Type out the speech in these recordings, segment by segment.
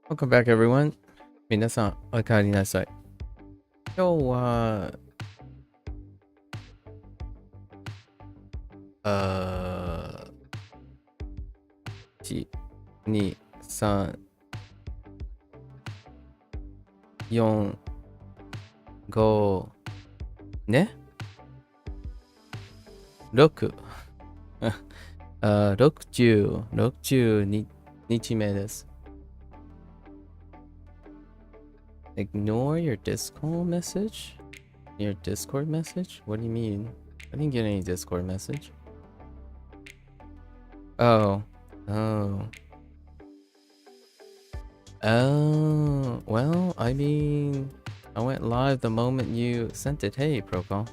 Welcome back, everyone. 皆さん、お帰りなさい。今日は、1、2、3、4、5、ね ?6。60日目です。Ignore your Discord message? Your Discord message? What do you mean? I didn't get any Discord message. Oh. Well, I mean, I went live the moment you sent it. Hey, Procol.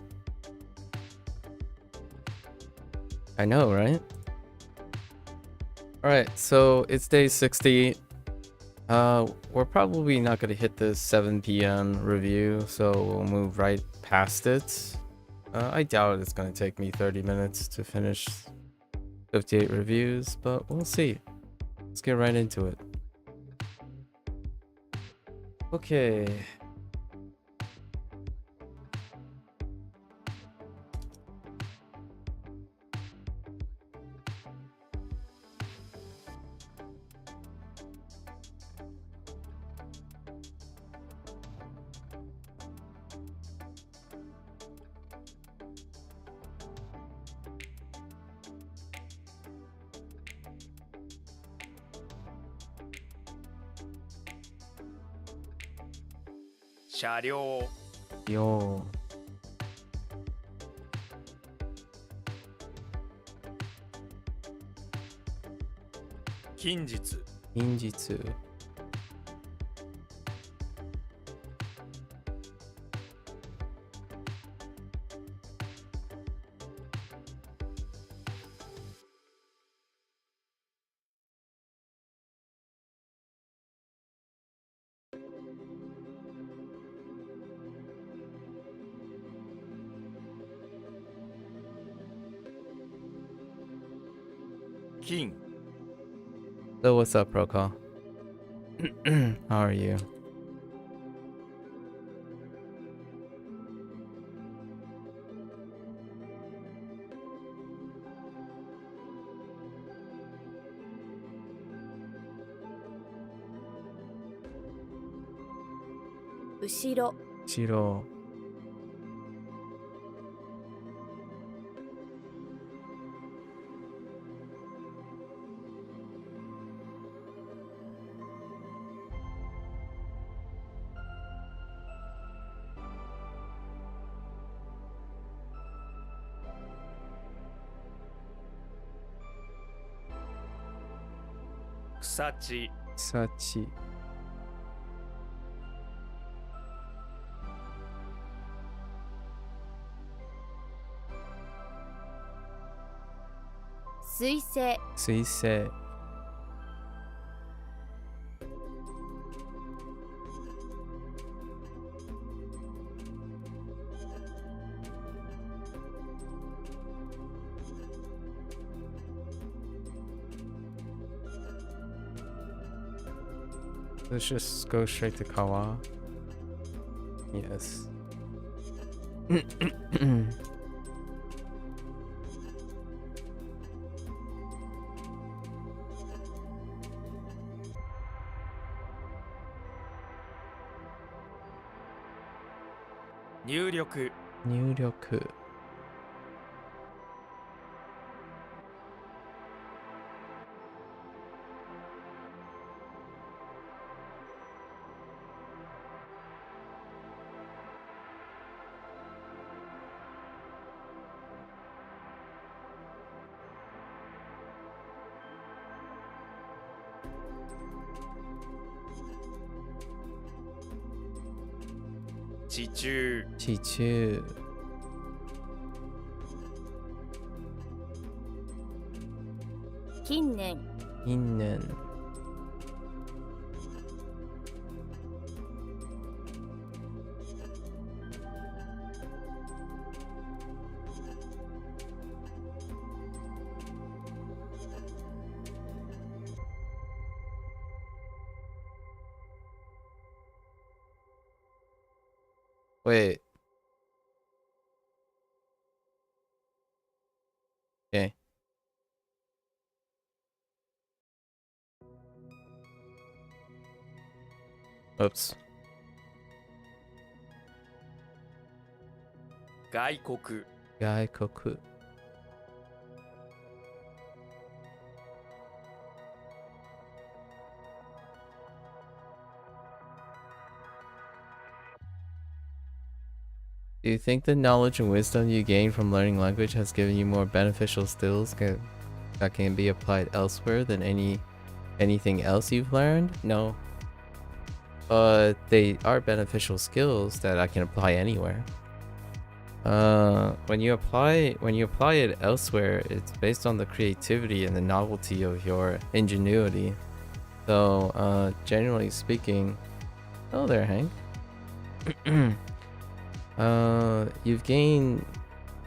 I know, right? Alright, so it's day 60. We're probably not gonna hit the 7 p.m. review, so we'll move right past it. I doubt it's gonna take me 30 minutes to finish 58 reviews, but we'll see. Let's get right into it. Okay. Yo. 近日金 So what's up, Procol? How are you? Ushiro. Shiro. Sachi Sachi. Suisei. Suisei. Let's just go straight to Kawa. Yes. Nyūryoku Nyūryoku. Chichu Chichu. Kinnen. Innen. Wait. Okay. Oops. 外国 Gotoku. Do you think the knowledge and wisdom you gain from learning language has given you more beneficial skills that can be applied elsewhere than anything else you've learned? No. But they are beneficial skills that I can apply anywhere. When you apply it elsewhere, it's based on the creativity and the novelty of your ingenuity. So, generally speaking, oh there, Hank. You've gained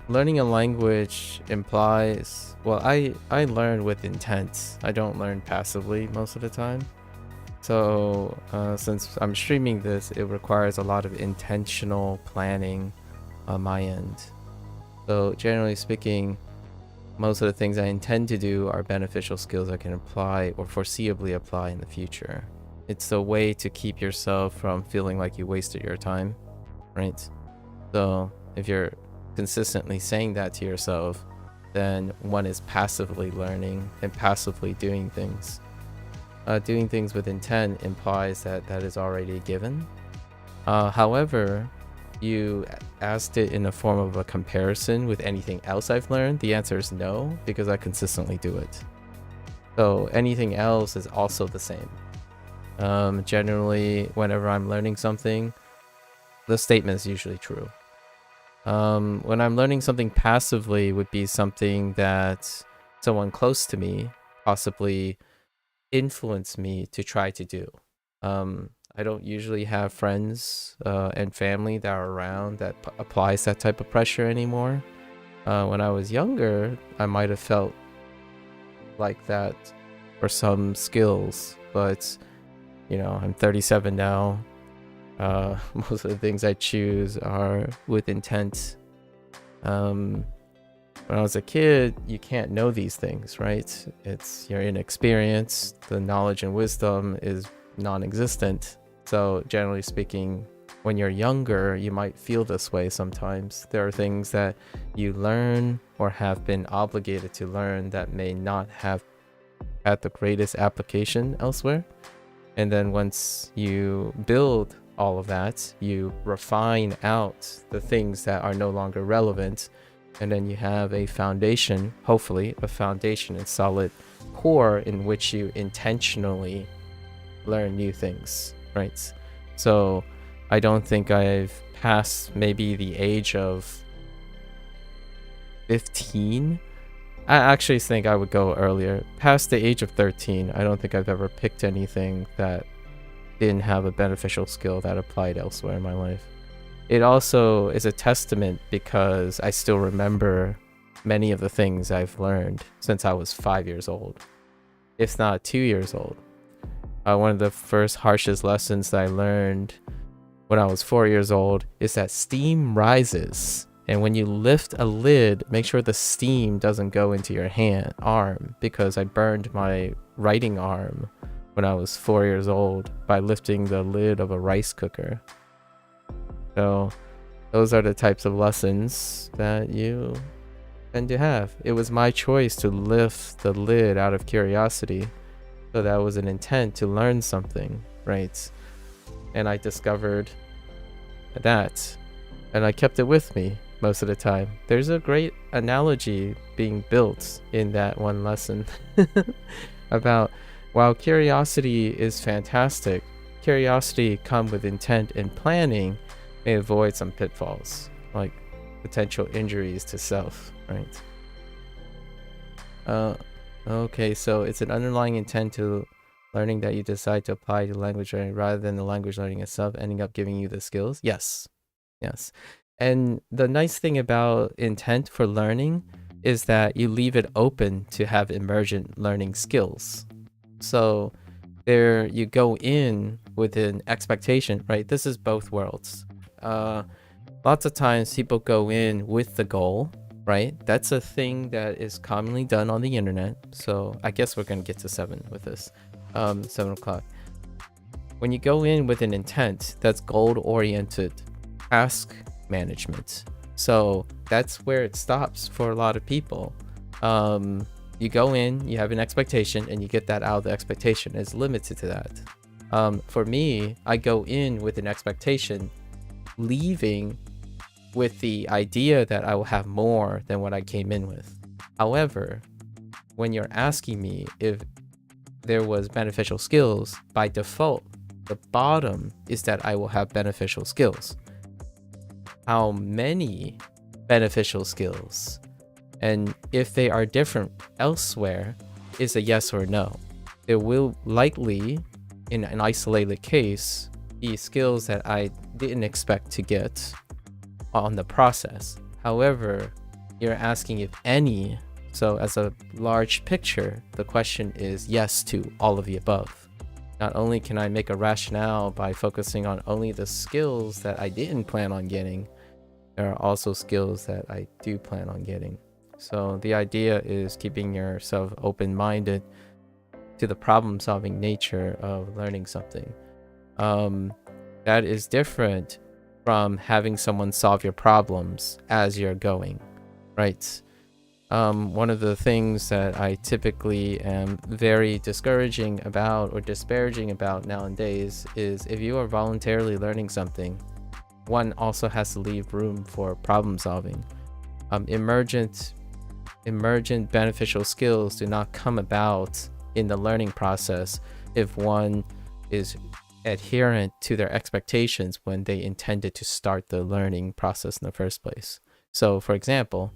learning a language implies, well, I learn with intent. I don't learn passively most of the time. So since I'm streaming this, it requires a lot of intentional planning on my end. So generally speaking, most of the things I intend to do are beneficial skills I can apply or foreseeably apply in the future. It's a way to keep yourself from feeling like you wasted your time, right? So if you're consistently saying that to yourself, then one is passively learning and passively doing things. Doing things with intent implies that that is already a given. However, you asked it in the form of a comparison with anything else I've learned. The answer is no, because I consistently do it. So anything else is also the same. Generally, whenever I'm learning something, the statement is usually true. When I'm learning something passively would be something that someone close to me possibly influence me to try to do. I don't usually have friends and family that are around that applies that type of pressure anymore. When I was younger, I might have felt like that for some skills, but you know, I'm 37 now. Most of the things I choose are with intent. When I was a kid, you can't know these things, right? It's you're inexperienced. The knowledge and wisdom is non-existent. So generally speaking, when you're younger, you might feel this way sometimes. There are things that you learn or have been obligated to learn that may not have had the greatest application elsewhere. And then once you build all of that, you refine out the things that are no longer relevant. And then you have a foundation, hopefully a foundation and solid core in which you intentionally learn new things, right? So I don't think I've passed maybe the age of 15. I actually think I would go earlier. Past the age of 13, I don't think I've ever picked anything that didn't have a beneficial skill that applied elsewhere in my life. It also is a testament because I still remember many of the things I've learned since I was 5 years old, if not 2 years old. One of the first harshest lessons that I learned when I was 4 years old is that steam rises. And when you lift a lid, make sure the steam doesn't go into your arm, because I burned my writing arm when I was 4 years old by lifting the lid of a rice cooker. So those are the types of lessons that you tend to have. It was my choice to lift the lid out of curiosity. So that was an intent to learn something, right? And I discovered that, and I kept it with me most of the time. There's a great analogy being built in that one lesson about, while curiosity is fantastic, curiosity come with intent and planning may avoid some pitfalls, like potential injuries to self, right? Okay, so it's an underlying intent to learning that you decide to apply to language learning rather than the language learning itself ending up giving you the skills. Yes. And the nice thing about intent for learning is that you leave it open to have emergent learning skills. So there you go in with an expectation, right? This is both worlds. lots of times people go in with the goal, right? That's a thing that is commonly done on the internet. So I guess we're going to get to 7 with this. 7 o'clock. When you go in with an intent, that's goal-oriented task management. So that's where it stops for a lot of people. You go in, you have an expectation, and you get that out of the expectation. It's limited to that. For me, I go in with an expectation, leaving with the idea that I will have more than what I came in with. However, when you're asking me if there was beneficial skills, by default, the bottom is that I will have beneficial skills. How many beneficial skills, and if they are different elsewhere, is a yes or no. There will likely, in an isolated case, be skills that I didn't expect to get on the process. However, you're asking if any, so as a large picture, the question is yes to all of the above. Not only can I make a rationale by focusing on only the skills that I didn't plan on getting, there are also skills that I do plan on getting. So the idea is keeping yourself open-minded to the problem-solving nature of learning something. That is different from having someone solve your problems as you're going, right? One of the things that I typically am very discouraging about or disparaging about nowadays is if you are voluntarily learning something, one also has to leave room for problem solving. Emergent beneficial skills do not come about in the learning process if one is adherent to their expectations when they intended to start the learning process in the first place. So for example,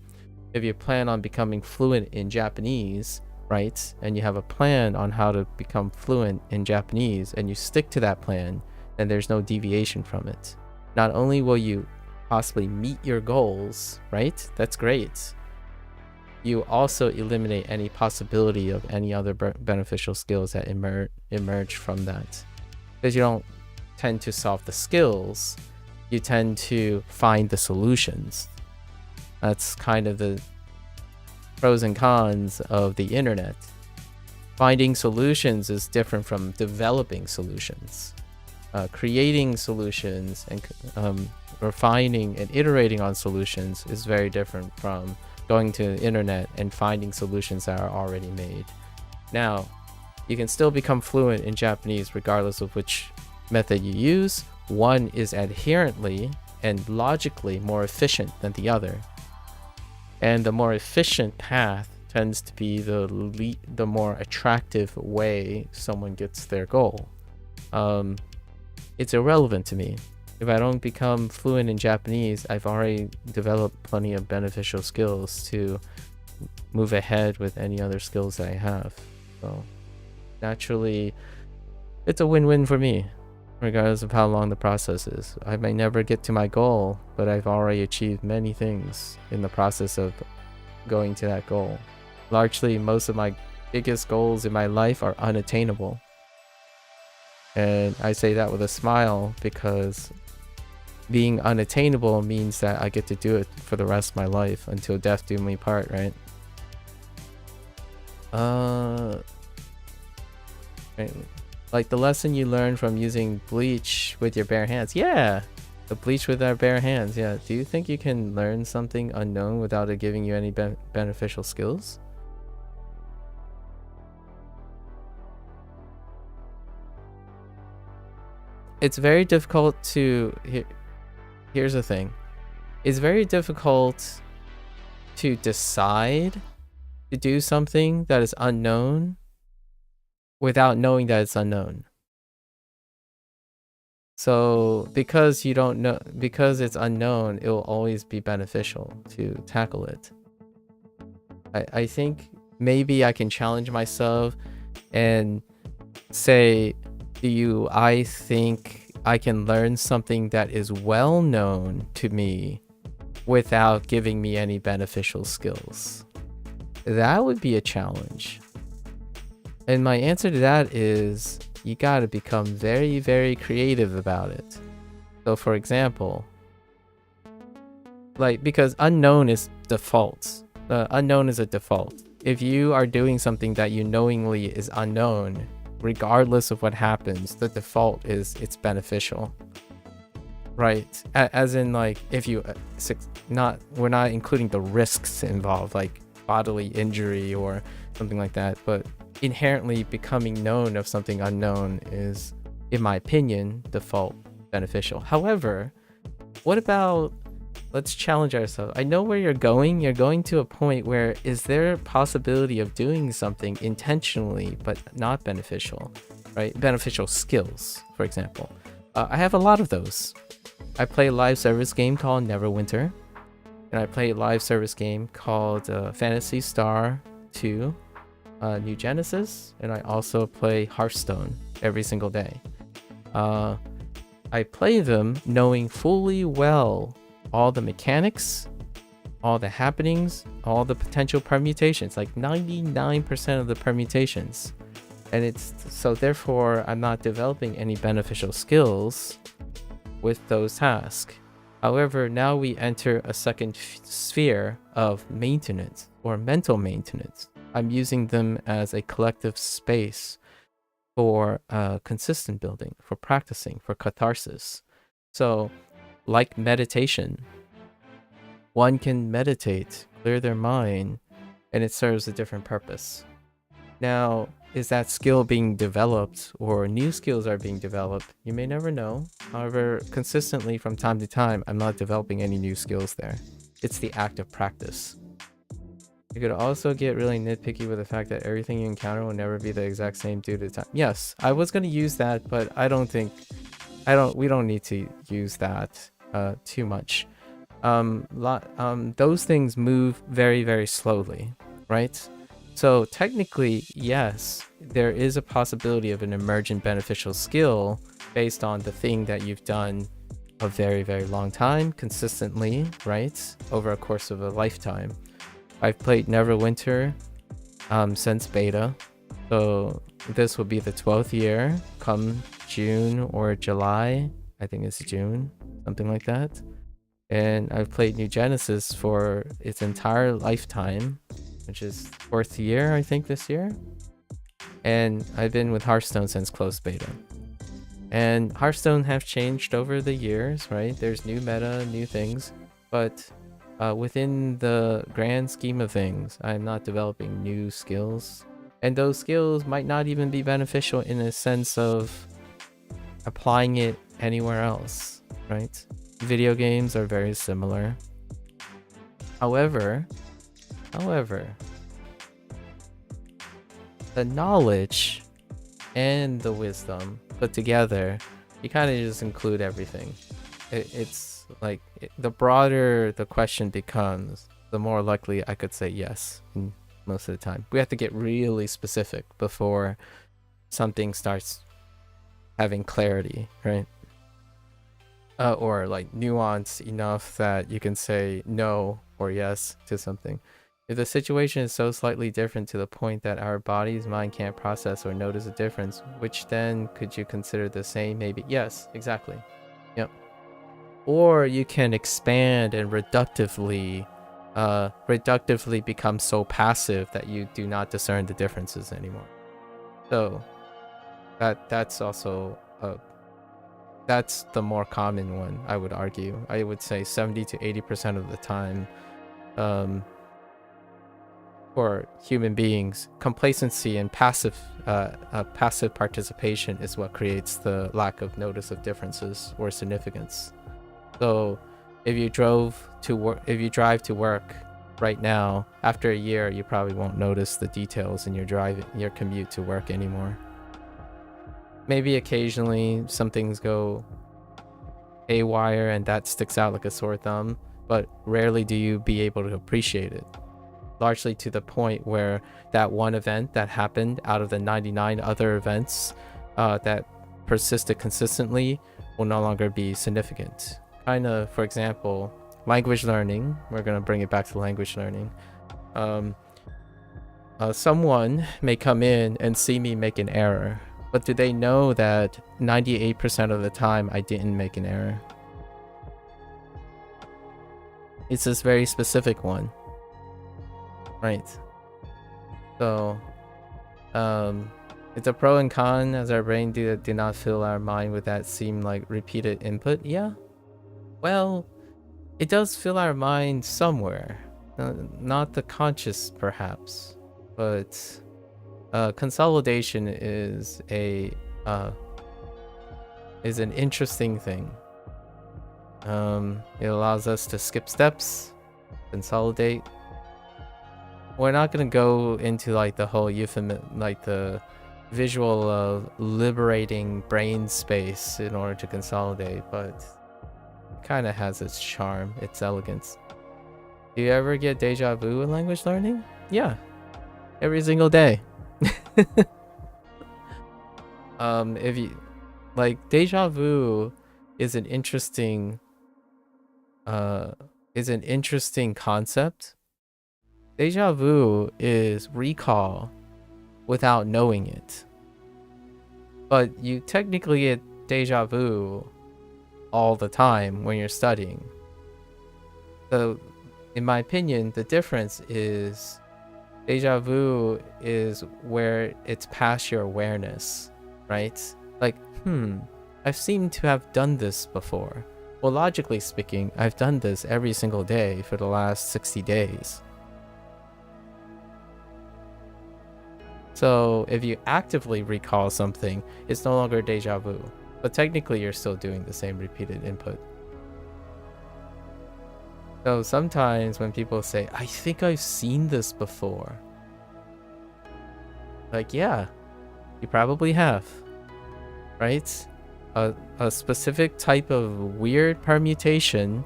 if you plan on becoming fluent in Japanese, right, and you have a plan on how to become fluent in Japanese and you stick to that plan, then there's no deviation from it. Not only will you possibly meet your goals, right? That's great. You also eliminate any possibility of any other beneficial skills that emerge from that. Because you don't tend to solve the skills, you tend to find the solutions. That's kind of the pros and cons of the internet. Finding solutions is different from developing solutions. Creating solutions and refining and iterating on solutions is very different from going to the internet and finding solutions that are already made. Now, you can still become fluent in Japanese regardless of which method you use. One is adherently and logically more efficient than the other. And the more efficient path tends to be the more attractive way someone gets their goal. It's irrelevant to me. If I don't become fluent in Japanese, I've already developed plenty of beneficial skills to move ahead with any other skills that I have. So naturally, it's a win-win for me, regardless of how long the process is. I may never get to my goal, but I've already achieved many things in the process of going to that goal. Largely, most of my biggest goals in my life are unattainable. And I say that with a smile because being unattainable means that I get to do it for the rest of my life until death do me part, right? Like the lesson you learn from using bleach with your bare hands. Yeah, the bleach with our bare hands. Yeah. Do you think you can learn something unknown without it giving you any beneficial skills? It's very difficult to... Here's the thing. It's very difficult to decide to do something that is unknown without knowing that it's unknown. So because you don't know, because it's unknown, it will always be beneficial to tackle it. I think maybe I can challenge myself and say, I think I can learn something that is well known to me without giving me any beneficial skills? That would be a challenge. And my answer to that is you got to become very, very creative about it. So for example, Like, because unknown is default. Unknown is a default. If you are doing something that you knowingly is unknown, regardless of what happens, the default is it's beneficial. Right? As in, like, if you we're not including the risks involved, like bodily injury or something like that, but inherently becoming known of something unknown is, in my opinion, default beneficial. However, what about, let's challenge ourselves. I know where you're going. You're going to a point where, is there a possibility of doing something intentionally but not beneficial, right? Beneficial skills, for example. I have a lot of those. I play a live service game called Neverwinter, and I play a live service game called Phantasy Star 2 New Genesis, and I also play Hearthstone every single day. I play them knowing fully well all the mechanics, all the happenings, all the potential permutations, like 99% of the permutations. And it's so therefore I'm not developing any beneficial skills with those tasks. However, now we enter a second sphere of maintenance or mental maintenance. I'm using them as a collective space for consistent building, for practicing, for catharsis. So, like meditation, one can meditate, clear their mind, and it serves a different purpose. Now, is that skill being developed or new skills are being developed? You may never know. However, consistently from time to time, I'm not developing any new skills there. It's the act of practice. You could also get really nitpicky with the fact that everything you encounter will never be the exact same due to time. Yes, I was going to use that, but we don't need to use that too much. Those things move very, very slowly, right? So technically, yes, there is a possibility of an emergent beneficial skill based on the thing that you've done a very, very long time, consistently, right? Over a course of a lifetime. I've played Neverwinter since beta, so this will be the 12th year come June or July. I think it's June, something like that. And I've played New Genesis for its entire lifetime, which is 4th year, I think, this year. And I've been with Hearthstone since closed beta. And Hearthstone have changed over the years, right? There's new meta, new things, but within the grand scheme of things, I'm not developing new skills. And those skills might not even be beneficial in a sense of applying it anywhere else, right? Video games are very similar. However, the knowledge and the wisdom put together, you kind of just include everything. It's like, the broader the question becomes, the more likely I could say yes most of the time. We have to get really specific before something starts having clarity, right? Or like nuance enough that you can say no or yes to something. If the situation is so slightly different to the point that our body's mind can't process or notice a difference, which then could you consider the same? Maybe. Yes, exactly. Yep. Or you can expand and reductively become so passive that you do not discern the differences anymore. So that's also that's the more common one, I would argue. I would say 70 to 80% of the time, for human beings, complacency and passive participation is what creates the lack of notice of differences or significance. So if you drive to work right now, after a year, you probably won't notice the details in your commute to work anymore. Maybe occasionally some things go haywire and that sticks out like a sore thumb, but rarely do you be able to appreciate it. Largely to the point where that one event that happened out of the 99 other events that persisted consistently will no longer be significant. Kind of, for example, language learning. We're going to bring it back to language learning. Someone may come in and see me make an error, but do they know that 98% of the time I didn't make an error? It's this very specific one. Right. So, it's a pro and con as our brain do not fill our mind with that seem like repeated input. Yeah. Well, it does fill our mind somewhere. Not the conscious, perhaps, but consolidation is an interesting thing. It allows us to skip steps, consolidate. We're not gonna go into like the whole like the visual of liberating brain space in order to consolidate, but it kind of has its charm, its elegance. Do you ever get deja vu in language learning? Yeah, every single day. If you like, deja vu is an interesting concept. Deja vu is recall without knowing it, but you technically get deja vu all the time when you're studying. So in my opinion, the difference is deja vu is where it's past your awareness, right? Like, I seem to have done this before. Well, logically speaking, I've done this every single day for the last 60 days. So if you actively recall something, it's no longer deja vu, but technically you're still doing the same repeated input. So sometimes when people say, I think I've seen this before, like, yeah, you probably have, right? A specific type of weird permutation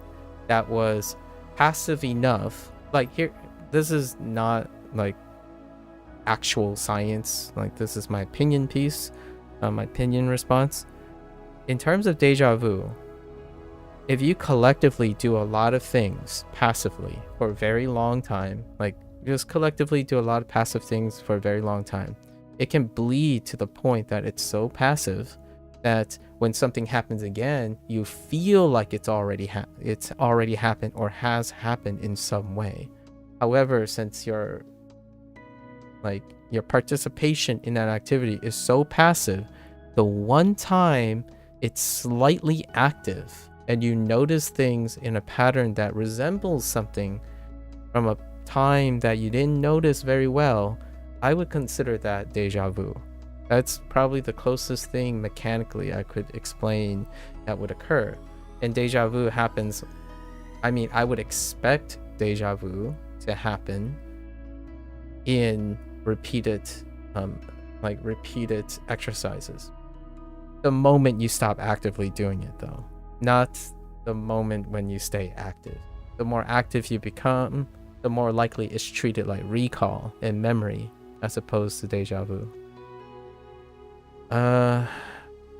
that was passive enough. Like, here, this is not like actual science, like this is my opinion piece, my opinion response. In terms of deja vu, if you collectively do a lot of things passively for a very long time, like just collectively do a lot of passive things for a very long time, it can bleed to the point that it's so passive that when something happens again, you feel like it's already happened or has happened in some way. However, since your participation in that activity is so passive, the one time it's slightly active and you notice things in a pattern that resembles something from a time that you didn't notice very well, I would consider that deja vu. That's probably the closest thing mechanically I could explain that would occur. And deja vu happens, I would expect deja vu to happen in repeated exercises. The moment you stop actively doing it, though, not the moment when you stay active. The more active you become, the more likely it's treated like recall and memory as opposed to deja vu.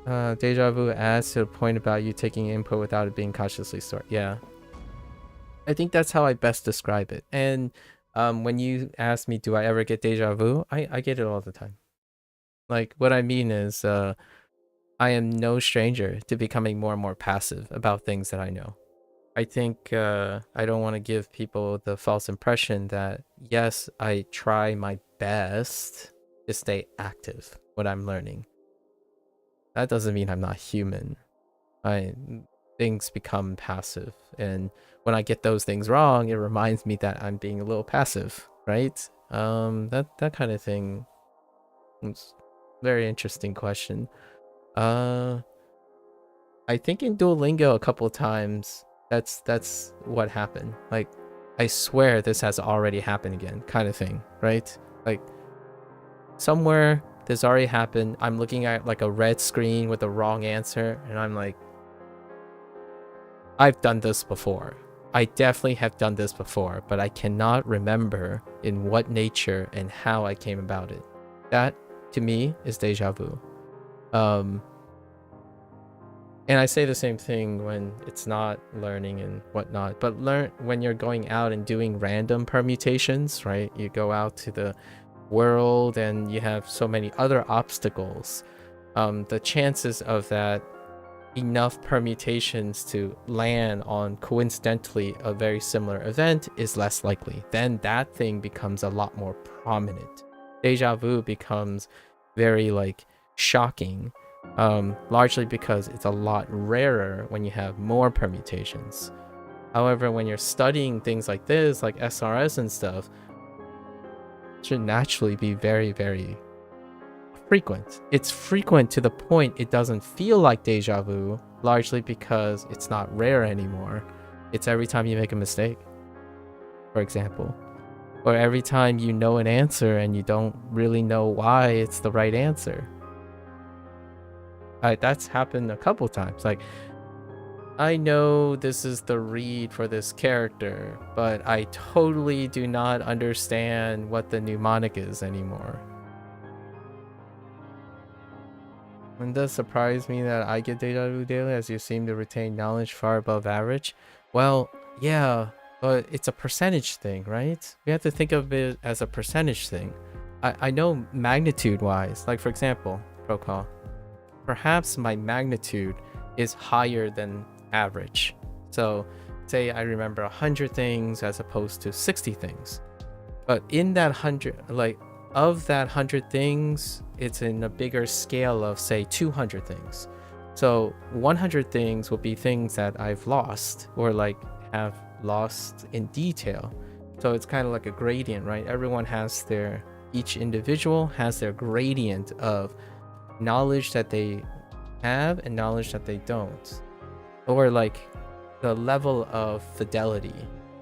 Deja vu adds to the point about you taking input without it being consciously stored. Yeah, I think that's how I best describe it. And when you ask me, do I ever get deja vu? I get it all the time. Like, what I mean is, I am no stranger to becoming more and more passive about things that I know. I think I don't want to give people the false impression that, yes, I try my best to stay active when I'm learning. That doesn't mean I'm not human. Things become passive, and when I get those things wrong, it reminds me that I'm being a little passive, right? That kind of thing. It's a very interesting question. I think in Duolingo a couple of times, that's what happened. Like, I swear this has already happened again, kind of thing, right? Like, somewhere this already happened. I'm looking at like a red screen with the wrong answer, and I'm like, I've done this before. I definitely have done this before, but I cannot remember in what nature and how I came about it. That, to me, is deja vu. And I say the same thing when it's not learning and whatnot, but when you're going out and doing random permutations, right? You go out to the world and you have so many other obstacles. The chances of that enough permutations to land on coincidentally a very similar event is less likely. Then that thing becomes a lot more prominent. Deja vu becomes very like shocking, largely because it's a lot rarer when you have more permutations. However, when you're studying things like this, like SRS and stuff, it should naturally be very, very frequent. It's frequent to the point it doesn't feel like deja vu, largely because it's not rare anymore. It's every time you make a mistake, for example, or every time you know an answer and you don't really know why it's the right answer. That's happened a couple times. Like, I know this is the read for this character, but I totally do not understand what the mnemonic is anymore. It does surprise me that I get deja vu daily, as you seem to retain knowledge far above average. Well, yeah, but it's a percentage thing, right? We have to think of it as a percentage thing. I know magnitude-wise, like for example, Procall, perhaps my magnitude is higher than average. So say I remember 100 things as opposed to 60 things. But in that 100, like of that 100 things, it's in a bigger scale of say 200 things. So 100 things will be things that I've lost or like have lost in detail. So it's kind of like a gradient, right? Everyone has each individual has their gradient of knowledge that they have and knowledge that they don't, or like the level of fidelity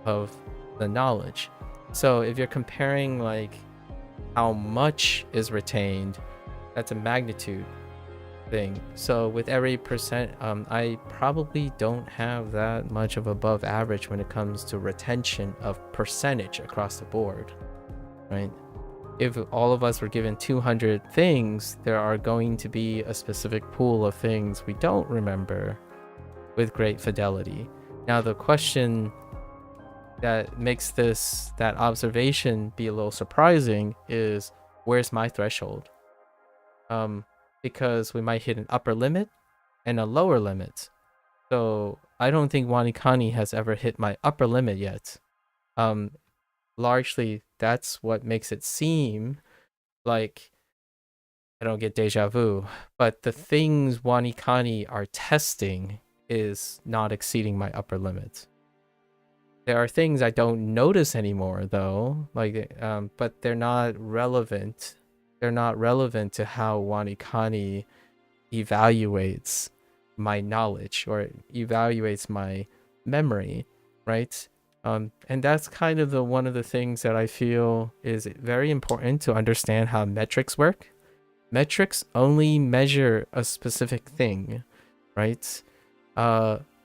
of the knowledge. So if you're comparing like how much is retained, that's a magnitude thing. So with every percent, I probably don't have that much of above average when it comes to retention of percentage across the board, right? If all of us were given 200 things, there are going to be a specific pool of things we don't remember with great fidelity. Now, the question that makes that observation be a little surprising is, where's my threshold? Because we might hit an upper limit and a lower limit. So I don't think WaniKani has ever hit my upper limit yet. Largely, that's what makes it seem like I don't get deja vu. But the things WaniKani are testing is not exceeding my upper limit. There are things I don't notice anymore, though, like, but they're not relevant. They're not relevant to how WaniKani evaluates my knowledge or evaluates my memory, right? And that's kind of one of the things that I feel is very important to understand how metrics work. Metrics only measure a specific thing, right?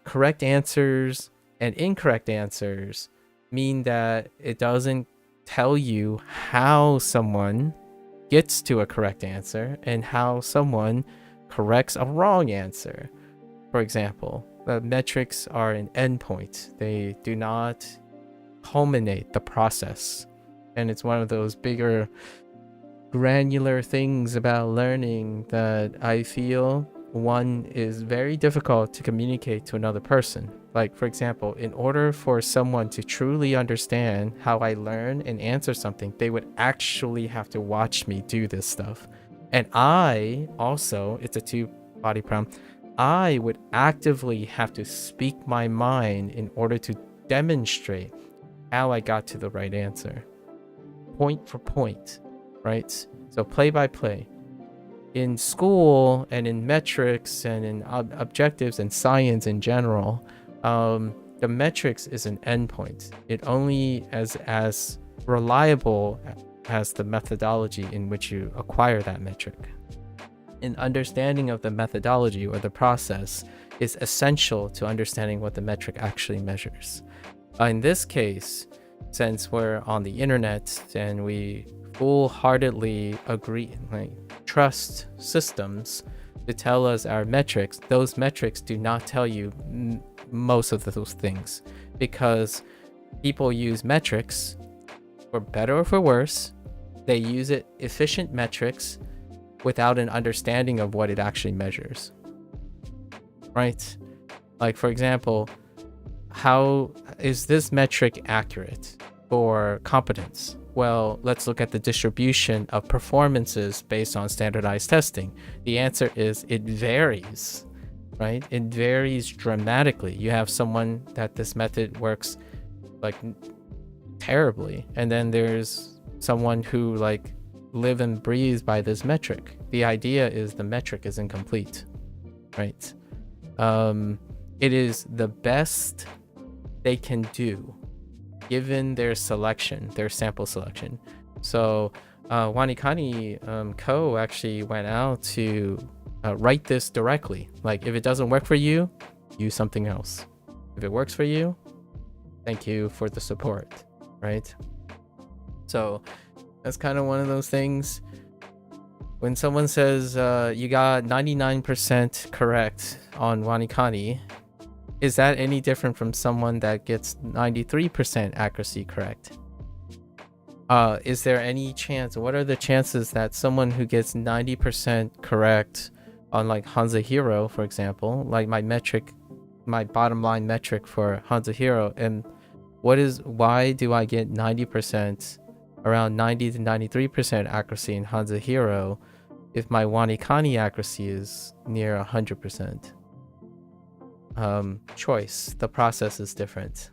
Correct answers and incorrect answers mean that it doesn't tell you how someone gets to a correct answer and how someone corrects a wrong answer. For example, the metrics are an endpoint. They do not culminate the process. And it's one of those bigger granular things about learning that I feel one is very difficult to communicate to another person. Like, for example, in order for someone to truly understand how I learn and answer something, they would actually have to watch me do this stuff. And I also, it's a two-body problem, I would actively have to speak my mind in order to demonstrate how I got to the right answer. Point for point, right? So play by play. In school and in metrics and in objectives and science in general, the metrics is an endpoint. It only as reliable as the methodology in which you acquire that metric. An understanding of the methodology or the process is essential to understanding what the metric actually measures. In this case, since we're on the internet and we full-heartedly agree, like, trust systems to tell us our metrics, those metrics do not tell you most of those things, because people use metrics for better or for worse. They use efficient metrics without an understanding of what it actually measures. right? Like, for example, how is this metric accurate for competence? Well, let's look at the distribution of performances based on standardized testing. The answer is it varies, right? It varies dramatically. You have someone that this method works like terribly, and then there's someone who like live and breathes by this metric. The idea is the metric is incomplete, right? It is the best they can do given their selection, their sample selection. So WaniKani Co actually went out to write this directly. Like, if it doesn't work for you, use something else. If it works for you, thank you for the support, right? So that's kind of one of those things. When someone says you got 99% correct on WaniKani, is that any different from someone that gets 93% accuracy correct? Is there any chance, what are the chances that someone who gets 90% correct on like HanziHero, for example, like my metric, my bottom line metric for HanziHero, and why do I get 90%, around 90 to 93% accuracy in HanziHero if my WaniKani accuracy is near 100%? Choice. The process is different,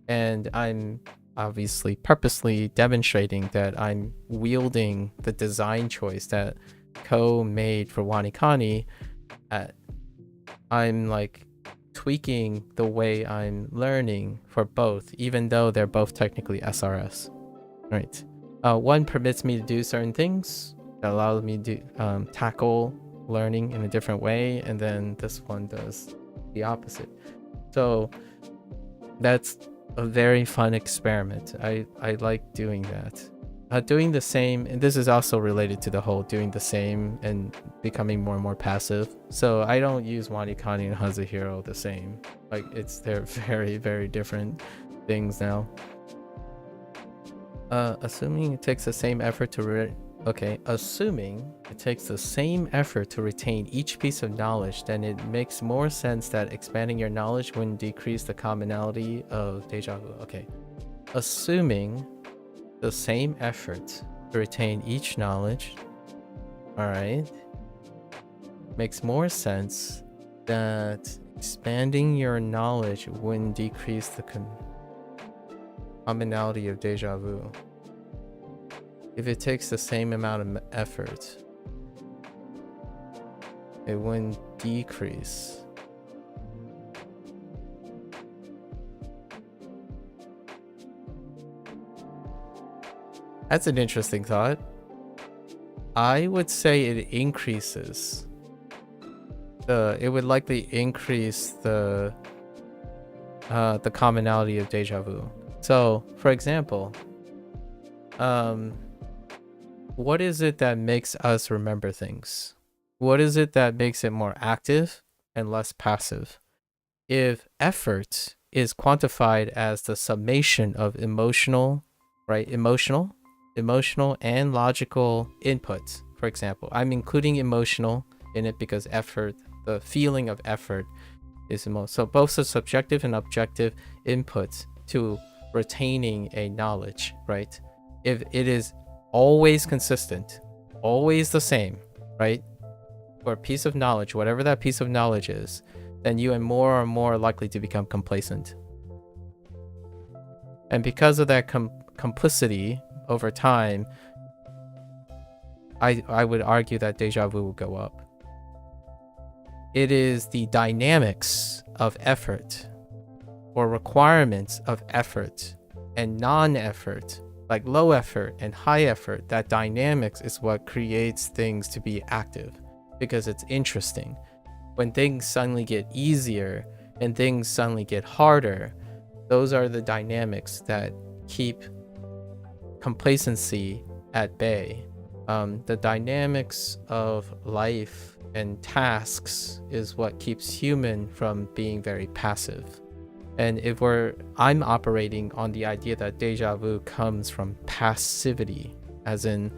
and I'm obviously purposely demonstrating that I'm wielding the design choice that Co made for WaniKani. I'm like tweaking the way I'm learning for both, even though they're both technically SRS, right? One permits me to do certain things that allows me to tackle learning in a different way, and then this one does the opposite. So that's a very fun experiment. I like doing that. Doing the same, and this is also related to the whole doing the same and becoming more and more passive. So I don't use WaniKani and HanziHero the same. Like, they're very, very different things now. Assuming it takes the same effort to assuming it takes the same effort to retain each piece of knowledge, then it makes more sense that expanding your knowledge wouldn't decrease the commonality of deja vu. Okay. Assuming the same effort to retain each knowledge, alright, makes more sense that expanding your knowledge wouldn't decrease the commonality of deja vu. If it takes the same amount of effort, it wouldn't decrease. That's an interesting thought. I would say it increases. It would likely increase the commonality of deja vu. So, for example, what is it that makes us remember things? What is it that makes it more active and less passive? If effort is quantified as the summation of emotional and logical inputs, for example, I'm including emotional in it because effort, the feeling of effort is the most. So both the subjective and objective inputs to retaining a knowledge, right? If it is always consistent, always the same, right? For a piece of knowledge, whatever that piece of knowledge is, then you are more and more likely to become complacent. And because of that complicity over time, I would argue that deja vu will go up. It is the dynamics of effort or requirements of effort and non-effort, like low effort and high effort, that dynamics is what creates things to be active, because it's interesting. When things suddenly get easier and things suddenly get harder, those are the dynamics that keep complacency at bay. The dynamics of life and tasks is what keeps human from being very passive. And if I'm operating on the idea that deja vu comes from passivity, as in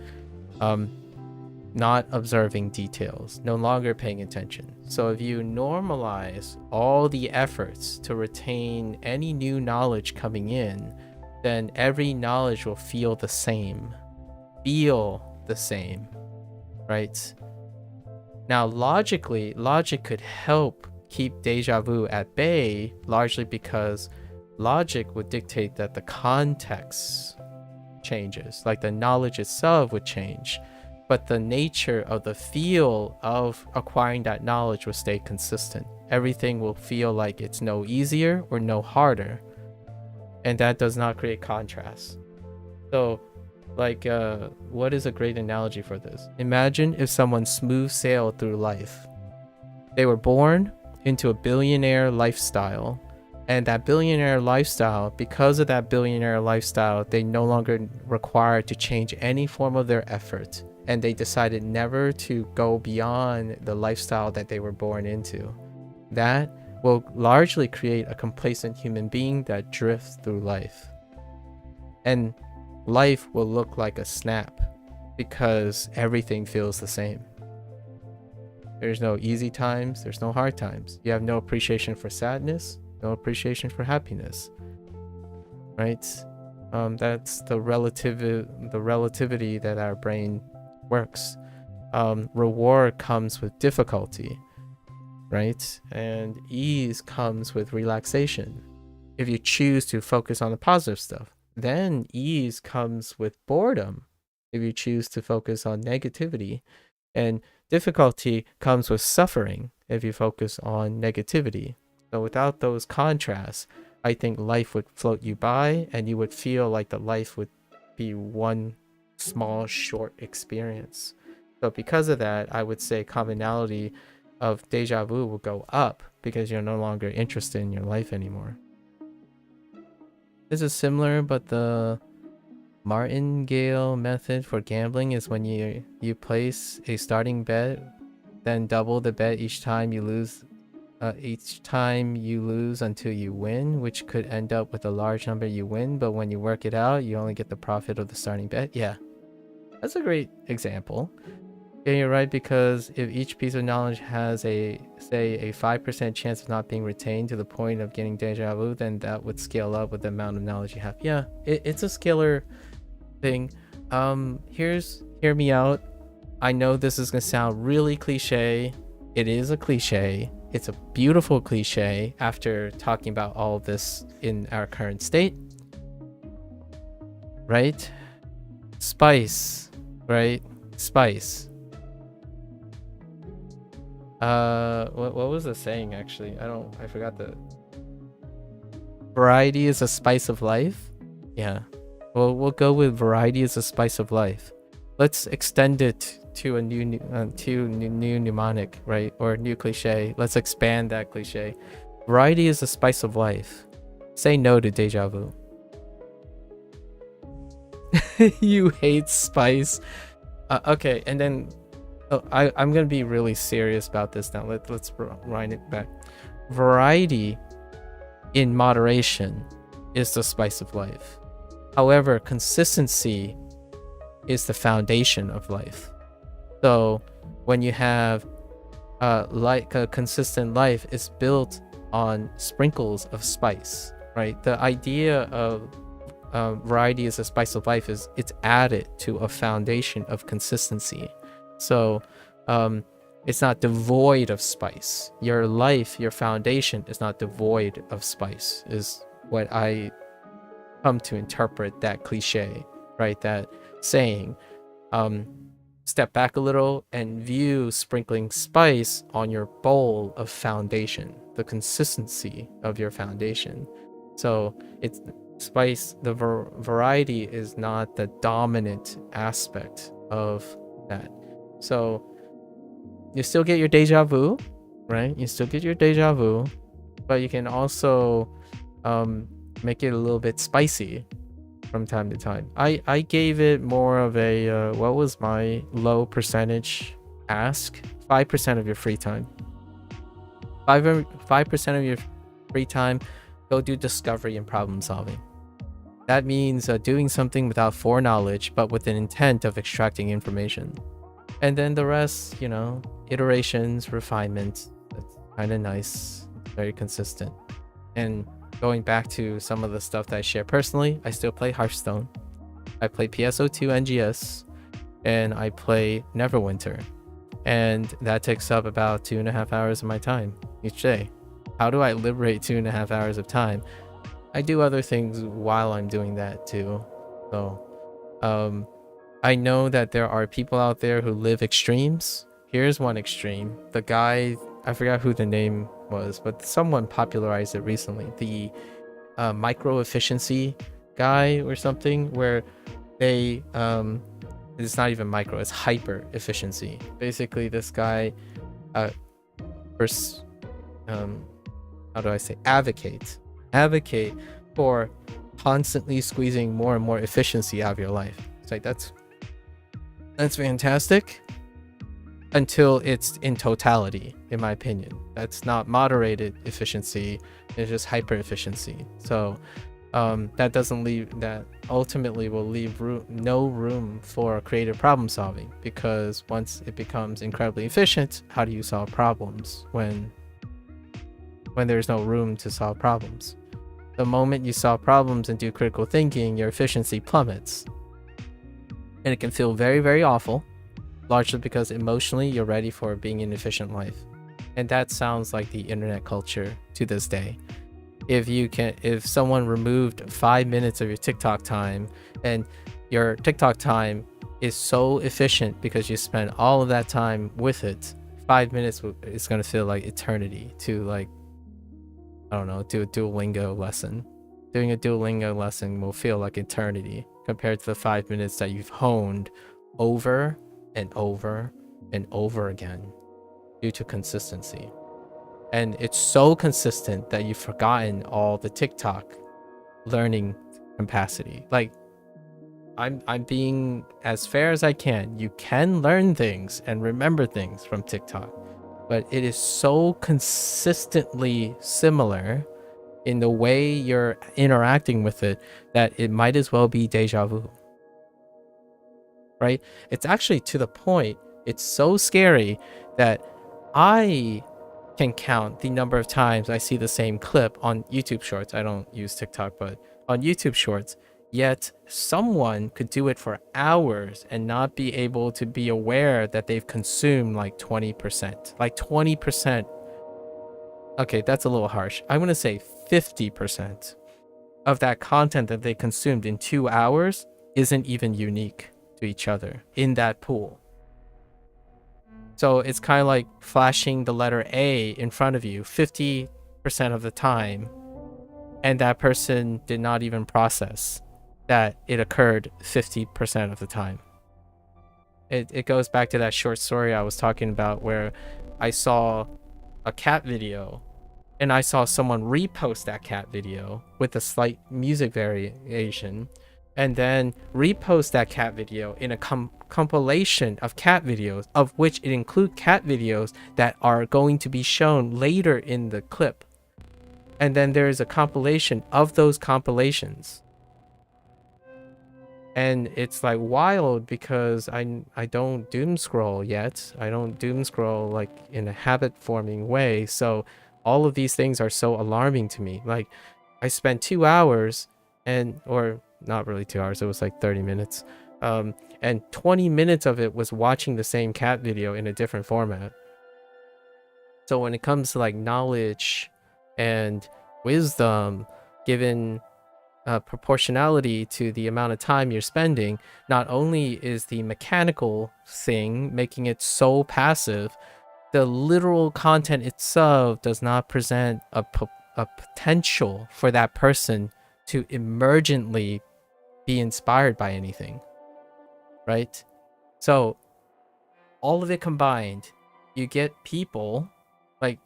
not observing details, no longer paying attention. So if you normalize all the efforts to retain any new knowledge coming in, then every knowledge will feel the same, right? Now, logically, logic could help keep deja vu at bay, largely because logic would dictate that the context changes, like the knowledge itself would change, but the nature of the feel of acquiring that knowledge will stay consistent. Everything will feel like it's no easier or no harder, and that does not create contrast. So, like, what is a great analogy for this? Imagine if someone smooth sailed through life. They were born into a billionaire lifestyle, and that billionaire lifestyle, because of that billionaire lifestyle, they no longer require to change any form of their effort, and they decided never to go beyond the lifestyle that they were born into. That will largely create a complacent human being that drifts through life. And life will look like a snap because everything feels the same. There's no easy times, there's no hard times. You have no appreciation for sadness, no appreciation for happiness, right? That's the relativity that our brain works. Reward comes with difficulty, right? And ease comes with relaxation. If you choose to focus on the positive stuff, then ease comes with boredom. If you choose to focus on negativity, and difficulty comes with suffering if you focus on negativity. So without those contrasts, I think life would float you by, and you would feel like the life would be one small, short experience. So because of that, I would say commonality of deja vu will go up because you're no longer interested in your life anymore. This is similar, but the martingale method for gambling is when you place a starting bet, then double the bet each time you lose until you win, which could end up with a large number you win, but when you work it out, you only get the profit of the starting bet. Yeah, that's a great example. Yeah, you're right, because if each piece of knowledge has a 5% chance of not being retained to the point of getting deja vu, then that would scale up with the amount of knowledge you have. Yeah, it's a scalar thing. Hear me out. I know this is gonna sound really cliche. It is a cliche. It's a beautiful cliche after talking about all of this in our current state, right? Spice, right? Spice. What was the saying actually? I forgot the. Variety is a spice of life. Yeah. Well, we'll go with variety is a spice of life. Let's extend it to a new mnemonic, right? Or new cliche. Let's expand that cliche. Variety is a spice of life. Say no to deja vu. You hate spice. Okay, and then I'm gonna be really serious about this now. Let's wind it back. Variety in moderation is the spice of life. However, consistency is the foundation of life. So when you have like a consistent life is built on sprinkles of spice, right? The idea of variety is a spice of life is it's added to a foundation of consistency. So it's not devoid of spice. Your life, your foundation is not devoid of spice, is what I come to interpret that cliche, right? That saying. Step back a little and view sprinkling spice on your bowl of foundation, the consistency of your foundation. So it's spice, the variety is not the dominant aspect of that. So you still get your deja vu, right? You still get your deja vu, but you can also make it a little bit spicy from time to time. I gave it more of a what was my low percentage ask? 5% of your free time. 5% of your free time, go do discovery and problem solving. That means doing something without foreknowledge, but with an intent of extracting information. And then the rest, you know, iterations, refinement. That's kind of nice, very consistent. And going back to some of the stuff that I share personally, I still play Hearthstone. I play PSO2 NGS, and I play Neverwinter. And that takes up about 2.5 hours of my time each day. How do I liberate 2.5 hours of time? I do other things while I'm doing that too. So, I know that there are people out there who live extremes. Here's one extreme. The guy, I forgot who the name was, but someone popularized it recently. The micro efficiency guy or something, where they it's not even micro, it's hyper efficiency. Basically, this guy how do I say, advocate for constantly squeezing more and more efficiency out of your life. It's like that's fantastic until it's in totality, in my opinion. That's not moderated efficiency, it's just hyper efficiency. So that ultimately will leave no room for creative problem solving, because once it becomes incredibly efficient, how do you solve problems when there's no room to solve problems? The moment you solve problems and do critical thinking, your efficiency plummets. And it can feel very, very awful, largely because emotionally you're ready for being an efficient life. And that sounds like the internet culture to this day. If someone removed 5 minutes of your TikTok time, and your TikTok time is so efficient because you spend all of that time with it, 5 minutes is going to feel like eternity to, like, I don't know, do a Duolingo lesson. Doing a Duolingo lesson will feel like eternity compared to the 5 minutes that you've honed over and over and over again due to consistency. And it's so consistent that you've forgotten all the TikTok learning capacity. Like, I'm being as fair as I can. You can learn things and remember things from TikTok, but it is so consistently similar in the way you're interacting with it that it might as well be deja vu. Right? It's actually to the point, it's so scary that I can count the number of times I see the same clip on YouTube Shorts. I don't use TikTok, but on YouTube Shorts. Yet someone could do it for hours and not be able to be aware that they've consumed like 20%. Like 20%. Okay, that's a little harsh. I'm going to say 50% of that content that they consumed in 2 hours isn't even unique to each other in that pool. So it's kind of like flashing the letter A in front of you 50% of the time, and that person did not even process that it occurred 50% of the time. It goes back to that short story I was talking about, where I saw a cat video and I saw someone repost that cat video with a slight music variation, and then repost that cat video in a compilation of cat videos, of which it include cat videos that are going to be shown later in the clip. And then there is a compilation of those compilations. And it's like wild, because I don't doom scroll yet. I don't doom scroll like in a habit forming way. So all of these things are so alarming to me. Like, I spent 2 hours or not really 2 hours, it was like 30 minutes. And 20 minutes of it was watching the same cat video in a different format. So when it comes to like knowledge and wisdom, given proportionality to the amount of time you're spending, not only is the mechanical thing making it so passive, the literal content itself does not present a potential for that person to emergently be inspired by anything, right? So all of it combined, you get people like,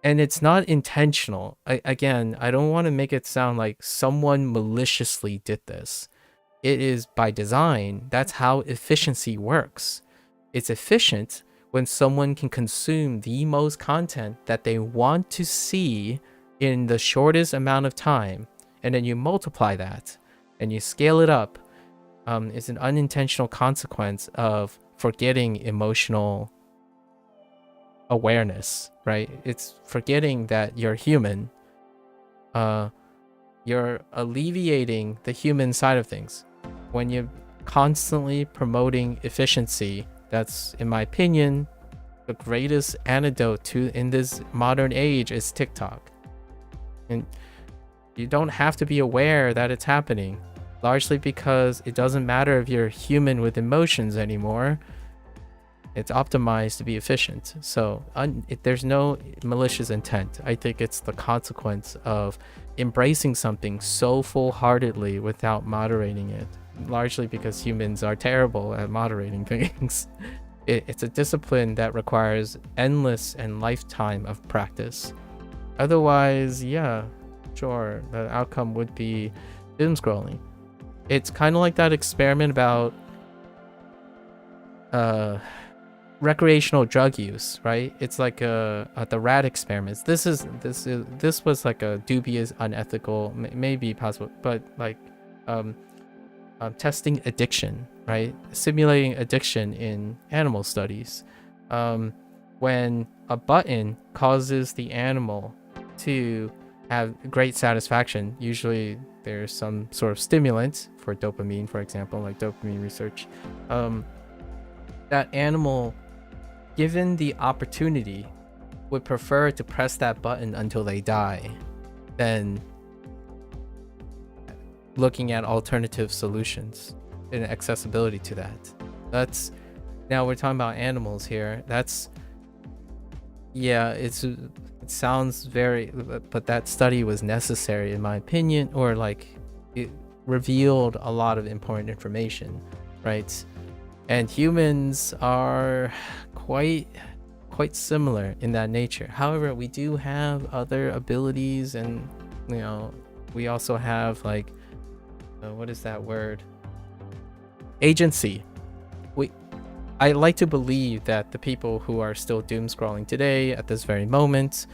and it's not intentional. Again, I don't want to make it sound like someone maliciously did this. It is by design. That's how efficiency works. It's efficient when someone can consume the most content that they want to see in the shortest amount of time, and then you multiply that and you scale it up. It's an unintentional consequence of forgetting emotional awareness, right? It's forgetting that you're human. You're alleviating the human side of things. When you're constantly promoting efficiency, that's, in my opinion, the greatest antidote to in this modern age is TikTok. And you don't have to be aware that it's happening, largely because it doesn't matter if you're human with emotions anymore. It's optimized to be efficient. So there's no malicious intent. I think it's the consequence of embracing something so full-heartedly without moderating it, largely because humans are terrible at moderating things. It's a discipline that requires endless and lifetime of practice. Otherwise, yeah, sure, the outcome would be doom scrolling. It's kind of like that experiment about recreational drug use, right? It's like the rat experiments. This was like a dubious, unethical, maybe possible, but like testing addiction, right? Simulating addiction in animal studies. When a button causes the animal to have great satisfaction, usually there's some sort of stimulant for dopamine, for example, like dopamine research. That animal, given the opportunity, would prefer to press that button until they die than looking at alternative solutions and accessibility to that. That's, now we're talking about animals here. That's, yeah, it sounds very, but that study was necessary in my opinion, or like it revealed a lot of important information, right? And humans are quite similar in that nature. However, we do have other abilities, and you know, we also have like what is that word? Agency. I like to believe that the people who are still doom scrolling today at this very moment,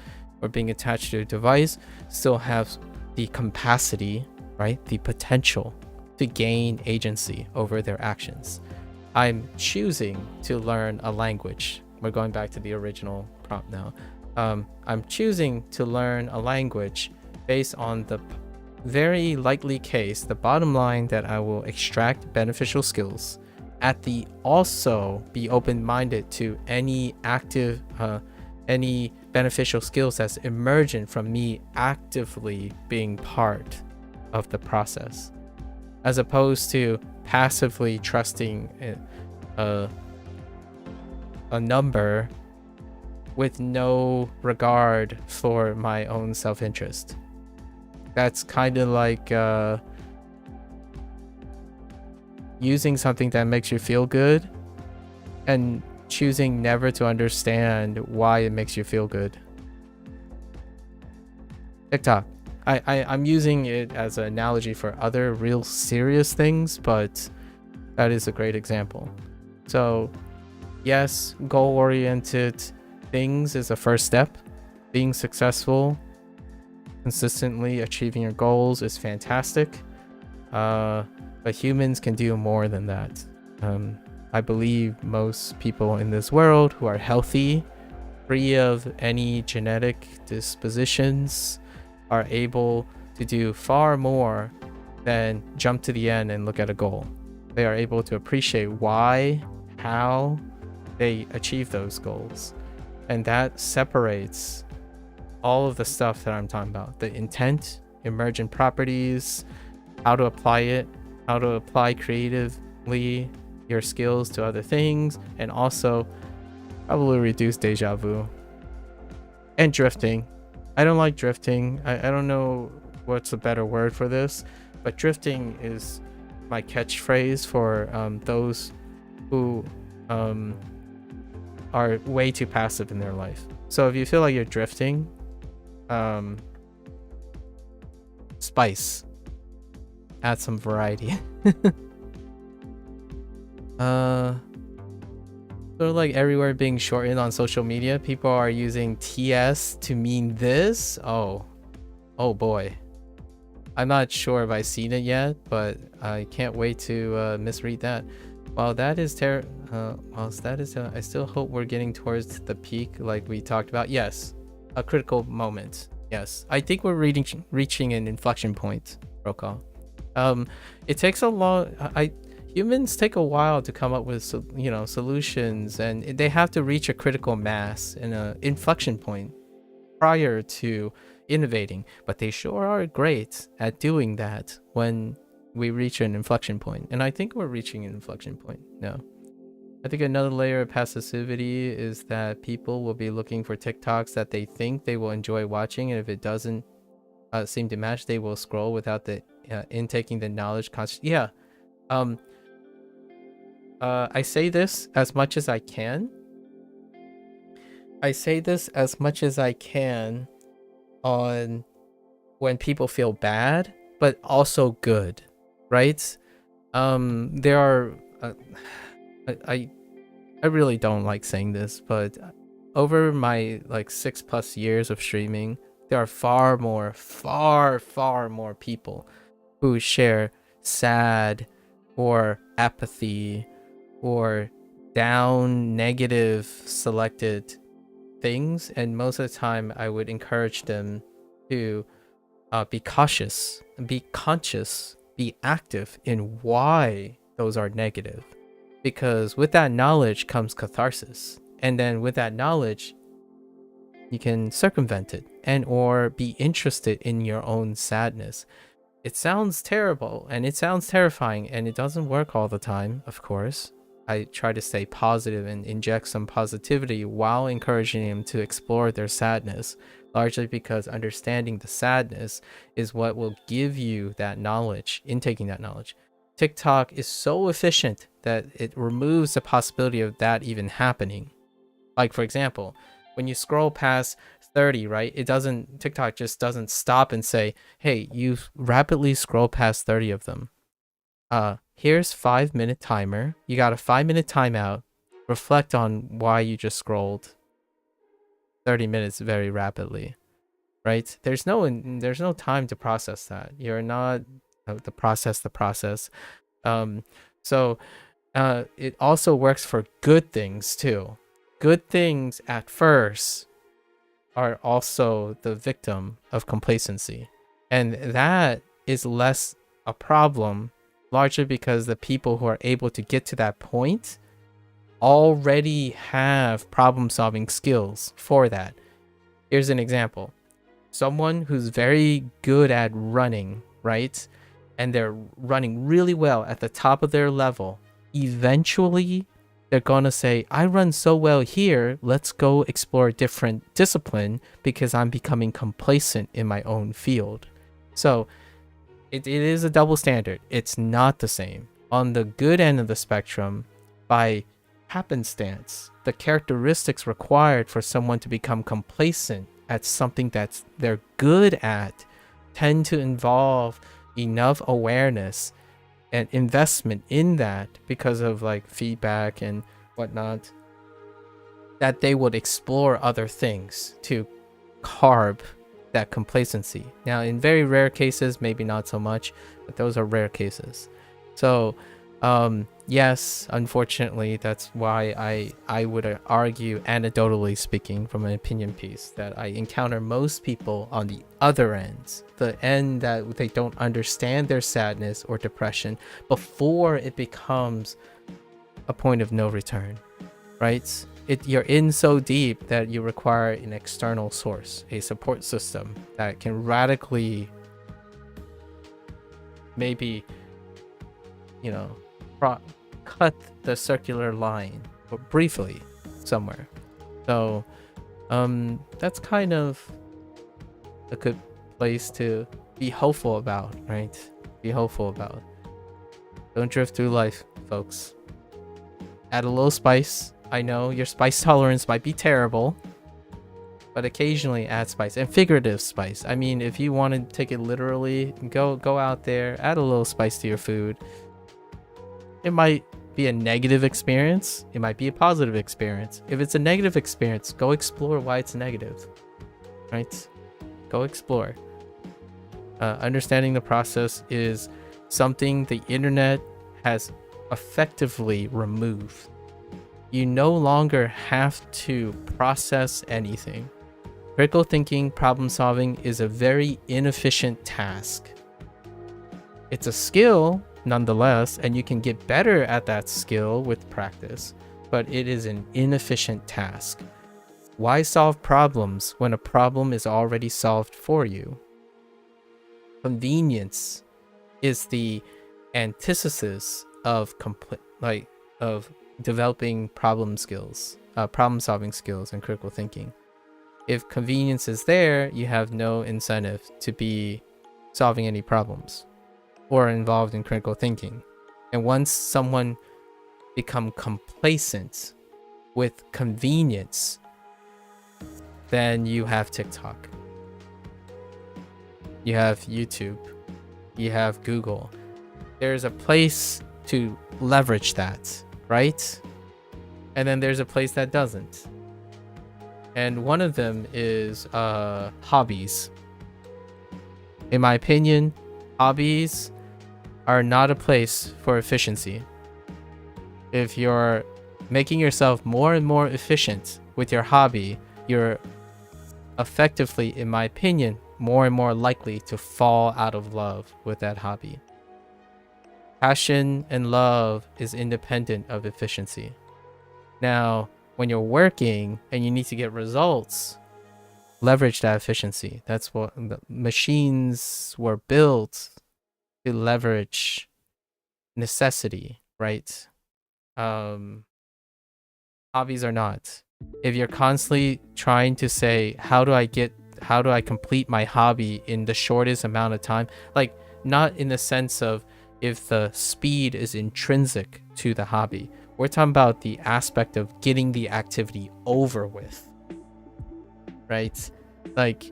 or being attached to a device, still have the capacity, right? The potential to gain agency over their actions. I'm choosing to learn a language. We're going back to the original prompt now. I'm choosing to learn a language based on the very likely case, the bottom line, that I will extract beneficial skills, at the also be open-minded to any active, any beneficial skills that's emergent from me actively being part of the process, as opposed to passively trusting a number with no regard for my own self-interest. That's kind of like using something that makes you feel good and choosing never to understand why it makes you feel good. TikTok. I'm using it as an analogy for other real serious things, but that is a great example. So yes, goal-oriented things is a first step. Being successful, consistently achieving your goals is fantastic. But humans can do more than that. I believe most people in this world who are healthy, free of any genetic dispositions, are able to do far more than jump to the end and look at a goal. They are able to appreciate why, how they achieve those goals. And that separates all of the stuff that I'm talking about. The intent, emergent properties, how to apply it, how to apply creatively your skills to other things, and also probably reduce deja vu. And drifting. I don't like drifting. I don't know what's a better word for this, but drifting is my catchphrase for those who are way too passive in their life. So if you feel like you're drifting, spice. Add some variety. Sort of like everywhere being shortened on social media, people are using TS to mean this. Oh boy. I'm not sure if I've seen it yet, but I can't wait to misread that. while that is I still hope we're getting towards the peak like we talked about. Yes, a critical moment. Yes, I think we're reaching an inflection point, Brokaw. It takes a long. Humans take a while to come up with solutions, and they have to reach a critical mass and an inflection point prior to innovating. But they sure are great at doing that when we reach an inflection point, and I think we're reaching an inflection point now. I think another layer of passivity is that people will be looking for TikToks that they think they will enjoy watching, and if it doesn't seem to match, they will scroll without the intaking the knowledge. Yeah. I say this as much as I can. On when people feel bad, but also good, right? There are. I really don't like saying this, but over my like 6+ years of streaming, there are far more people who share sad or apathy or down negative selected things, and most of the time I would encourage them to be cautious, be conscious, be active in why those are negative, because with that knowledge comes catharsis, and then with that knowledge you can circumvent it and or be interested in your own sadness. It sounds terrible and it sounds terrifying, and it doesn't work all the time, of course. I try to stay positive and inject some positivity while encouraging them to explore their sadness, largely because understanding the sadness is what will give you that knowledge, intaking that knowledge. TikTok is so efficient that it removes the possibility of that even happening. Like, for example, when you scroll past 30, right? TikTok just doesn't stop and say, hey, you've rapidly scrolled past 30 of them. Here's 5-minute timer. You got a 5-minute timeout. Reflect on why you just scrolled 30 minutes very rapidly, right? There's no time to process that. You're not the process. So it also works for good things too. Good things at first are also the victim of complacency, and that is less a problem, largely because the people who are able to get to that point already have problem-solving skills for that. Here's an example. Someone who's very good at running, right? And they're running really well at the top of their level. Eventually, they're gonna say, I run so well here, let's go explore a different discipline because I'm becoming complacent in my own field. So it is a double standard. It's not the same. On the good end of the spectrum, by happenstance, the characteristics required for someone to become complacent at something that they're good at tend to involve enough awareness and investment in that because of like feedback and whatnot, that they would explore other things to carb that complacency. Now, in very rare cases, maybe not so much, but those are rare cases. So yes, unfortunately, that's why I would argue, anecdotally speaking, from an opinion piece, that I encounter most people on the other end, the end that they don't understand their sadness or depression before it becomes a point of no return, right? You're in so deep that you require an external source, a support system that can radically, maybe, cut the circular line, but briefly, somewhere. So, that's kind of a good place to be hopeful about, right? Be hopeful about. Don't drift through life, folks. Add a little spice. I know your spice tolerance might be terrible, but occasionally add spice, and figurative spice. I mean, if you want to take it literally, go out there, add a little spice to your food. It might be a negative experience. It might be a positive experience. If it's a negative experience, go explore why it's negative, right? Go explore. Understanding the process is something the internet has effectively removed. You no longer have to process anything. Critical thinking, problem solving is a very inefficient task. It's a skill nonetheless, and you can get better at that skill with practice, but it is an inefficient task. Why solve problems when a problem is already solved for you? Convenience is the antithesis of of developing problem solving skills and critical thinking. If convenience is there, you have no incentive to be solving any problems or involved in critical thinking. And once someone become complacent with convenience, then you have TikTok, you have YouTube, you have Google. There's a place to leverage that, right? And then there's a place that doesn't. And one of them is hobbies. In my opinion, hobbies are not a place for efficiency. If you're making yourself more and more efficient with your hobby, you're effectively, in my opinion, more and more likely to fall out of love with that hobby. Passion and love is independent of efficiency. Now, when you're working and you need to get results, leverage that efficiency. That's what the machines were built to leverage necessity, right? Hobbies are not. If you're constantly trying to say, how do I complete my hobby in the shortest amount of time? Like, not in the sense of if the speed is intrinsic to the hobby. We're talking about the aspect of getting the activity over with, right? Like,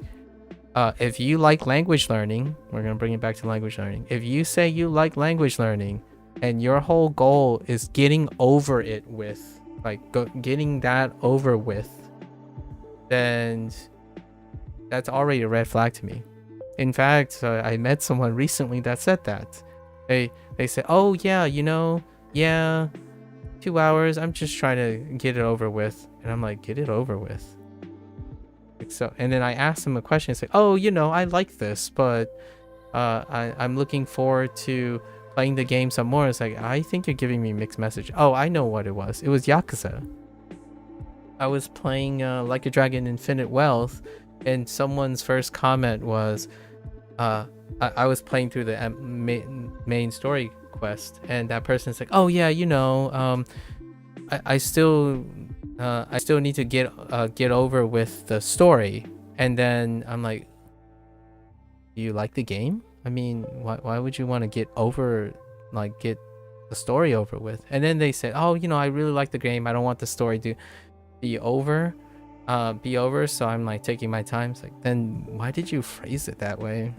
if you like language learning, we're going to bring it back to language learning. If you say you like language learning and your whole goal is getting over it with, getting that over with, then that's already a red flag to me. In fact, I met someone recently that said that. They say, oh yeah, 2 hours, I'm just trying to get it over with. And I'm like, get it over with? Like, so, and then I asked them a question. It's like, oh, I like this, but I'm looking forward to playing the game some more. It's like, I think you're giving me mixed message. Oh, I know what it was. It was Yakuza. I was playing Like a Dragon Infinite Wealth, and someone's first comment was, I was playing through the main story quest, and that person's like, oh yeah, I still need to get over with the story. And then I'm like, do you like the game? I mean, why would you want to get the story over with? And then they said, oh, I really like the game, I don't want the story to be over, so I'm like taking my time. It's like, then why did you phrase it that way?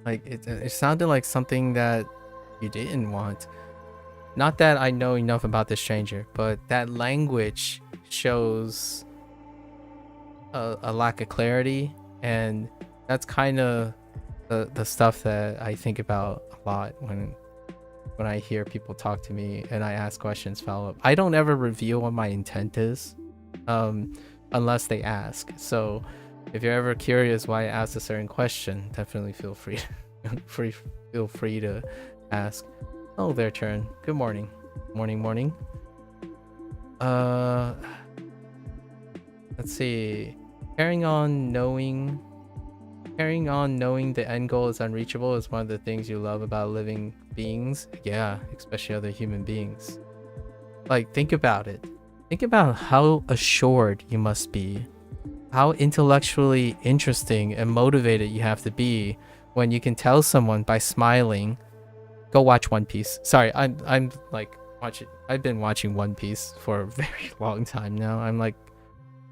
Like, it sounded like something that you didn't want. Not that I know enough about this stranger, but that language shows a lack of clarity, and that's kind of the stuff that I think about a lot when I hear people talk to me and I ask questions, follow up. I don't ever reveal what my intent is, unless they ask. So if you're ever curious why I asked a certain question, definitely feel free to ask. Oh, their turn. Good morning. Morning. Let's see. Carrying on knowing the end goal is unreachable is one of the things you love about living beings. Yeah, especially other human beings. Like, think about it. Think about how assured you must be, how intellectually interesting and motivated you have to be when you can tell someone by smiling, go watch One Piece. Sorry, I'm like watching. I've been watching One Piece for a very long time now. I'm like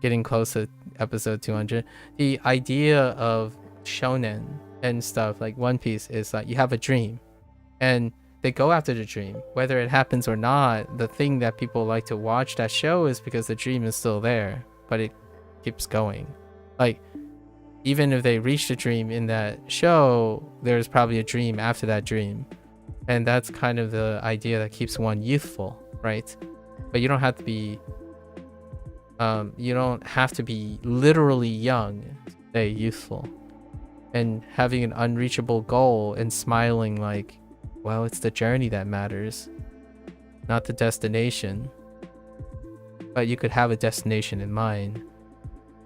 getting close to episode 200. The idea of shonen and stuff like One Piece is like you have a dream, and they go after the dream, whether it happens or not. The thing that people like to watch that show is because the dream is still there, but it keeps going. Like, even if they reach the dream in that show, there's probably a dream after that dream. And that's kind of the idea that keeps one youthful, right? But you don't have to be literally young to stay youthful. And having an unreachable goal and smiling like, well, it's the journey that matters, not the destination. But you could have a destination in mind.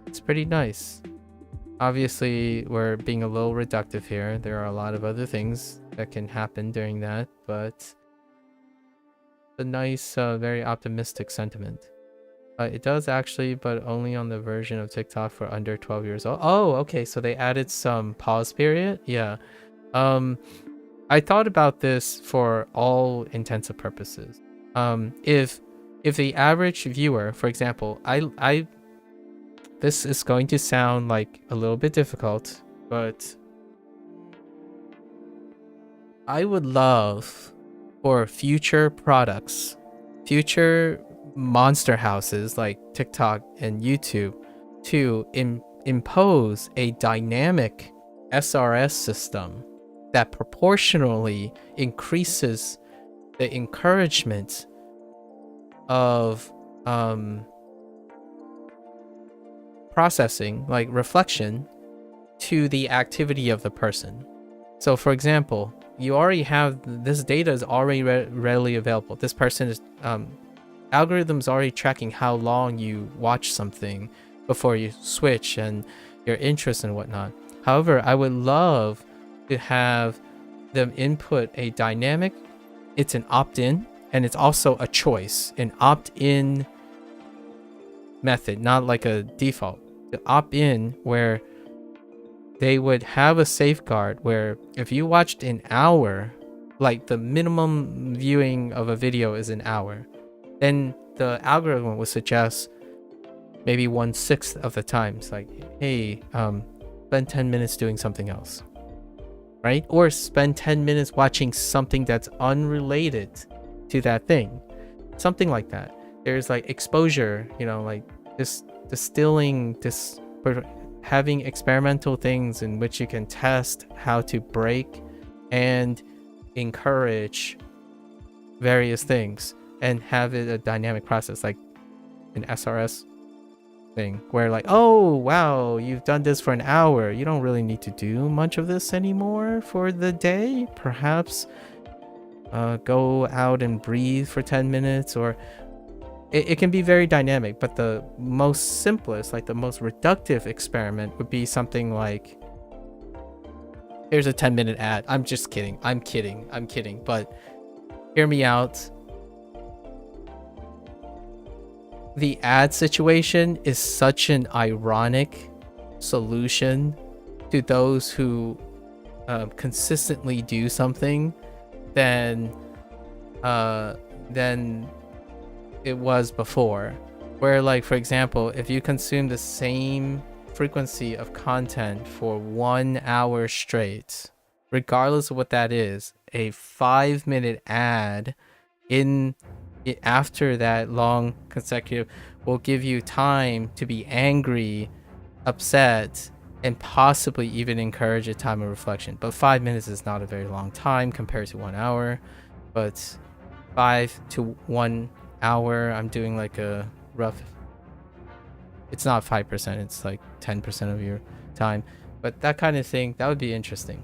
It's pretty nice. Obviously, we're being a little reductive here. There are a lot of other things that can happen during that, but a nice, very optimistic sentiment. It does actually, but only on the version of TikTok for under 12 years old. Oh, okay, so they added some pause period? Yeah. I thought about this for all intents and purposes. If the average viewer, for example, this is going to sound like a little bit difficult, but I would love for future products, future monster houses like TikTok and YouTube to impose a dynamic SRS system that proportionally increases the encouragement of processing, like reflection, to the activity of the person. So for example, you already have this data is already readily available. This person is algorithms already tracking how long you watch something before you switch and your interests and whatnot. However, I would love to have them input a dynamic, it's an opt-in, and it's also a choice, an opt-in method, not like a default. The opt-in where they would have a safeguard where if you watched an hour, like the minimum viewing of a video is an hour, then the algorithm would suggest maybe 1/6 of the times, like, hey, spend 10 minutes doing something else, right? Or spend 10 minutes watching something that's unrelated to that thing, something like that. There's like exposure, you know, like having experimental things in which you can test how to break and encourage various things and have it a dynamic process, like an SRS thing where like, oh wow, you've done this for an hour, you don't really need to do much of this anymore for the day, perhaps go out and breathe for 10 minutes, or it can be very dynamic. But the most simplest, like the most reductive experiment would be something like, here's a 10-minute ad. I'm just kidding. I'm kidding. But hear me out. The ad situation is such an ironic solution to those who consistently do something than it was before. Where, like, for example, if you consume the same frequency of content for 1 hour straight, regardless of what that is, a 5-minute ad after that long consecutive will give you time to be angry, upset, and possibly even encourage a time of reflection. But 5 minutes is not a very long time compared to 1 hour, but 5 to 1 hour, I'm doing like a rough, it's not 5%, it's like 10% of your time, but that kind of thing, that would be interesting.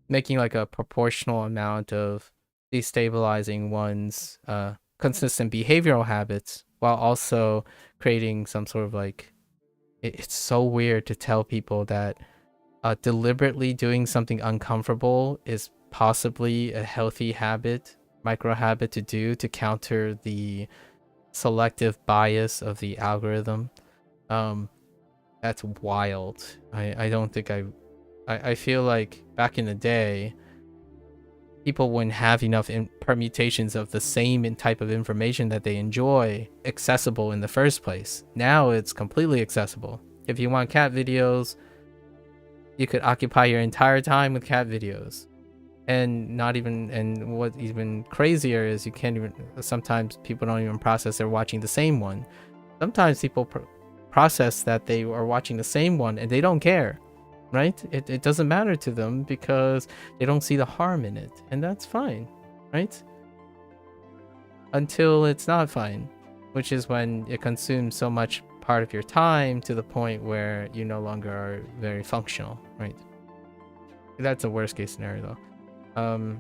Making like a proportional amount of destabilizing one's consistent behavioral habits while also creating some sort of like, it's so weird to tell people that deliberately doing something uncomfortable is possibly a healthy habit, micro habit to do to counter the selective bias of the algorithm. That's wild. I don't think I feel like back in the day people wouldn't have enough permutations of the same type of information that they enjoy accessible in the first place. Now it's completely accessible. If you want cat videos, you could occupy your entire time with cat videos. And what even crazier is you can't even, sometimes people don't even process they're watching the same one. Sometimes people process that they are watching the same one and they don't care. right? It doesn't matter to them because they don't see the harm in it, and that's fine, right? Until it's not fine, which is when it consumes so much part of your time to the point where you no longer are very functional, right? That's a worst case scenario though.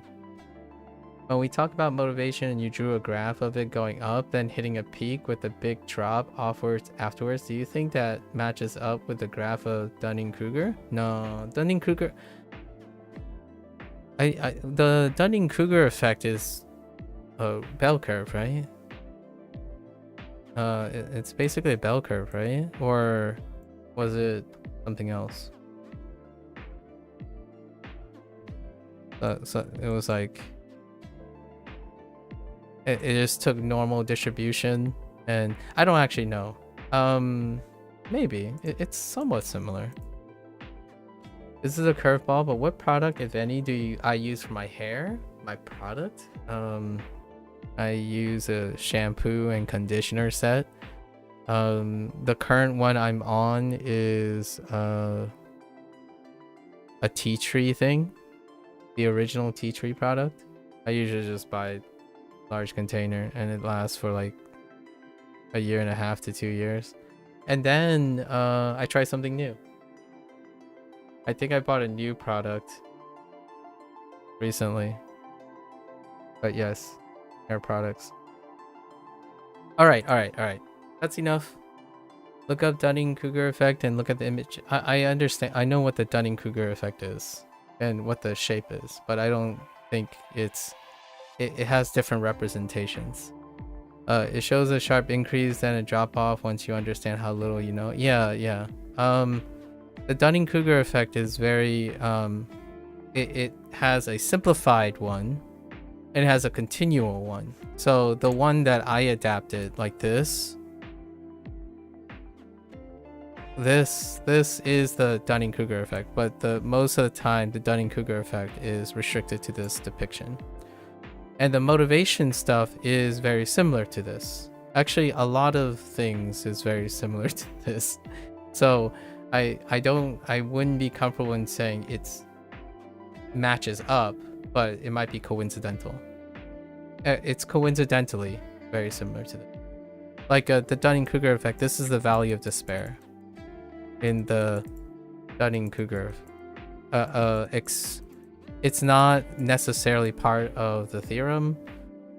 When we talk about motivation and you drew a graph of it going up, then hitting a peak with a big drop offwards afterwards, do you think that matches up with the graph of Dunning-Kruger? No, Dunning-Kruger... the Dunning-Kruger effect is a bell curve, right? It's basically a bell curve, right? Or was it something else? So it was like... It just took normal distribution, and I don't actually know. Maybe it's somewhat similar. This is a curveball, but what product, if any, I use for my hair? My product? I use a shampoo and conditioner set. The current one I'm on is a tea tree thing, the original tea tree product. I usually just buy large container and it lasts for like a 1.5 to 2 years, and then I try something new. I think I bought a new product recently, but yes, hair products. All right, that's enough. Look up Dunning-Kruger effect and look at the image. I understand, I know what the Dunning-Kruger effect is and what the shape is, but I don't think it has different representations. It shows a sharp increase then a drop off once you understand how little you know. Yeah. The Dunning-Kruger effect is very it has a simplified one and it has a continual one. So the one that I adapted like this is the Dunning-Kruger effect, but most of the time the Dunning-Kruger effect is restricted to this depiction. And the motivation stuff is very similar to this. Actually, a lot of things is very similar to this. So I wouldn't be comfortable in saying it's matches up, but it might be coincidental. It's coincidentally very similar to that. Like the Dunning-Kruger effect, this is the value of despair in the Dunning-Kruger. It's not necessarily part of the theorem,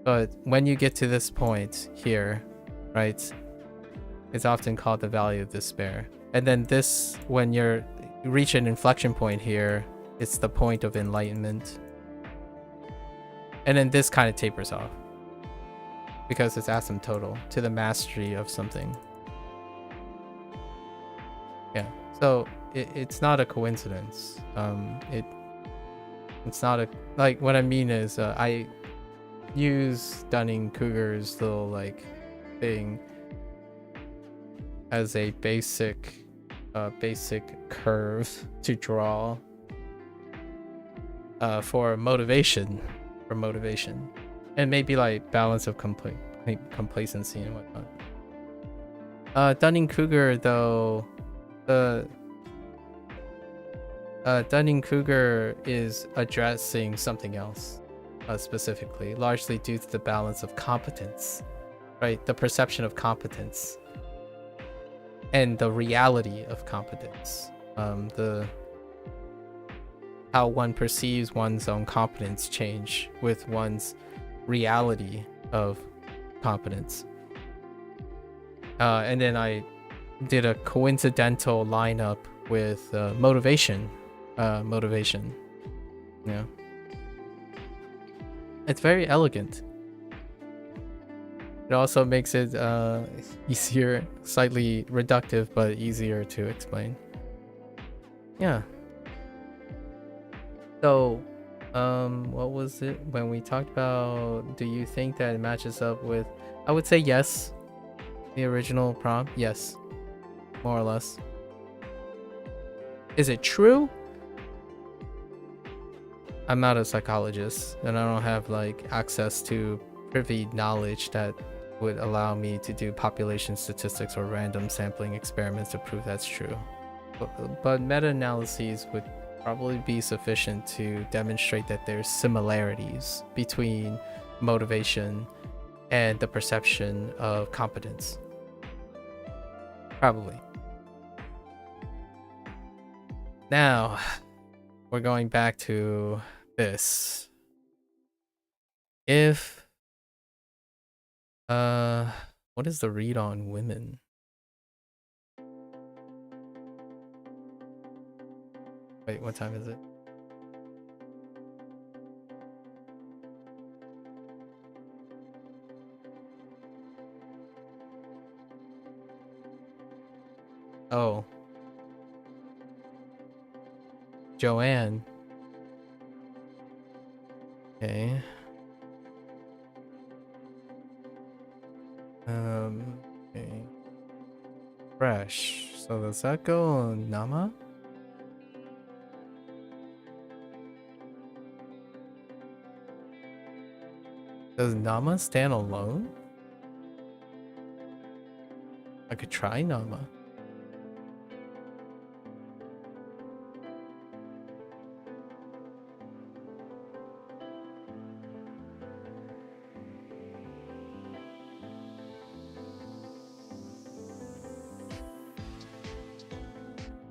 but when you get to this point here, right, it's often called the value of despair. And then this, when you reach an inflection point here, it's the point of enlightenment. And then this kind of tapers off because it's asymptotal to the mastery of something. Yeah, so it's not a coincidence. It's not a, like, what I mean is I use Dunning-Kruger's little like thing as a basic curve to draw for motivation, and maybe like balance of complacency and whatnot. Dunning-Kruger though, the Dunning-Kruger is addressing something else specifically, largely due to the balance of competence, right? The perception of competence and the reality of competence. How one perceives one's own competence change with one's reality of competence. And then I did a coincidental lineup with motivation. Yeah, it's very elegant. It also makes it easier, slightly reductive, but easier to explain. Yeah. So what was it when we talked about, do you think that it matches up with, I would say yes, the original prompt? Yes, more or less. Is it true? I'm not a psychologist and I don't have like access to privy knowledge that would allow me to do population statistics or random sampling experiments to prove that's true. but meta-analyses would probably be sufficient to demonstrate that there's similarities between motivation and the perception of competence. Probably. Now, we're going back to this. If what is the read on women? Wait, what time is it? Oh. Joanne. Okay. Okay. Fresh. So does that go on Nama? Does Nama stand alone? I could try Nama.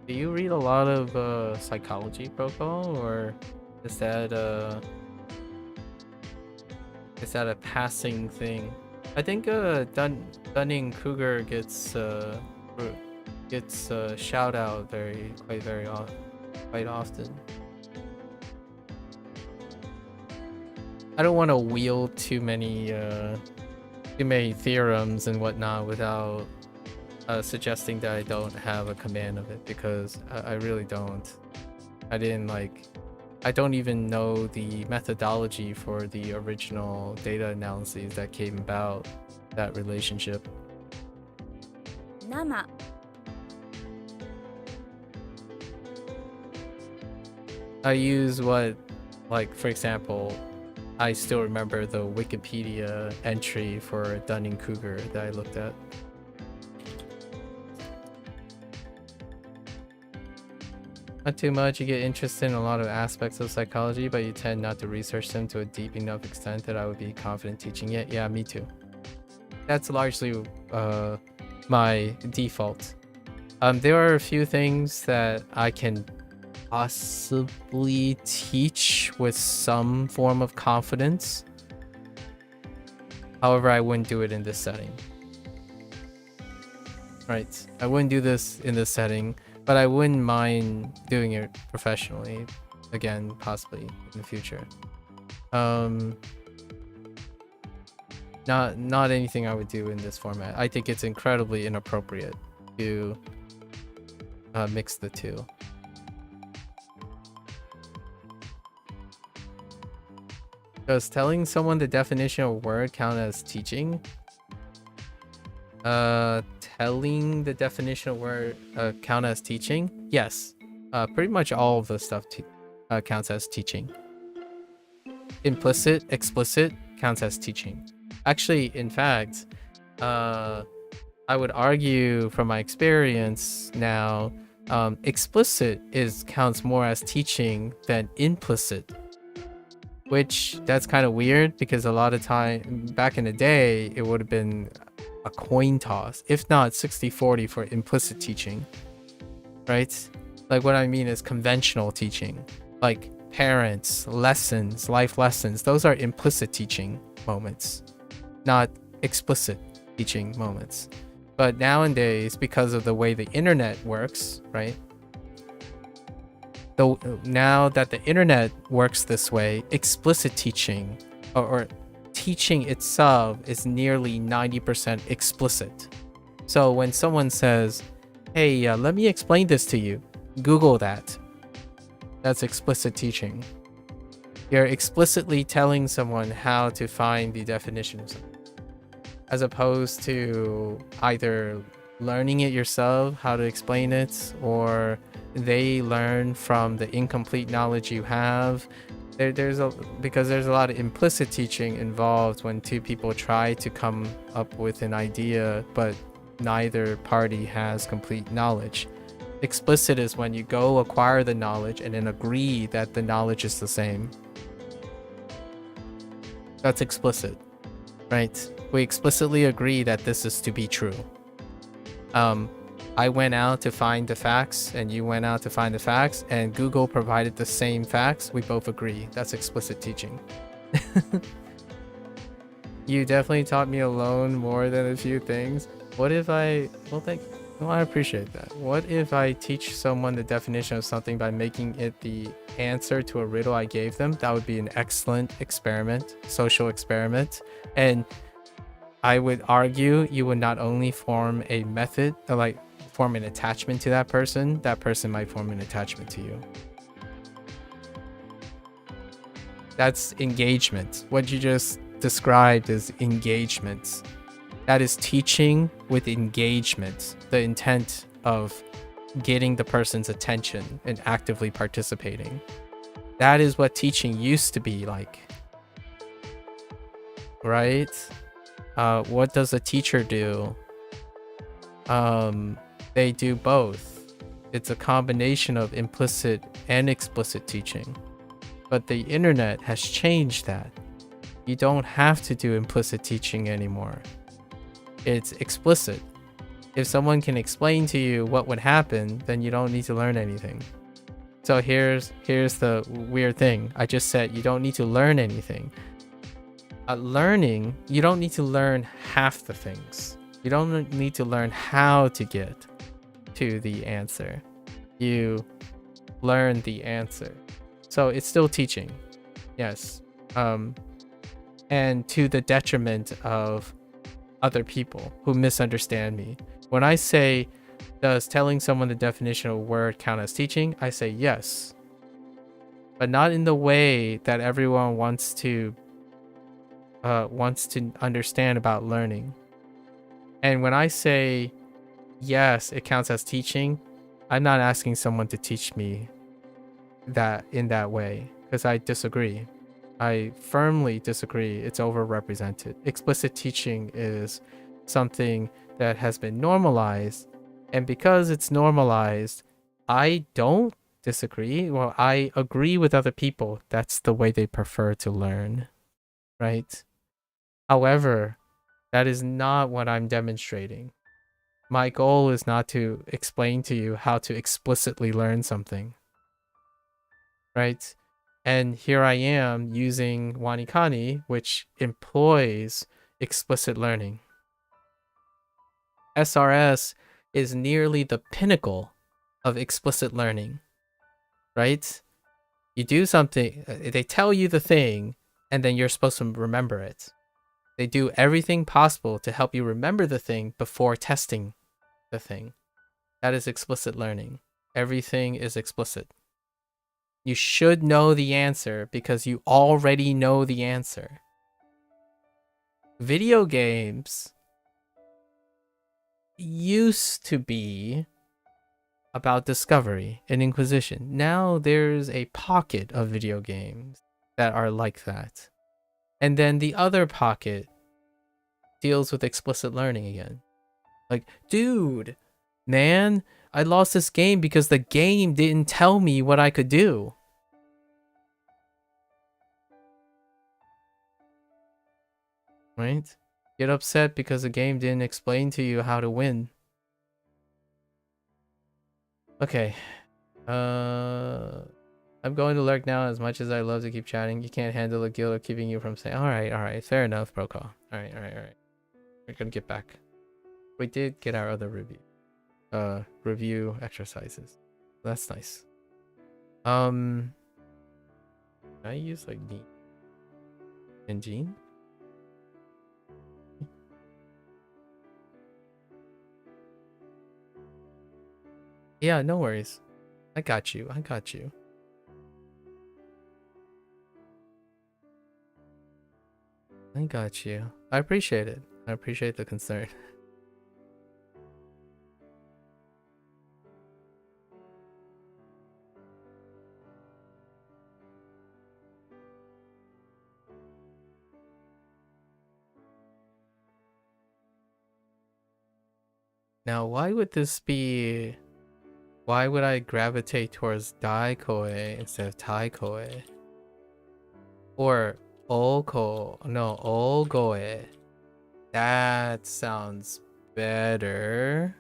Do you read a lot of psychology, Protocol, or is that a passing thing? I think Dunning-Kruger gets shout out quite often. I don't want to wield too many theorems and whatnot without suggesting that I don't have a command of it, because I really don't. I don't even know the methodology for the original data analyses that came about that relationship. Nama. I use what, like, for example, I still remember the Wikipedia entry for Dunning-Kruger that I looked at. Not too much. You get interested in a lot of aspects of psychology, but you tend not to research them to a deep enough extent that I would be confident teaching it. Yeah, me too. That's largely my default. There are a few things that I can possibly teach with some form of confidence. However, I wouldn't do it in this setting. Right. I wouldn't do this in this setting. But I wouldn't mind doing it professionally, again, possibly in the future. Not anything I would do in this format. I think it's incredibly inappropriate to mix the two. Does telling someone the definition of a word count as teaching? Telling the definition of word count as teaching? Yes. Pretty much all of the stuff counts as teaching. Implicit, explicit counts as teaching. Actually, in fact, I would argue from my experience now, explicit counts more as teaching than implicit. Which, that's kind of weird, because a lot of time back in the day, it would have been a coin toss, if not 60-40 for implicit teaching, right? Like, what I mean is conventional teaching, like parents, lessons, life lessons. Those are implicit teaching moments, not explicit teaching moments. But nowadays, because of the way the internet works, right? Though now that the internet works this way, explicit teaching or teaching itself is nearly 90% explicit. So when someone says, hey, let me explain this to you, Google that. That's explicit teaching. You're explicitly telling someone how to find the definition of something, as opposed to either learning it yourself, how to explain it, or they learn from the incomplete knowledge you have. Because there's a lot of implicit teaching involved when two people try to come up with an idea, but neither party has complete knowledge. Explicit is when you go acquire the knowledge and then agree that the knowledge is the same. That's explicit, right? We explicitly agree that this is to be true. I went out to find the facts and you went out to find the facts and Google provided the same facts. We both agree. That's explicit teaching. You definitely taught me alone more than a few things. What if I... Well, I appreciate that. What if I teach someone the definition of something by making it the answer to a riddle I gave them? That would be an excellent experiment, social experiment. And I would argue you would not only form a method, like form an attachment to that person might form an attachment to you. That's engagement. What you just described is engagement. That is teaching with engagement, the intent of getting the person's attention and actively participating. That is what teaching used to be like, right? What does a teacher do? They do both. It's a combination of implicit and explicit teaching. But the internet has changed that. You don't have to do implicit teaching anymore. It's explicit. If someone can explain to you what would happen, then you don't need to learn anything. So here's the weird thing. I just said you don't need to learn anything. Learning, you don't need to learn half the things. You don't need to learn how to get to the answer. You learn the answer. So it's still teaching. Yes. And to the detriment of other people who misunderstand me. When I say, does telling someone the definition of a word count as teaching? I say yes. But not in the way that everyone wants to understand about learning. And when I say yes, it counts as teaching, I'm not asking someone to teach me that in that way, because I disagree. I firmly disagree. It's overrepresented. Explicit teaching is something that has been normalized, and because it's normalized, I don't disagree. Well, I agree with other people. That's the way they prefer to learn, right? However, that is not what I'm demonstrating. My goal is not to explain to you how to explicitly learn something, right? And here I am using WaniKani, which employs explicit learning. SRS is nearly the pinnacle of explicit learning, right? You do something, they tell you the thing, and then you're supposed to remember it. They do everything possible to help you remember the thing before testing the thing. That is explicit learning. Everything is explicit. You should know the answer because you already know the answer. Video games used to be about discovery and inquisition. Now there's a pocket of video games that are like that. And then the other pocket deals with explicit learning again. Like, dude, man, I lost this game because the game didn't tell me what I could do. Right? Get upset because the game didn't explain to you how to win. Okay. I'm going to lurk now. As much as I love to keep chatting, you can't handle the guilt of keeping you from saying, alright, fair enough, bro call. Alright. We're gonna get back. We did get our other review exercises. That's nice. Can I use like Dean and Jean? Yeah, no worries. I got you. I got you. I appreciate it. I appreciate the concern. Now, why would this be Why would I gravitate towards daikoe instead of taikoe? Or oko? No, ogoe. That sounds better.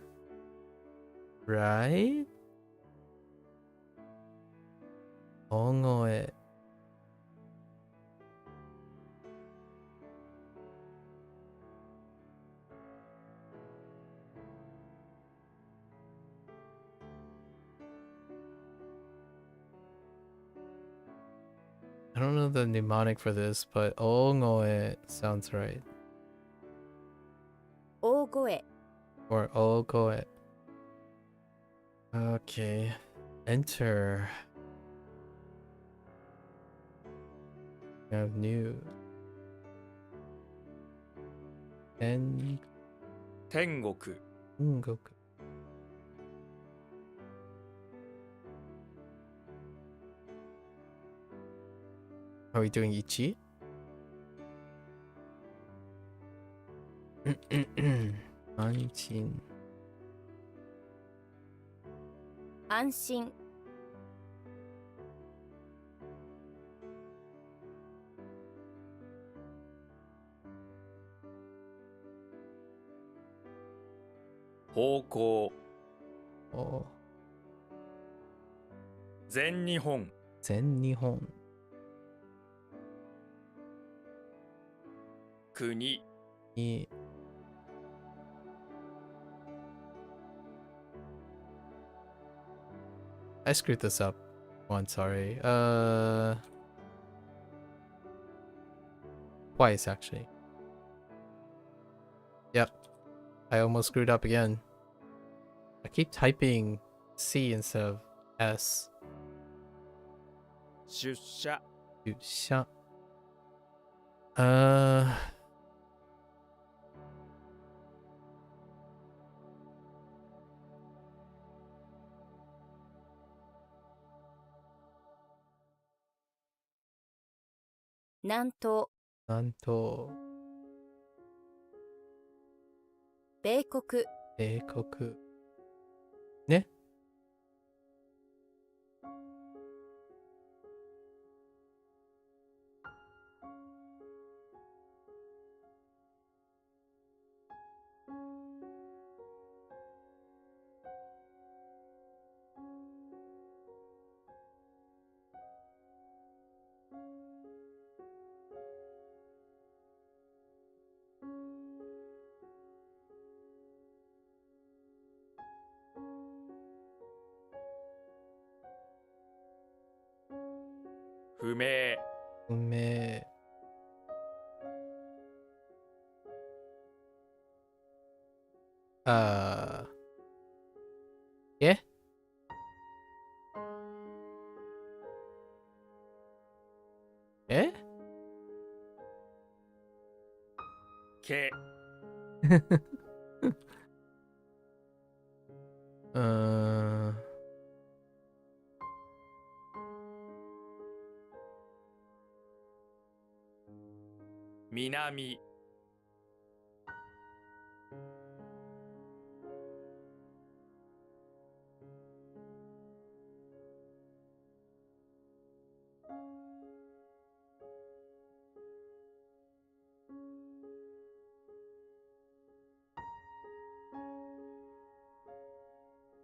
Right? Ongoe. I don't know the mnemonic for this, but ongoe sounds right. 大声 Or ogoe. Okay. Enter. We have new. And 天国 Goku. Are we doing Ichi? 安心安心 方向 お全日本 全日本 国 に I screwed this up once, sorry. Twice actually. Yep. I almost screwed up again. I keep typing C instead of S. 出社 Shut.南東 なんと米国 米国ね。不明不明ええけうーん南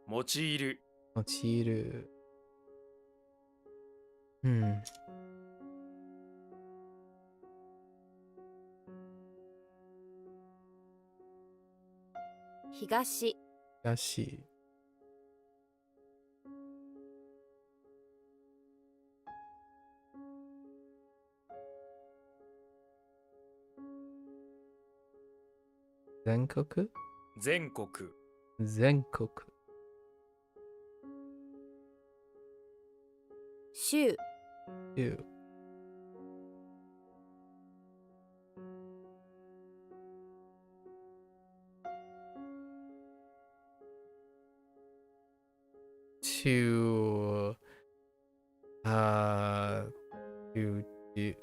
用いる用いるうん東東全国全国全国州州to to do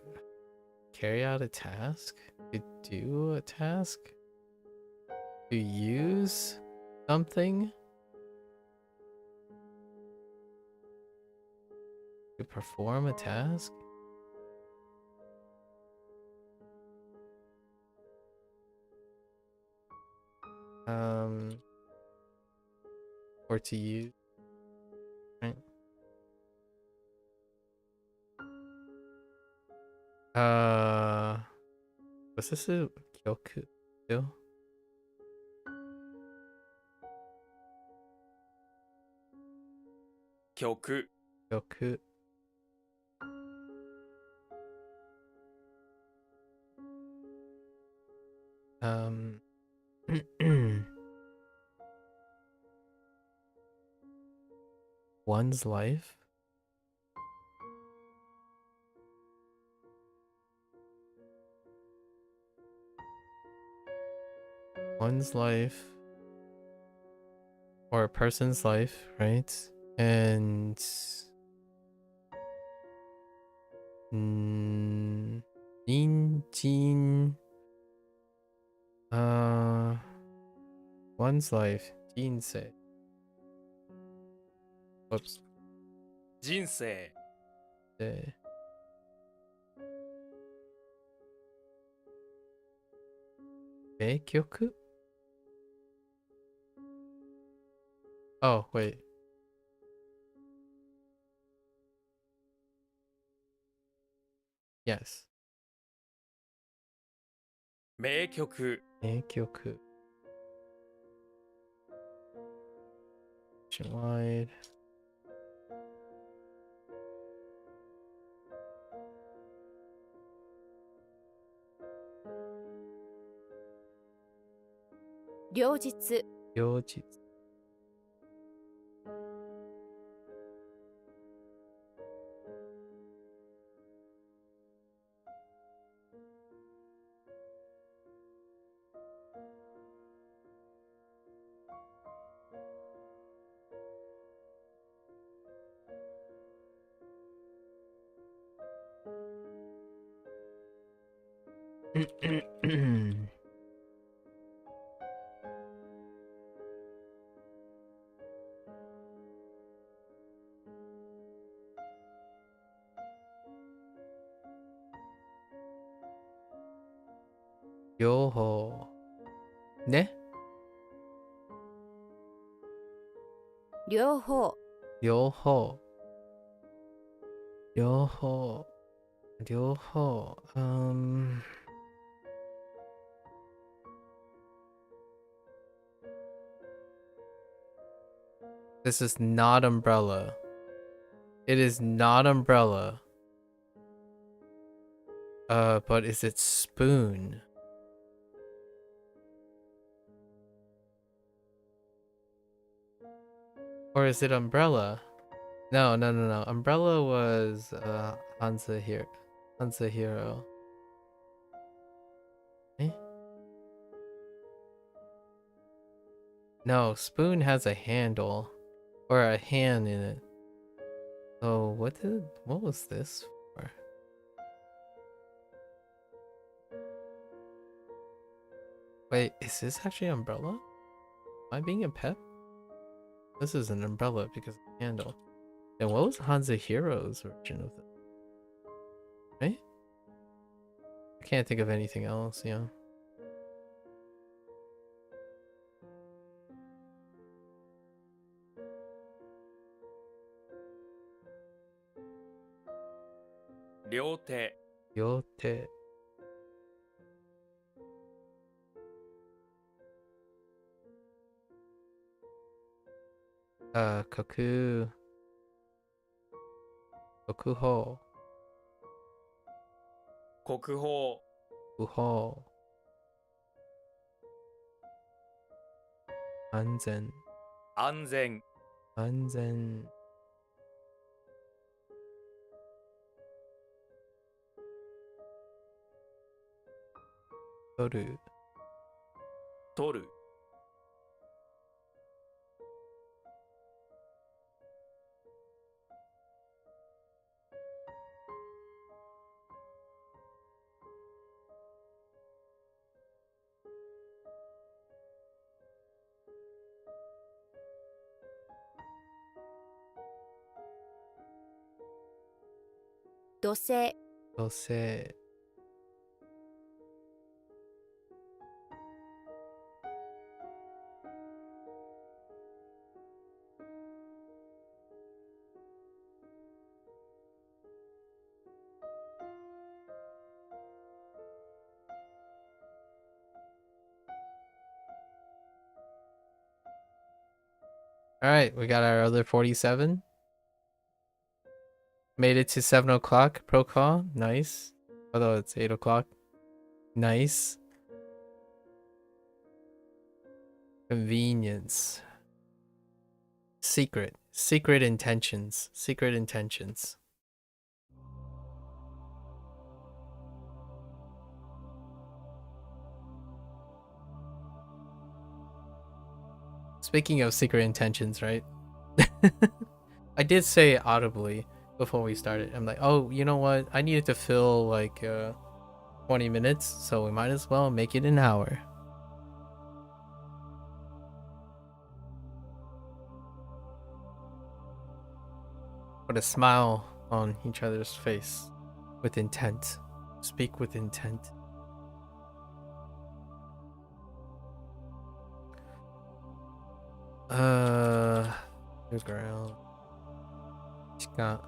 carry out a task, to do a task, to use something, To perform a task? Or to use, right? Was this a Kyoku? Still? Kyoku. Kyoku. One's life? One's life. Or a person's life, right? And... Jin... One's life. Jinsei. Whoops. 人生 Beikyoku? Oh, wait. Yes. 名曲 Beikyoku. Nationwide. Ryojitsu. 両日 両方ね両方。両方両方両方 This is not umbrella. It is not umbrella. But is it spoon? Or is it umbrella? No. Umbrella was HanziHero. HanziHero. Eh? No, spoon has a handle or a hand in it. So what was this for? Wait, is this actually umbrella? Am I being a pet? This is an umbrella because of the handle. And what was HanziHero's version of this? Right? I can't think of anything else, yeah. Ryote. 両手 Koku 国宝 国宝 国宝安全安全安全取る取る土星、土星。All right, we got our other 47. Made it to 7 o'clock pro call. Nice. Although it's 8 o'clock. Nice. Convenience. Secret. Secret intentions. Secret intentions. Speaking of secret intentions, right? I did say it audibly before we started. I'm like, oh, you know what? I needed to fill like 20 minutes, so we might as well make it an hour. Put a smile on each other's face with intent. Speak with intent. The ground. Got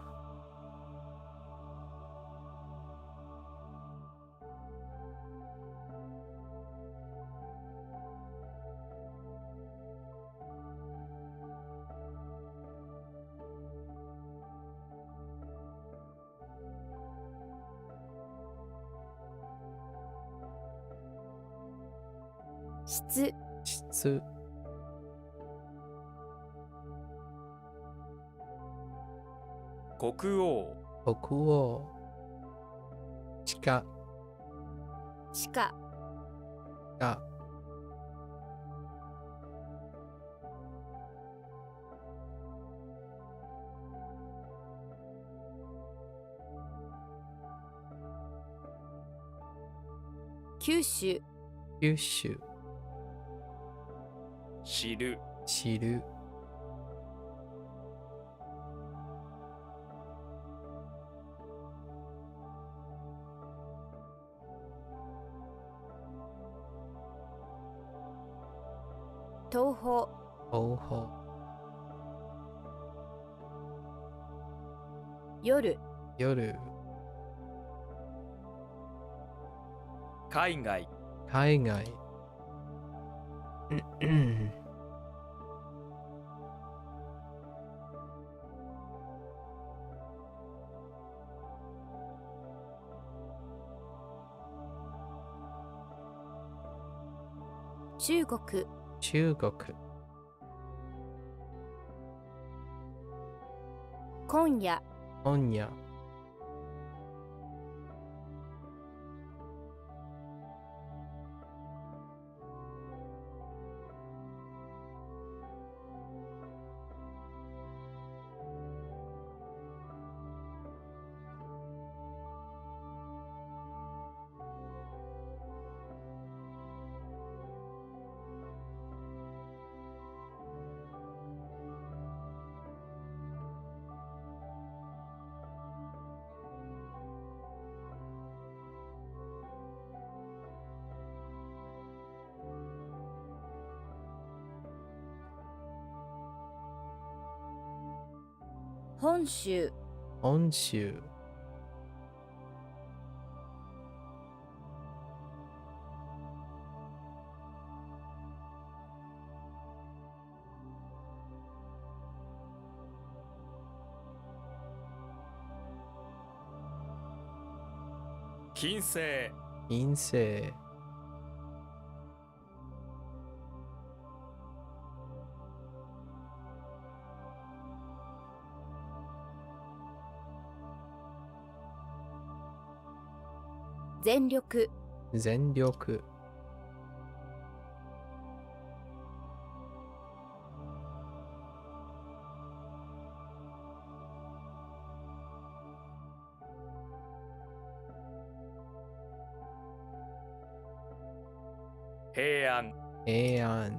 質、質。国王、国王。地下。地下、が。九州、九州。知る、知る。東方、東方。夜、夜。海外、海外。中国、中国。今夜、今夜。本州、本州。金星、金星。全力、全力。平安、平安。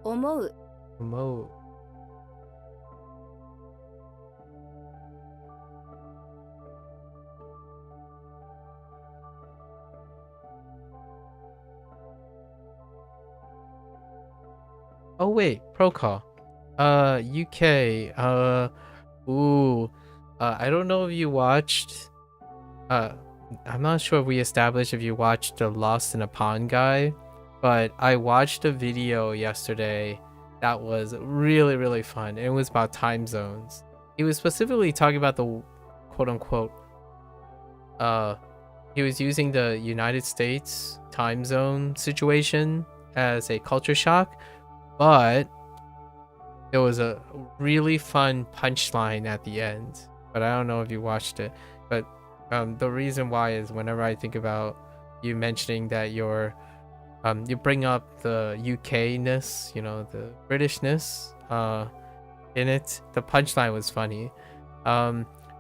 思う Mo. Oh wait, pro call. UK. I don't know if you watched. I'm not sure if we established if you watched the Lost in a Pond guy, but I watched a video yesterday that was really, really fun. It was about time zones. He was specifically talking about the quote unquote, he was using the United States time zone situation as a culture shock, but there was a really fun punchline at the end. But I don't know if you watched it. But the reason why is whenever I think about you mentioning that you're you bring up the UK-ness, you know, the Britishness in it. The punchline was funny.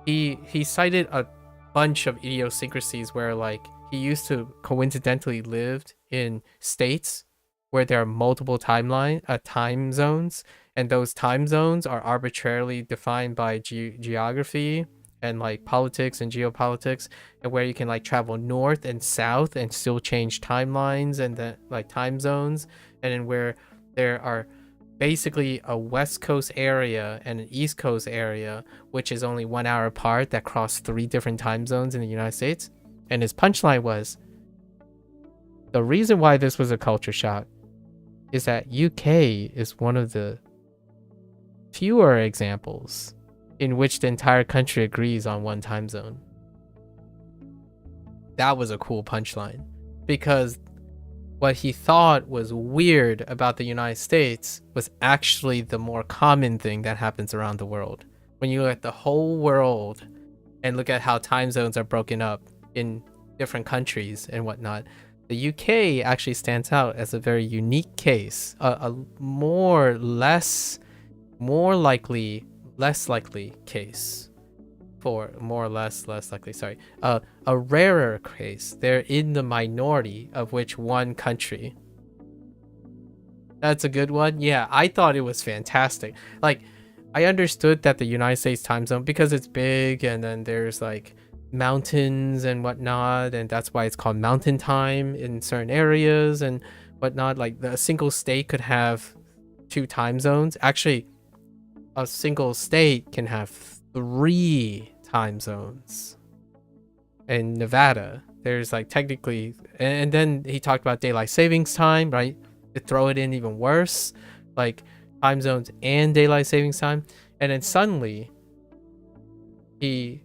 He cited a bunch of idiosyncrasies where like he used to coincidentally lived in states where there are multiple time zones, and those time zones are arbitrarily defined by geography and like politics and geopolitics, and where you can like travel north and south and still change timelines and the like time zones, and then where there are basically a west coast area and an east coast area which is only 1 hour apart that cross 3 different time zones in the United States. And his punchline was, the reason why this was a culture shock is that UK is one of the fewer examples in which the entire country agrees on one time zone. That was a cool punchline, because what he thought was weird about the United States was actually the more common thing that happens around the world. When you look at the whole world and look at how time zones are broken up in different countries and whatnot, the UK actually stands out as a very unique case, a less likely case for less likely, sorry, a rarer case. They're in the minority of which one country. That's a good one. Yeah, I thought it was fantastic. Like, I understood that the United States time zone, because it's big and then there's like mountains and whatnot, and that's why it's called mountain time in certain areas and whatnot. Like, a single state could have 2 time zones. Actually, a single state can have 3 time zones. In Nevada, there's like technically, and then he talked about daylight savings time, right? To throw it in even worse, like time zones and daylight savings time. And then suddenly he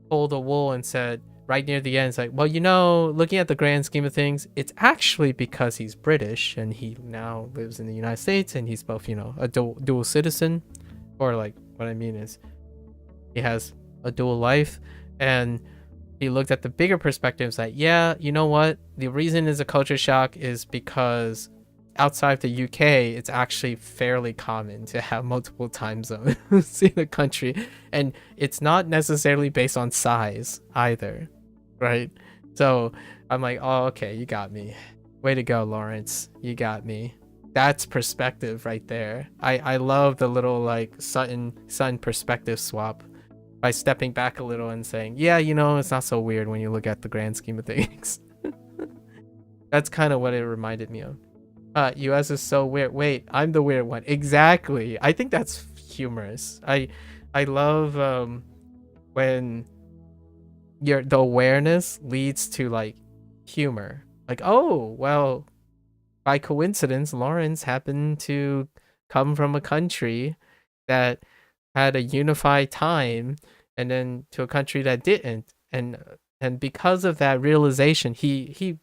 pulled a wool and said right near the end, it's like, well, you know, looking at the grand scheme of things, it's actually because he's British and he now lives in the United States and he's both, you know, a dual citizen, or like what I mean is he has a dual life. And he looked at the bigger perspectives like, yeah, you know what, the reason is a culture shock is because outside of the UK, it's actually fairly common to have multiple time zones in a country, and it's not necessarily based on size either, right? So I'm like, oh, okay, you got me. Way to go, Lawrence. You got me. That's perspective right there. I love the little like sun perspective swap by stepping back a little and saying, yeah, you know, it's not so weird when you look at the grand scheme of things. That's kind of what it reminded me of. US is so weird. Wait, I'm the weird one. Exactly. I think that's humorous. I love when the awareness leads to like humor. Like, oh, well, by coincidence, Lawrence happened to come from a country that had a unified time, and then to a country that didn't. And because of that realization, he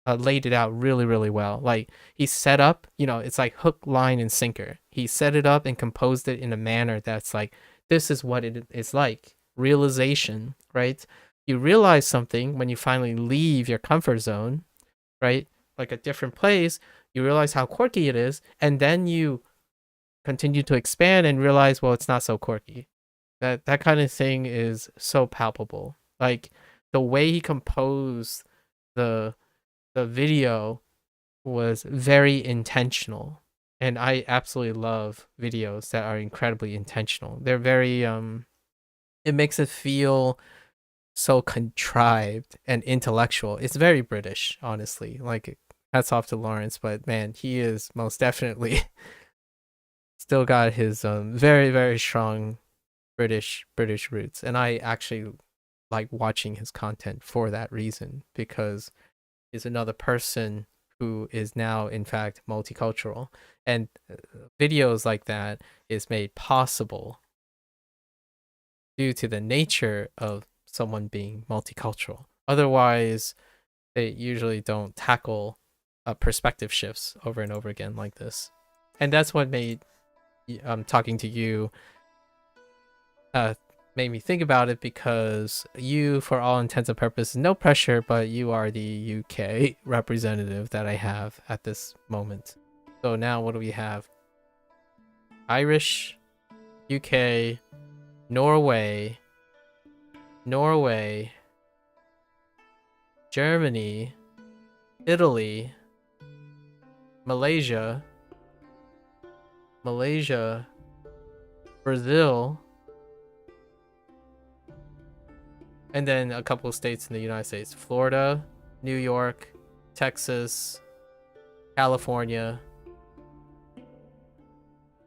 laid it out really, really well. Like, he set up, you know, it's like hook, line, and sinker. He set it up and composed it in a manner that's like, this is what it is like. Realization, right? You realize something when you finally leave your comfort zone, right? Like a different place, you realize how quirky it is, and then you continue to expand and realize, well, it's not so quirky. That kind of thing is so palpable. Like, the way he composed the video was very intentional. And I absolutely love videos that are incredibly intentional. They're very it makes it feel so contrived and intellectual. It's very British, honestly. Like, hats off to Lawrence, but man, he is most definitely still got his very, very strong British roots. And I actually like watching his content for that reason, because he's another person who is now in fact multicultural, and videos like that is made possible due to the nature of someone being multicultural. Otherwise, they usually don't tackle perspective shifts over and over again like this. And that's what made talking to you made me think about it, because you, for all intents and purposes, no pressure, but you are the UK representative that I have at this moment. So now what do we have? Irish, UK, Norway, Germany, Italy, Malaysia, Brazil, and then a couple of states in the United States: Florida, New York, Texas, California.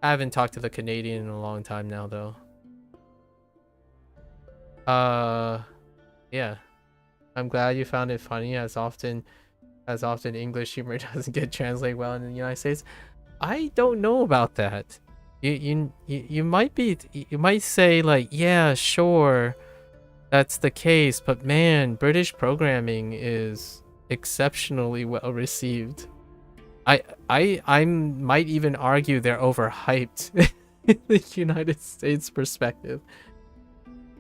I haven't talked to the Canadian in a long time now, though. Yeah. I'm glad you found it funny. As often English humor doesn't get translated well in the United States. I don't know about that. You might say like, yeah, sure, that's the case, but man, British programming is exceptionally well received. I might even argue they're overhyped in the United States perspective.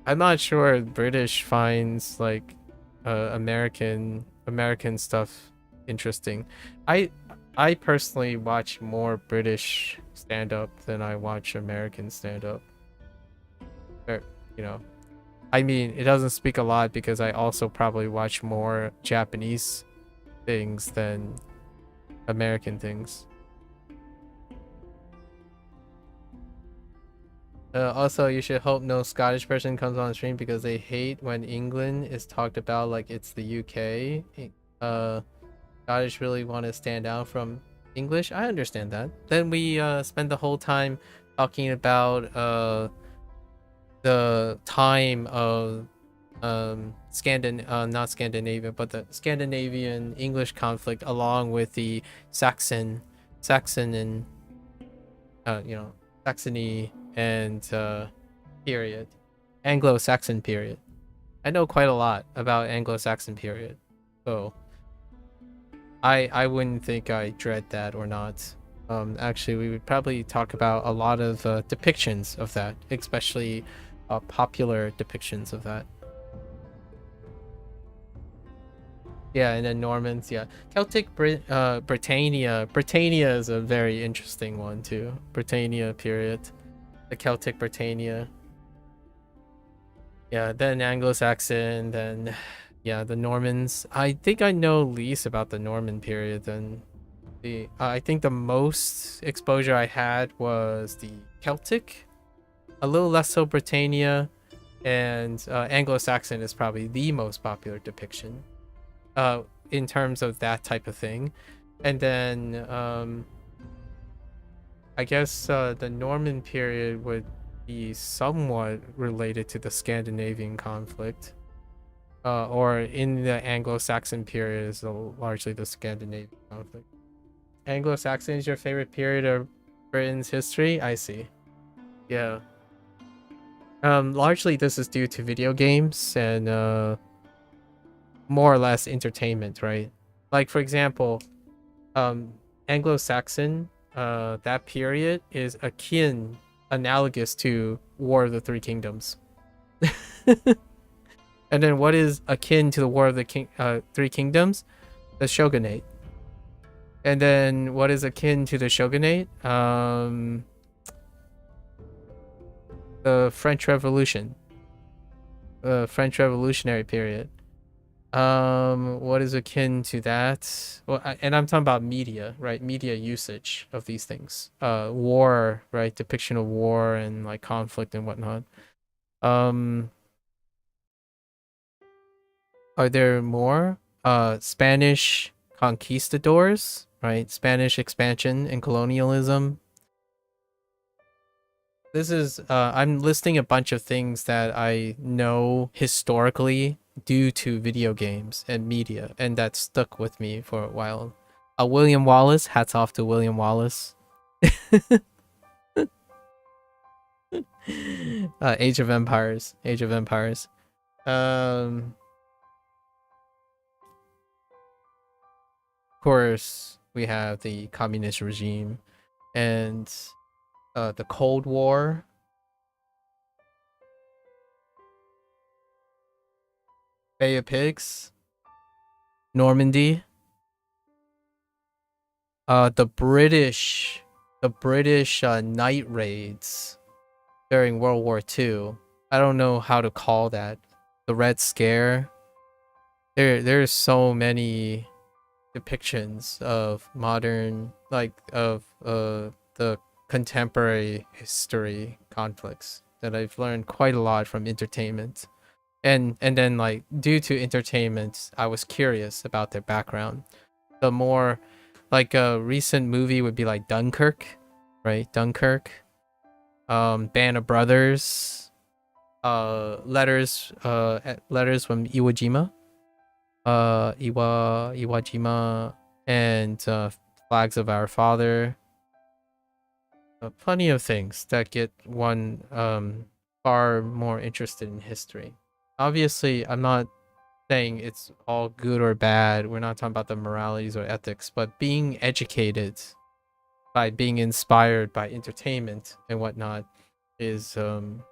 I'm not sure British finds like American stuff interesting. I personally watch more British stand-up than I watch American stand-up. You know, I mean, it doesn't speak a lot because I also probably watch more Japanese things than American things. Also, you should hope no Scottish person comes on the stream, because they hate when England is talked about like it's the UK. Scottish really want to stand out from English. I understand that. Then we spend the whole time talking about the time of not Scandinavia, but the Scandinavian English conflict, along with the Saxon and Saxony and period, Anglo-Saxon period. I know quite a lot about Anglo-Saxon period, so I wouldn't think I dread that or not. Actually, we would probably talk about a lot of depictions of that, especially popular depictions of that. Yeah, and then Normans, yeah. Celtic Britannia. Britannia is a very interesting one too. Britannia period. The Celtic Britannia. Yeah, then Anglo-Saxon, then yeah, the Normans. I think I know least about the Norman period. Then I think the most exposure I had was the Celtic, a little less so Britannia, and Anglo-Saxon is probably the most popular depiction in terms of that type of thing. And then I guess the Norman period would be somewhat related to the Scandinavian conflict, or in the Anglo-Saxon period is largely the Scandinavian conflict. Anglo-Saxon is your favorite period of Britain's history? I see. Yeah. Largely this is due to video games and more or less entertainment, right? Like, for example, Anglo-Saxon, that period is analogous to War of the Three Kingdoms. And then what is akin to the War of the Three Kingdoms? The Shogunate. And then what is akin to the Shogunate? The French Revolution. The French Revolutionary period. What is akin to that? Well, and I'm talking about media, right? Media usage of these things. War, right? Depiction of war and like conflict and whatnot. Are there more? Spanish conquistadors, right? Spanish expansion and colonialism. This is I'm listing a bunch of things that I know historically due to video games and media, and that stuck with me for a while. William Wallace, hats off to William Wallace. Age of Empires, Age of Empires. Of course, we have the communist regime and the Cold War. Bay of Pigs, Normandy. The British night raids during World War II. I don't know how to call that. The Red Scare. There's so many depictions of modern, like of the contemporary history conflicts that I've learned quite a lot from entertainment. And then like due to entertainment, I was curious about their background. The more like a recent movie would be like Dunkirk, right? Dunkirk. Band of Brothers. Letters from Iwo Jima. Iwo Jima and Flags of Our Father. Plenty of things that get one far more interested in history. Obviously, I'm not saying it's all good or bad. We're not talking about the moralities or ethics, but being educated by being inspired by entertainment and whatnot is can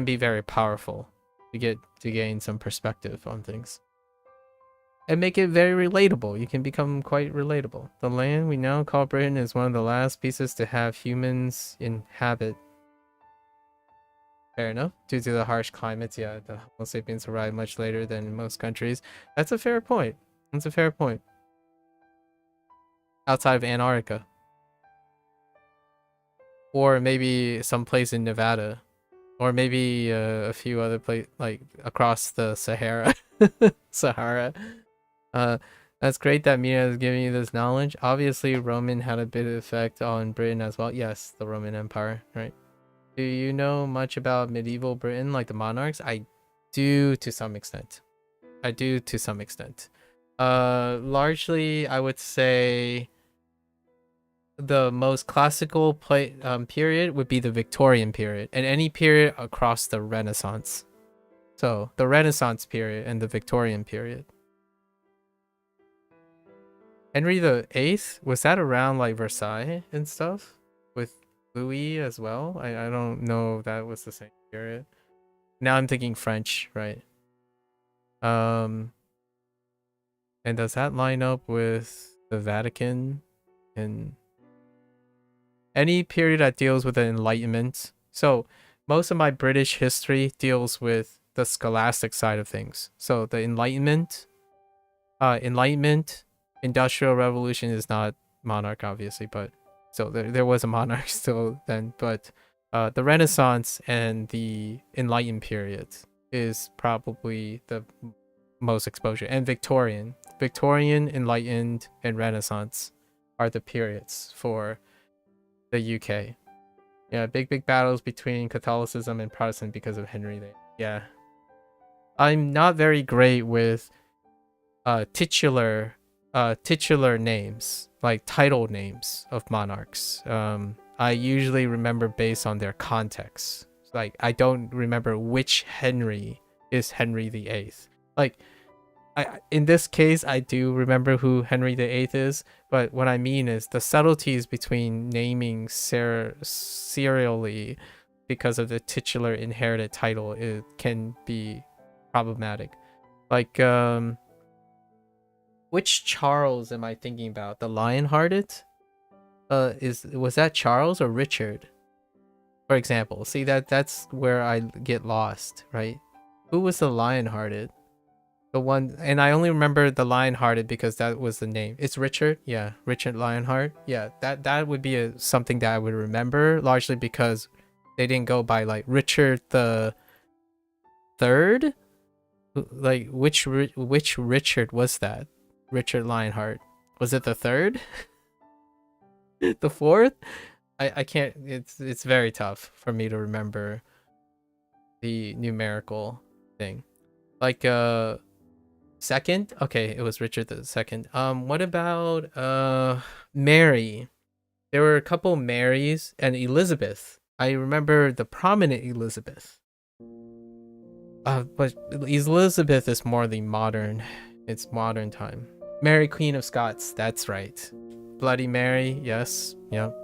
be very powerful to gain some perspective on things. And make it very relatable. You can become quite relatable. The land we now call Britain is one of the last pieces to have humans inhabit. Fair enough. Due to the harsh climates, yeah, the Homo sapiens arrived much later than in most countries. That's a fair point. That's a fair point. Outside of Antarctica. Or maybe someplace in Nevada. Or maybe a few other places, like across the Sahara. Sahara. That's great that media is giving you this knowledge. Obviously, Roman had a bit of effect on Britain as well. Yes, the Roman Empire, right? Do you know much about medieval Britain, like the monarchs? I do to some extent. I do to some extent. Largely, I would say the most classical period would be the Victorian period, and any period across the Renaissance. So the Renaissance period and the Victorian period. Henry the Eighth, was that around like Versailles and stuff with Louis as well? I don't know if that was the same period. Now I'm thinking French, right? And does that line up with the Vatican and any period that deals with the Enlightenment? So most of my British history deals with the scholastic side of things. So the Enlightenment, Industrial Revolution is not monarch, obviously, but so there was a monarch still then. But the Renaissance and the Enlightened period is probably the most exposure. And Victorian, Enlightened, and Renaissance are the periods for the UK. Yeah, big battles between Catholicism and Protestant because of Henry VIII. Yeah, I'm not very great with titular names, like title names of monarchs. I usually remember based on their context. Like I don't remember which Henry is Henry VIII. Like in this case, I do remember who Henry VIII is, but what I mean is the subtleties between naming serially because of the titular inherited title, it can be problematic. Like which Charles am I thinking about? The Lion-Hearted? Was that Charles or Richard? For example, see that's where I get lost, right? Who was the Lion-Hearted? The one, and I only remember the Lionhearted because that was the name. It's Richard, yeah, Richard Lionheart. Yeah, that would be something that I would remember, largely because they didn't go by like Richard the Third. Like which Richard was that? Richard Lionheart. Was it the third? The fourth? I can't. It's very tough for me to remember the numerical thing. Like second? Okay, it was Richard the Second. What about Mary? There were a couple Marys and Elizabeth. I remember the prominent Elizabeth. But Elizabeth is more the modern. It's modern time. Mary Queen of Scots. That's right. Bloody Mary. Yes. Yep.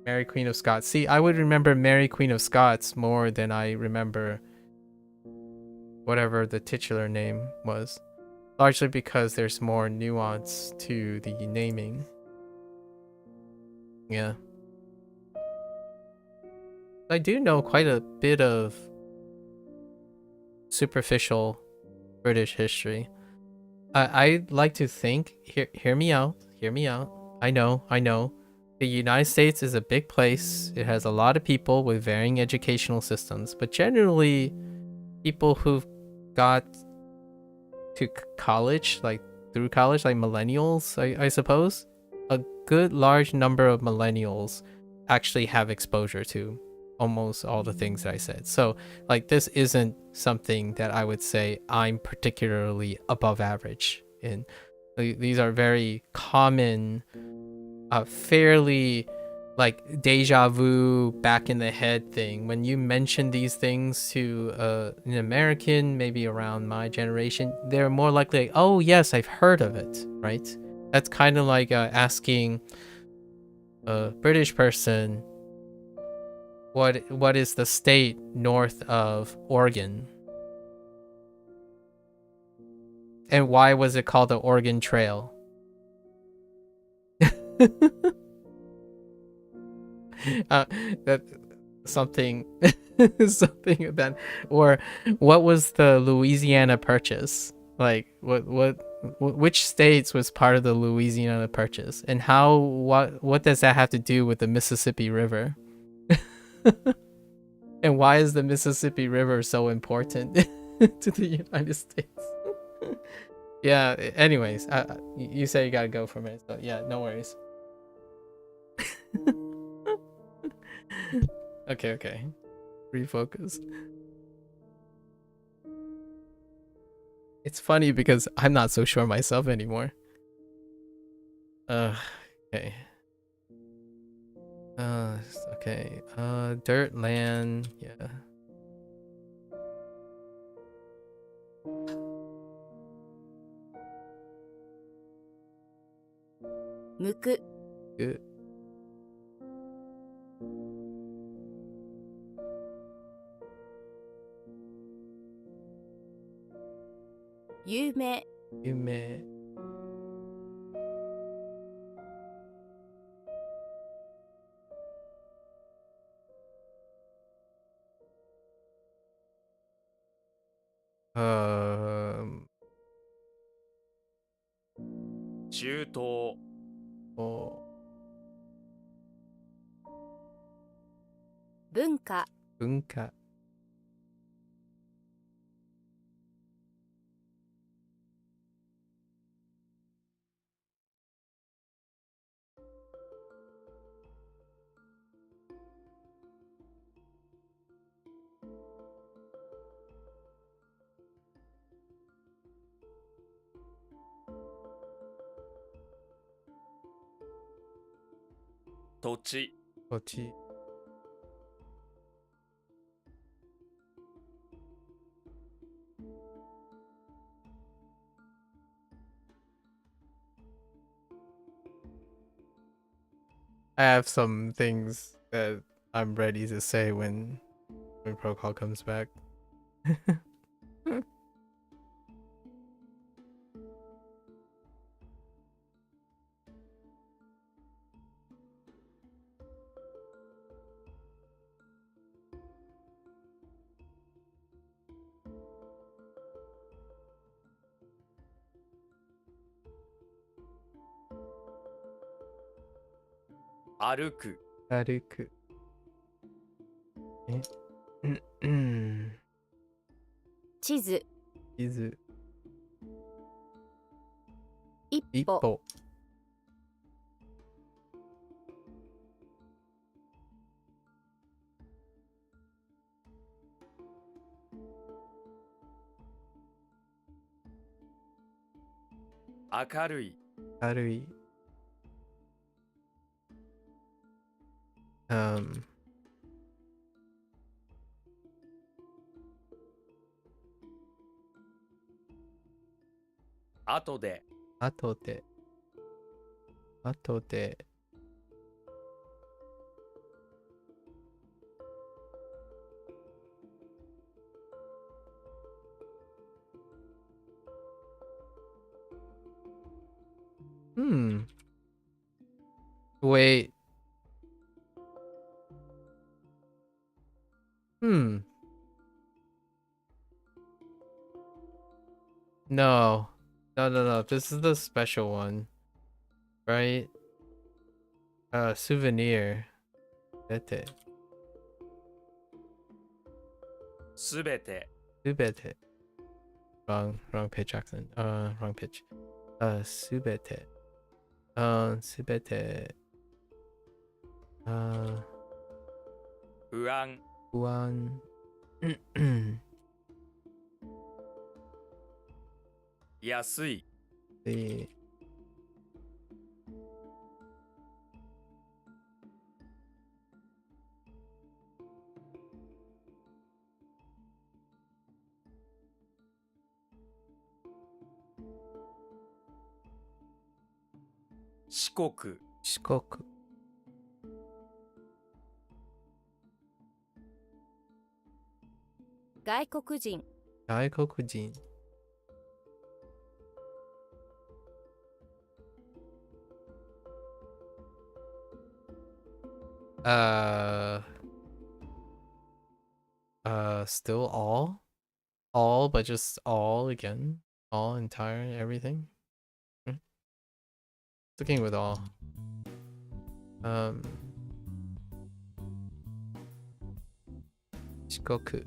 Mary Queen of Scots. See, I would remember Mary Queen of Scots more than I remember whatever the titular name was. Largely because there's more nuance to the naming. Yeah. I do know quite a bit of superficial British history. I like to think, hear me out. I know. The United States is a big place. It has a lot of people with varying educational systems, but generally people who've got to college, like through college, like millennials, I suppose. A good large number of millennials actually have exposure to almost all the things that I said. So like this isn't something that I would say I'm particularly above average in. These are very common, fairly like deja vu, back in the head thing. When you mention these things to an American, maybe around my generation, they're more likely, oh yes, I've heard of it, right? That's kind of like asking a British person, what is the state north of Oregon? And why was it called the Oregon Trail? That something something that, or what was the Louisiana Purchase? Like which states was part of the Louisiana Purchase, and what does that have to do with the Mississippi River? And why is the Mississippi River so important to the United States? Yeah, anyways, you say you gotta go for a minute, so yeah, no worries. Okay. Refocus. It's funny because I'm not so sure myself anymore. Okay. Okay. Dirt land, yeah. Muku. Good. Yume. Yume.中東 Oh. 文化。文化。土地 土地。I have some things that I'm ready to say when protocol comes back. 歩く、歩く。地図、地図。一歩、一歩。明るい、明るい。後で、後で。後で。Wait. No. No. This is the special one. Right? Souvenir. 出て。すべて、すべて。Wrong pitch accent. Wrong pitch. すべて。すべて。不安、不安。安い、で、四国、四国。外国人、外国人。Still all? All, but just all again? All, entire, everything? Sticking with all. Shikoku.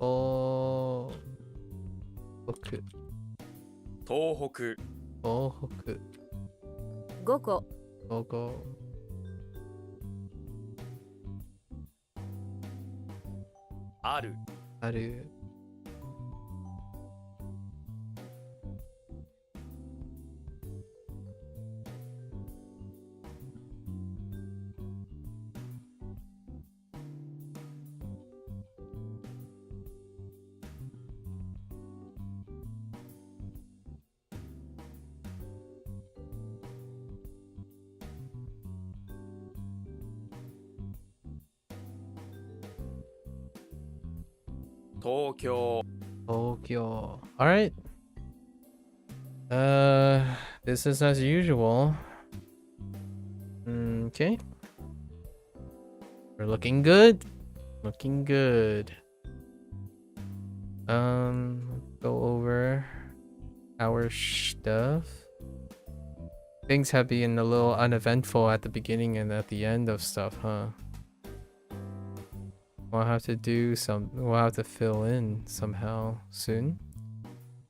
Oh. 北。東北、東北。午後、午後。ある、ある。東京、Tokyo. All right. Business as usual. Okay. We're looking good. Looking good. Go over our stuff. Things have been a little uneventful at the beginning and at the end of stuff, huh? We'll have to fill in somehow soon.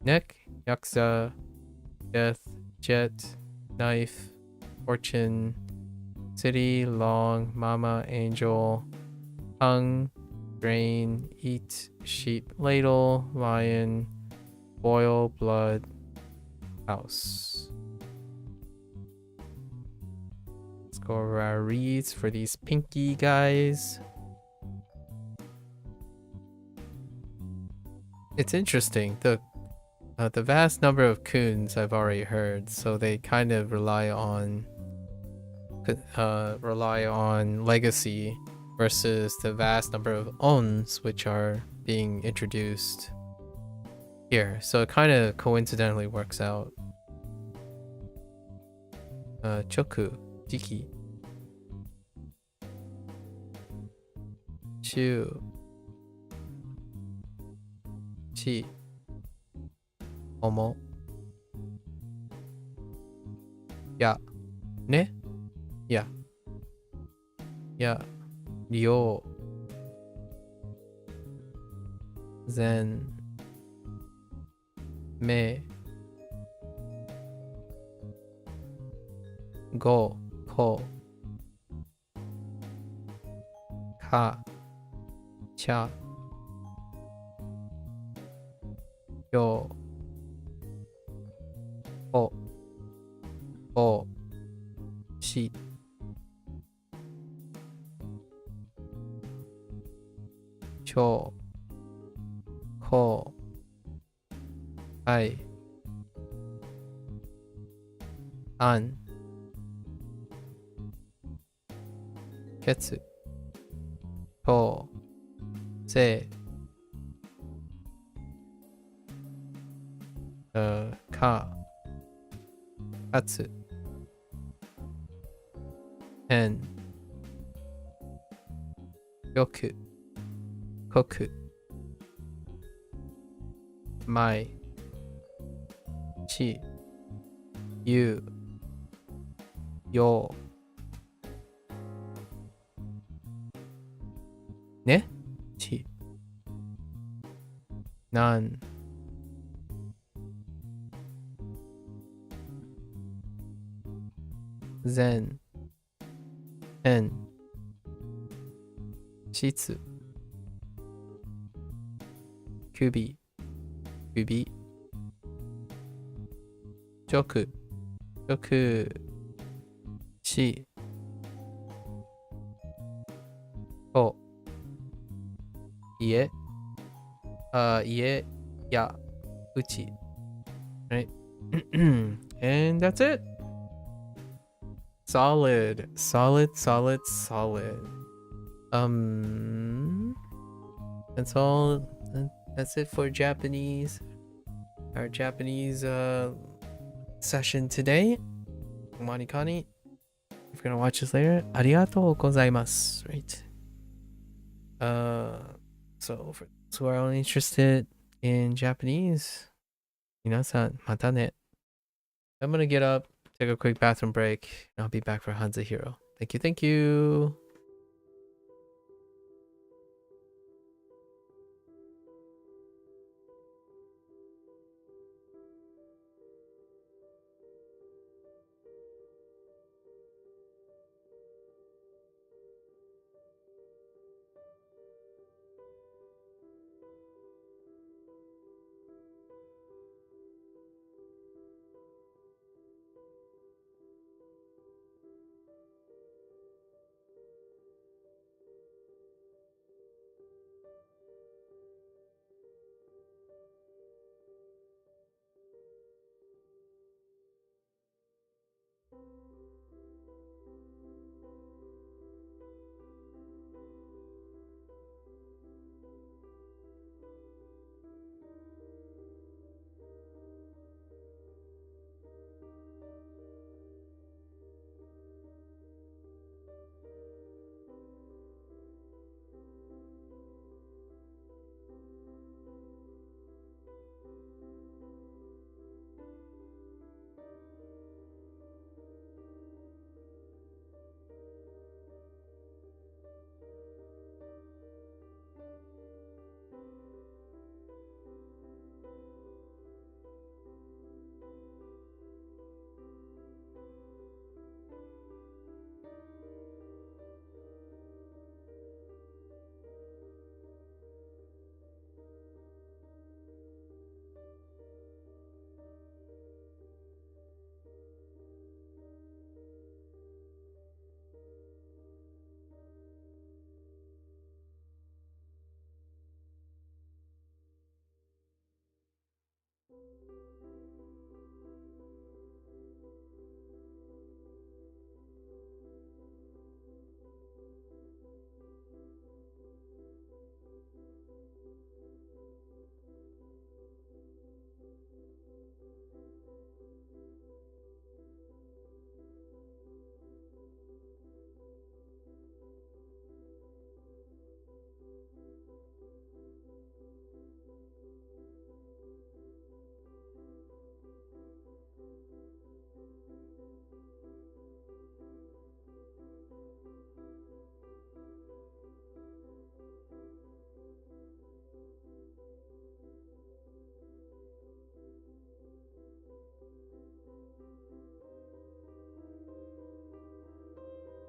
Neck, Yakuza, Death, Jet, Knife, Fortune, City, Long, Mama, Angel, Hung, Grain, Eat, Sheep, Ladle, Lion, Boil, Blood, House. Let's go over our reads for these pinky guys. It's interesting. The vast number of kuns I've already heard, so they kind of rely on legacy versus the vast number of ons which are being introduced here. So it kind of coincidentally works out. Choku, Jiki, Chu, し、おも、や、ね、や、りょう、ぜん、め、ご、こ、か、ちゃ、よ、お、お、し、ちょ、こ、はい、あん、けつ、と、せ、か、かつ、へん、よく、こく、まい、ち、ゆ、よ、ね、ち、なん、ぜん、へん、しつ、くび、ちょく、し、と、いえ、や、うち。Right? And that's it. Solid. That's all. That's it for Japanese. Our Japanese session today. WaniKani. If you're gonna watch this later, arigatou gozaimasu. Right. So for those who are only interested in Japanese, minasan mata ne. I'm gonna get up, take a quick bathroom break, and I'll be back for HanziHero. Thank you.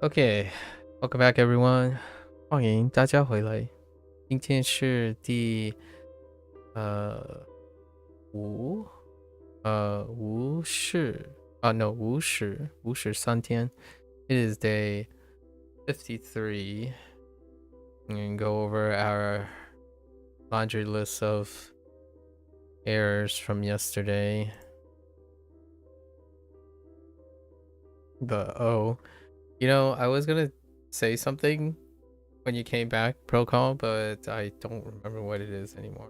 Okay, welcome back everyone. 欢迎大家回来。今天是第53天. It is day 53. I'm gonna go over our laundry list of errors from yesterday. But you know, I was gonna say something when you came back, Procall, but I don't remember what it is anymore.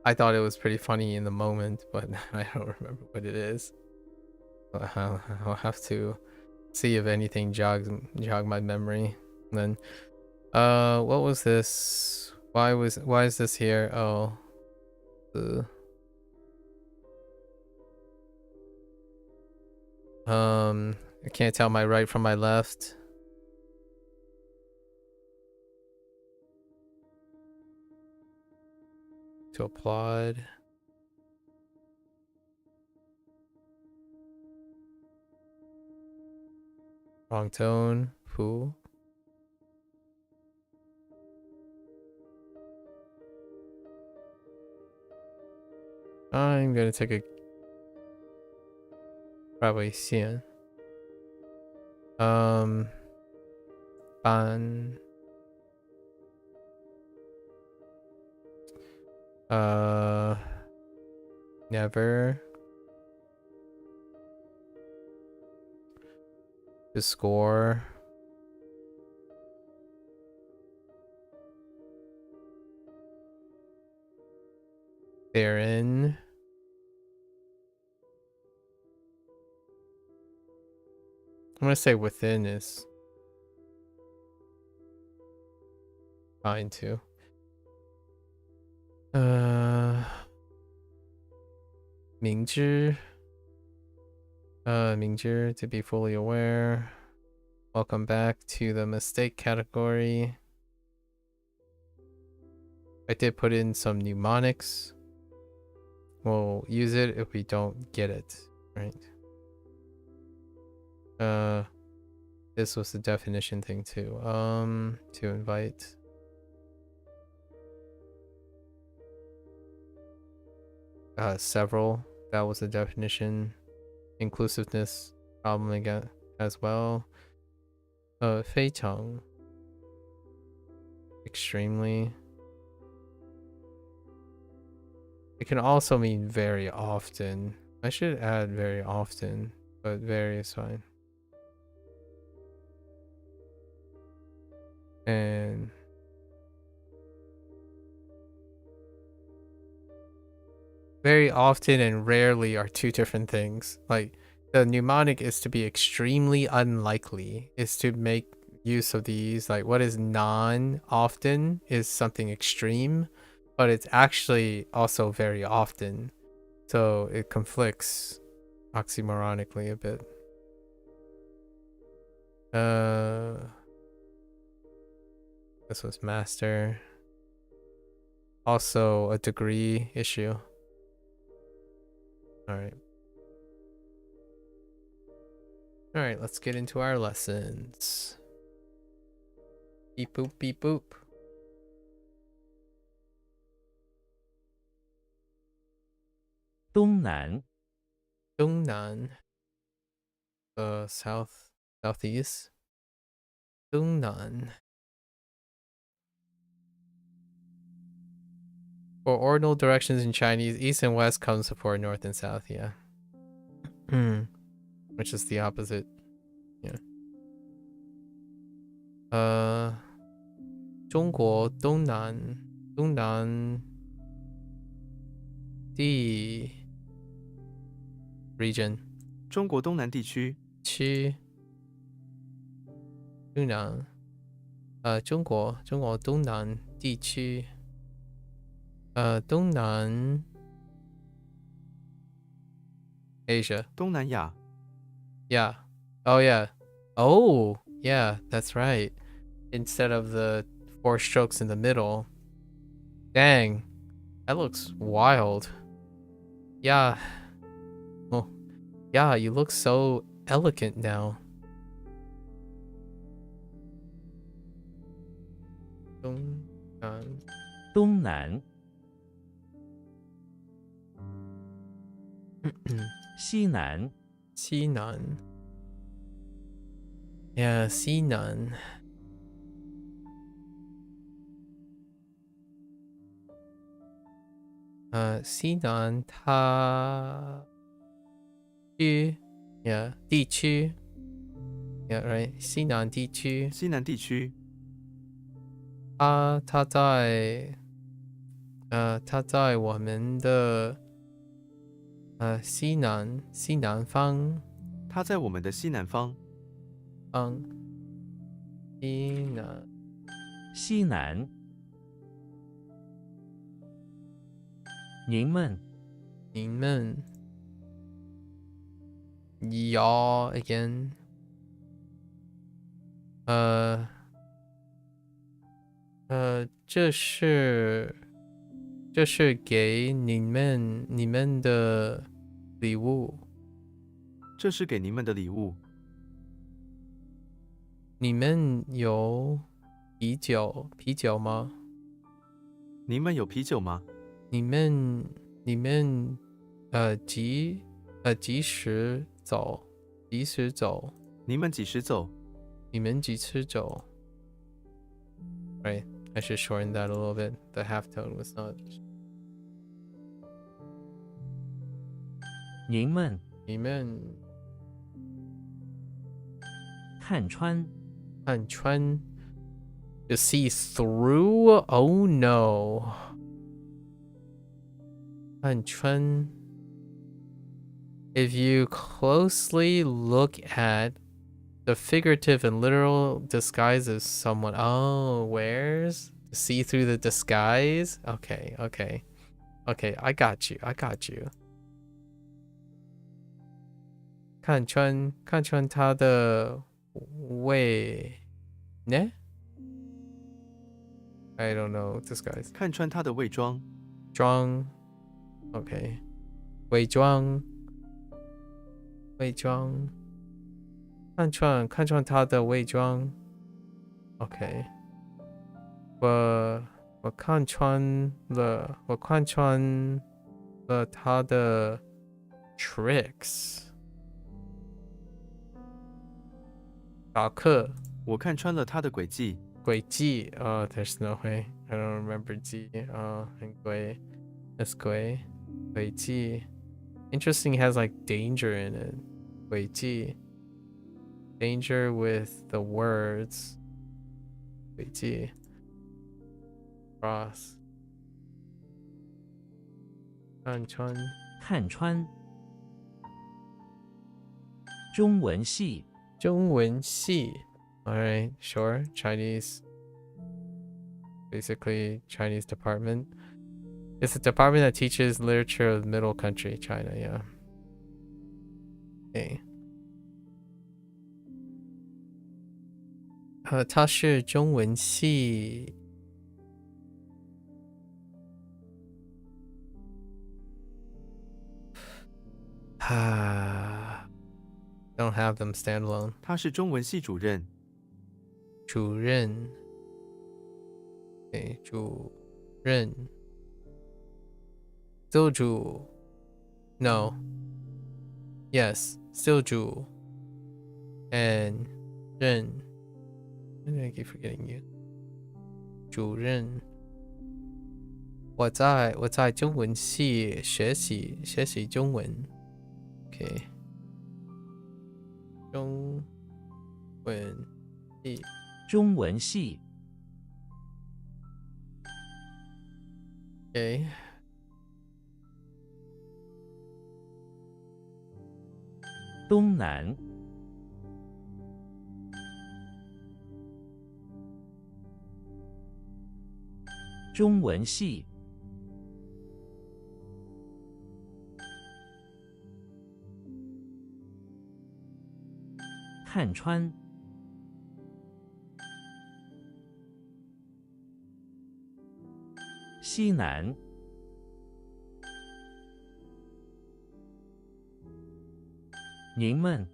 I thought it was pretty funny in the moment, but I don't remember what it is. I'll have to see if anything jog my memory. And then, what was this? Why is this here? Oh, I can't tell my right from my left. To applaud. Wrong tone. Fool. I'm gonna take a probably Xian. Ban. Never. To score. Therein. I'm gonna say within is fine too. Mingzhi. Mingzhi, to be fully aware. Welcome back to the mistake category. I did put in some mnemonics. We'll use it if we don't get it, right? This was the definition thing too. To invite. Several. That was the definition. Inclusiveness problem again as well. 非常. Extremely. It can also mean very often. I should add very often, but very is fine. And very often and rarely are two different things. Like, the mnemonic is to be extremely unlikely, is to make use of these. Like, what is non-often is something extreme, but it's actually also very often. So it conflicts oxymoronically a bit. This was master. Also a degree issue. Alright. Alright, let's get into our lessons. Beep boop, beep boop. Dongnan. Dongnan. Southeast. Dongnan. For ordinal directions in Chinese, east and west comes before north and south, yeah. Which is the opposite. Yeah. 中国东南地 region 中国东南地区区东南中国东南地区东南 Asia 东南亚 yeah oh yeah that's right, instead of the 4 strokes in the middle. Dang, that looks wild. Yeah. Oh, yeah, you look so elegant now. 东南东南、西南、西南。Yeah， 西南。西南它区，Yeah， 地区，Yeah right， 西南地区。西南地区，它在它在我们的西南方它在我们的西南方。西南西南。您们y'all again， 这是给你们的礼物。这是给你们的礼物。你们有啤酒吗？你们有啤酒吗？你们几时走？你们几时走？你们几时走？ Right, I should shorten that a little bit. The halftone was not. 您们你们看穿 to see through? Oh no. 看穿. If you closely look at the figurative and literal disguise of someone. Oh, wears? To see through the disguise? Okay. I got you. 看穿他的伪呢 I don't know disguise. 看穿他的伪装。装 OK 伪装看穿他的伪装 OK 我看穿了他的 tricks 打课我看穿了他的诡计。轨迹 there's no way I don't remember 迹很轨 that's 轨迹 interesting has like danger in it 轨迹 danger with the words 轨迹 cross 看穿中文系 Alright, sure. Chinese. Basically, Chinese department. It's a department that teaches literature of middle country, China, yeah. Okay. 它是中文系 don't have them stand alone. 他是中文系主任。主任 okay, 主任still 主 no yes still 主 and 任 why do I keep forgetting you 主任我在中文系学习中文 OK 中文系中文系 OK 东南中文系看穿西南您们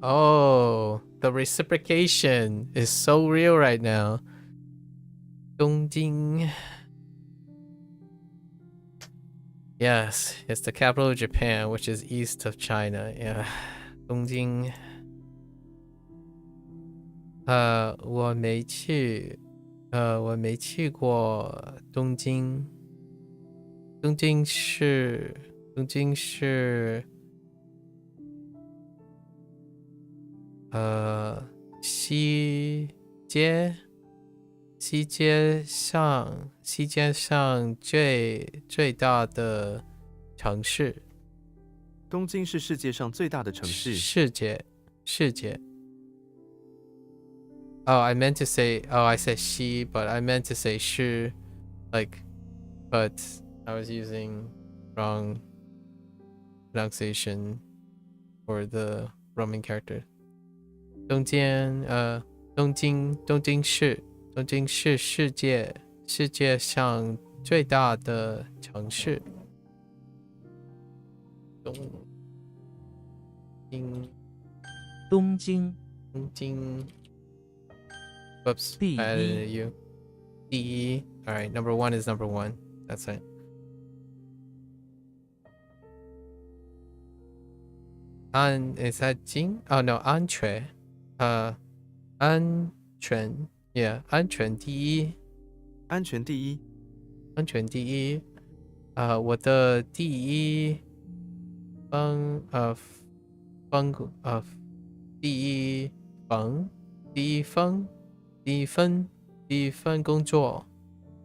Oh, the reciprocation is so real right now. Dongjing. Yes, it's the capital of Japan, which is east of China. Yeah. Dongjing. 我没去，我没去过东京。东京是西街上最大的城市。东京是世界上最大的城市。世界。Oh, I meant to say. Oh, I said she, but I meant to say 是 like, but I was using wrong pronunciation for the Roman character. 东京是世界上最大的城市。东京 Whoops, 第 I 一 edited you. 第一. All right, number one is number one. That's it. Is that 金? Oh no, 安全. 安全. Yeah, 安全第一。安全第一。安全第一。我的第一份工作。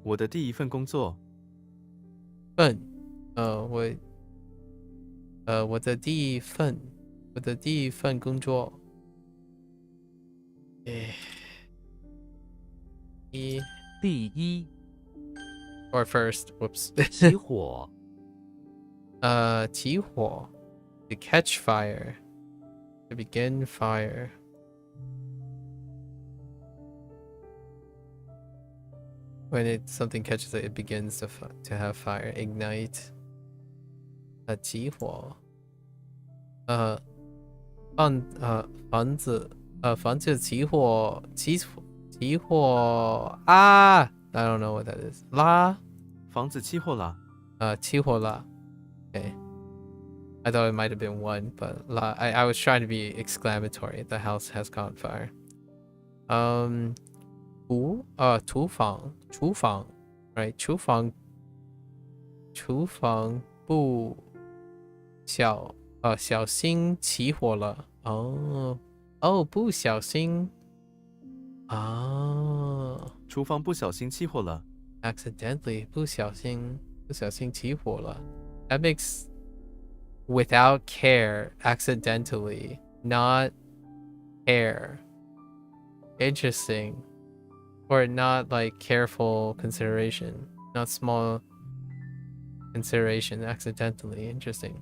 我的第一份工作。我的第一份工作。第一 or first, whoops. 起火起火 to catch fire, to begin fire. When something catches it, it begins to have fire, ignite. 起火。房子起火啊 I don't know what that is. 啦房子起火了。起火了。Okay. I thought it might have been one, but I was trying to be exclamatory. The house has caught fire. 厨房 right? 厨房不小心起火了。不小心厨房不小心起火了。accidentally 不小心起火了。That makes without care, accidentally, not care. Interesting. Or not like careful consideration, not small consideration, accidentally. Interesting.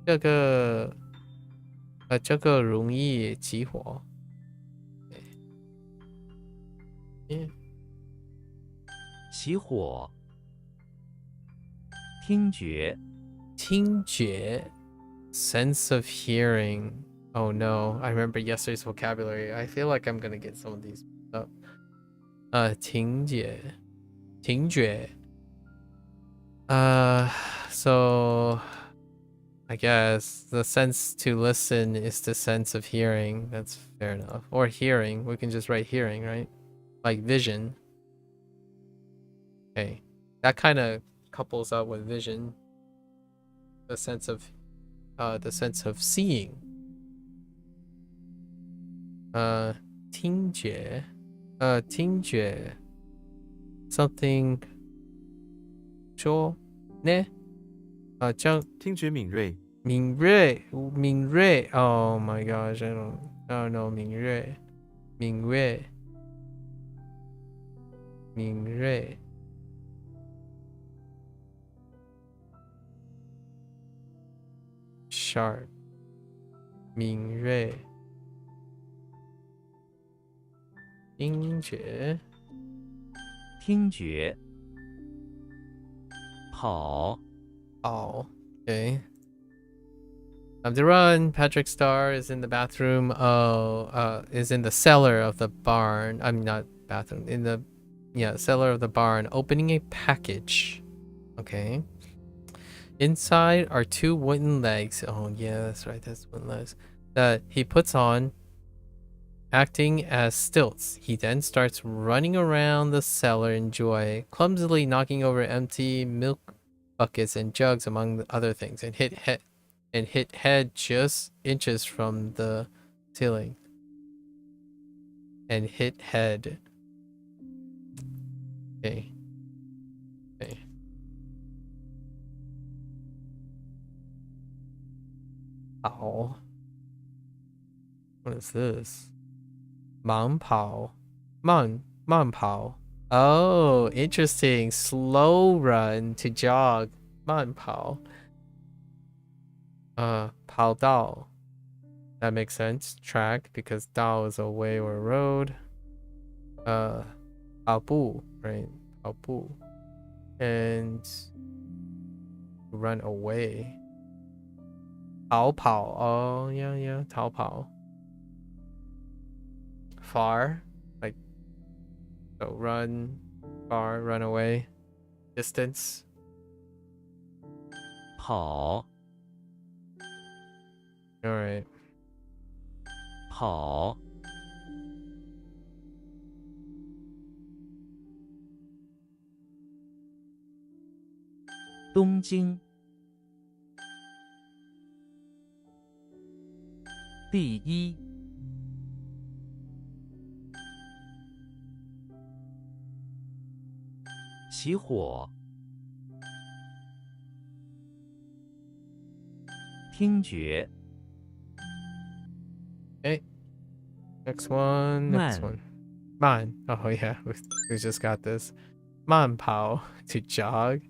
这个容易起火。起火听觉 sense of hearing. Oh no, I remember yesterday's vocabulary. I feel like I'm gonna get some of these up. 听觉 so I guess the sense to listen is the sense of hearing. That's fair enough. Or hearing, we can just write hearing, right? Like vision. Okay, that kind of couples up with vision. The sense of seeing. 听觉 听觉 something 说呢这样听觉敏锐。敏锐 oh my gosh, I don't know 敏锐 sharp 敏锐听觉跑okay. Time to run. Patrick Star is in the bathroom. Is in the cellar of the barn. I'm not bathroom. In the cellar of the barn, opening a package. Okay. Inside are 2 wooden legs. Oh yeah, that's right. That's wooden legs that he puts on, acting as stilts. He then starts running around the cellar in joy, clumsily knocking over empty milk buckets and jugs among the other things, and hit head just inches from the ceiling. And hit head. Okay. Okay. Ow. What is this? Man Pao. Man Pao. Oh, interesting. Slow run to jog. Man Pao. Pao Dao. That makes sense. Track, because Dao is a way or a road. Pao Bu, right? Pao Bu. And run away. Tao Pao. Oh, yeah. Tao Pao. Far. Like, so run. Far, run away. Distance. 跑 Alright. 跑 东京 第一 起火 听觉 Okay. Next one. Next Man. one. Man. Oh yeah, we just got this. Man Pao to jog.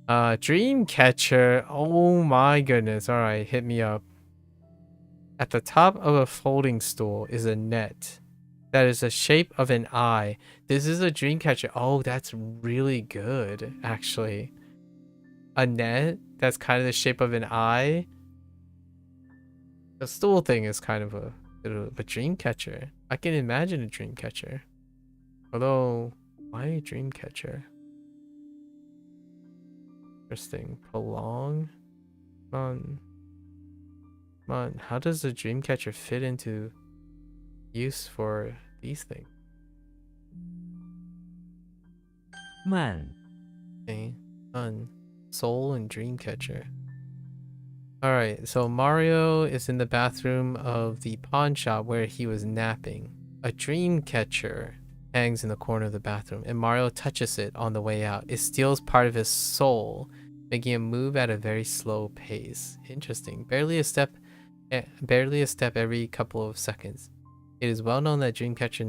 Dreamcatcher. Oh my goodness. Alright, hit me up. At the top of a folding stool is a net that is the shape of an eye. This is a dreamcatcher. Oh, that's really good, actually. A net that's kind of the shape of an eye. The stool thing is kind of a bit of a dream catcher. I can imagine a dream catcher. Although, why a dream catcher? Interesting. Prolong? Man, how does the dream catcher fit into use for these things? 慢 Okay. Soul and dream catcher. Alright, so Mario is in the bathroom of the pawn shop where he was napping. A dream catcher hangs in the corner of the bathroom, and Mario touches it on the way out. It steals part of his soul, making him move at a very slow pace. Interesting. Barely a step every couple of seconds. It is well known that Dreamcatcher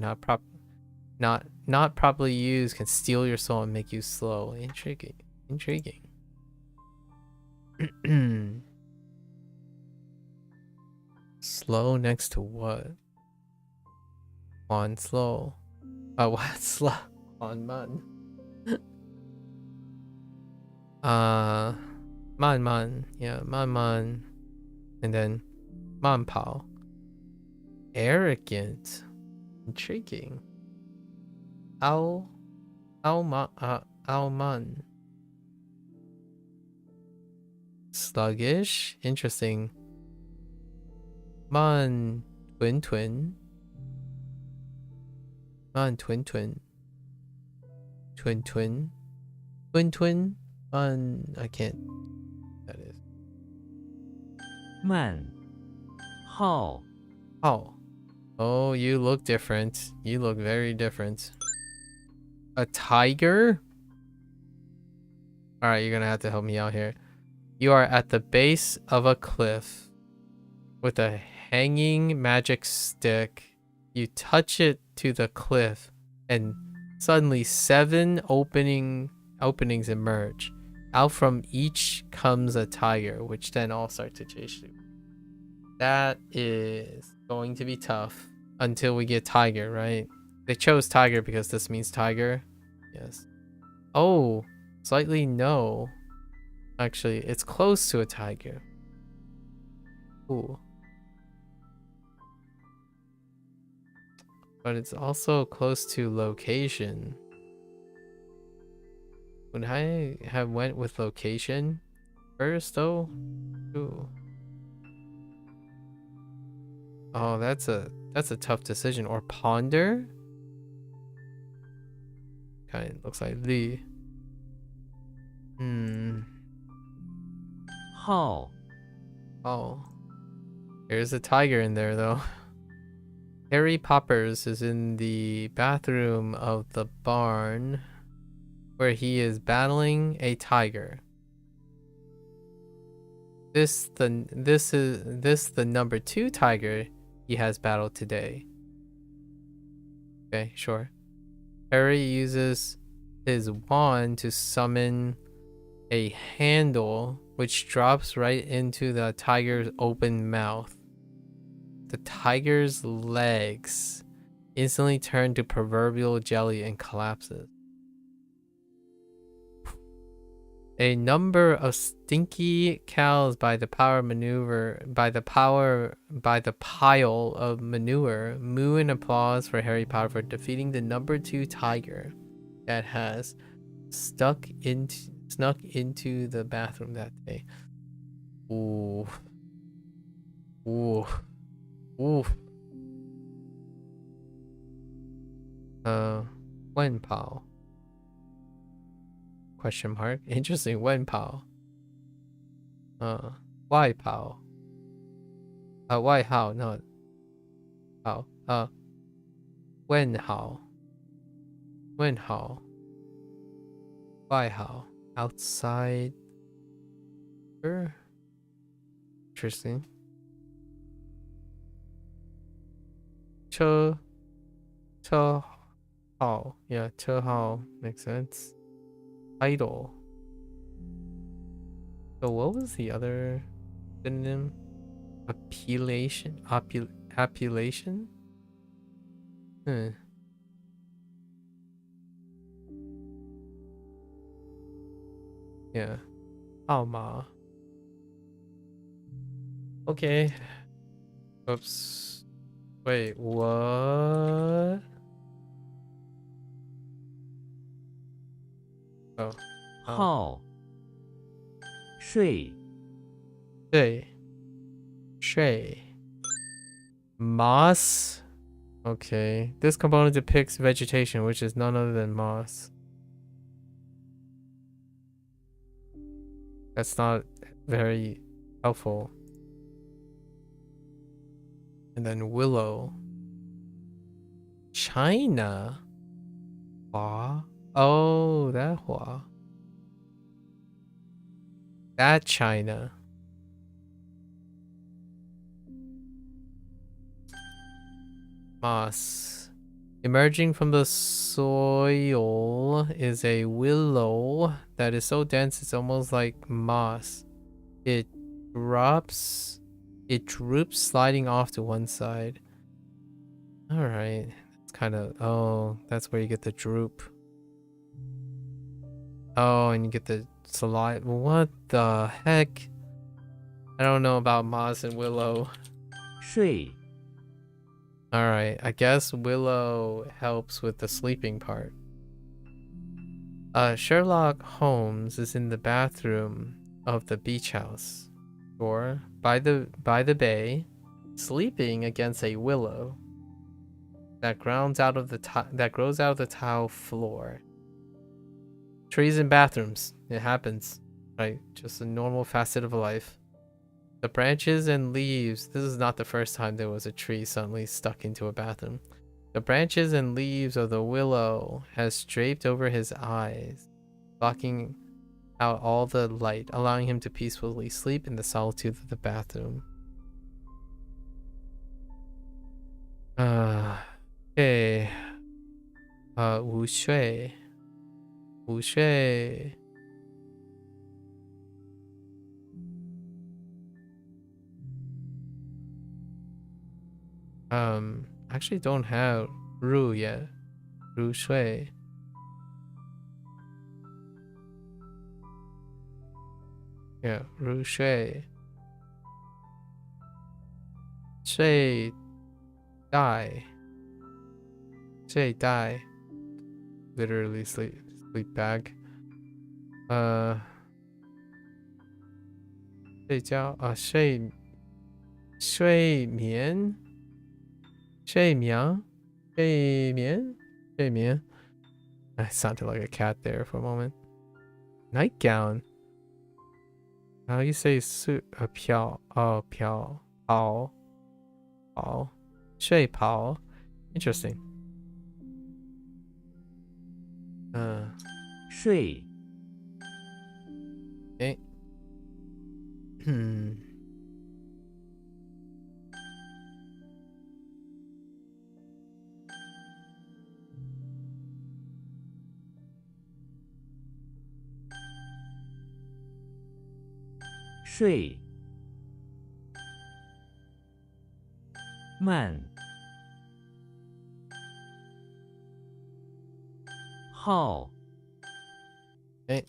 not properly used can steal your soul and make you slow. Intriguing. Slow next to what? On slow. Oh, what? Slow. On man. Man. Yeah, man. And then man pao. Arrogant. Intriguing. Man. Sluggish. Interesting. Man twin. Man twin. Man, I can't. That is. 慢 好 Oh, you look different. You look very different. A tiger? Alright, you're gonna have to help me out here. You are at the base of a cliff with a hanging magic stick. You touch it to the cliff and suddenly 7 openings emerge. Out from each comes a tiger, which then all start to chase you. That is going to be tough until we get tiger, right? They chose tiger because this means tiger. Yes. Oh, slightly no. Actually, it's close to a tiger. Ooh. But it's also close to location. Would I have went with location first though? Ooh. Oh, that's a tough decision. Or ponder? Kind of looks like the. Hao. Oh. There's a tiger in there though. Harry Poppers is in the bathroom of the barn where he is battling a tiger. This the number 2 tiger he has battled today. Okay, sure. Harry uses his wand to summon a handle which drops right into the tiger's open mouth. The tiger's legs instantly turn to proverbial jelly and collapses. A number of stinky cows by the pile of manure moo in applause for Harry Potter for defeating the number 2 tiger that has snuck into the bathroom that day. Ooh. Ooh. Ooh. Wen Pao. Question mark. Interesting. Wen Pao. Why Pao? Why how? Not Pao. When how? When how? Why how? Outside. Interesting. Che Hao. Yeah, Che Hao makes sense. Idol. So what was the other synonym? Appellation? Appellation? Yeah. Alma. Okay. Oops. Wait, what? Oh. Hao. Shui. Shui. Moss? Okay. This component depicts vegetation, which is none other than moss. That's not very helpful. And then willow. China. Hua. Oh, that Hua. That China. Moss. Emerging from the soil is a willow that is so dense it's almost like moss. It droops sliding off to one side. Alright. It's kind of... Oh, that's where you get the droop. Oh, and you get the slide. What the heck? I don't know about moss and willow. Shui. Alright, I guess willow helps with the sleeping part. Sherlock Holmes is in the bathroom of the beach house, or by the bay, sleeping against a willow that grows out of the tile floor. Trees in bathrooms, it happens, right? Just a normal facet of life. The branches and leaves, this is not the first time there was a tree suddenly stuck into a bathroom. The branches and leaves of the willow has draped over his eyes, blocking out all the light, allowing him to peacefully sleep in the solitude of the bathroom. Okay. Wu Shui. Wu Shui. Actually don't have Ru yet. Ru Shui. Yeah, Ru Shui. 睡 die. 睡 die. Literally sleep bag. 睡觉啊，睡眠。睡眠。I sounded like a cat there for a moment. Nightgown. How you say suit? 飘 oh 飘 袍 睡袍 Interesting. 睡 Okay. 睡慢号 Okay.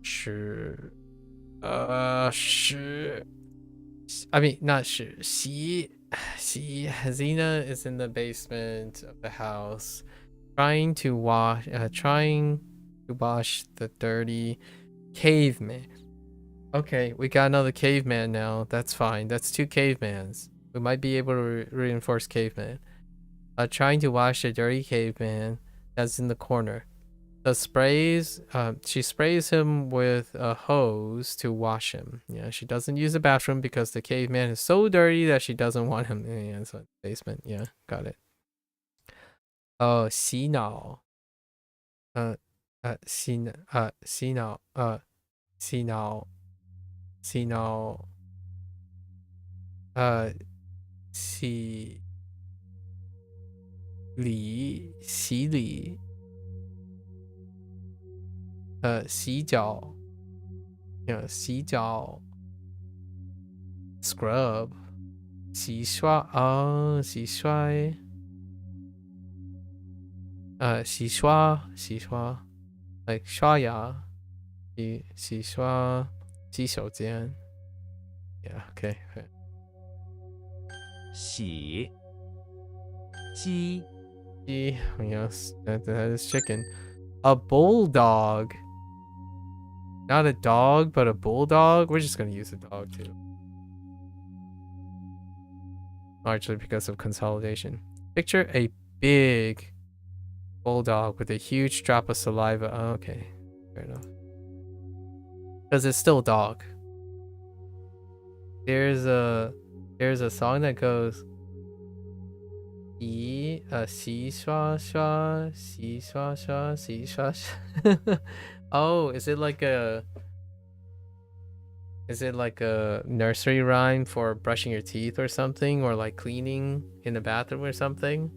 是 I mean not 是 Xena is in the basement of the house trying to wash the dirty caveman. Okay, we got another caveman now. That's fine. That's 2 cavemans. We might be able to reinforce caveman. Trying to wash the dirty caveman that's in the corner. She sprays him with a hose to wash him. Yeah, she doesn't use the bathroom because the caveman is so dirty that she doesn't want him. Yeah, it's a basement. Yeah, got it. Oh, 洗脑. 洗脑 洗脑 洗礼 洗脚 yeah 洗脚 scrub 洗刷 洗刷 洗刷 like 刷牙 洗刷 洗手间 yeah okay 洗鸡 yes that is chicken. A bulldog, not a dog but a bulldog. We're just gonna use a dog too, largely because of consolidation. Picture a big bulldog with a huge drop of saliva. Oh, okay, fair enough, because it's still dog. There's a song that goes 洗刷刷 Oh, is it like a nursery rhyme for brushing your teeth or something, or like cleaning in the bathroom or something?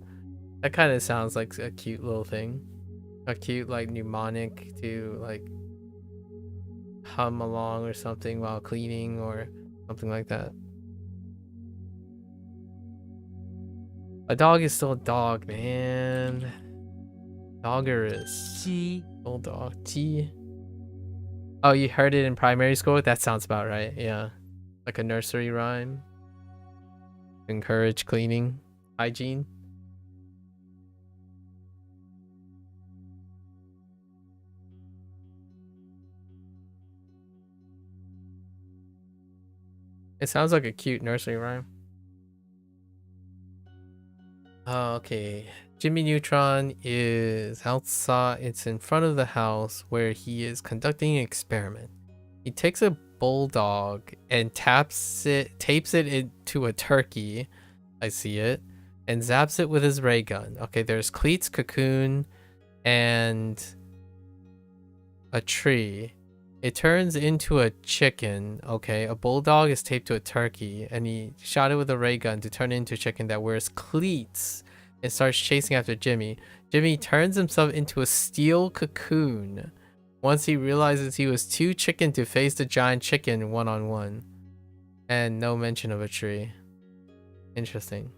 That kind of sounds like a cute little thing, a cute like mnemonic to like hum along or something while cleaning or something like that. A dog is still a dog, man. Doggerus. 鸡 Bulldog. T. Oh, you heard it in primary school? That sounds about right. Yeah. Like a nursery rhyme. Encourage cleaning. Hygiene. It sounds like a cute nursery rhyme. Okay. Jimmy Neutron is outside. It's in front of the house where he is conducting an experiment. He takes a bulldog and tapes it into a turkey. I see it. And zaps it with his ray gun. Okay, there's cleats, cocoon, and a tree. It turns into a chicken. Okay, a bulldog is taped to a turkey, and he shot it with a ray gun to turn it into a chicken that wears cleats and starts chasing after Jimmy. Jimmy turns himself into a steel cocoon once he realizes he was too chicken to face the giant chicken one-on-one. And no mention of a tree. Interesting.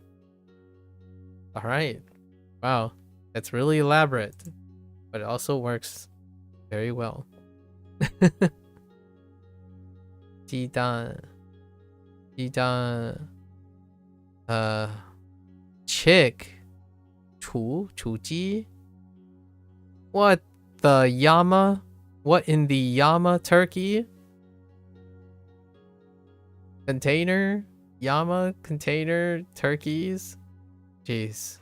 Alright. Wow. That's really elaborate. But it also works very well. 鸡蛋鸡蛋 chick 雏鸡 What the Yama? What in the Yama turkey? Container? Yama container turkeys? Jeez.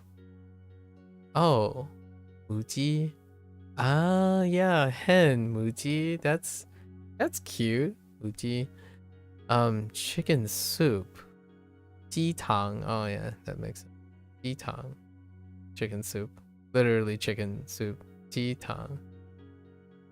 Oh. Muji. Ah, yeah, hen Muji. That's cute. Muji. Chicken soup. Jitang. Oh yeah, that makes sense. Jitang. Chicken soup. Literally chicken soup. Jitang.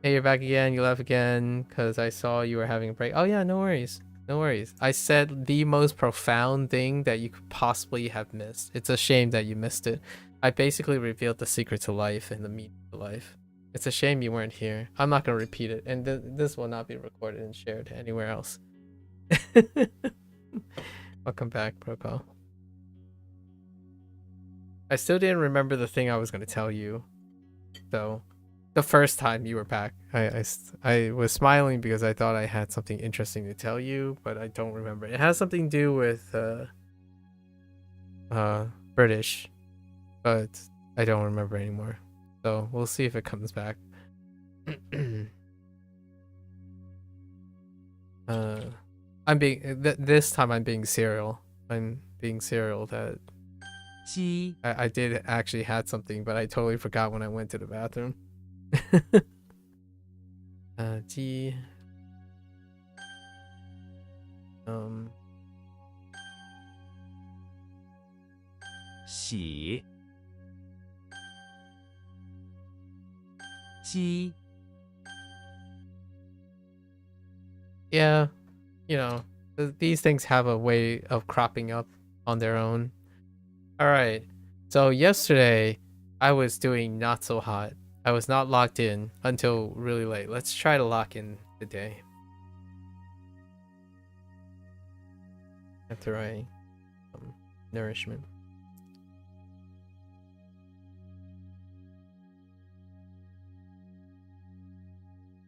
Hey, you're back again. You left again because I saw you were having a break. Oh yeah, no worries. No worries. I said the most profound thing that you could possibly have missed. It's a shame that you missed it. I basically revealed the secret to life and the meaning to life. It's a shame you weren't here. I'm not going to repeat it, and this will not be recorded and shared anywhere else. Welcome back, Proko. I still didn't remember the thing I was going to tell you, though. The first time you were back, I was smiling because I thought I had something interesting to tell you, but I don't remember. It has something to do with British, but I don't remember anymore. So we'll see if it comes back. I'm being this time I'm being serial. I'm being serial that 鸡 I did actually had something, but I totally forgot when I went to the bathroom. G 洗鸡 yeah, you know, these things have a way of cropping up on their own. All right. So yesterday I was doing not so hot. I was not locked in until really late. Let's try to lock in today. After I nourishment.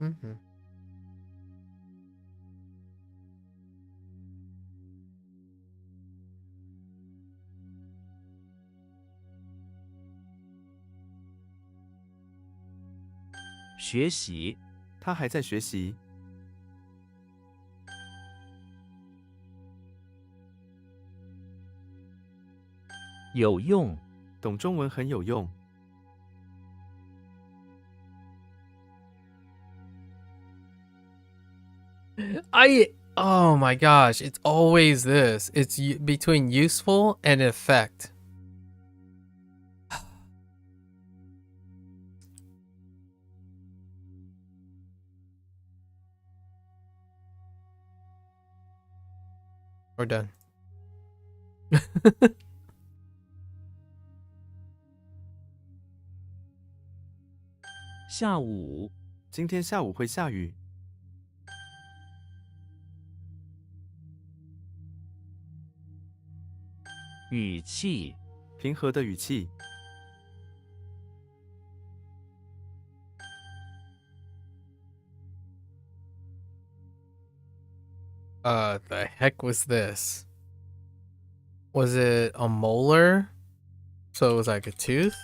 Mm-hmm.学习他还在学习。有用懂中文很有用。 Oh my gosh, it's always this. It's between useful and effect. We're done. 下午今天下午会下雨。语气平和的语气。 The heck was this? Was it a molar? So it was like a tooth?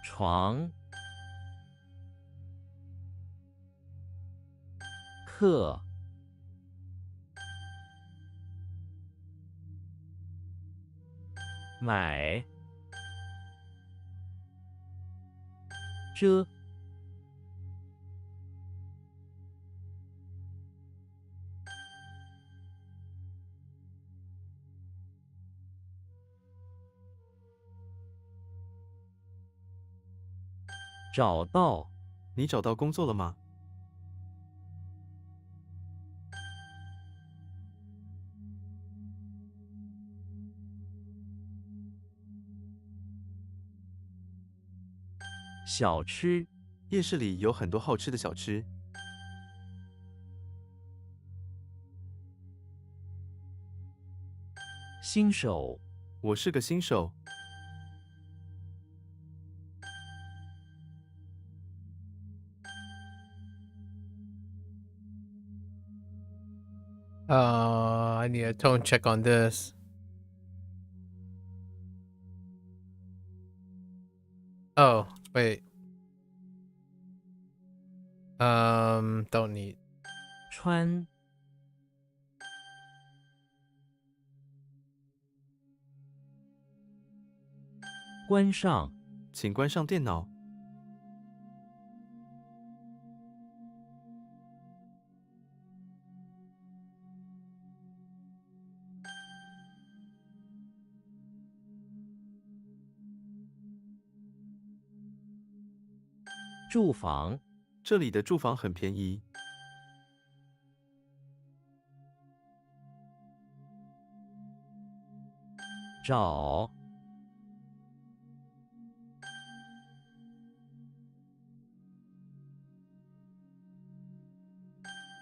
“床”课买遮找到你找到工作了吗？小吃夜市里有很多好吃的小吃。新手我是个新手。I need a tone check on this. Oh, wait. Don't need. 穿 关上请关上电脑。住房这里的住房很便宜。找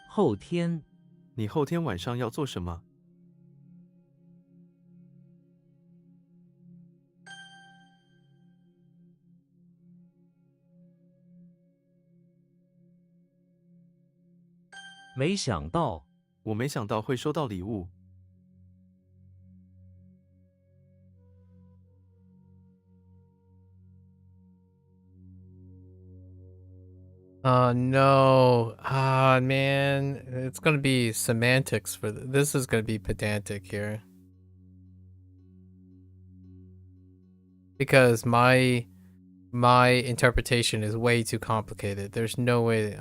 后天你后天晚上要做什么？没想到我没想到会收到礼物。No. Ah, man. It's gonna be semantics for this is gonna be pedantic here. Because my interpretation is way too complicated. There's no way.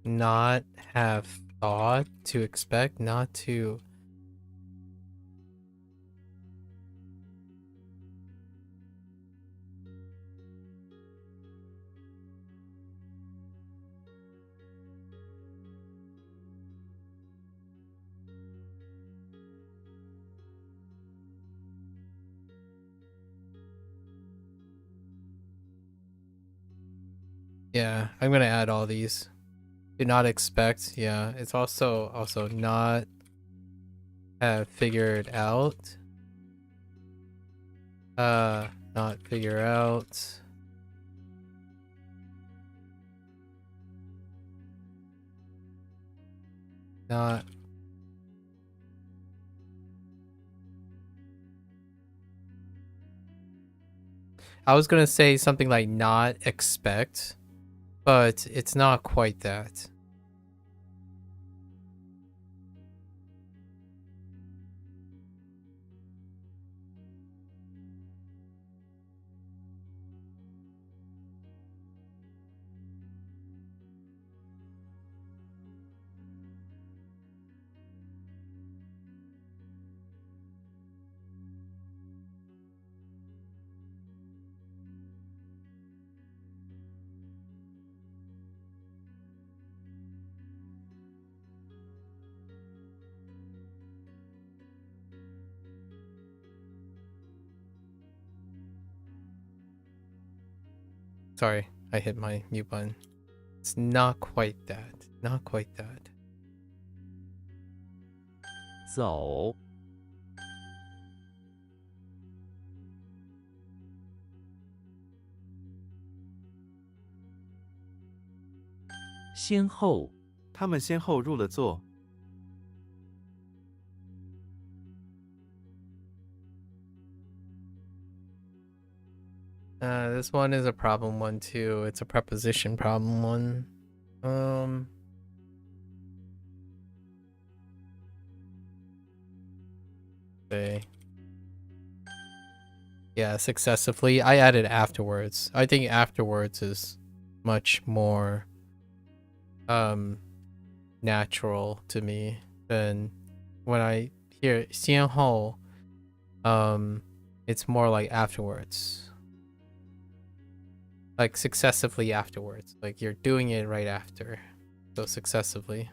Not have thought to expect, not to. Yeah, I'm gonna add all these. Do not expect. Yeah, it's also not have figured out. Not figure out. Not. I was gonna say something like not expect, but it's not quite that. Sorry, I hit my mute button. It's not quite that. Not quite that. 走先后他们先后入了座。This one is a problem one too. It's a preposition problem one. Okay. Yeah, successively. I added afterwards. I think afterwards is much more natural to me than when I hear 先后. It's more like afterwards. Like successively afterwards. Like you're doing it right after. So successively.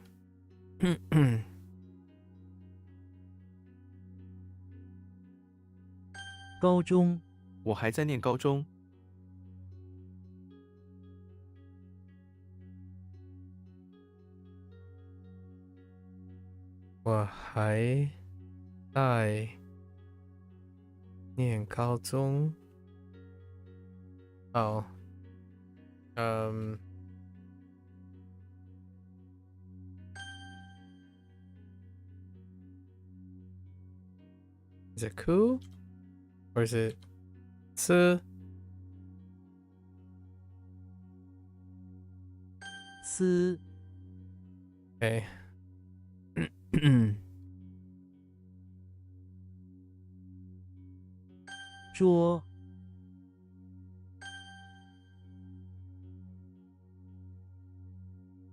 高中我还在念高中。我还在念高中。Oh. Is it ku? Or is it tsu? 思 Okay. 桌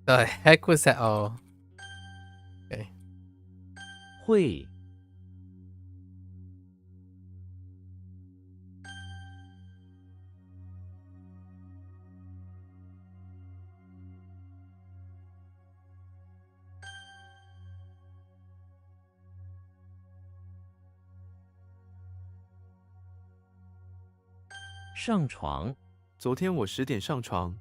The heck was that? Oh. Okay. 会 上床昨天我10点上床。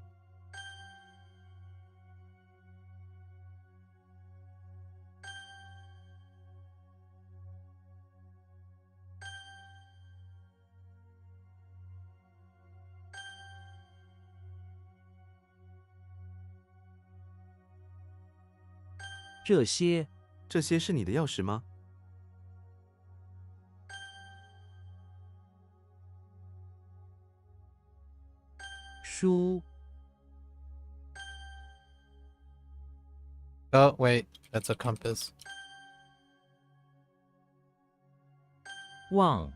这些这些是你的钥匙吗？书 Oh, wait. That's a compass. 望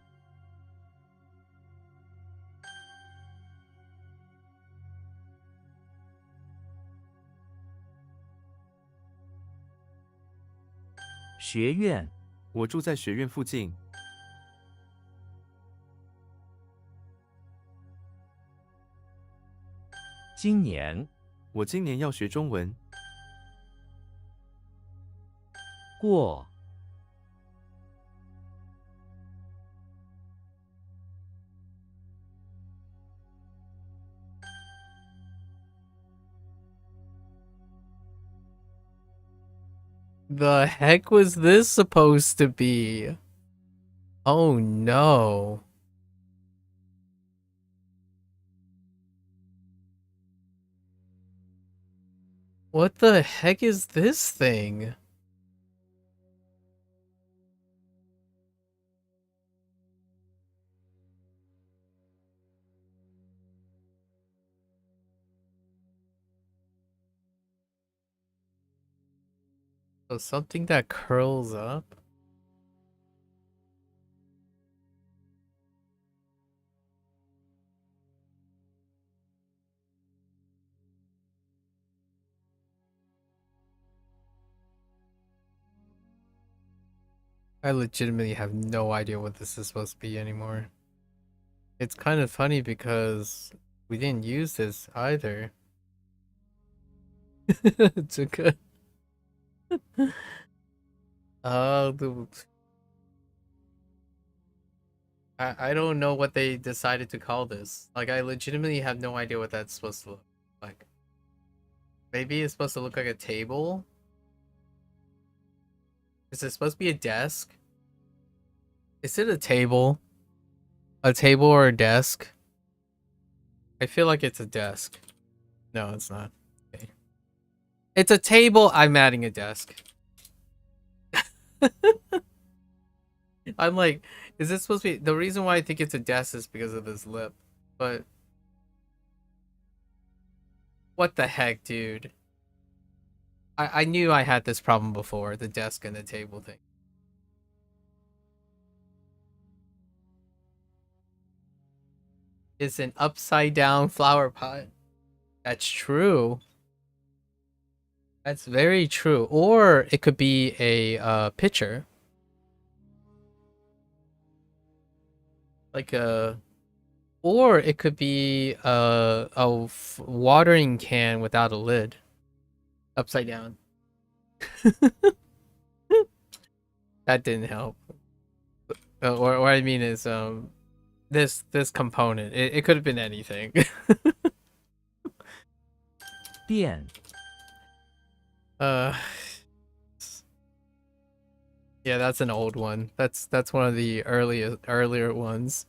学院我住在学院附近。今年我今年要学中文。过 The heck was this supposed to be? Oh no. What the heck is this thing? So something that curls up? I legitimately have no idea what this is supposed to be anymore. It's kind of funny because we didn't use this either. It's a good. I don't know what they decided to call this. Like, I legitimately have no idea what that's supposed to look like. Maybe it's supposed to look like a table? Is it supposed to be a desk? Is it a table? A table or a desk? I feel like it's a desk. No, it's not. Okay. It's a table. I'm adding a desk. I'm like, is this supposed to be... The reason why I think it's a desk is because of this lip. But... What the heck, dude? I knew I had this problem before. The desk and the table thing. It's an upside down flower pot. That's true. That's very true. Or it could be a pitcher. Like a... Or it could be a watering can without a lid. Upside down. That didn't help. Or what I mean is this component. It could have been anything. 电 Uh Yeah, that's an old one. That's one of the earlier ones.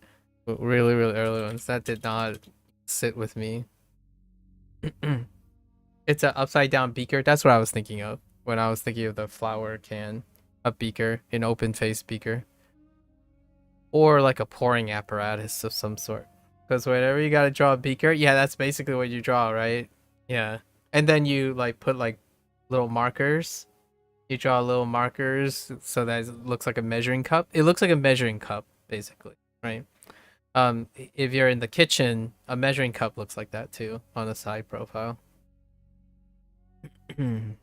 Really, really early ones. That did not sit with me. It's an upside down beaker. That's what I was thinking of when I was thinking of the flower can. A beaker, an open face beaker. Or like a pouring apparatus of some sort. Because whenever you gotta draw a beaker, yeah, that's basically what you draw, right? Yeah. And then you like put like little markers. You draw little markers so that it looks like a measuring cup. It looks like a measuring cup, basically, right? If you're in the kitchen, a measuring cup looks like that too on the side profile. One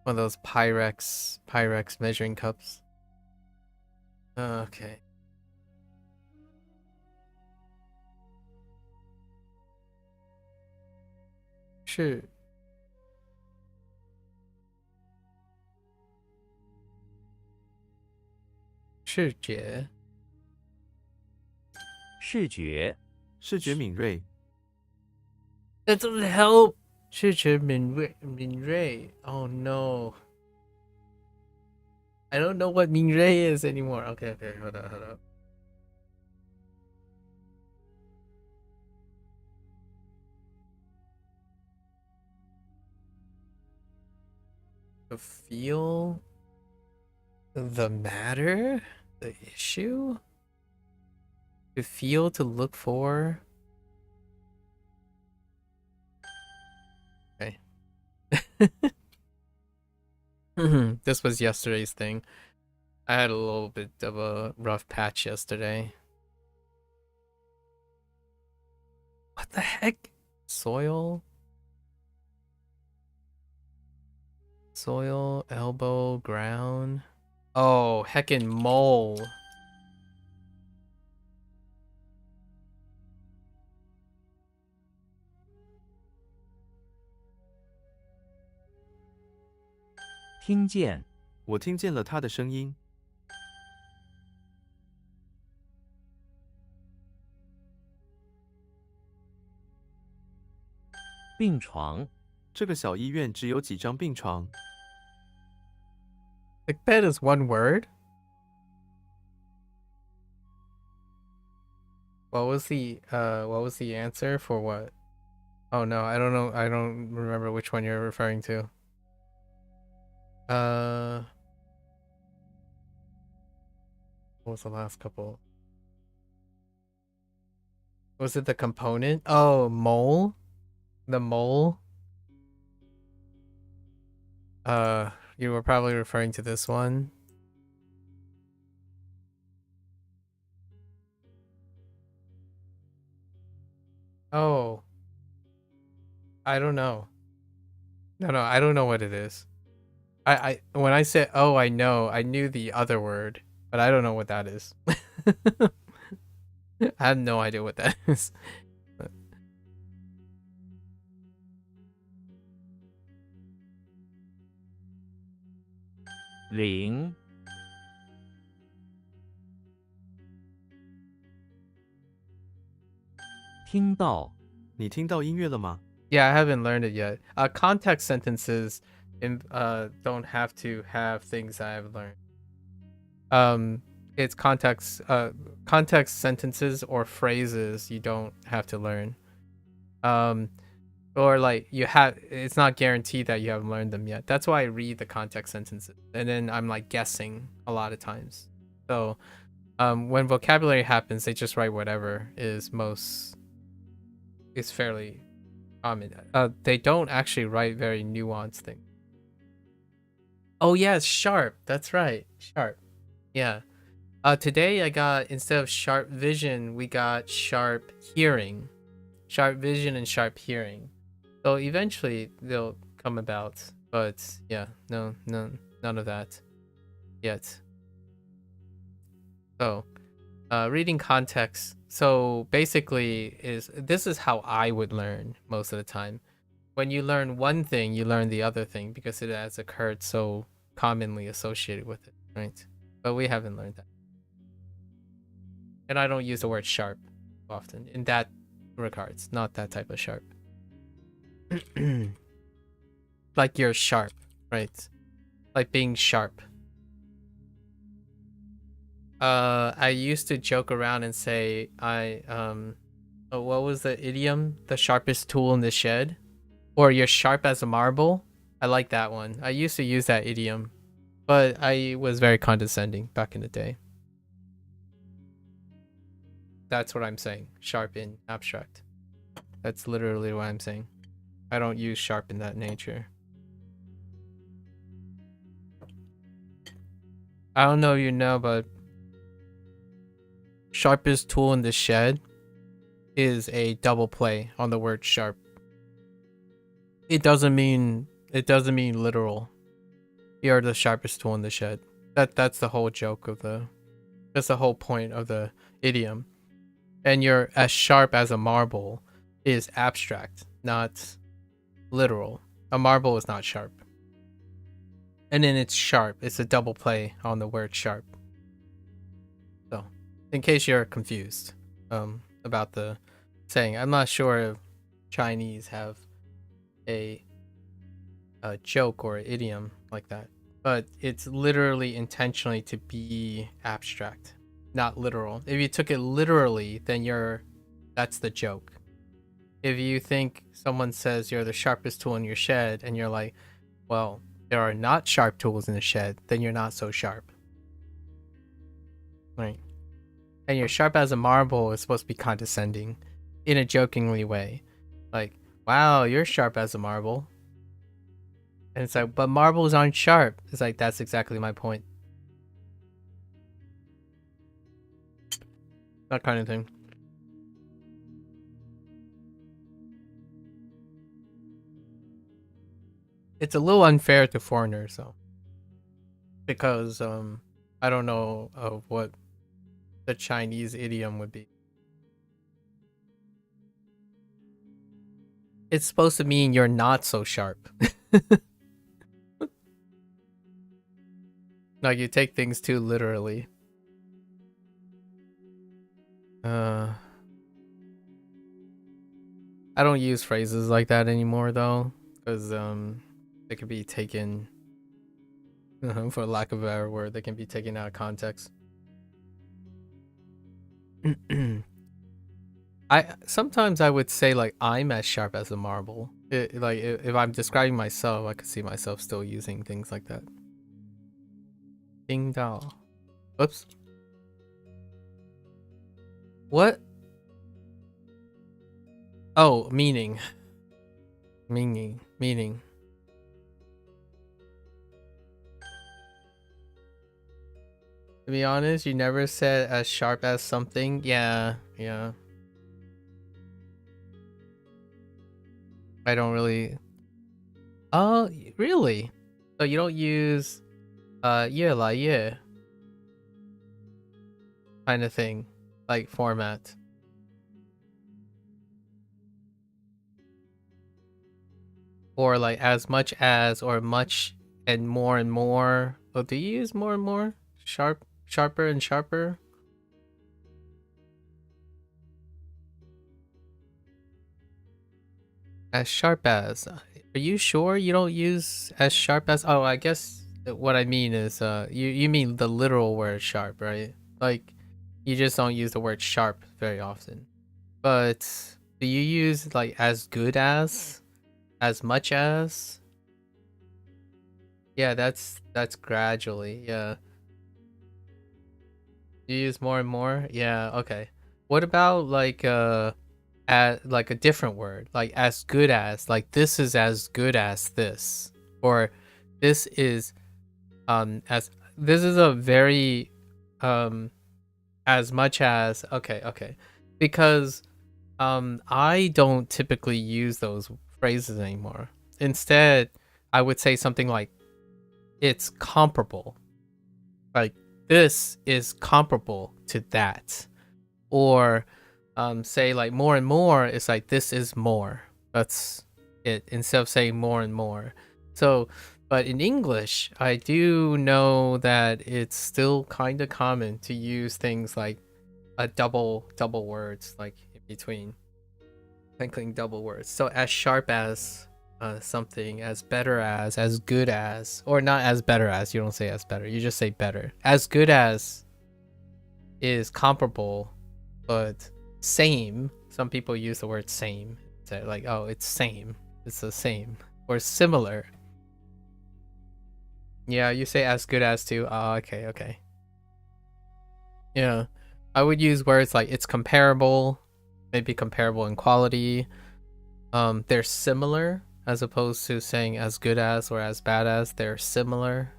of those Pyrex measuring cups. Okay. Sure. 视觉视觉视觉敏锐， That doesn't help. 视觉敏锐. Oh no. I don't know what 敏锐 is anymore. Okay, hold up. To feel the matter, the issue, to feel, to look for. Okay. This was yesterday's thing. I had a little bit of a rough patch yesterday. What the heck? Soil, elbow, ground. Oh, heckin' mole.听见我听见了他的声音。病床这个小医院只有几张病床， Sick bed is one word? What was the answer for what? Oh no, I don't know. I don't remember which one you're referring to. What was the last couple? Was it the component? Oh, mole? The mole? You were probably referring to this one. Oh. I don't know. No, I don't know what it is. I when I said, oh, I know, I knew the other word, but I don't know what that is. I have no idea what that is. 零听到你听到音乐了吗？ Yeah, I haven't learned it yet. Context sentences don't have to have things I have learned. It's context sentences or phrases you don't have to learn. Or like it's not guaranteed that you haven't learned them yet. That's why I read the context sentences and then I'm like guessing a lot of times. So when vocabulary happens, they just write whatever is fairly common. They don't actually write very nuanced things. Oh yeah, sharp. That's right. Sharp. Yeah. Today I got, instead of sharp vision, we got sharp hearing. Sharp vision and sharp hearing. So eventually they'll come about, but yeah, no, none of that yet. So, reading context. So basically, this is how I would learn most of the time. When you learn one thing, you learn the other thing because it has occurred so commonly associated with it, right? But we haven't learned that. And I don't use the word sharp often in that regards, not that type of sharp. like you're sharp, right? Like being sharp. I used to joke around and say what was the idiom? The sharpest tool in the shed? Or you're sharp as a marble? I like that one. I used to use that idiom, but I was very condescending back in the day. That's what I'm saying. Sharp in abstract. That's literally what I'm saying. I don't use sharp in that nature. I don't know if you know, but sharpest tool in the shed is a double play on the word sharp. It doesn't mean literal. You're the sharpest tool in the shed. That's the whole joke of that's the whole point of the idiom. And you're as sharp as a marble is abstract, not literal. A marble is not sharp. And then it's sharp. It's a double play on the word sharp. So, in case you're confused about the saying, I'm not sure if Chinese have a joke or an idiom like that, but it's literally intentionally to be abstract, not literal. If you took it literally, then that's the joke. If you think someone says you're the sharpest tool in your shed and you're like, well, there are not sharp tools in the shed, then you're not so sharp. Right? And you're sharp as a marble is supposed to be condescending in a jokingly way. Like, wow, you're sharp as a marble. And it's like, but marbles aren't sharp. It's like, that's exactly my point. That kind of thing. It's a little unfair to foreigners, though. Because, I don't know of what the Chinese idiom would be. It's supposed to mean you're not so sharp. Like you take things too literally. I don't use phrases like that anymore though, because they could be taken, for lack of a better word, they can be taken out of context. Sometimes I would say like I'm as sharp as a marble. Like if I'm describing myself, I could see myself still using things like that. Ding dao. Oops. What? Oh, meaning. Meaning. To be honest, you never said as sharp as something. Yeah. I don't really. Oh, really? So you don't use yeah kind of thing, like format. Or like as much as, or much and more. Oh, do you use more and more? Sharper and sharper? As sharp as. Are you sure you don't use as sharp as? Oh, I guess what I mean is you mean the literal word sharp, right? Like you just don't use the word sharp very often. But do you use like as good as much as? Yeah, that's gradually. Yeah. You use more and more? Yeah, okay. What about like like a different word, like as good as, like this is as good as this, or this is as this is a very as much as. Okay, because I don't typically use those phrases anymore. Instead, I would say something like it's comparable, like this is comparable to that, or say like more and more, it's like this is more. That's it, instead of saying more and more. So, but in English, I do know that it's still kind of common to use things like a double words, like in between, thinking double words. So as sharp as something as better as good as, or not as better as, you don't say as better, you just say better. As good as is comparable, but same, some people use the word same. Say like, oh, it's same, it's the same, or similar. Yeah, you say as good as too. Oh, okay. Yeah, I would use words like it's comparable, maybe comparable in quality. They're similar, as opposed to saying as good as or as bad as. They're similar.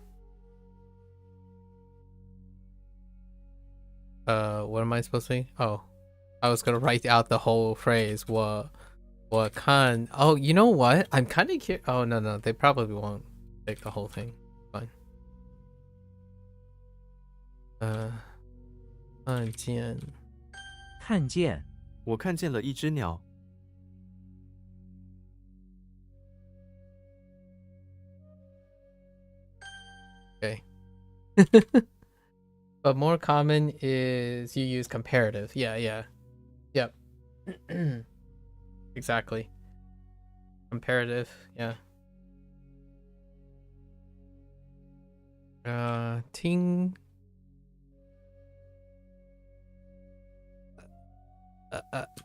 What am I supposed to say? Oh, I was gonna write out the whole phrase. What can? Oh, you know what? I'm kind of curious. Oh no, they probably won't take the whole thing. Fine. 看见看见我看见了一只鸟。 Okay. But more common is you use comparative. Yeah. Yep. Exactly. Comparative, yeah. 听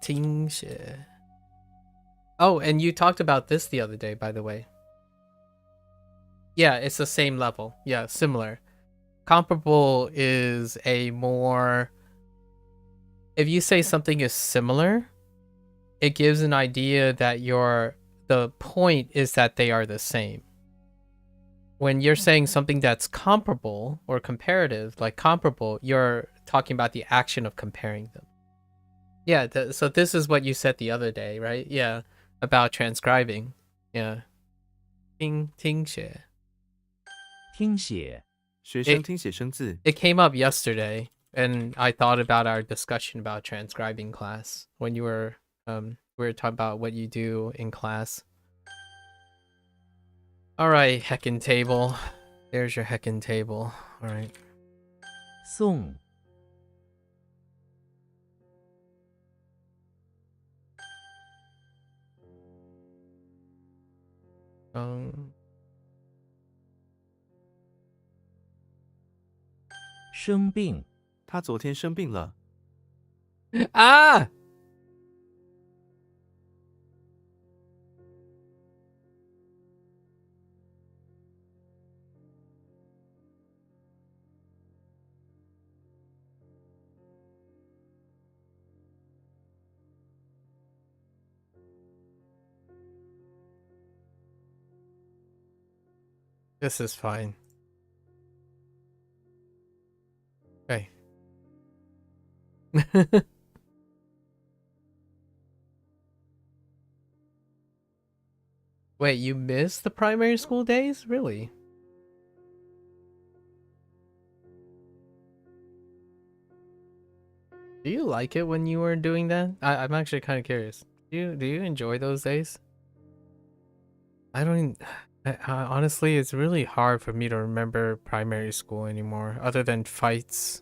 听写. Oh, and you talked about this the other day, by the way. Yeah, it's the same level. Yeah, similar. Comparable is a more... If you say something is similar, it gives an idea that the point is that they are the same. When you're saying something that's comparable or comparative, like comparable, you're talking about the action of comparing them. Yeah, so this is what you said the other day, right? Yeah, about transcribing. Yeah. 听写. 听写学生听写生字。 It came up yesterday, and I thought about our discussion about transcribing class when you were we were talking about what you do in class. All right, heckin' table. There's your heckin' table. All right. 送 生病他昨天生病了。 Ah! This is fine. Okay. Wait, you missed the primary school days? Really? Do you like it when you were doing that? I'm actually kind of curious. Do you enjoy those days? I don't... honestly, it's really hard for me to remember primary school anymore, other than fights.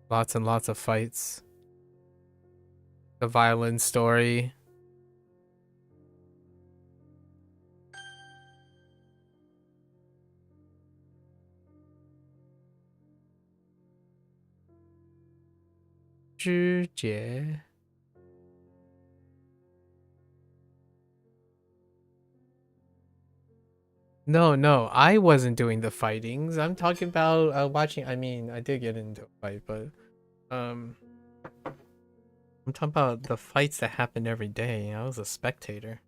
Lots and lots of fights. The violin story. Zhijie. No, I wasn't doing the fightings. I'm talking about watching. I mean, I did get into a fight, but I'm talking about the fights that happen every day. I was a spectator.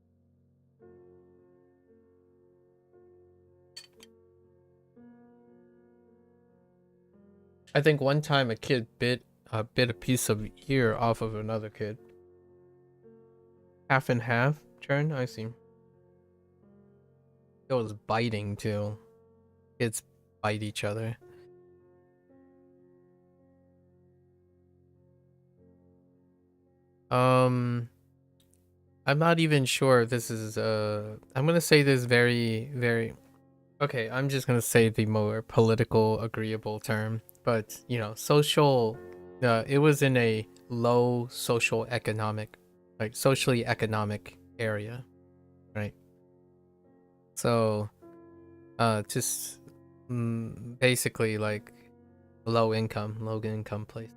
I think one time a kid bit a piece of ear off of another kid. Half and half turn, I see. It was biting too. Kids bite each other. I'm not even sure if this is I'm gonna say this very okay, I'm just gonna say the more political agreeable term, but you know, social it was in a low social economic, like socially economic area, right? So, just basically like low income place.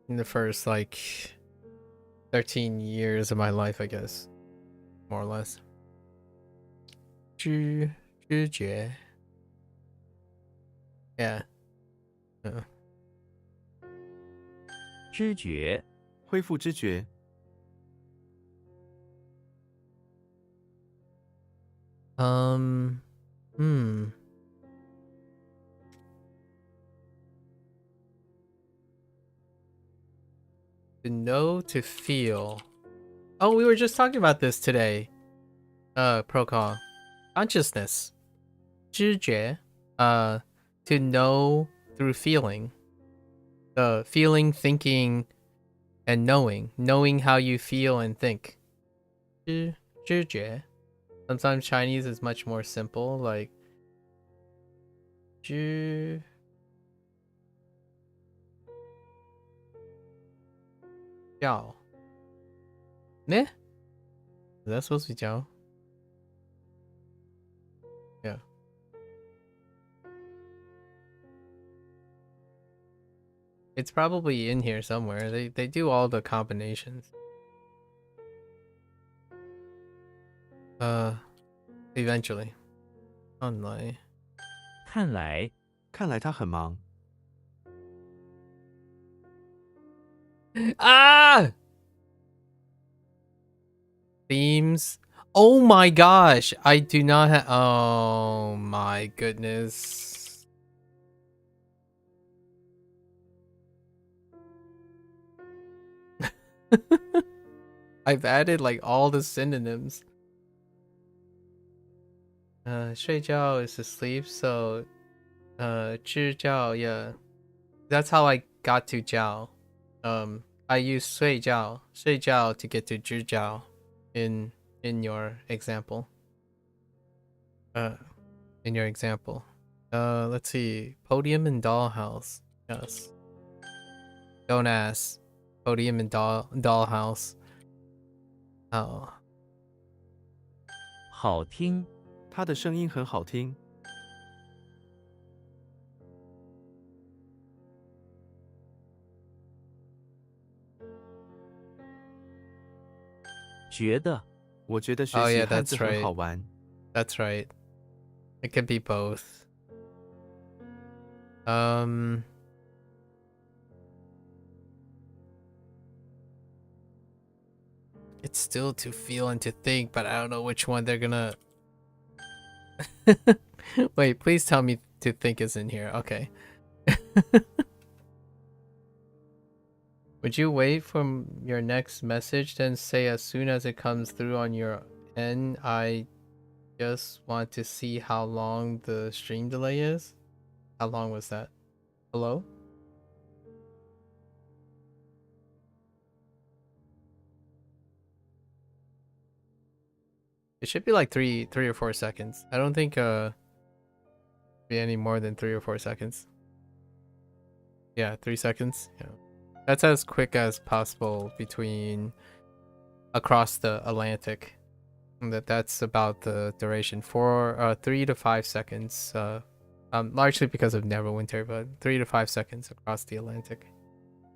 In the first like 13 years of my life, I guess, more or less. 知觉 Yeah. 知觉，恢复知觉， Hmm. To know, to feel. Oh, we were just talking about this today. Procon. Consciousness. 知觉. To know through feeling. The feeling, thinking, and knowing. Knowing how you feel and think. 知觉. Sometimes Chinese is much more simple, like 知 Jiao. Ne? Is that supposed to be Jiao? Yeah. It's probably in here somewhere. They do all the combinations. Eventually. Online. 看来，看来他很忙。 Ah! Themes. Oh my gosh. I do not have. Oh my goodness. I've added like all the synonyms. 睡觉 is to sleep, so 知觉, yeah. That's how I got to 觉. I use 睡觉 to get to 知觉 in your example. In your example. Let's see. Podium and dollhouse. Yes. Don't ask. Podium and dollhouse. Oh. 好听，他的声音很好听，觉得，我觉得学 Oh 习 yeah, 汉字 that's 很 right. 好玩。 That's right. It could be both. It's still to feel and to think, but I don't know which one they're gonna. Wait, please tell me to think is in here. Okay. Would you wait for your next message, then say as soon as it comes through on your end? I just want to see how long the stream delay is. How long was that? Hello? It should be like three or 4 seconds. I don't think be any more than 3 or 4 seconds. Yeah, 3 seconds. Yeah. That's as quick as possible between across the Atlantic. And that's about the duration. 3 to 5 seconds. Largely because of Neverwinter, but 3 to 5 seconds across the Atlantic.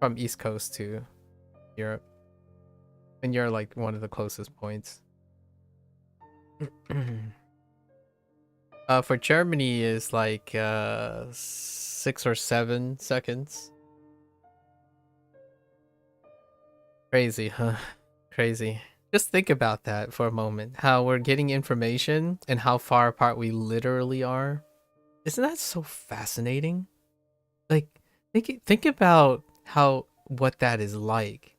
From East Coast to Europe. And you're like one of the closest points. For Germany is like 6 or 7 seconds. Crazy, huh? Crazy. Just think about that for a moment. How we're getting information and how far apart we literally are. Isn't that so fascinating? Like, think about what that is like.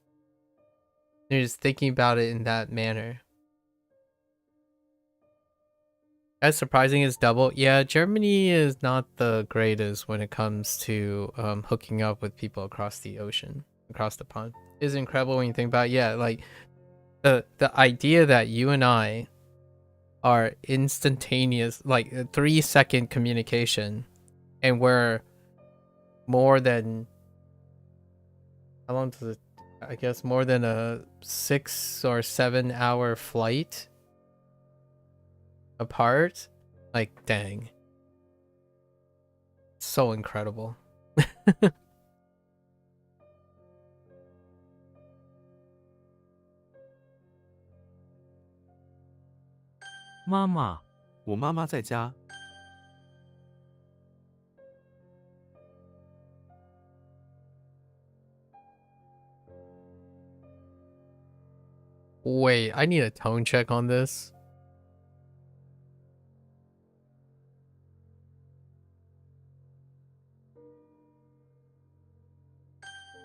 You're just thinking about it in that manner. As surprising as double. Yeah, Germany is not the greatest when it comes to hooking up with people across the ocean, across the pond. It's incredible when you think about it. Yeah, like the idea that you and I are instantaneous, like a 3-second communication, and we're more than how long does it? I guess more than a 6 or 7 hour flight. apart. Like, dang. So incredible. 妈妈，我妈妈在家。 Wait, I need a tone check on this.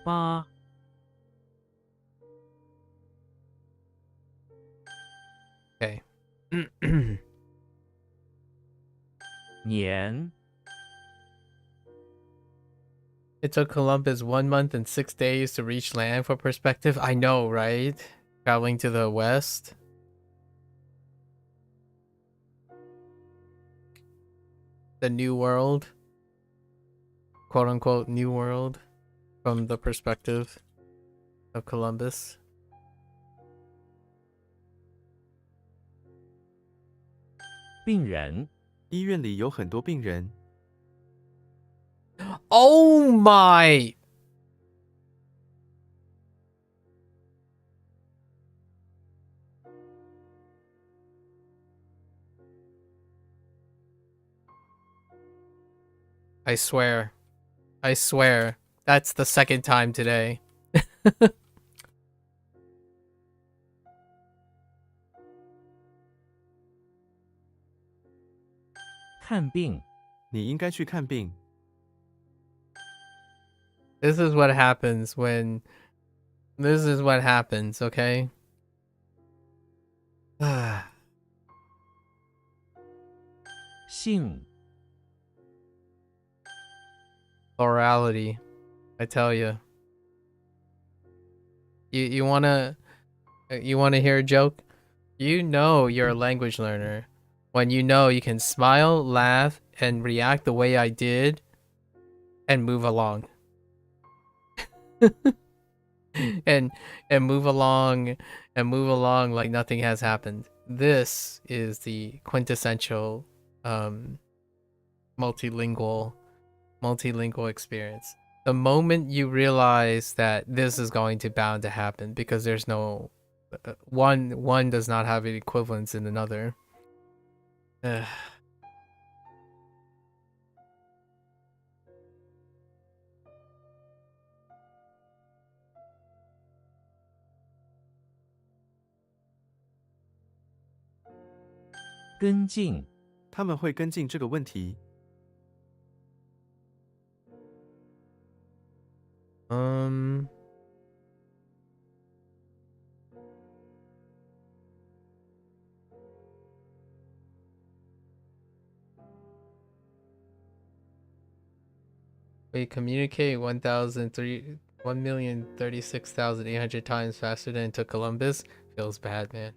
八 Okay. 年 It took Columbus 1 month and 6 days to reach land for perspective. I know, right? Traveling to the west. The new world. Quote unquote new world. From the perspective of Columbus. 病人 医院里有很多病人。 Oh my! I swear. I swear. That's the second time today. 看病 你应该去看病。 This is what happens when... This is what happens, okay? 性 Plurality. I tell you. You wanna hear a joke? You know you're a language learner when you know you can smile, laugh, and react the way I did, and move along. and move along like nothing has happened. This is the quintessential multilingual experience. The moment you realize that this is going to bound to happen because there's no one does not have an equivalence in another. Ugh. 跟进 他们会跟进这个问题。 We communicate 1,036,800 times faster than it took Columbus. Feels bad, man.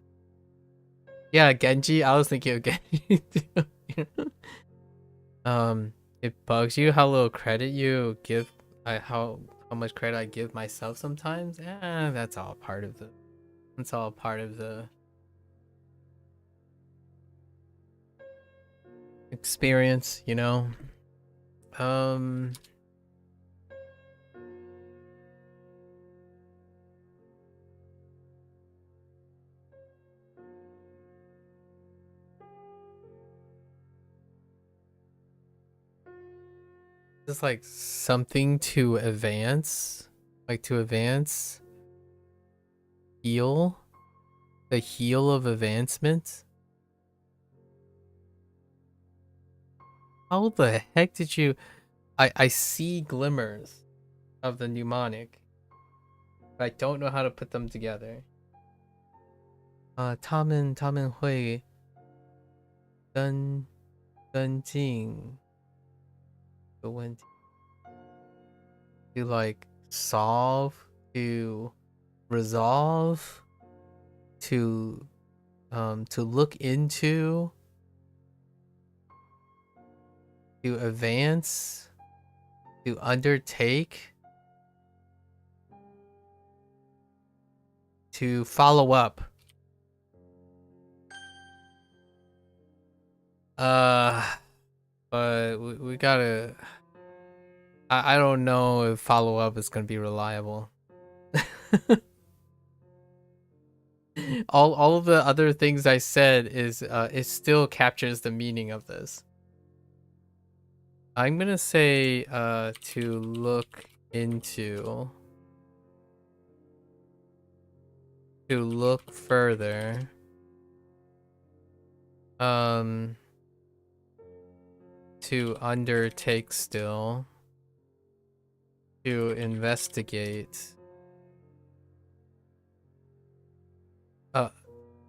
Yeah, Genji. I was thinking of Genji too. It bugs you how little credit you give. How much credit I give myself sometimes. That's all part of the. That's all part of the experience, you know. Just like something to advance, heal, the heel of advancement. How the heck did you? I see glimmers of the mnemonic, but I don't know how to put them together. 他们会跟进 the one to like solve, to resolve, to look into, to advance, to undertake, to follow up. But we gotta. I don't know if follow up is gonna be reliable. all of the other things I said is it still captures the meaning of this. I'm gonna say to look into, to look further, to undertake still, to investigate,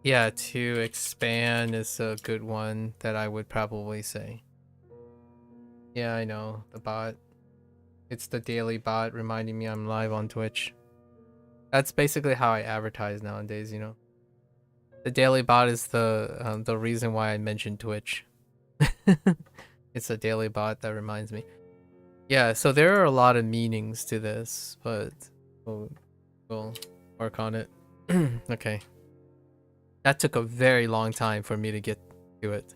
yeah, to expand is a good one that I would probably say. Yeah, I know, the bot. It's the daily bot reminding me I'm live on Twitch. That's basically how I advertise nowadays, you know. The daily bot is the reason why I mentioned Twitch. It's a daily bot that reminds me. Yeah, so there are a lot of meanings to this, but we'll work on it. Okay. That took a very long time for me to get to it.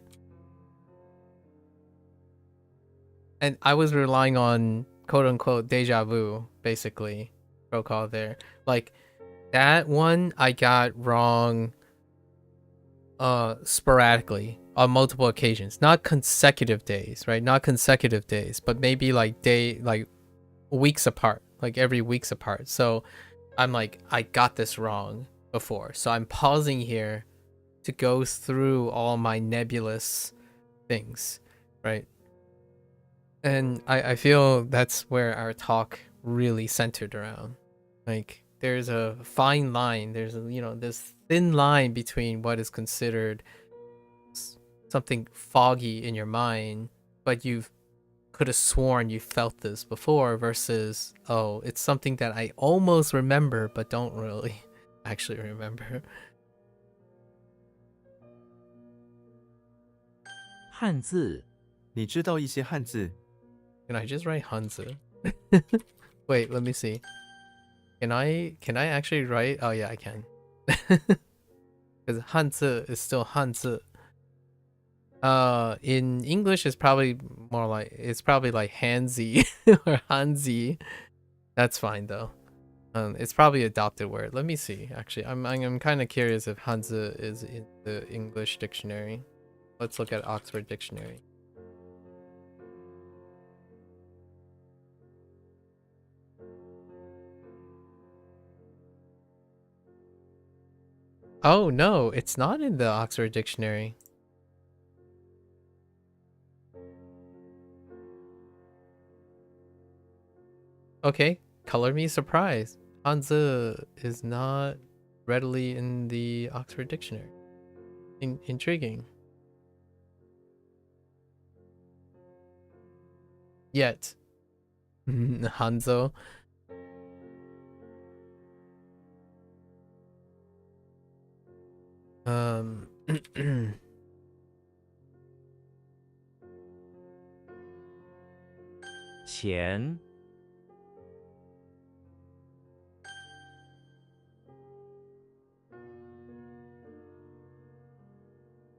And I was relying on quote-unquote deja vu, basically. Protocol there. Like, that one I got wrong sporadically on multiple occasions. Not consecutive days, right? Not consecutive days, but maybe like weeks apart. Like every week's apart. So I'm like, I got this wrong before. So I'm pausing here to go through all my nebulous things, right? And I feel that's where our talk really centered around. Like, there's a fine line. There's a, you know, this thin line between what is considered something foggy in your mind, but you've could have sworn you felt this before, versus, oh, it's something that I almost remember but don't really actually remember. 汉字 你知道一些汉字？ Can I just write Hanzi? Wait, let me see. Can I actually write? Oh yeah, I can. Because Hanzi is still Hanzi. In English it's probably more like, it's probably like Hanzi or Hanzi. That's fine though. It's probably adopted word. Let me see. Actually, I'm kind of curious if Hanzi is in the English dictionary. Let's look at Oxford Dictionary. Oh no, it's not in the Oxford Dictionary. Okay, color me surprised. Hanzi is not readily in the Oxford Dictionary. Intriguing. Yet. Hanzo.钱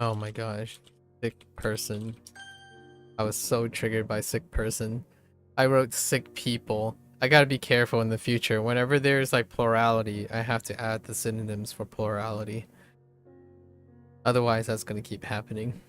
Oh my gosh. Sick person. I was so triggered by sick person. I wrote sick people. I gotta be careful in the future. Whenever there's like plurality, I have to add the synonyms for plurality. Otherwise, that's gonna keep happening.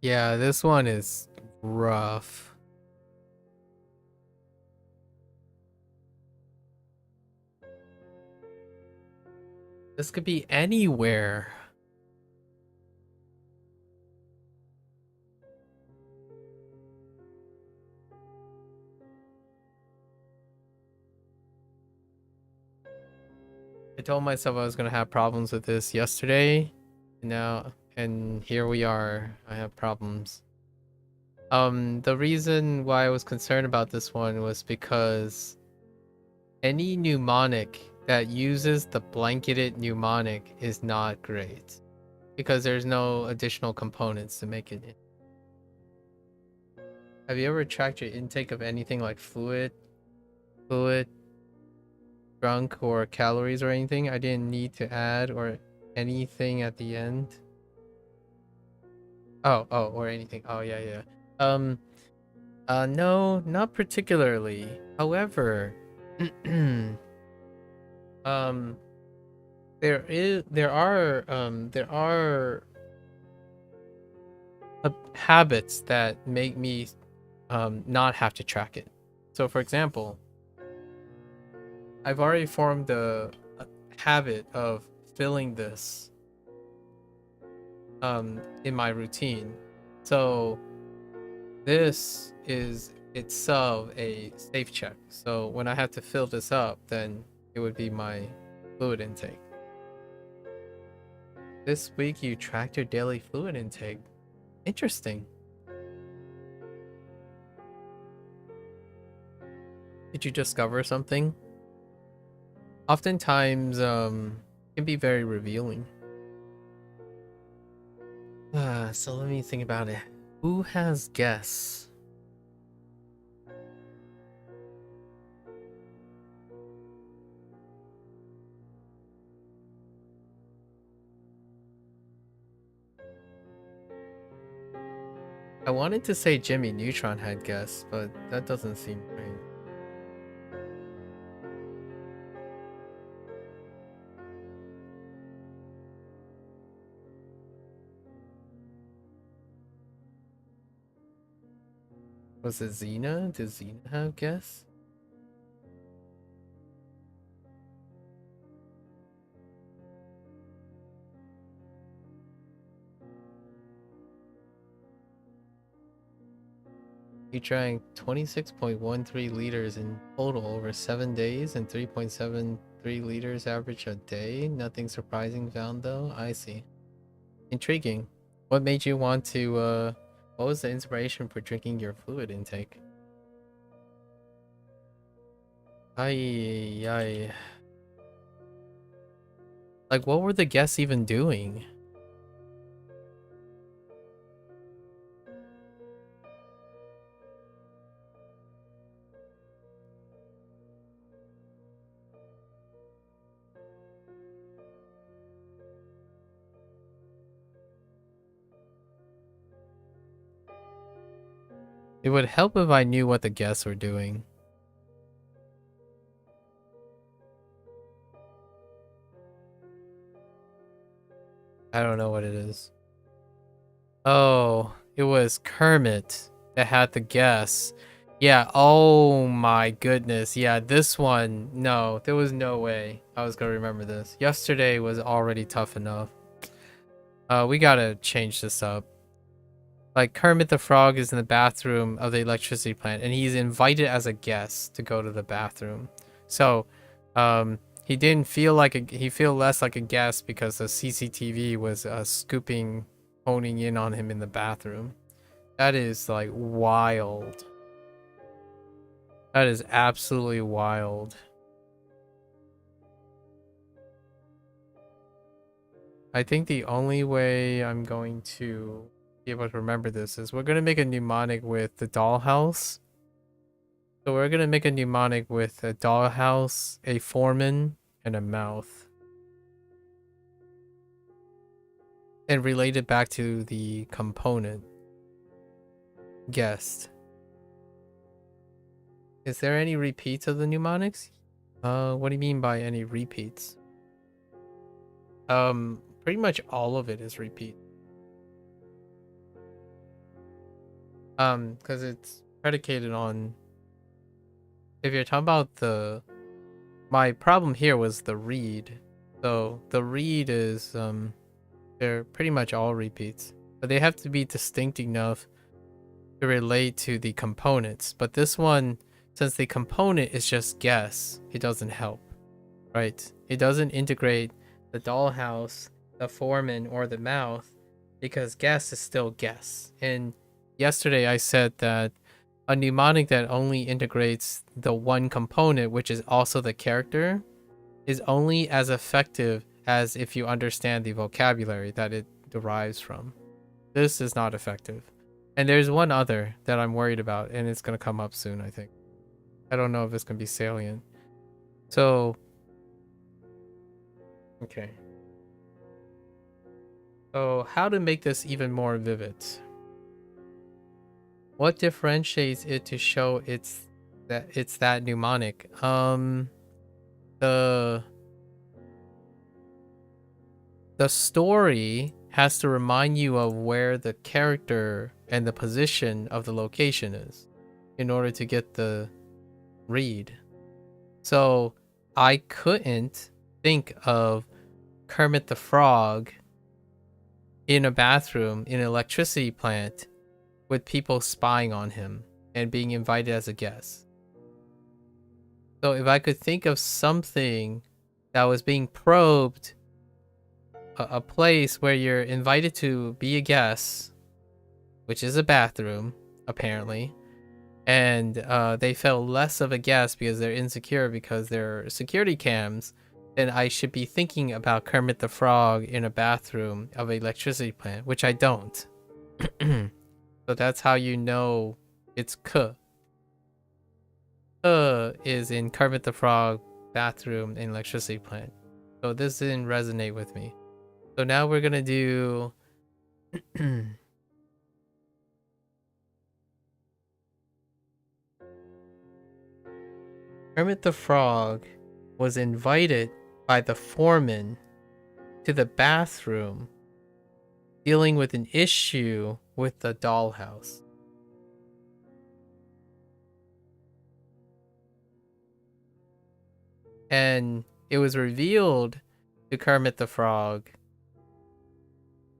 Yeah, this one is rough. This could be anywhere. I told myself I was gonna have problems with this yesterday, and here we are. I have problems. The reason why I was concerned about this one was because any mnemonic that uses the blanketed mnemonic is not great because there's no additional components to make it. Have you ever tracked your intake of anything like fluid, drunk, or calories or anything? I didn't need to add or anything at the end. Oh, or anything. Oh, yeah. No, not particularly. However, there are habits that make me not have to track it. So for example, I've already formed a habit of filling this in my routine. So this is itself a safe check. So when I have to fill this up, then it would be my fluid intake. This week you tracked your daily fluid intake. Interesting. Did you discover something? Oftentimes, can be very revealing. So let me think about it. Who has guess? I wanted to say Jimmy Neutron had guess, but that doesn't seem right. Was it Xena? Did Xena have guess? He drank 26.13 liters in total over 7 days and 3.73 liters average a day. Nothing surprising found though. I see. Intriguing. What made you want to, what was the inspiration for drinking your fluid intake? Like, what were the guests even doing? It would help if I knew what the guests were doing. I don't know what it is. Oh, it was Kermit that had the guess. Yeah, oh my goodness. Yeah, this one, no, there was no way I was gonna remember this. Yesterday was already tough enough. We gotta change this up. Like, Kermit the Frog is in the bathroom of the electricity plant, and he's invited as a guest to go to the bathroom. So, he didn't feel like he feel less like a guest because the CCTV was honing in on him in the bathroom. That is like wild. That is absolutely wild. I think the only way I'm going to be able to remember this is we're going to make a mnemonic with the dollhouse. So we're going to make a mnemonic with a dollhouse, a foreman, and a mouth. And relate it back to the component. Guest. Is there any repeats of the mnemonics? What do you mean by any repeats? Pretty much all of it is repeat. Because it's predicated on, if you're talking about my problem here was the read. So the read is, they're pretty much all repeats, but they have to be distinct enough to relate to the components. But this one, since the component is just guess, it doesn't help, right? It doesn't integrate the dollhouse, the foreman, or the mouth, because guess is still guess. And yesterday I said that a mnemonic that only integrates the one component, which is also the character, is only as effective as if you understand the vocabulary that it derives from. This is not effective. And there's one other that I'm worried about, and it's going to come up soon, I think. I don't know if it's going to be salient. So, okay. So, how to make this even more vivid? What differentiates it to show it's that mnemonic? The story has to remind you of where the character and the position of the location is in order to get the read. So I couldn't think of Kermit the Frog in a bathroom in an electricity plant with people spying on him and being invited as a guest. So if I could think of something that was being probed, a place where you're invited to be a guest, which is a bathroom, apparently, and they felt less of a guest because they're insecure because there are security cams, then I should be thinking about Kermit the Frog in a bathroom of an electricity plant, which I don't. So that's how you know it's K. Is in Kermit the Frog bathroom in electricity plant. So this didn't resonate with me. So now we're gonna do Kermit the Frog was invited by the foreman to the bathroom dealing with an issue with the dollhouse. And it was revealed to Kermit the Frog,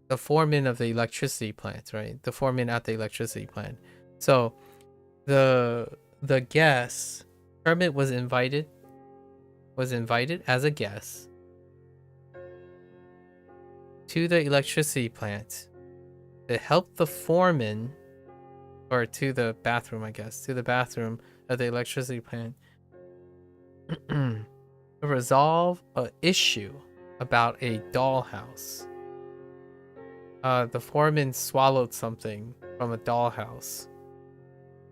the foreman of the electricity plant, right? The foreman at the electricity plant. So the guest, Kermit was invited as a guest to the electricity plant to help the foreman, or to the bathroom, I guess, to the bathroom of the electricity plant to resolve an issue about a dollhouse. The foreman swallowed something from a dollhouse,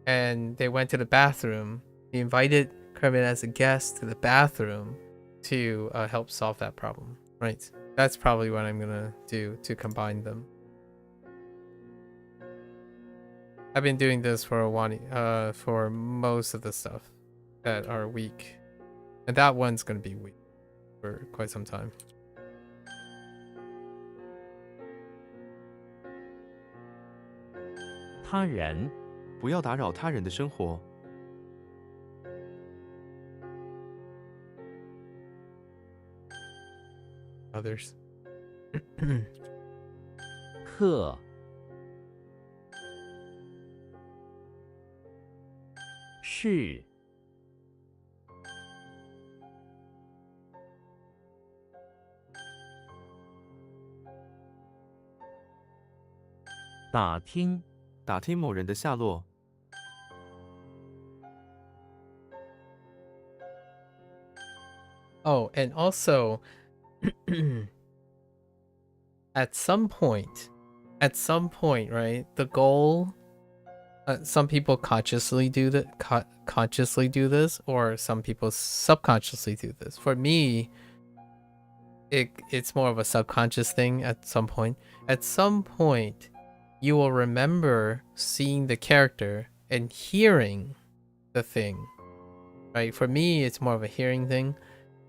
and they went to the bathroom. He invited Kermit as a guest to the bathroom to help solve that problem. Right. That's probably what I'm gonna do to combine them. I've been doing this for for most of the stuff that are weak, and that one's gonna be weak for quite some time. “他人”不要打扰他人的生活。 Others. 客”是打听打听某人的下落。 Oh, and also at some point, right? The goal. Some people consciously do this, or some people subconsciously do this. For me, it's more of a subconscious thing. At some point, you will remember seeing the character and hearing the thing, right? For me, it's more of a hearing thing.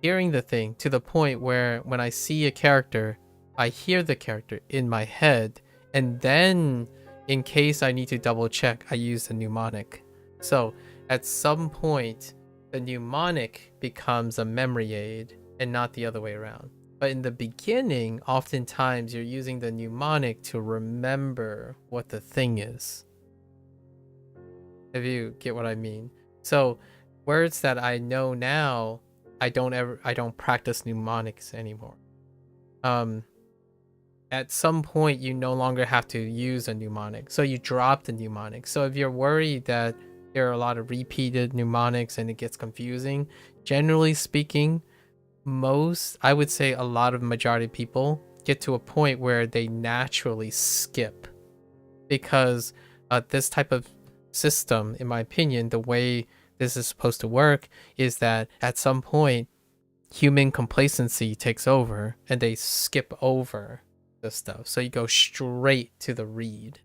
Hearing the thing to the point where when I see a character, I hear the character in my head, and then in case I need to double check, I use the mnemonic. So at some point, the mnemonic becomes a memory aid and not the other way around. But in the beginning, oftentimes you're using the mnemonic to remember what the thing is. If you get what I mean. So words that I know now, I don't practice mnemonics anymore. At some point you no longer have to use a mnemonic, so you drop the mnemonic. So if you're worried that there are a lot of repeated mnemonics and it gets confusing, generally speaking, I would say a lot of majority of people get to a point where they naturally skip because this type of system, in my opinion, the way this is supposed to work is that at some point human complacency takes over and they skip over the stuff. So you go straight to the read.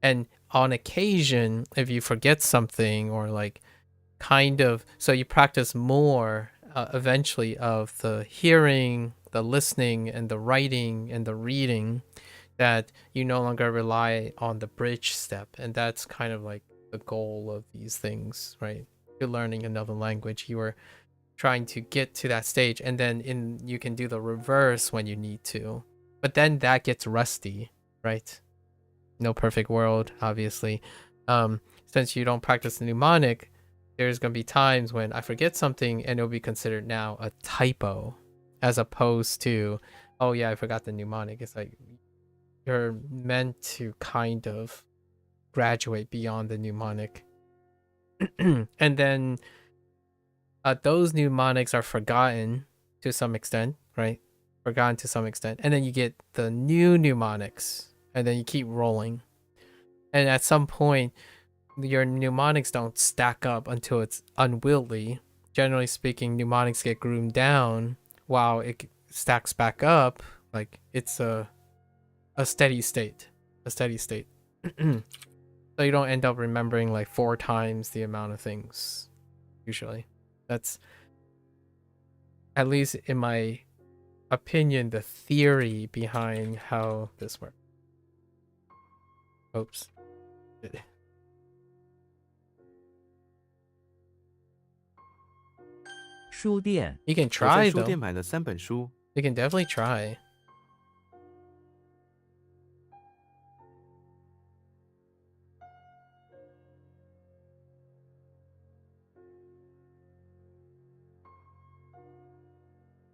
And on occasion, if you forget something or like so you practice more eventually of the hearing, the listening, and the writing and the reading, that you no longer rely on the bridge step. And that's kind of like the goal of these things, right? You're learning another language. You are trying to get to that stage, and then you can do the reverse when you need to. But then that gets rusty, right? No perfect world, obviously. Since you don't practice the mnemonic, there's going to be times when I forget something and it'll be considered now a typo, as opposed to, oh yeah, I forgot the mnemonic. It's like you're meant to kind of graduate beyond the mnemonic. And then those mnemonics are forgotten to some extent, right? Forgotten to some extent. And then you get the new mnemonics, and then you keep rolling. And at some point, your mnemonics don't stack up until it's unwieldy. Generally speaking, mnemonics get groomed down while it stacks back up. Like it's a steady state. A steady state. So you don't end up remembering like 4 times the amount of things, usually. That's, at least in my opinion, the theory behind how this works. Oops.书店 You can 我在 try 书店 though. 买了3本书。 You can definitely try.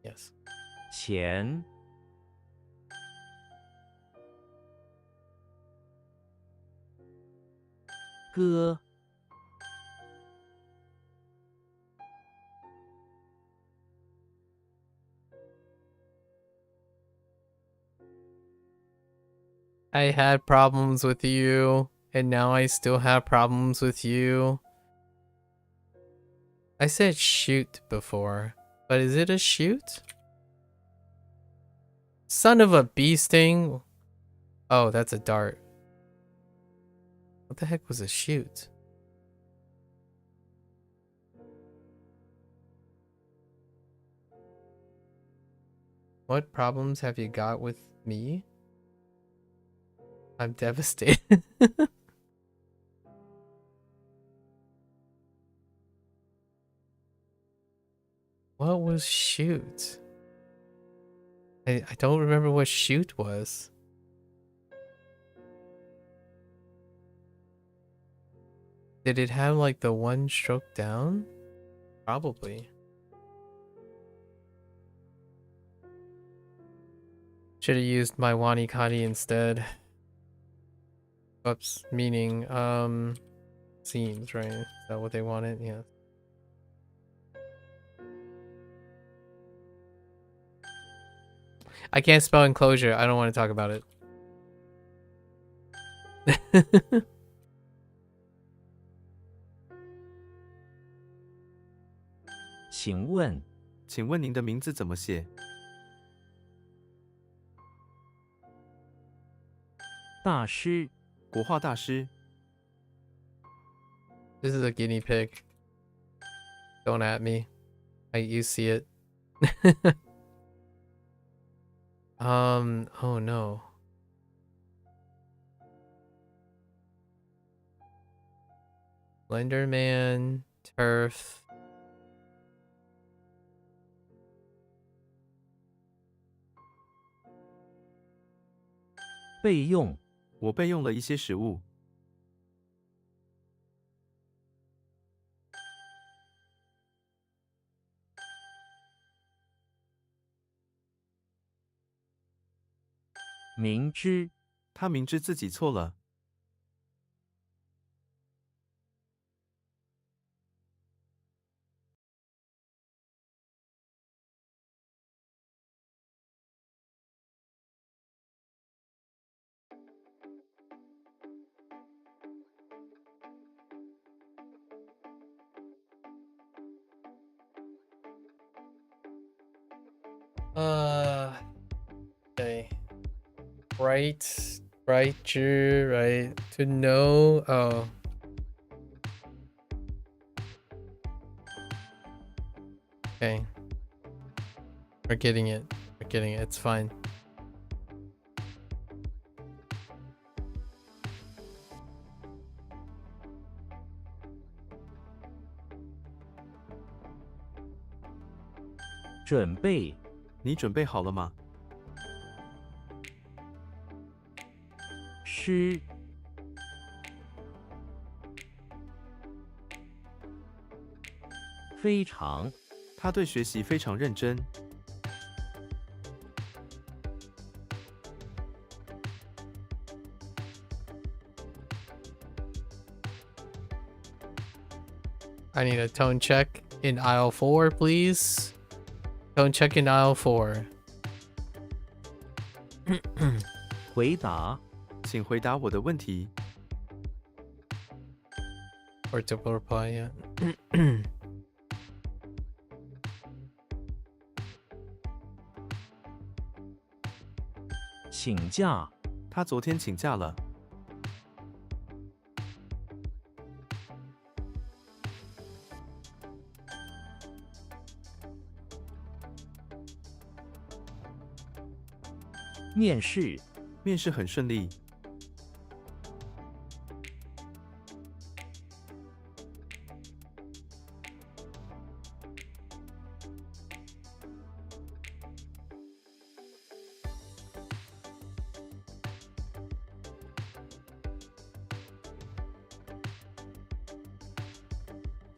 Yes. 钱歌 I had problems with you, and now I still have problems with you. I said shoot before, but is it a shoot? Son of a bee sting. Oh, that's a dart. What the heck was a shoot? What problems have you got with me? I'm devastated. What was shoot? I don't remember what shoot was. Did it have like the 1 stroke down? Probably. Should have used my WaniKani instead. Oops, meaning scenes, right? Is that what they wanted? Yeah. I can't spell enclosure. I don't want to talk about it. 请问请问您的名字怎么写？ 大师 国画大师。 This is a guinea pig. Don't at me. You see it. Oh no. Slenderman, Turf. 备用 我备用了一些食物。 明知 他明知自己错了。Okay. Right. Right. To know. Oh. Okay. We're getting it. We're getting it. It's fine.准备你准备好了吗？诗非常他对学习非常认真。 I need a tone check in aisle 4, please. Tone check in aisle 4. 回答请回答我的问题。 Or to reply, yeah. 请假他昨天请假了。 面试面试很顺利。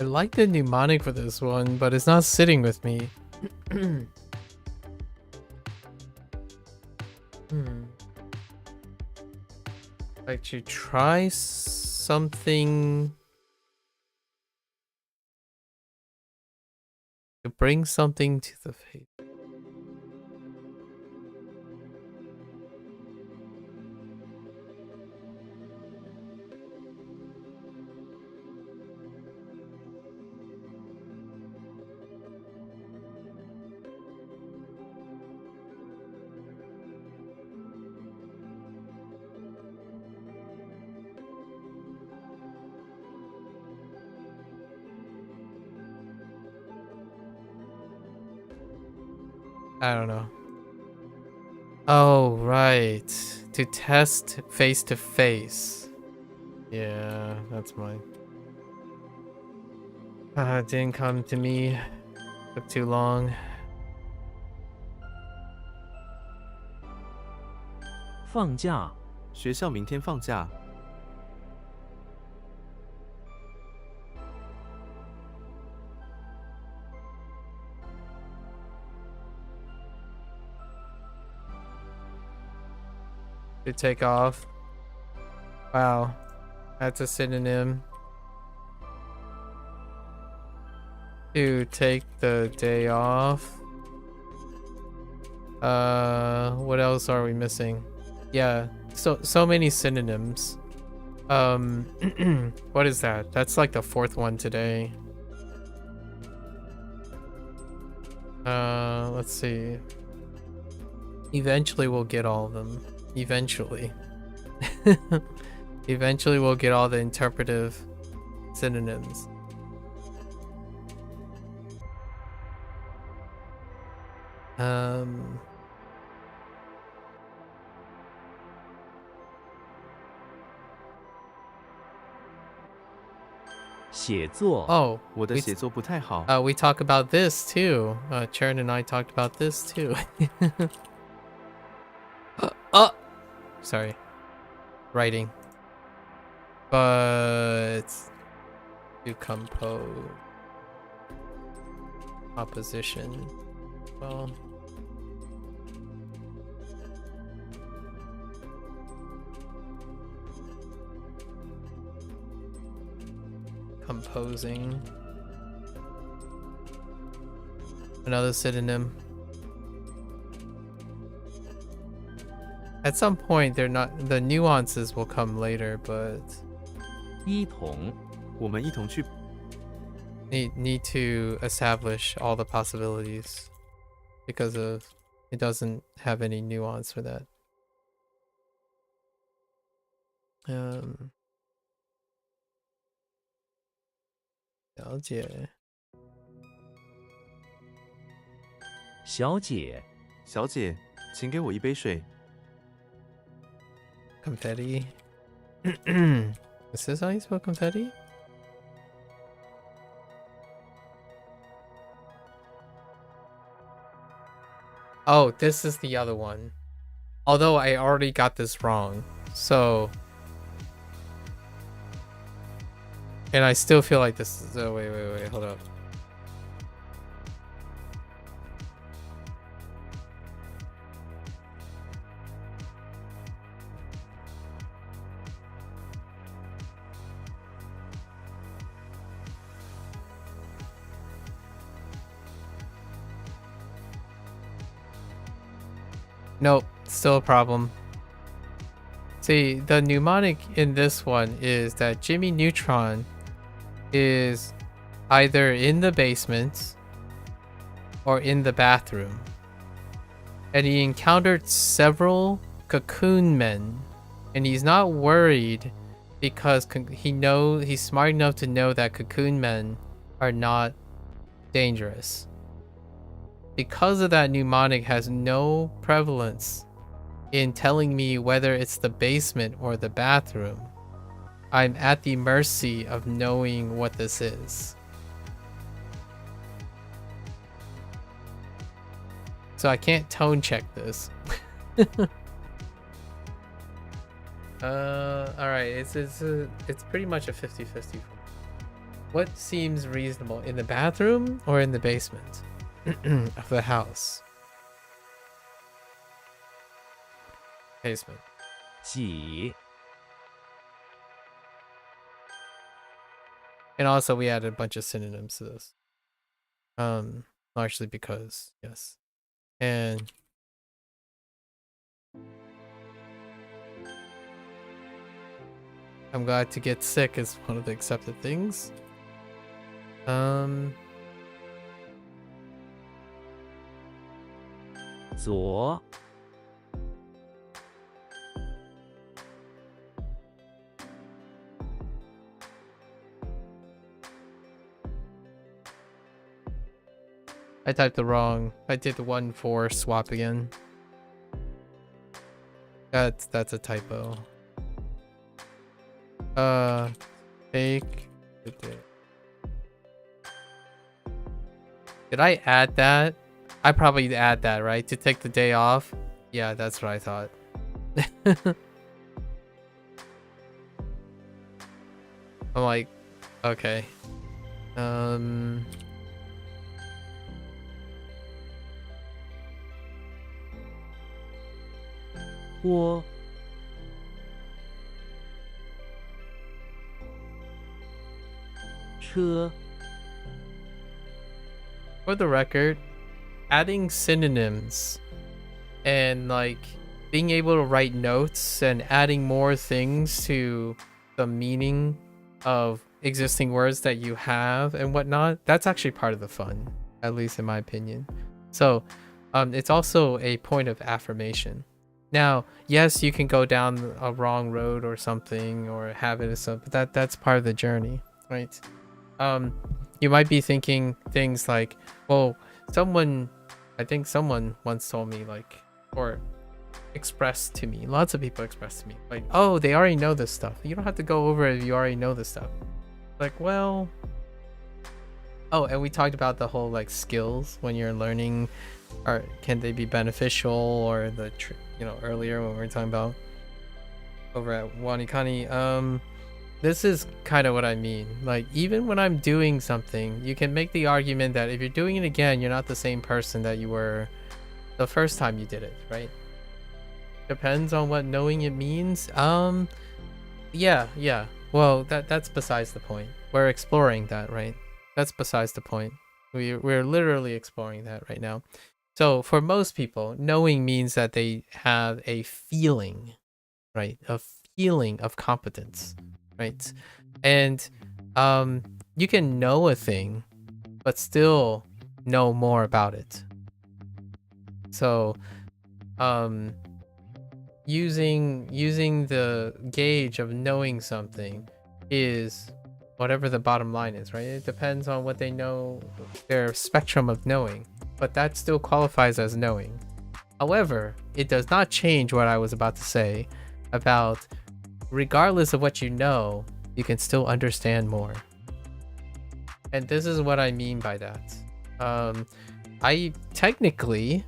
I like the mnemonic for this one, but it's not sitting with me. Like to try something to bring something to the face. I don't know. Oh, right. To test face to face. Yeah, that's mine. It didn't come to me. Took too long. 放假学校明天放假。 To take off. Wow. That's a synonym. To take the day off. What else are we missing? Yeah, so many synonyms. What is that? That's like the 4th one today. Let's see. Eventually we'll get all of them. Eventually. Eventually we'll get all the interpretive synonyms. Oh, 我的写作不太好。 we talk about this too. Sharon and I talked about this too. Sorry. Writing. But to compose opposition. Well, composing. Another synonym. At some point, they're not. The nuances will come later, but 一同我们一同去。 need to establish all the possibilities because of It doesn't have any nuance for that. 了解。小姐，小姐，请给我一杯水。 Confetti. Is this how you spell confetti? Oh, this is the other one. Although I already got this wrong. So... And I still feel like this is... Oh, wait, hold up. Nope, still a problem. See, the mnemonic in this one is that Jimmy Neutron is either in the basement or in the bathroom. And he encountered several cocoon men. And he's not worried because he's smart enough to know that cocoon men are not dangerous. Because of that, mnemonic has no prevalence in telling me whether it's the basement or the bathroom. I'm at the mercy of knowing what this is. So I can't tone check this. Alright, it's pretty much a 50-50. What seems reasonable, in the bathroom or in the basement of the house? Basement. 几 And also we added a bunch of synonyms to this. Largely because, yes. And I'm glad to get sick is one of the accepted things. 左 I typed the wrong. I did the 1-4 swap again. That's a typo. Take the day. Did I add that? I probably add that, right? To take the day off? Yeah, that's what I thought. I'm like, okay. 锅 车 For the record, adding synonyms and like being able to write notes and adding more things to the meaning of existing words that you have and whatnot, that's actually part of the fun, at least in my opinion. So it's also a point of affirmation. Now, yes, you can go down a wrong road or something or have it as something, but that's part of the journey, right? You might be thinking things like, well, I think someone once told me, like, or expressed to me, lots of people expressed to me, like, oh, they already know this stuff. You don't have to go over it if you already know this stuff. Like, well, oh, and we talked about the whole like skills when you're learning, or can they be beneficial, or the earlier when we were talking about over at WaniKani. This is kind of what I mean. Like, even when I'm doing something, you can make the argument that if you're doing it again, you're not the same person that you were the first time you did it, right? Depends on what knowing it means. Yeah. Well, that's besides the point. We're exploring that, right? That's besides the point. We're literally exploring that right now. So for most people, knowing means that they have a feeling, right? A feeling of competence, right? And you can know a thing, but still know more about it. So, um, using the gauge of knowing something is whatever the bottom line is, right? It depends on what they know, their spectrum of knowing, but that still qualifies as knowing. However, it does not change what I was about to say about regardless of what you know, you can still understand more. And this is what I mean by that. I technically,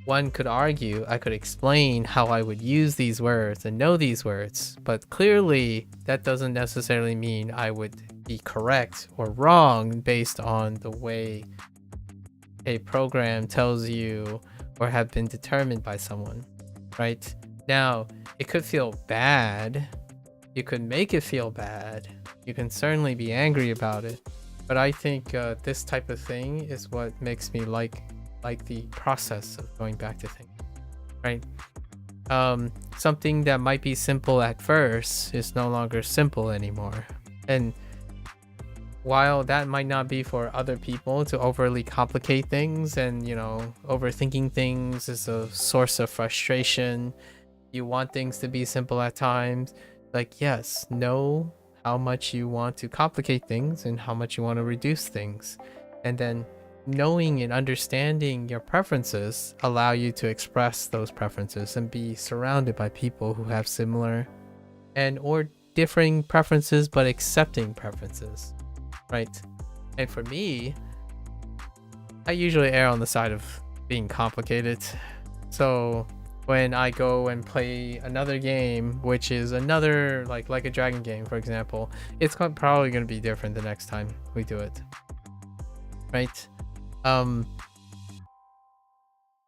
one could argue, I could explain how I would use these words and know these words, but clearly that doesn't necessarily mean I would be correct or wrong based on the way a program tells you or have been determined by someone, right? Now, it could feel bad. You could make it feel bad. You can certainly be angry about it. But I think this type of thing is what makes me like the process of going back to things, right? Something that might be simple at first is no longer simple anymore. And while that might not be for other people to overly complicate things, and overthinking things is a source of frustration, you want things to be simple at times. Like, yes, know how much you want to complicate things and how much you want to reduce things, and then knowing and understanding your preferences allow you to express those preferences and be surrounded by people who have similar and or differing preferences but accepting preferences, right? And for me, I usually err on the side of being complicated. So when I go and play another game, which is another like a dragon game, for example, it's probably going to be different the next time we do it, right?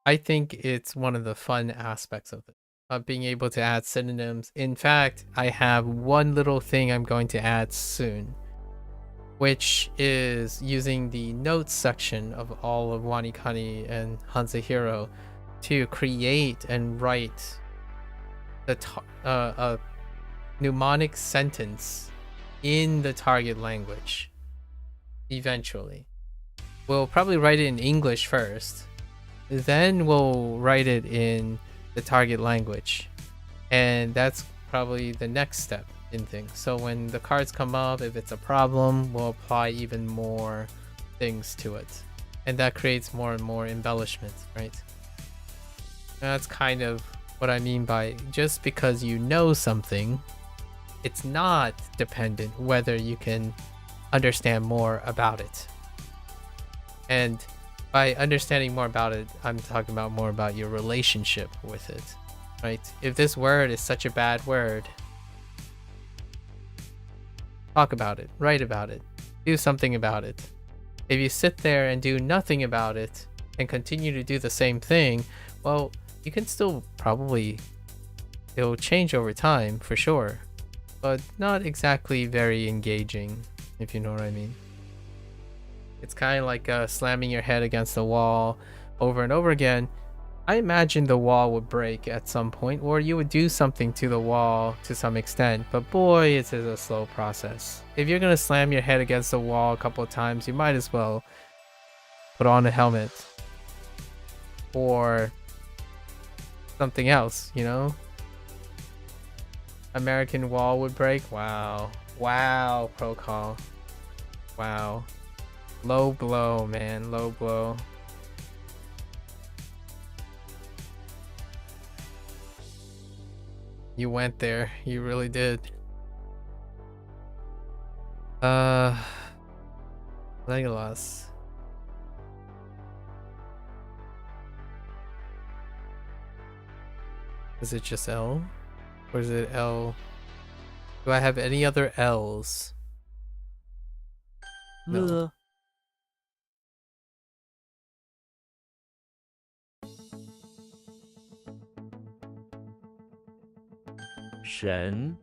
I think it's one of the fun aspects of it, of being able to add synonyms. In fact, I have one little thing I'm going to add soon, which is using the notes section of all of WaniKani and HanziHero to create and write a mnemonic sentence in the target language. Eventually, we'll probably write it in English first, then we'll write it in the target language, and that's probably the next step in things. So when the cards come up, if it's a problem, we'll apply even more things to it, and that creates more and more embellishment, right? That's kind of what I mean by just because you know something, it's not dependent whether you can understand more about it. And by understanding more about it, I'm talking about more about your relationship with it, right? If this word is such a bad word, talk about it, write about it, do something about it. If you sit there and do nothing about it and continue to do the same thing, well, you can still it'll change over time for sure, but not exactly very engaging, if you know what I mean. It's kind of like slamming your head against the wall over and over again. I imagine the wall would break at some point, or you would do something to the wall to some extent, but boy, it is a slow process. If you're going to slam your head against the wall a couple of times, you might as well put on a helmet or something else, American wall would break. Wow, pro call. Wow. Low blow, man. Low blow. You went there. You really did. Legolas. Is it just L? Or is it L? Do I have any other L's? No. 神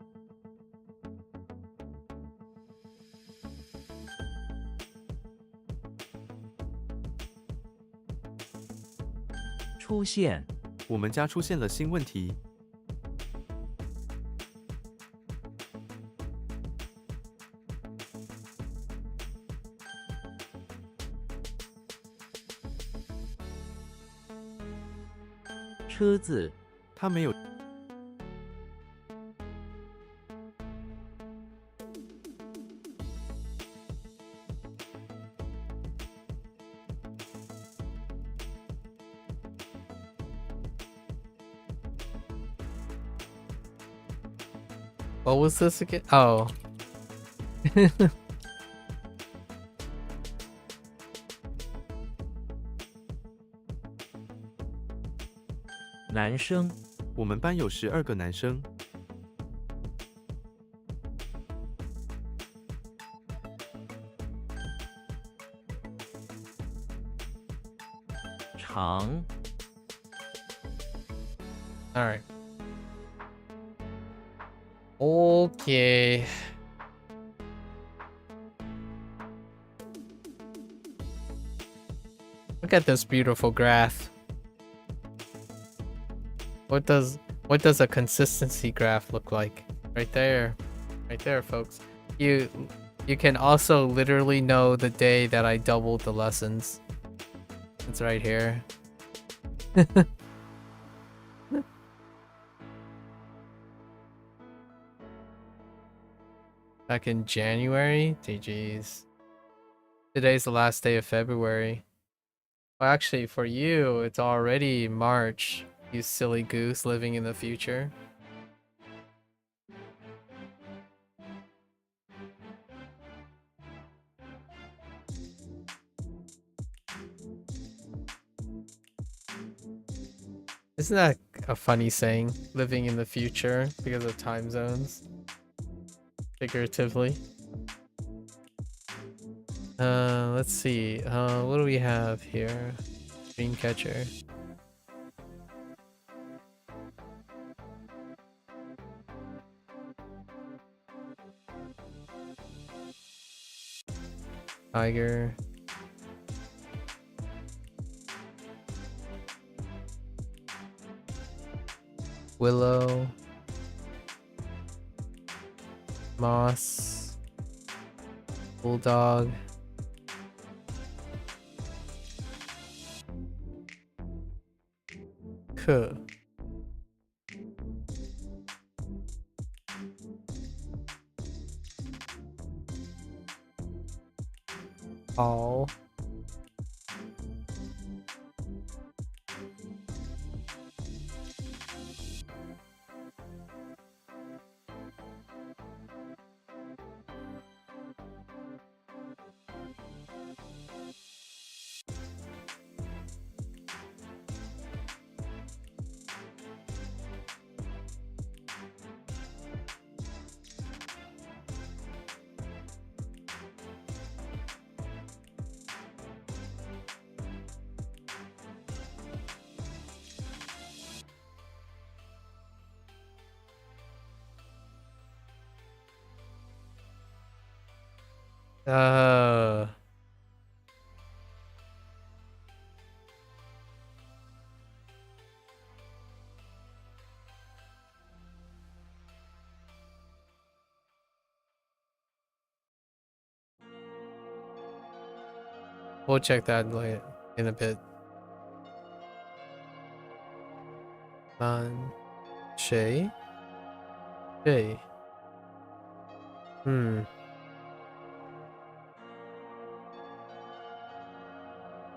出现 我们家出现了新问题。车子，他没有。What was this again? Oh. 男生，我们班有12个男生，长， All right. Okay. Look at this beautiful graph. What does a consistency graph look like? Right there. Right there, folks. You can also literally know the day that I doubled the lessons. It's right here. Back in January? GG's. Today's the last day of February. Well, actually, for you, it's already March. You silly goose living in the future. Isn't that a funny saying? Living in the future because of time zones? Figuratively. Let's see. What do we have here? Dreamcatcher. Tiger. Willow. Moss. Bulldog. Kuh. All. Uh, we'll check that later in a bit. Shay? Shay.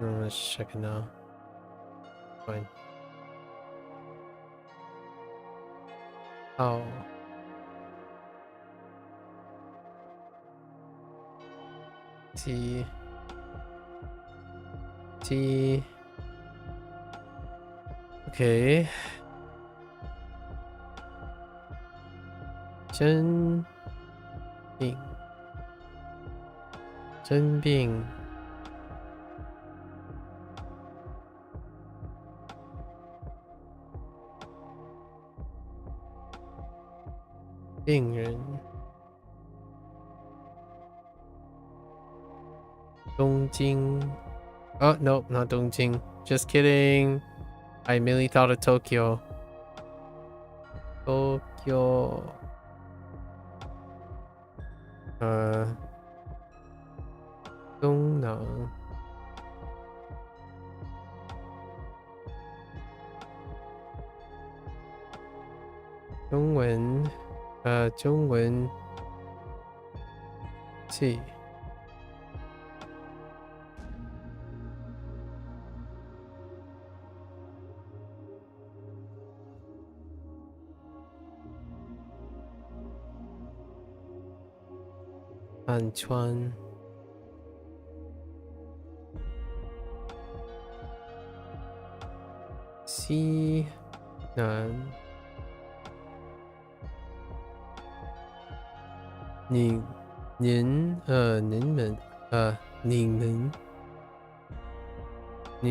Let's check it now. Fine. Oh. T. Okay. Zhen Bing. Bing Ren. Dongjing. Oh, no, not Dongjing. Just kidding. I merely thought of Tokyo. Tokyo. Dongnam. 中文，中文系汉川西南你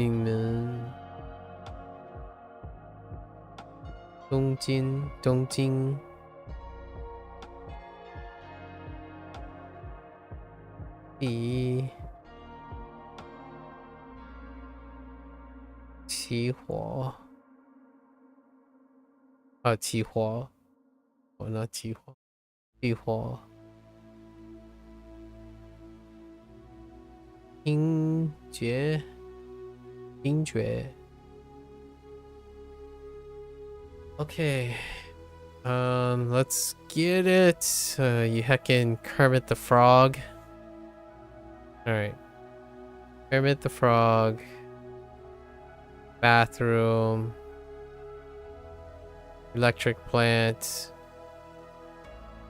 们东京第起火起火，我那起火音爵Okay, let's get it. You heckin' Kermit the Frog. Alright. Kermit the Frog. Bathroom. Electric plant.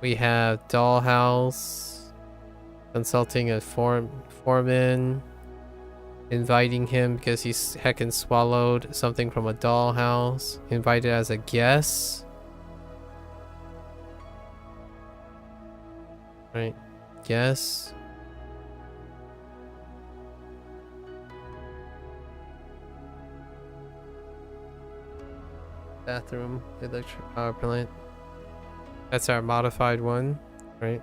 We have Dollhouse. Consulting a foreman. Inviting him because he's heckin' swallowed something from a dollhouse. Invited as a guest. Right. Guess. Bathroom. Electric power plant. That's our modified one. Right.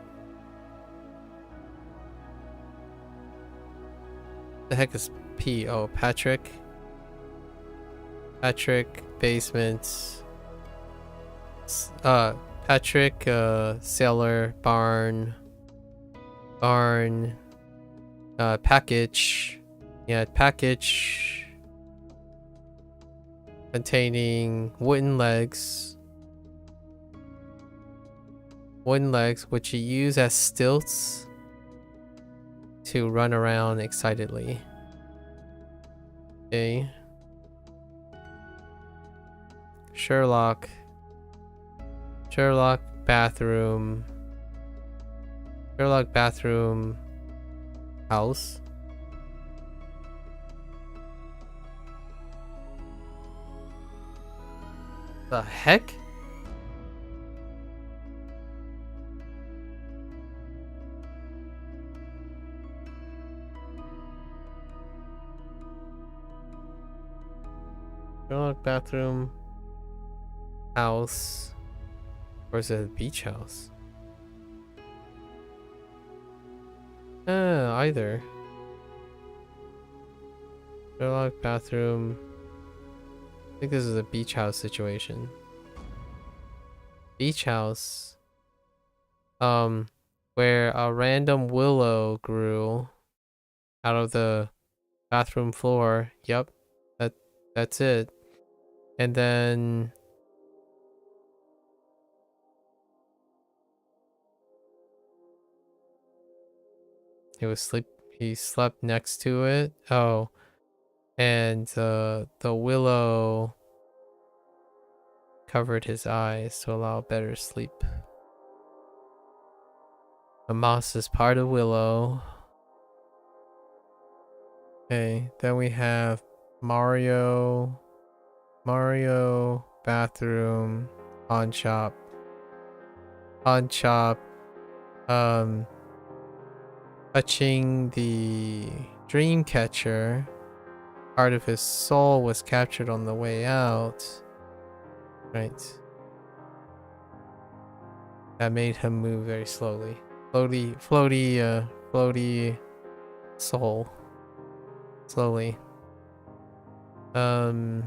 The heck is P? Oh, Patrick. Basement. Patrick, cellar, barn. Package. Yeah, package. Containing wooden legs. Which you use as stilts to run around excitedly. Okay. Sherlock bathroom. Sherlock bathroom house. The heck? Sherlock bathroom house. Or is it a beach house? Either. Sherlock bathroom. I think this is a beach house situation. Beach house. Where a random willow grew out of the bathroom floor. Yep. That's it. And then he slept next to it. Oh. And the willow covered his eyes to allow better sleep. The moss is part of willow. Okay, then we have Mario bathroom pawn shop. Touching the dream catcher. Part of his soul was captured on the way out. Right. That made him move very slowly. Floaty soul. Slowly. The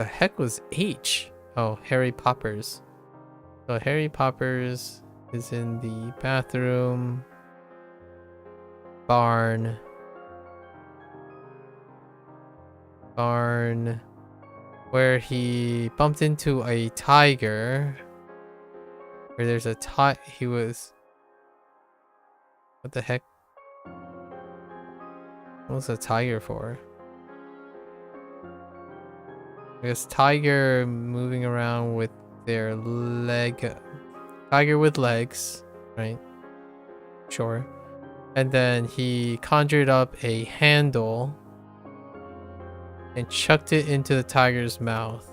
heck was H? Oh, Harry Poppers. So Harry Poppers is in the bathroom. Barn. where he bumped into a tiger. Where there's a he was... What the heck? What was a tiger for? I guess tiger moving around with their leg... Tiger with legs, right? Sure. And then he conjured up a handle and chucked it into the tiger's mouth.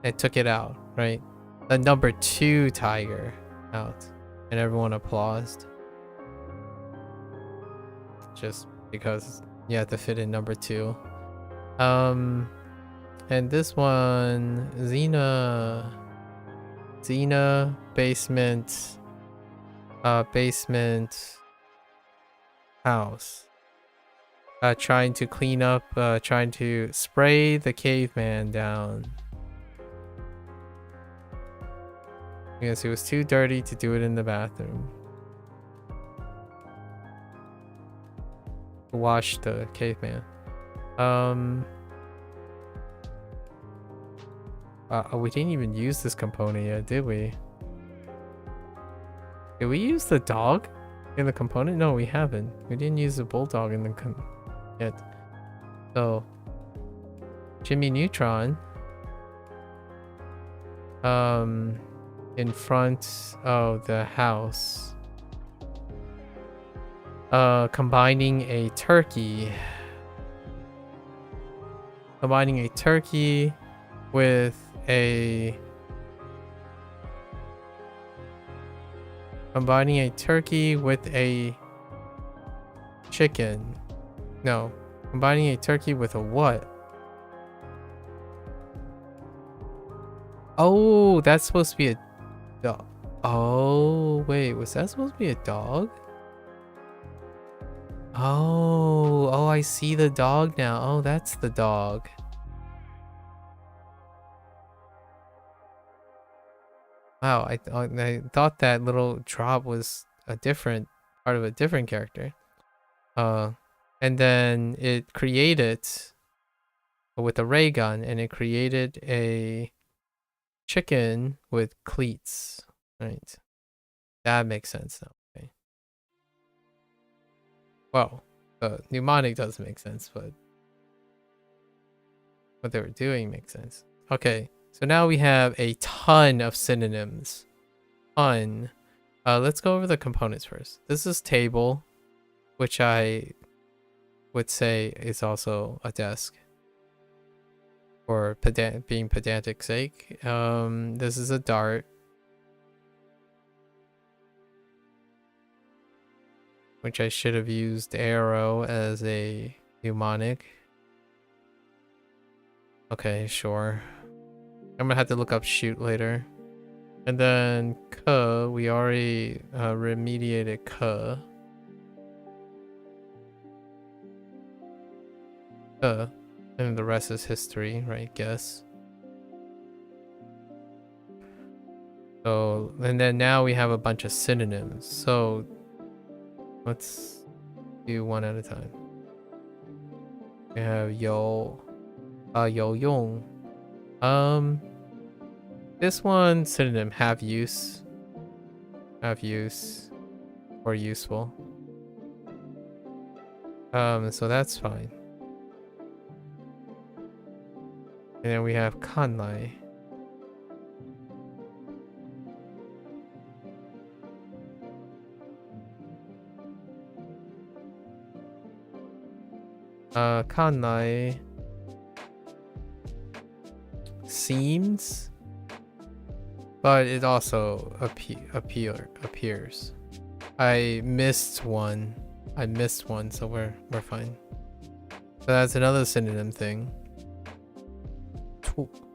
And took it out, right? The number 2 tiger out. And everyone applauded. Just because you have to fit in number 2. And this one, Xena basement house. Trying to clean up, trying to spray the caveman down. Because he was too dirty to do it in the bathroom. Wash the caveman. We didn't even use this component yet, did we? Did we use the dog in the component? No, we haven't. We didn't use the bulldog in the yet. So, Jimmy Neutron. In front of the house. Combining a turkey. Combining a turkey with a... Combining a turkey with a chicken. No. Combining a turkey with a what? Oh, that's supposed to be a dog. Oh, wait. Was that supposed to be a dog? Oh, I see the dog now. Oh, that's the dog. Wow, I thought that little drop was a different part of a different character. And then it created with a ray gun, and it created a chicken with cleats. Right, that makes sense now. Okay. Well, the mnemonic does make sense, but what they were doing makes sense. Okay. So now we have a ton of synonyms. Ton. Let's go over the components first. This is table, which I would say is also a desk. For being pedantic sake. This is a dart. Which I should have used arrow as a mnemonic. Okay, sure. I'm gonna have to look up shoot later. And then K, we already remediated K. And the rest is history, right? Guess. So, and then now we have a bunch of synonyms. So, let's do one at a time. We have yo yong. This one synonym have use or useful. So that's fine. And then we have kanlai. Kanlai seems, but it also appears. I missed one, so we're fine. So that's another synonym thing.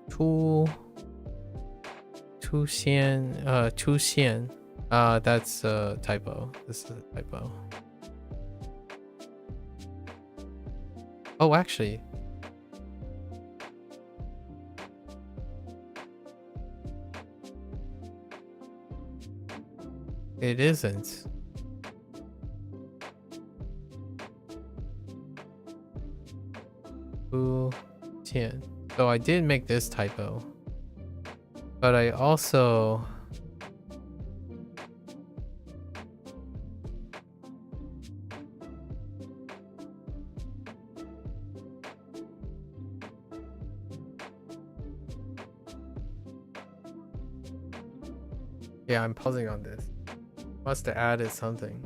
Tu xian. That's a typo. This is a typo. Oh, actually. It isn't. 10. So I did make this typo. But I also... Yeah, I'm pausing on this. Must have added something.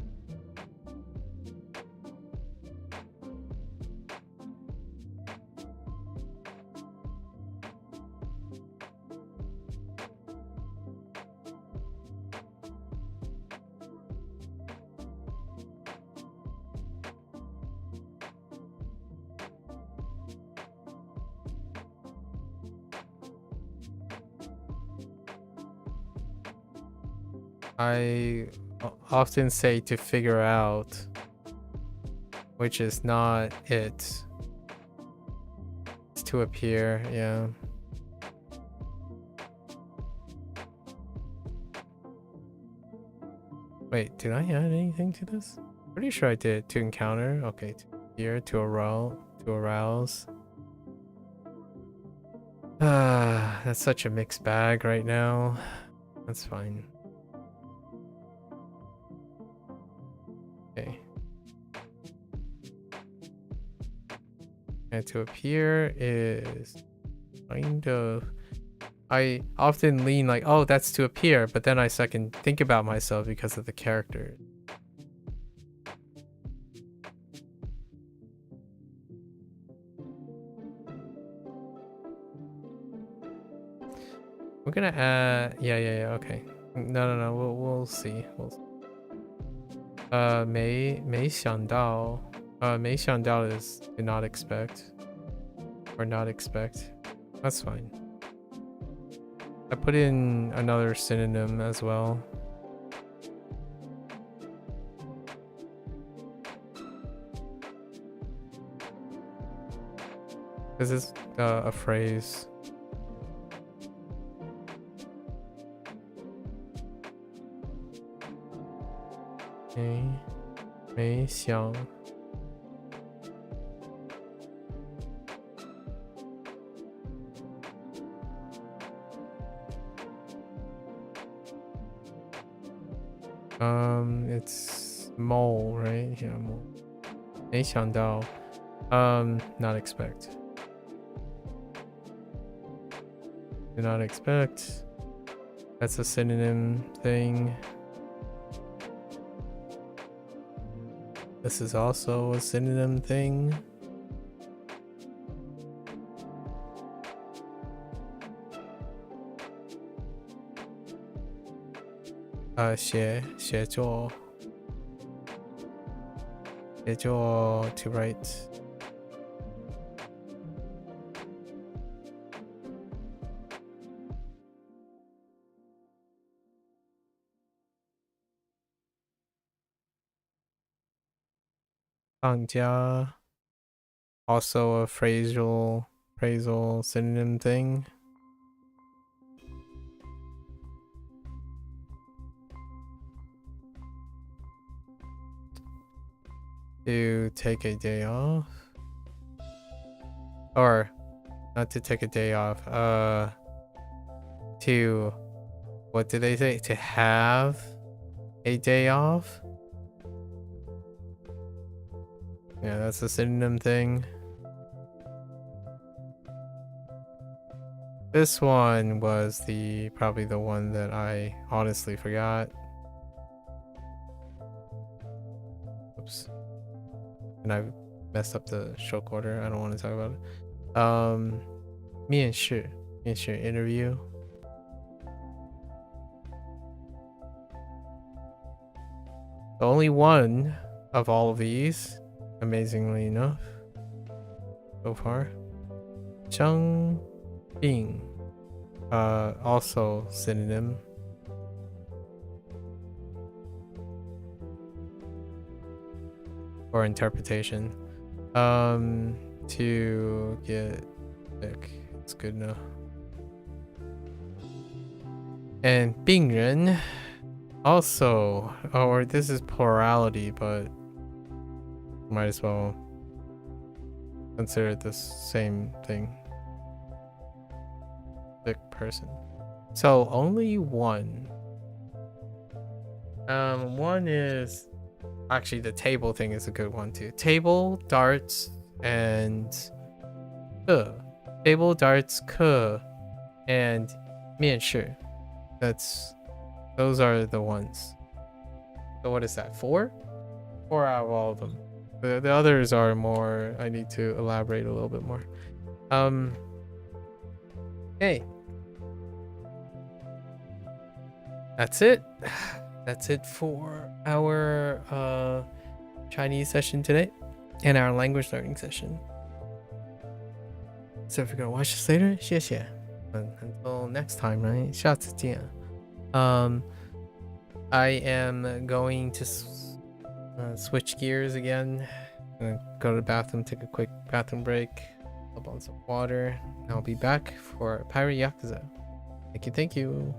I often say to figure out, which is not it. It's to appear, yeah. Wait, did I add anything to this? Pretty sure I did. To encounter, okay. To appear, to arouse. That's such a mixed bag right now. That's fine. Okay. And to appear is kind of... I often lean like, oh, that's to appear, but then I second think about myself because of the character. We're gonna add... Yeah, okay. No, we'll see. We'll see. 没想到 没想到 is did not expect or not expect. That's fine. I put in another synonym as well. This is a phrase. Okay. 没想 it's mole, right? Yeah, mole. 没想到 not expect. Did not expect. That's a synonym thing. This is also a synonym thing.写作 to write. Jia, also a phrasal synonym thing. To take a day off, or not to take a day off, to, what did they say, to have a day off? Yeah, that's a synonym thing. This one was probably the one that I honestly forgot. Oops. And I messed up the show order. I don't want to talk about it. 面试 interview. The only one of all of these, amazingly enough, so far. Chang Bing, also synonym. Or interpretation. To get sick. It's good enough. And 病人 also, or this is plurality, but might as well consider this same thing. Sick person. So only one. One is actually the table thing is a good one too. Table, darts, and table, darts, and 面试. Those are the ones. So what is that? 4? 4 out of all of them. The others are more. I need to elaborate a little bit more. Okay. That's it. That's it for our Chinese session today and our language learning session. So if you're gonna watch this later, 谢谢. Until next time, right? 下次见. I am going to switch gears again. I'm gonna go to the bathroom, take a quick bathroom break, up on some water. I'll be back for Pirate Yakuza. Thank you, thank you.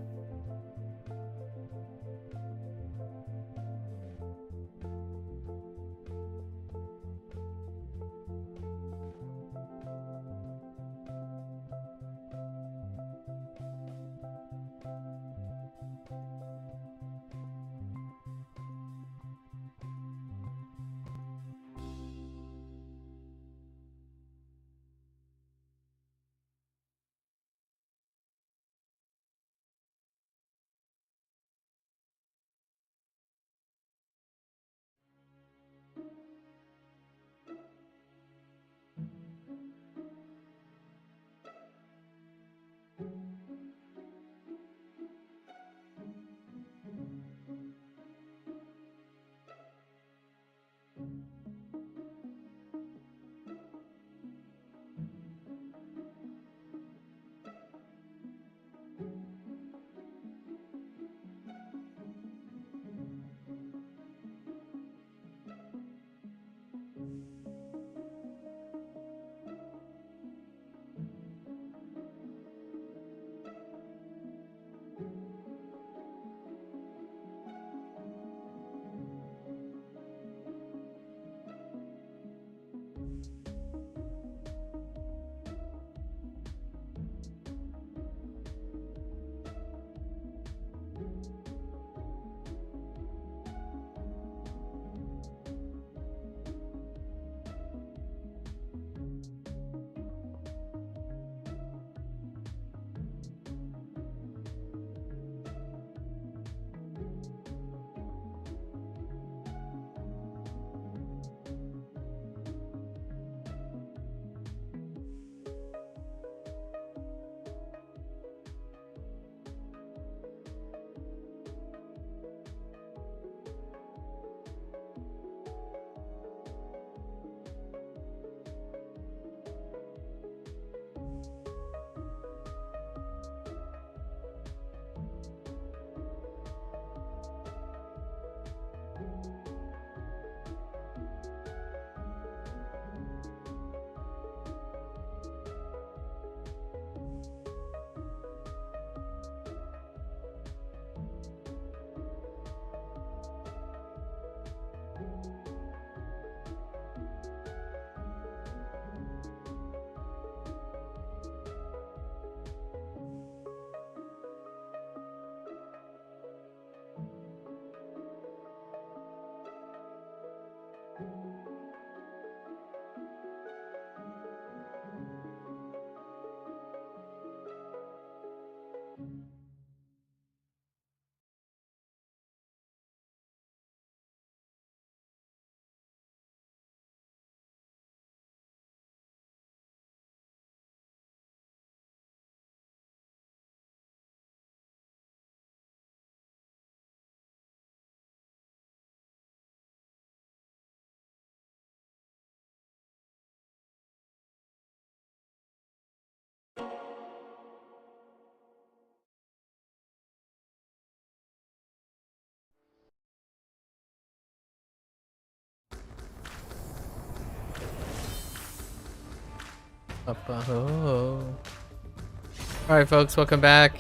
Alright folks, welcome back.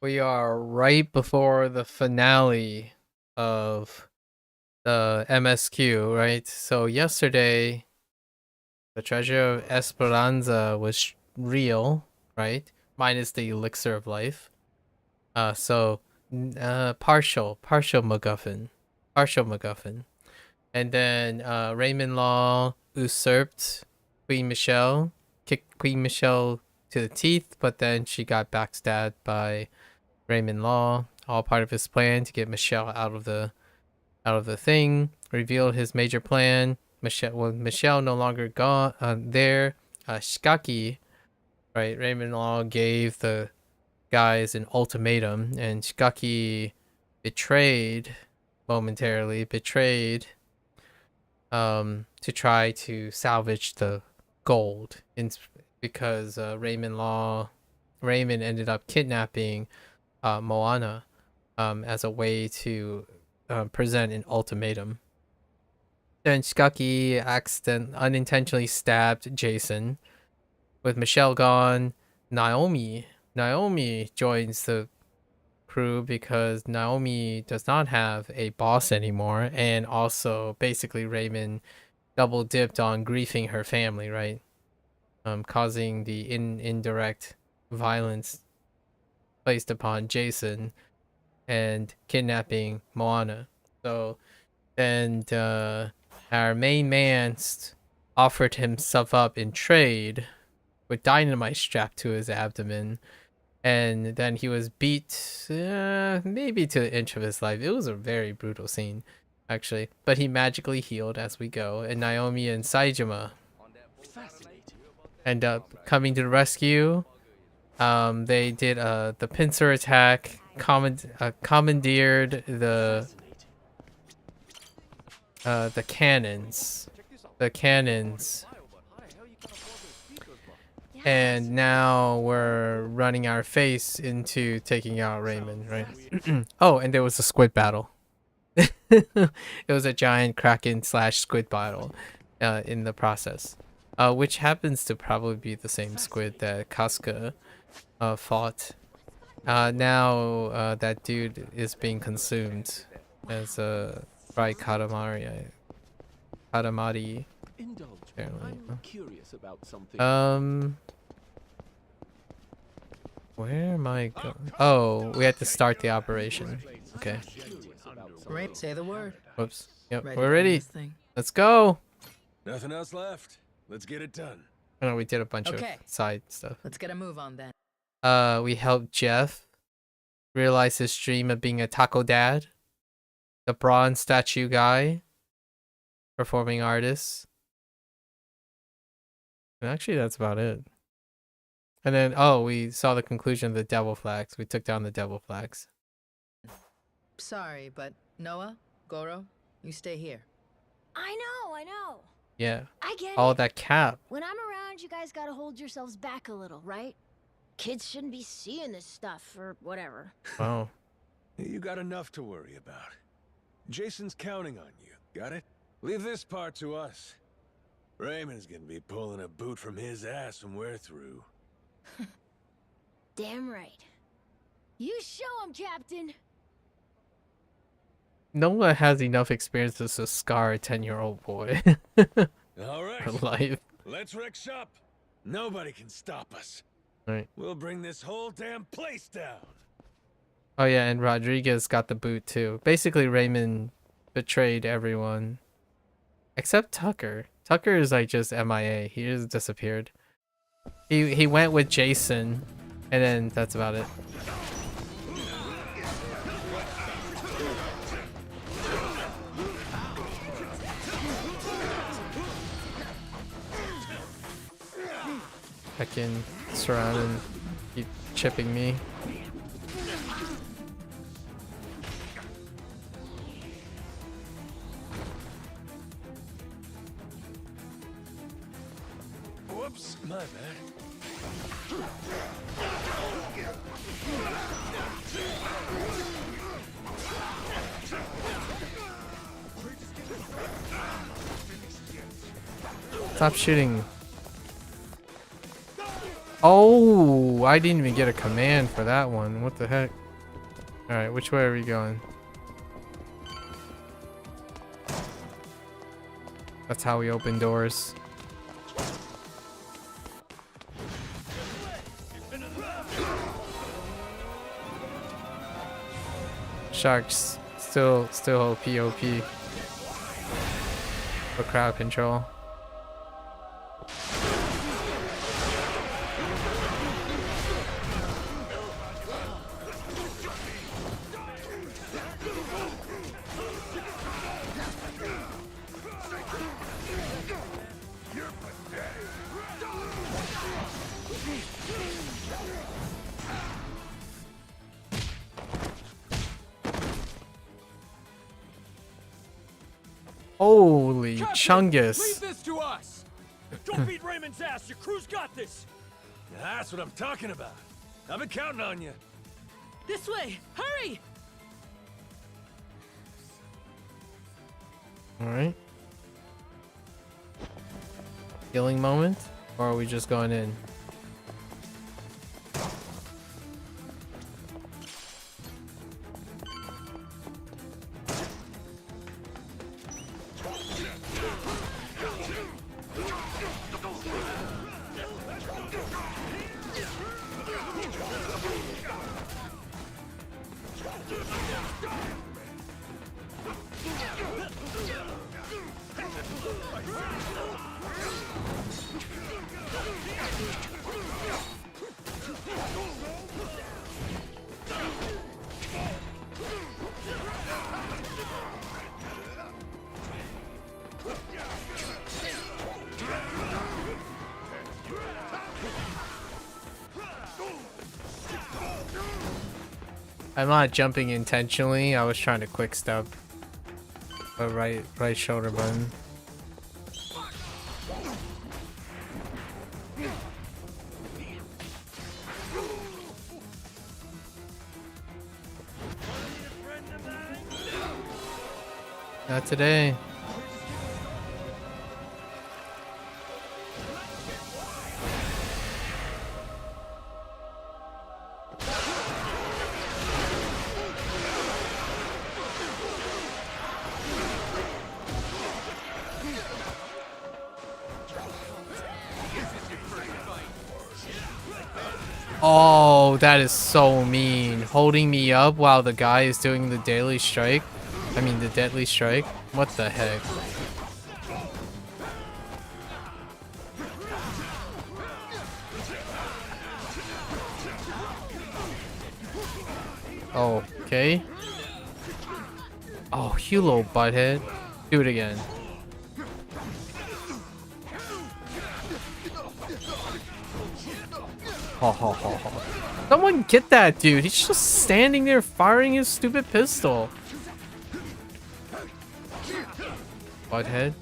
We are right before the finale of the MSQ, right? So yesterday, The treasure of Esperanza was real, right? Minus the elixir of life. So partial MacGuffin. Partial MacGuffin. And then Raymond Law usurped Queen Michelle, kicked Queen Michelle to the teeth, but then she got backstabbed by Raymond Law. All part of his plan to get Michelle out of the thing. Revealed his major plan. Michelle no longer gone there. Shikaki, right? Raymond Law gave the guys an ultimatum, and Shikaki momentarily betrayed to try to salvage the gold because Raymond ended up kidnapping Moana as a way to present an ultimatum. Then Shikaki unintentionally stabbed Jason. With Michelle gone, Naomi joins the crew because Naomi does not have a boss anymore, and also basically Raymond double dipped on griefing her family, right? Causing the indirect violence placed upon Jason and kidnapping Moana. So, and our main man offered himself up in trade with dynamite strapped to his abdomen, and then he was beat maybe to the inch of his life. It was a very brutal scene, actually, but he magically healed as we go, and Naomi and Saejima end up coming to the rescue. They did the pincer attack, commandeered the cannons, and now we're running our face into taking out Raymond, right? Oh, and there was a squid battle. It was a giant kraken / squid battle in the process, which happens to probably be the same squid that Casca fought. Now that dude is being consumed as a fried katamari. Katamari. I'm curious about something. Where am I going? Oh, we had to start the operation. Okay. Right, say the word. Whoops. Yep, Ready we're for ready. this thing? Let's go. Nothing else left. Let's get it done. Oh, we did a bunch Okay. of side stuff. Let's get a move on then. We helped Jeff realize his dream of being a taco dad. The bronze statue guy. Performing artist. And actually, that's about it. And then, oh, we saw the conclusion of the devil flags. We took down the devil flags. Sorry, but Noah, Goro, you stay here. I know. Yeah. I get All it. that cap. When I'm around, you guys gotta hold yourselves back a little, right? Kids shouldn't be seeing this stuff or whatever. Wow. You got enough to worry about. Jason's counting on you. Got it? Leave this part to us. Raymond's gonna be pulling a boot from his ass when we're through. Damn right. You show him, Captain. Noah has enough experience to scar a 10-year-old boy All right. for life. Let's wreck shop. Nobody can stop us. Right. We'll bring this whole damn place down. Oh yeah, and Rodriguez got the boot too. Basically, Raymond betrayed everyone. Except Tucker. Tucker is like just MIA. He just disappeared. He went with Jason, and then that's about it. I can surround and keep chipping me. Whoops, my bad. Stop shooting. Oh, I didn't even get a command for that one. What the heck? Alright, which way are we going? That's how we open doors. Sharks still OP for crowd control. Holy Chungus. Leave this to us. Don't beat Raymond's ass. Your crew's got this. That's what I'm talking about. I've been counting on you. This way! Hurry! Alright. Healing moment? Or are we just going in? I'm not jumping intentionally. I was trying to quick step. But right shoulder button. Not today. Oh, that is so mean. Holding me up while the guy is doing the daily strike. I mean, the deadly strike. What the heck? Oh, okay. Oh, you little butthead. Do it again. Ho ho ho ho. Someone get that dude. He's just standing there firing his stupid pistol. Butthead.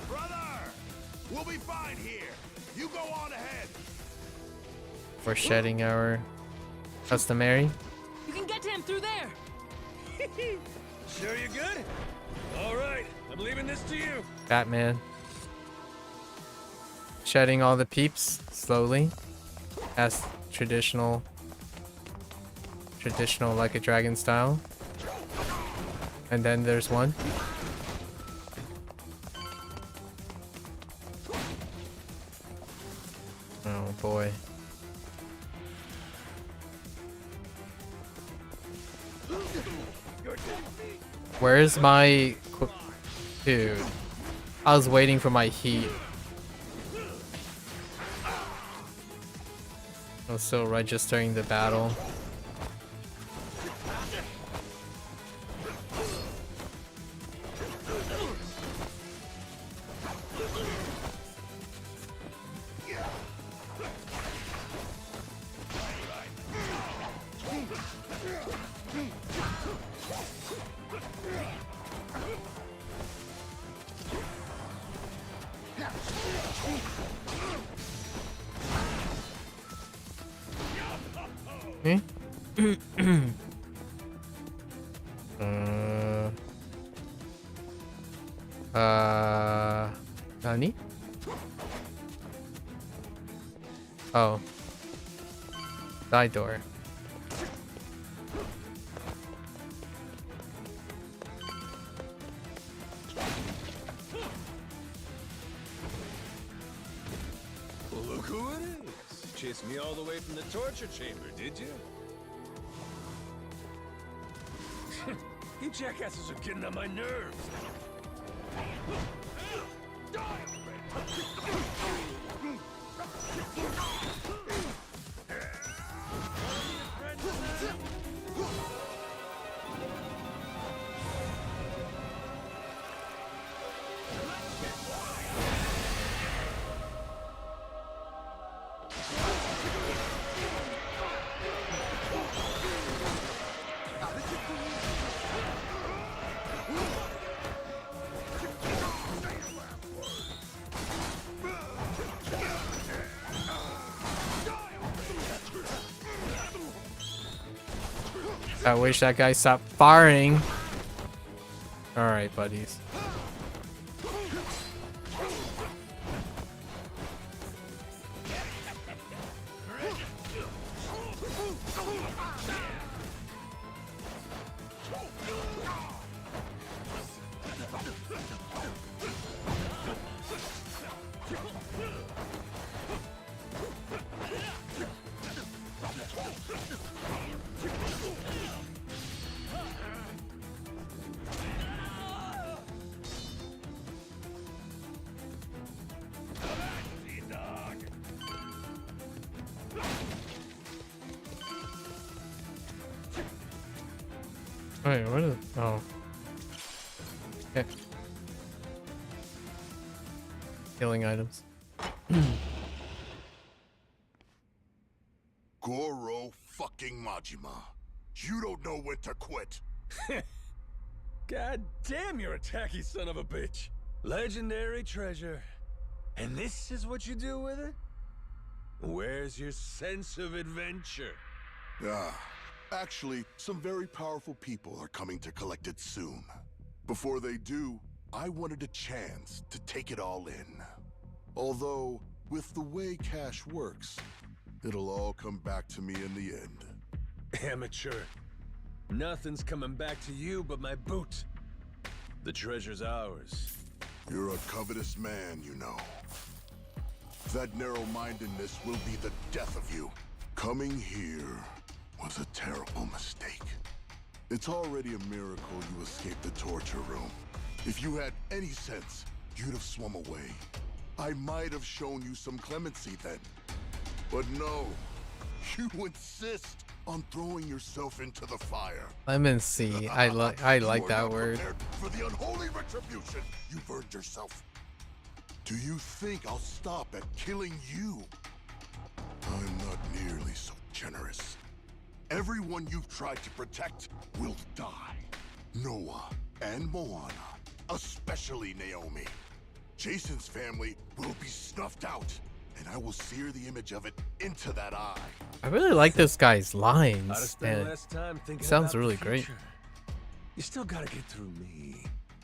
Brother, we'll be fine here. You go on ahead. For shedding our customary. You can get to him through there! Sure you're good? All right, I'm leaving this to you. Batman. Shedding all the peeps slowly. As traditional like a dragon style. And then there's one. Oh boy. Where's my dude? I was waiting for my heat. I was still registering the battle. Okay. Nani? Oh. Side door. Look who it is. Chased me all the way from the torture chamber, did you? You jackasses are getting on my nerves. I wish that guy stopped firing. Alright, buddies. Wait, what is... Oh. Okay. Healing items. Goro fucking Majima. You don't know when to quit. God damn, you're a tacky son of a bitch. Legendary treasure. And this is what you do with it? Where's your sense of adventure? Actually, some very powerful people are coming to collect it soon. Before they do, I wanted a chance to take it all in. Although, with the way cash works, it'll all come back to me in the end. Amateur. Nothing's coming back to you but my boot. The treasure's ours. You're a covetous man, you know. That narrow-mindedness will be the death of you. Coming here was a terrible mistake. It's already a miracle you escaped the torture room. If you had any sense, you'd have swum away. I might have shown you some clemency then. But no, you insist on throwing yourself into the fire. Clemency. I like that word. For the unholy retribution you've earned yourself. Do you think I'll stop at killing you? I'm not nearly so generous. Everyone you've tried to protect will die. Noah and Moana, especially Naomi. Jason's family will be snuffed out, and I will sear the image of it into that eye. I really like this guy's I'd lines. spend And less time thinking sounds about the really great. future. You still gotta get through me.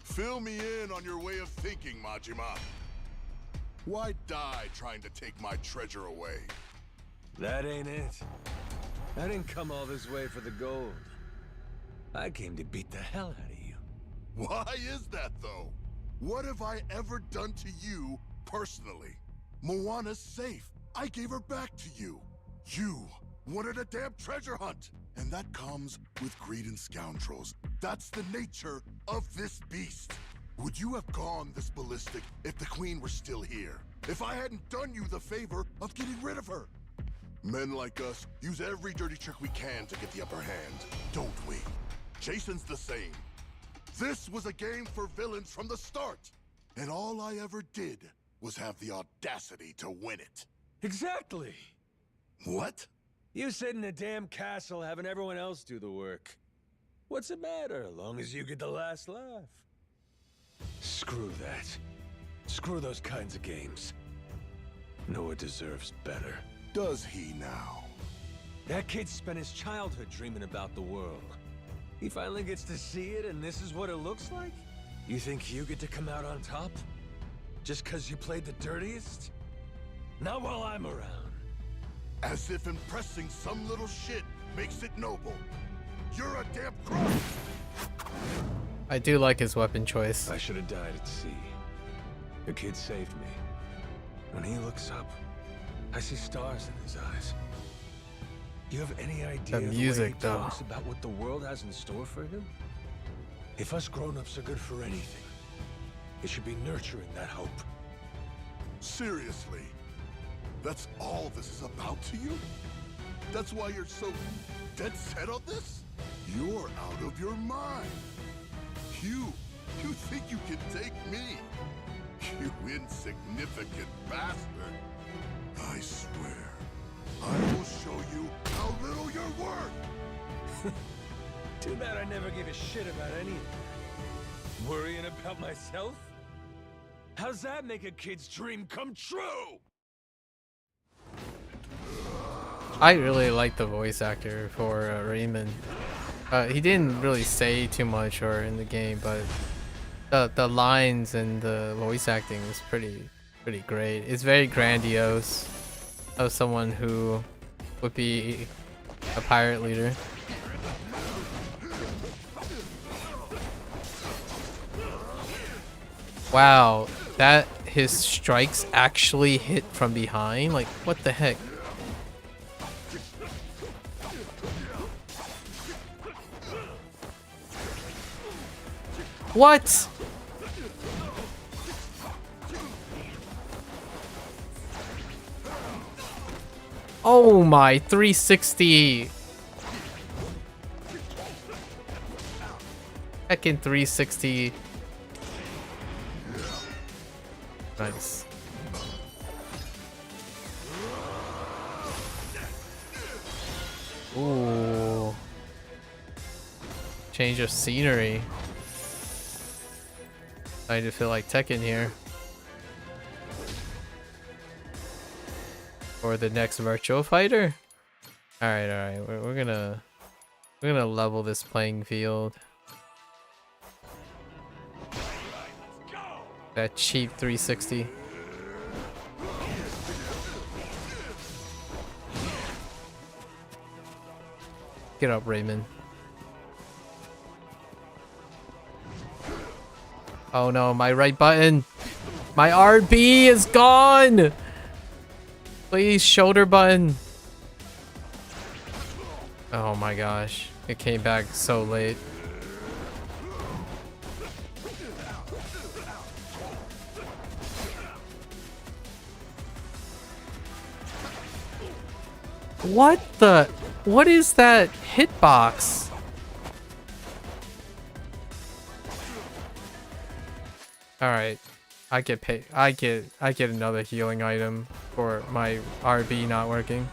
Fill me in on your way of thinking, Majima. Why die trying to take my treasure away? That ain't it. I didn't come all this way for the gold. I came to beat the hell out of you. Why is that, though? What have I ever done to you, personally? Moana's safe. I gave her back to you. You wanted a damn treasure hunt. And that comes with greed and scoundrels. That's the nature of this beast. Would you have gone this ballistic if the Queen were still here? If I hadn't done you the favor of getting rid of her? Men like us use every dirty trick we can to get the upper hand, don't we? Jason's the same. This was a game for villains from the start. And all I ever did was have the audacity to win it. Exactly. What? You sit in a damn castle having everyone else do the work. What's the matter, long as you get the last laugh? Screw that. Screw those kinds of games. Noah deserves better. Does he now? That kid spent his childhood dreaming about the world. He finally gets to see it, and this is what it looks like? You think you get to come out on top? Just because you played the dirtiest? Not while I'm around. As if impressing some little shit makes it noble. You're a damn crook! I do like his weapon choice. I should have died at sea. The kid saved me. When he looks up, I see stars in his eyes. Do you have any idea The way music, he though. talks about what the world has in store for him? If us grown-ups are good for anything, it should be nurturing that hope. Seriously? That's all this is about to you? That's why you're so dead set on this? You're out of your mind. You think you can take me? You insignificant bastard. I swear, I will show you how little you're worth. Too bad I never gave a shit about anything. Worrying about myself? How's that make a kid's dream come true? I really like the voice actor for Raymond. He didn't really say too much or in the game, but the lines and the voice acting is pretty great. It's very grandiose of someone who would be a pirate leader. Wow, that his strikes actually hit from behind? Like, what the heck? What? Oh my, 360. Heckin' 360. Nice. Ooh. Change of scenery. I just feel like Tekken here. Or the next virtual fighter. All right. We're gonna level this playing field. That cheap 360. Get up, Raymond. Oh no, my right button. My RB is gone. Please, shoulder button. Oh my gosh. It came back so late. What is that hitbox? All right, I get paid. I get another healing item for my RB not working.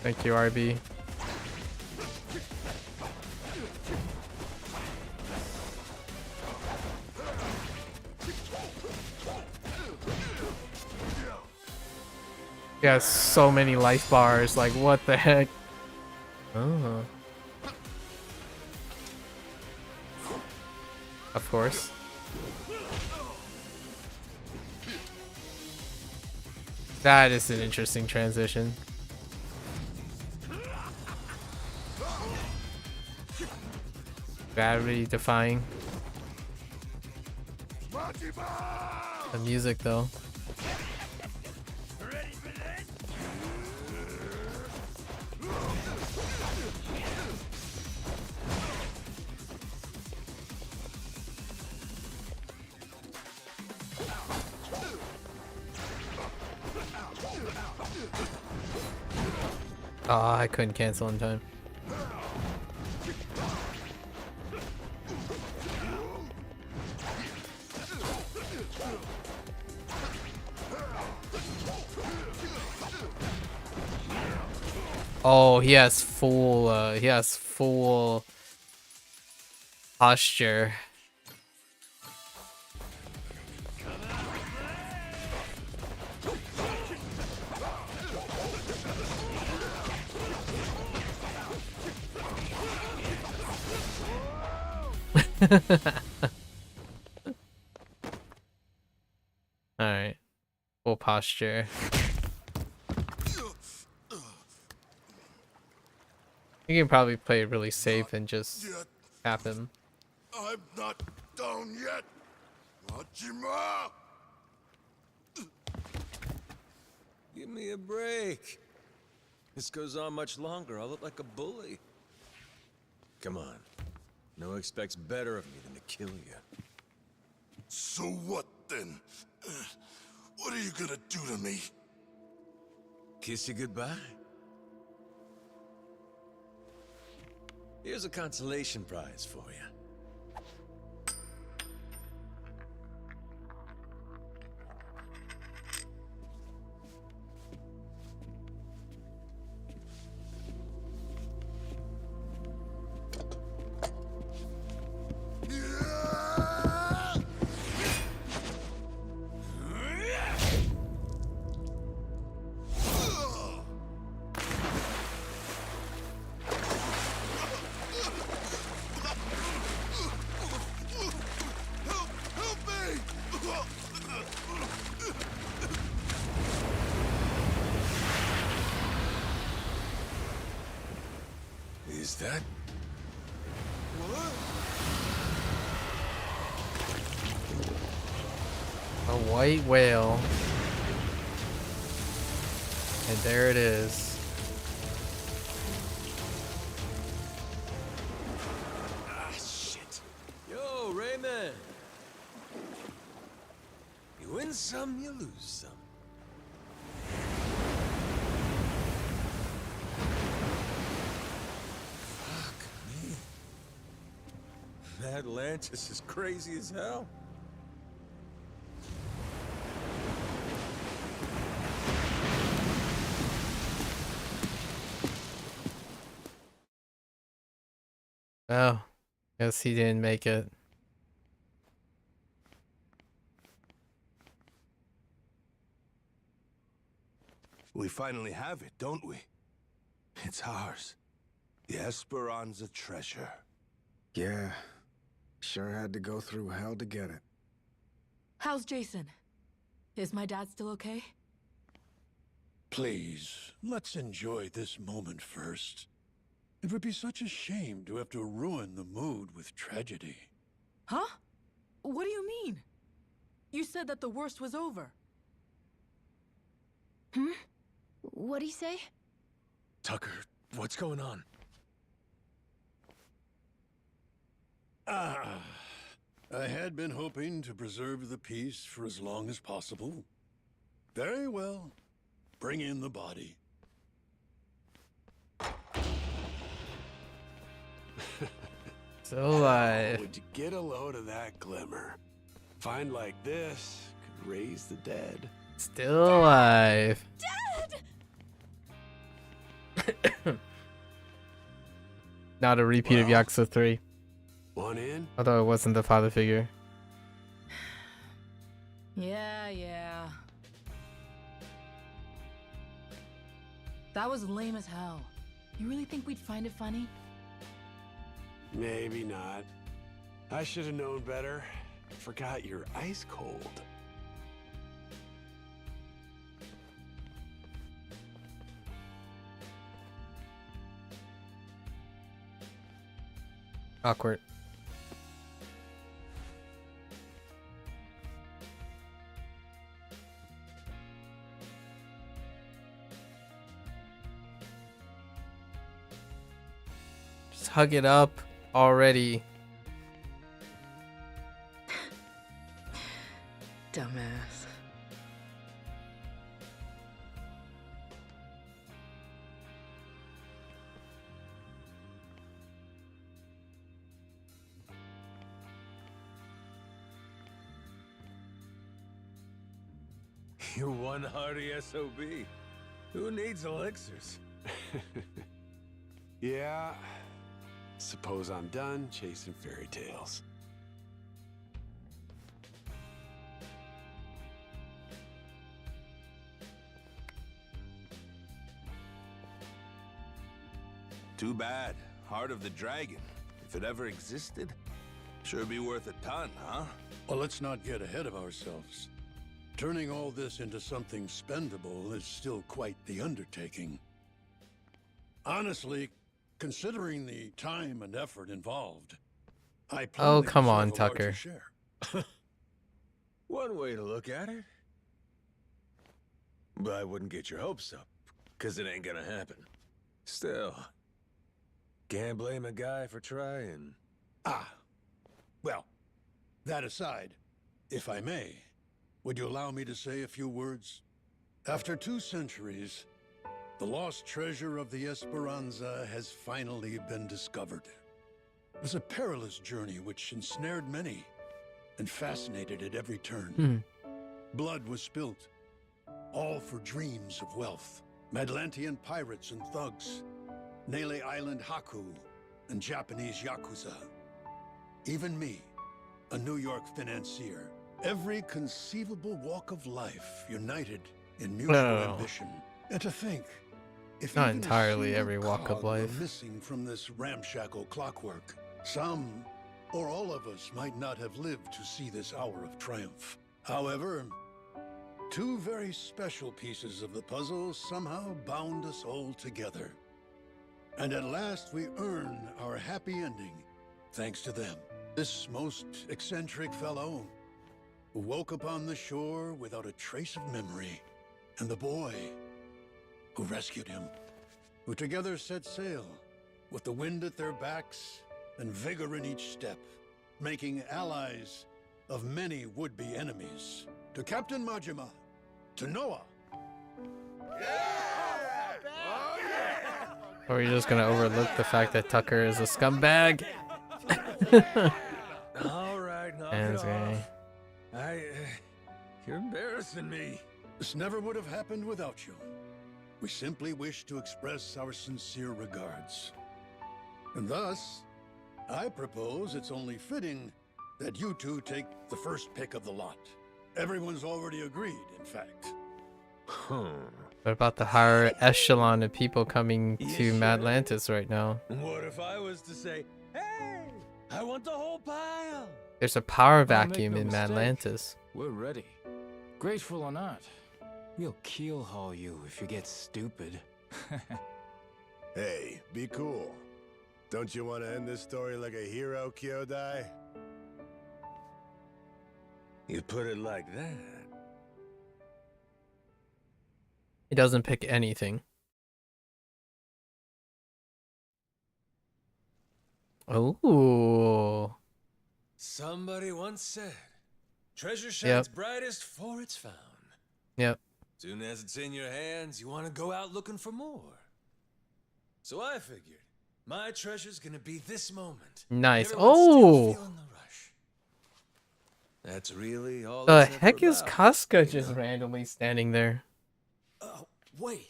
Thank you, RB. He has so many life bars, like what the heck? Oh. Of course. That is an interesting transition. Gravity defying. The music though. Oh, I couldn't cancel in time. Oh, he has full posture. posture. You can probably play it really safe and just tap him. I'm not down yet. Majima! Give me a break. This goes on much longer, I'll look like a bully. Come on. No expects better of me than to kill you. So what then? What are you gonna do to me? Kiss you goodbye? Here's a consolation prize for you. Is that? A white whale. And there it is. Ah, shit. Yo, Raymond. You win some, you lose some. Atlantis is crazy as hell. Oh, guess he didn't make it. We finally have it, don't we? It's ours. The Esperanza treasure. Yeah. Sure had to go through hell to get it. How's Jason? Is my dad still okay? Please, let's enjoy this moment first. It would be such a shame to have to ruin the mood with tragedy. Huh? What do you mean? You said that the worst was over. Hmm? What'd he say? Tucker, what's going on? I had been hoping to preserve the peace for as long as possible. Very well. Bring in the body. Still alive. Would you get a load of that glimmer? Find like this could raise the dead. Still alive. Dad! Not a repeat of Yakuza 3. One in? Although it wasn't the father figure. Yeah. That was lame as hell. You really think we'd find it funny? Maybe not. I should have known better. Forgot you're ice cold. Awkward. Just hug it up already. Dumbass. You're one hardy SOB. Who needs elixirs? Yeah. Suppose I'm done chasing fairy tales. Too bad. Heart of the Dragon. If it ever existed, sure be worth a ton, huh? Well, let's not get ahead of ourselves. Turning all this into something spendable is still quite the undertaking. Honestly, considering the time and effort involved, I Oh, plainly come on, deserve a larger Tucker. share. One way to look at it. But I wouldn't get your hopes up, because it ain't gonna happen. Still, can't blame a guy for trying. Well, that aside, if I may, would you allow me to say a few words? After 2 centuries, the lost treasure of the Esperanza has finally been discovered. It was a perilous journey which ensnared many and fascinated at every turn. Blood was spilt, all for dreams of wealth. Madlantian pirates and thugs, Nele Island Haku, and Japanese Yakuza. Even me, a New York financier. Every conceivable walk of life united in mutual ambition. And to think, if Not even a entirely single every walk of cog were life. missing from this ramshackle clockwork, some or all of us might not have lived to see this hour of triumph. However, 2 very special pieces of the puzzle somehow bound us all together. And at last we earn our happy ending, thanks to them. This most eccentric fellow who woke upon the shore without a trace of memory, and the boy who rescued him, who together set sail with the wind at their backs and vigor in each step, making allies of many would-be enemies. To Captain Majima, to Noah. Or are you just gonna overlook the fact that Tucker is a scumbag? All right, knock And it it's gonna- off. You're embarrassing me. This never would have happened without you. We simply wish to express our sincere regards. And thus, I propose it's only fitting that you 2 take the first pick of the lot. Everyone's already agreed, in fact. What about the higher echelon of people coming to Madlantis right now? What if I was to say, hey, I want the whole pile? There's a power Don't make vacuum no in mistake. Madlantis. We're ready. Grateful or not, we'll keelhaul you if you get stupid. Hey, be cool. Don't you want to end this story like a hero, Kyodai? You put it like that. He doesn't pick anything. Oh. Somebody once said, treasure shines brightest for it's found. Yep. Soon as it's in your hands, you want to go out looking for more. So I figured, my treasure's gonna be this moment. Nice. Everyone's still Oh. feeling the rush. That's really all The it's ever heck is about, Casca you just know? randomly standing there? Wait.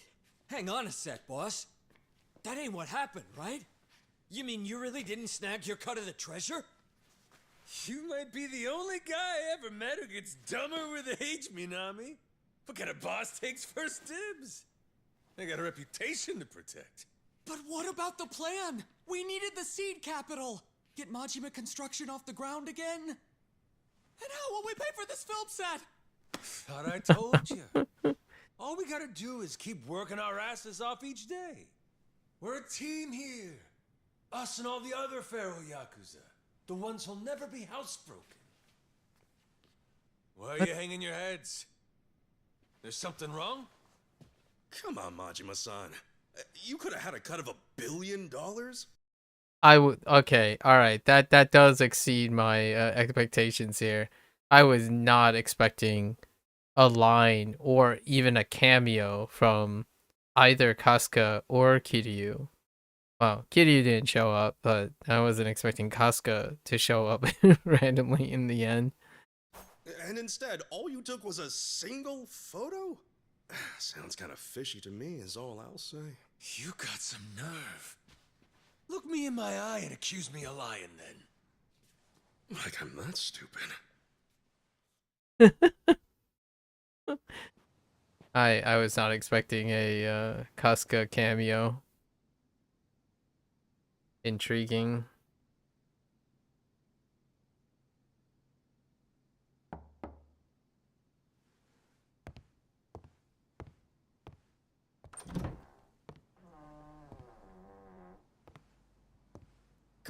Hang on a sec, boss. That ain't what happened, right? You mean you really didn't snag your cut of the treasure? You might be the only guy I ever met who gets dumber with age, Minami. What kind of boss takes first dibs? I got a reputation to protect. But what about the plan? We needed the seed capital. Get Majima construction off the ground again. And how will we pay for this film set? Thought I told you. All we gotta do is keep working our asses off each day. We're a team here. Us and all the other Pharaoh Yakuza. The ones who'll never be housebroken. Why are you hanging your heads? There's something wrong? Come on, Majima-san. You could have had a cut of $1 billion? I would. Okay, all right. That does exceed my expectations here. I was not expecting a line or even a cameo from either Casca or Kiryu. Well, Kiryu didn't show up, but I wasn't expecting Casca to show up randomly in the end. And instead, all you took was a single photo? Sounds kind of fishy to me, is all I'll say. You got some nerve. Look me in my eye and accuse me of lying then. Like I'm that stupid. I was not expecting a Casca cameo. Intriguing.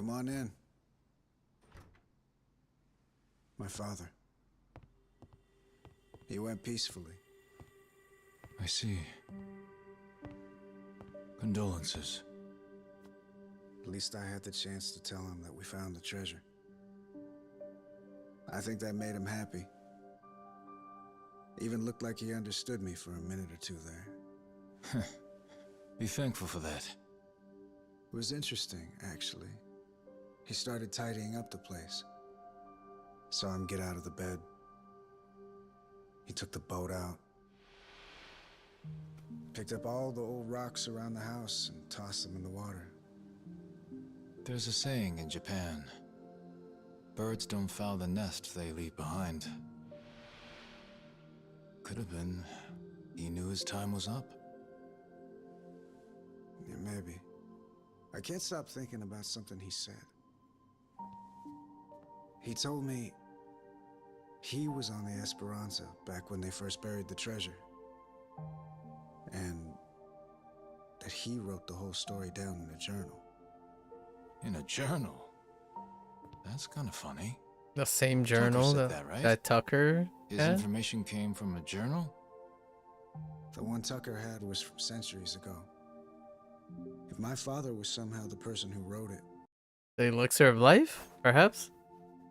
Come on in. My father. He went peacefully. I see. Condolences. At least I had the chance to tell him that we found the treasure. I think that made him happy. Even looked like he understood me for a minute or two there. Be thankful for that. It was interesting, actually. He started tidying up the place. Saw him get out of the bed. He took the boat out. Picked up all the old rocks around the house and tossed them in the water. There's a saying in Japan. Birds don't foul the nest they leave behind. Could have been he knew his time was up. Yeah, maybe. I can't stop thinking about something he said. He told me he was on the Esperanza back when they first buried the treasure. And that he wrote the whole story down in a journal. In a journal? That's kind of funny. The same journal that Tucker His had? information came from a journal? The one Tucker had was from centuries ago. If my father was somehow the person who wrote it, The elixir of life, perhaps?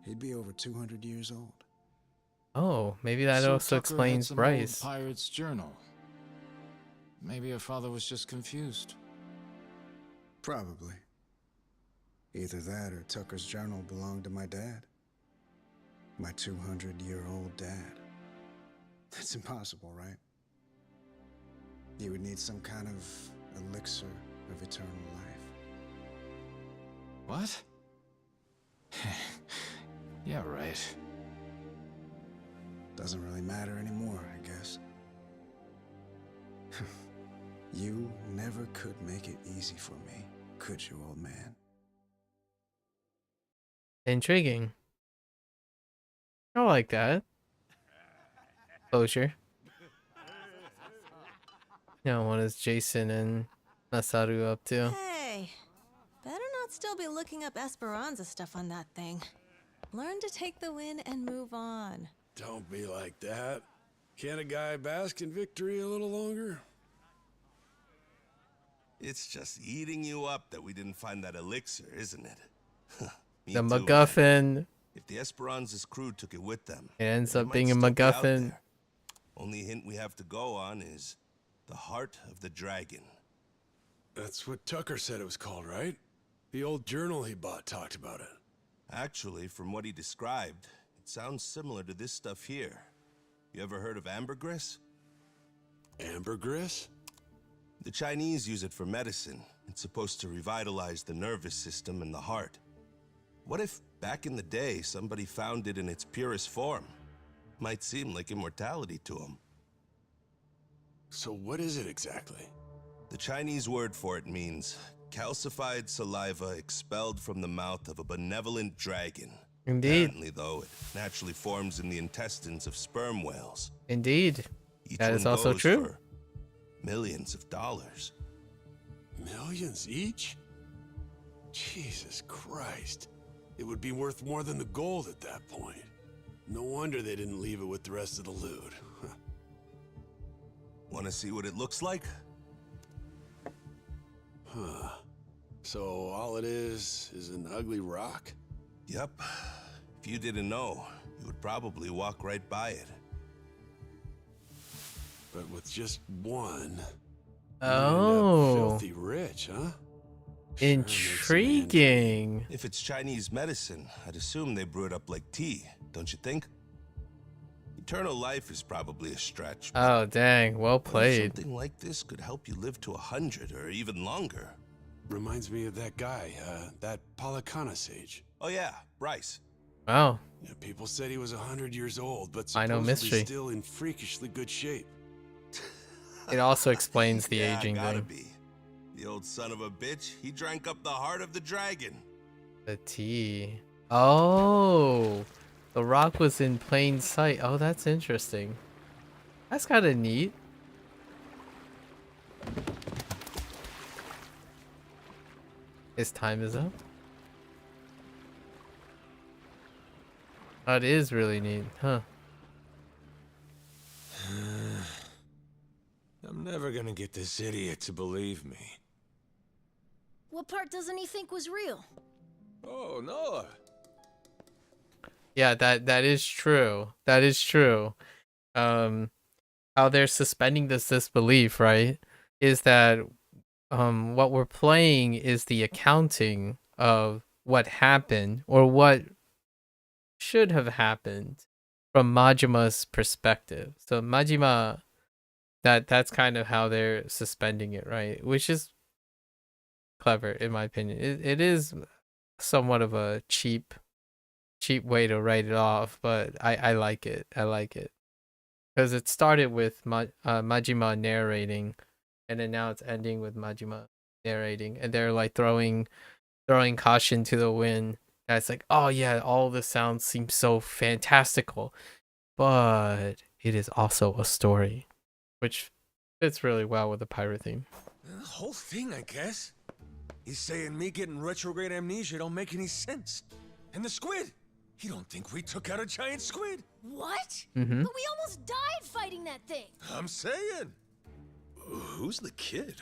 he'd be over 200 years old. Oh, maybe that So also Tucker explains had some Bryce. Old pirate's journal. Maybe your father was just confused. Probably. Either that or Tucker's journal belonged to my dad. My 200-year-old dad. That's impossible, right? You would need some kind of elixir of eternal life. What? Yeah, right. Doesn't really matter anymore, I guess. You never could make it easy for me, could you, old man? Intriguing. I like that. Closure. Now, what is Jason and Masaru up to? Hey, better not still be looking up Esperanza stuff on that thing. Learn to take the win and move on. Don't be like that. Can't a guy bask in victory a little longer? It's just eating you up that we didn't find that elixir, isn't it? Me The too, MacGuffin. man. If the Esperanza's crew took it with them, It ends it up might being a still be out MacGuffin. there. Only hint we have to go on is the heart of the dragon. That's what Tucker said it was called, right? The old journal he bought talked about it. Actually, from what he described, it sounds similar to this stuff here. You ever heard of ambergris? Ambergris? The Chinese use it for medicine. It's supposed to revitalize the nervous system and the heart. What if, back in the day, somebody found it in its purest form? Might seem like immortality to them. So what is it exactly? The Chinese word for it means calcified saliva expelled from the mouth of a benevolent dragon. Indeed. Apparently, though, it naturally forms in the intestines of sperm whales. Indeed. Each That is one also goes true. for millions of dollars. Millions each? Jesus Christ. It would be worth more than the gold at that point. No wonder they didn't leave it with the rest of the loot. Want to see what it looks like? Huh. So all it is an ugly rock? Yep. If you didn't know, you would probably walk right by it. But with just one, Oh. filthy rich, huh? Intriguing. If it's Chinese medicine, I'd assume they brew it up like tea, don't you think? Eternal life is probably a stretch. Oh, dang. Well But played. something like this could help you live to 100 or even longer. Reminds me of that guy, that Palakana sage. Oh yeah, Bryce. Wow. Yeah, people said he was 100 years old, but I know supposedly mystery. still in freakishly good shape. It also explains the Yeah, aging gotta thing. be. The old son of a bitch, he drank up the heart of the dragon. The tea. Oh. The rock was in plain sight. Oh, that's interesting. That's kind of neat. His time is up. That is really neat, huh? I'm never gonna get this idiot to believe me. What part doesn't he think was real? Oh, no. Yeah, that is true. That is true. How they're suspending this disbelief, right? Is that what we're playing is the accounting of what happened or what should have happened from Majima's perspective. So Majima, that's kind of how they're suspending it, right? Which is clever in my opinion. It is somewhat of a cheap way to write it off, but I like it. I like it. Because it started with Majima narrating, and then now it's ending with Majima narrating, and they're like throwing caution to the wind. And it's like, oh yeah, all the sounds seem so fantastical, but it is also a story, which fits really well with the pirate theme. The whole thing, I guess. He's saying me getting retrograde amnesia don't make any sense. And the squid. You don't think we took out a giant squid? What? Mm-hmm. But we almost died fighting that thing. I'm saying. Who's the kid?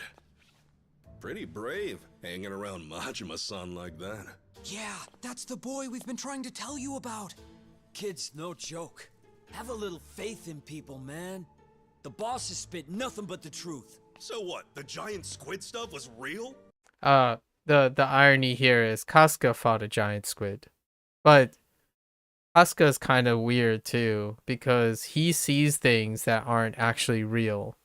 Pretty brave, hanging around Majima-san like that. Yeah, that's the boy we've been trying to tell you about. Kid's no joke. Have a little faith in people, man. The boss has spit nothing but the truth. So what, the giant squid stuff was real? The irony here is Casca fought a giant squid. But Casca is kind of weird too, because he sees things that aren't actually real,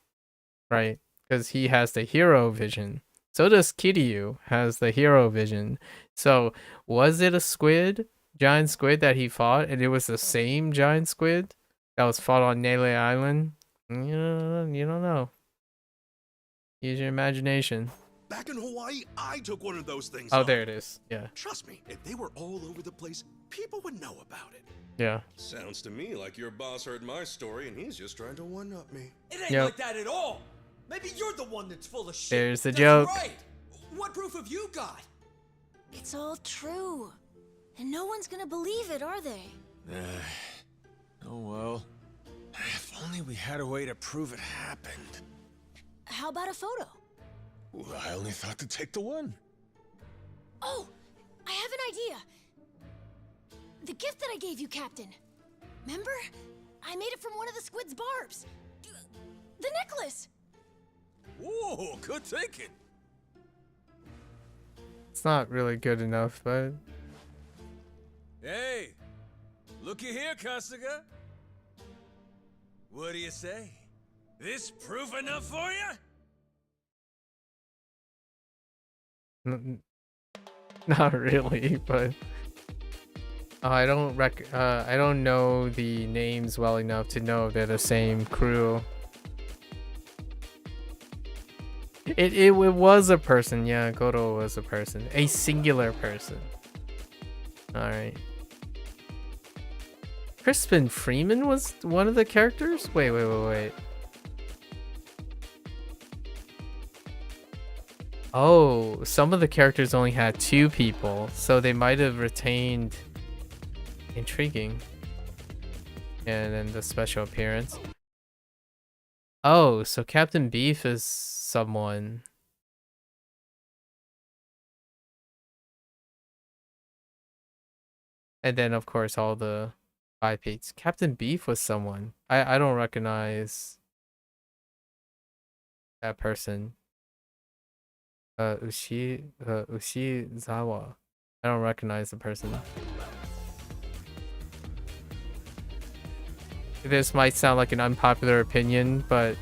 right? Because he has the hero vision. So does Kiryu has the hero vision. So was it a squid, giant squid that he fought, and it was the same giant squid that was fought on Nele Island? You don't know. Use your imagination. Back in Hawaii, I took one of those things. Oh, there it is. Yeah. Trust me, if they were all over the place, people would know about it. Yeah. Sounds to me like your boss heard my story and he's just trying to one-up me. It ain't like that at all. Maybe you're the one that's full of shit. There's the That's joke. Right. What proof have you got? It's all true. And no one's gonna believe it, are they? Oh well. If only we had a way to prove it happened. How about a photo? Well, I only thought to take the one. Oh, I have an idea. The gift that I gave you, Captain. Remember? I made it from one of the squid's barbs. The necklace. Whoa, good thinking. It's not really good enough, but Hey, looky here, Kasuga. What do you say? This proof enough for you? not really, but I don't know the names well enough to know they're the same crew. It was a person, yeah. Goto was a person, a singular person. All right. Crispin Freeman was one of the characters. Wait. Oh, some of the characters only had 2 people, so they might have retained. Intriguing. And then the special appearance. Oh, so Captain Beef is someone. And then of course all the bipeds. Captain Beef was someone. I don't recognize that person. Ushizawa. I don't recognize the person. This might sound like an unpopular opinion, but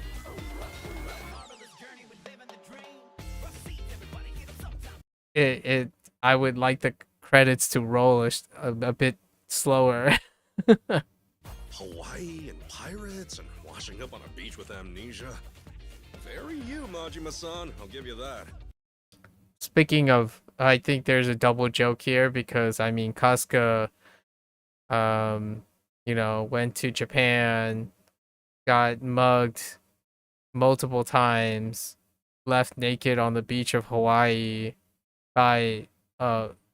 I would like the credits to roll a bit slower. Hawaii and pirates and washing up on a beach with amnesia. Very you, Majima-san. I'll give you that. Speaking of, I think there's a double joke here because I mean Casca, you know, went to Japan, got mugged multiple times, left naked on the beach of Hawaii by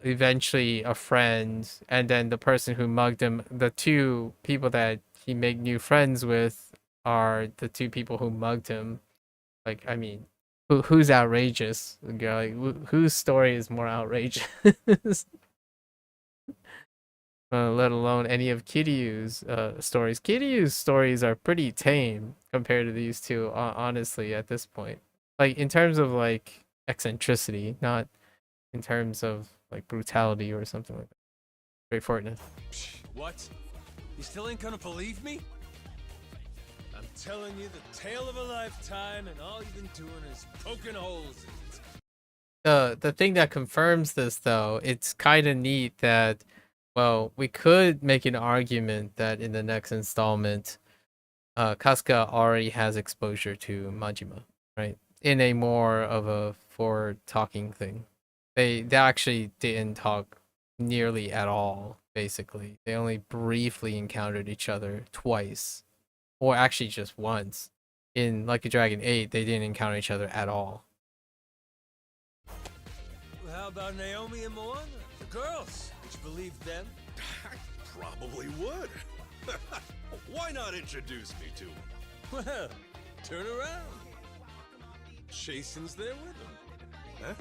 eventually a friend, and then the person who mugged him, the two people that he made new friends with are the two people who mugged him. Like, I mean, who's outrageous? Like, whose story is more outrageous? Let alone any of Kiryu's stories. Kiryu's stories are pretty tame compared to these two, honestly, at this point. Like, in terms of, like, eccentricity, not in terms of, like, brutality or something like that. Straightforwardness. What? You still ain't gonna believe me? I'm telling you the tale of a lifetime, and all you've been doing is poking holes in it. The thing that confirms this, though, it's kind of neat that, well, we could make an argument that in the next installment, Kasuga already has exposure to Majima, right? In a more of a forward talking thing. They actually didn't talk nearly at all, basically. They only briefly encountered each other twice. Or actually just once. In Like a Dragon 8, they didn't encounter each other at all. Well, how about Naomi and Moana? The girls. Would you believe them? I probably would. Why not introduce me to him? Well, turn around. Jason's there with him. Huh?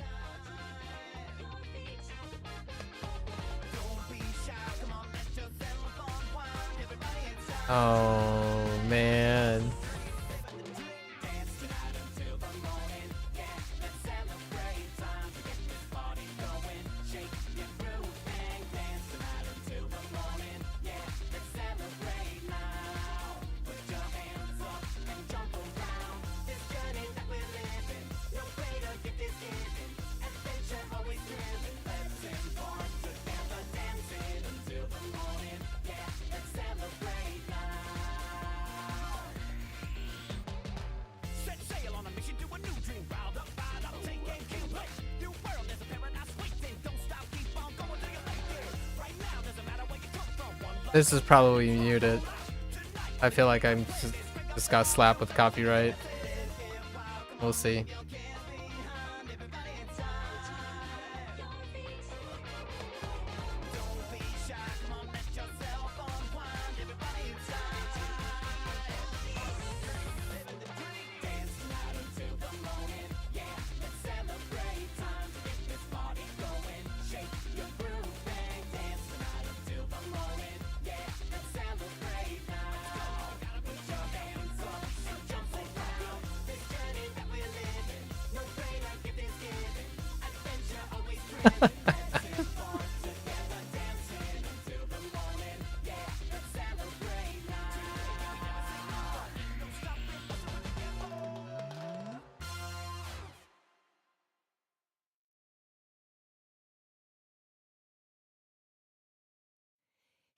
Oh, man. This is probably muted. I feel like I'm just got slapped with copyright. We'll see.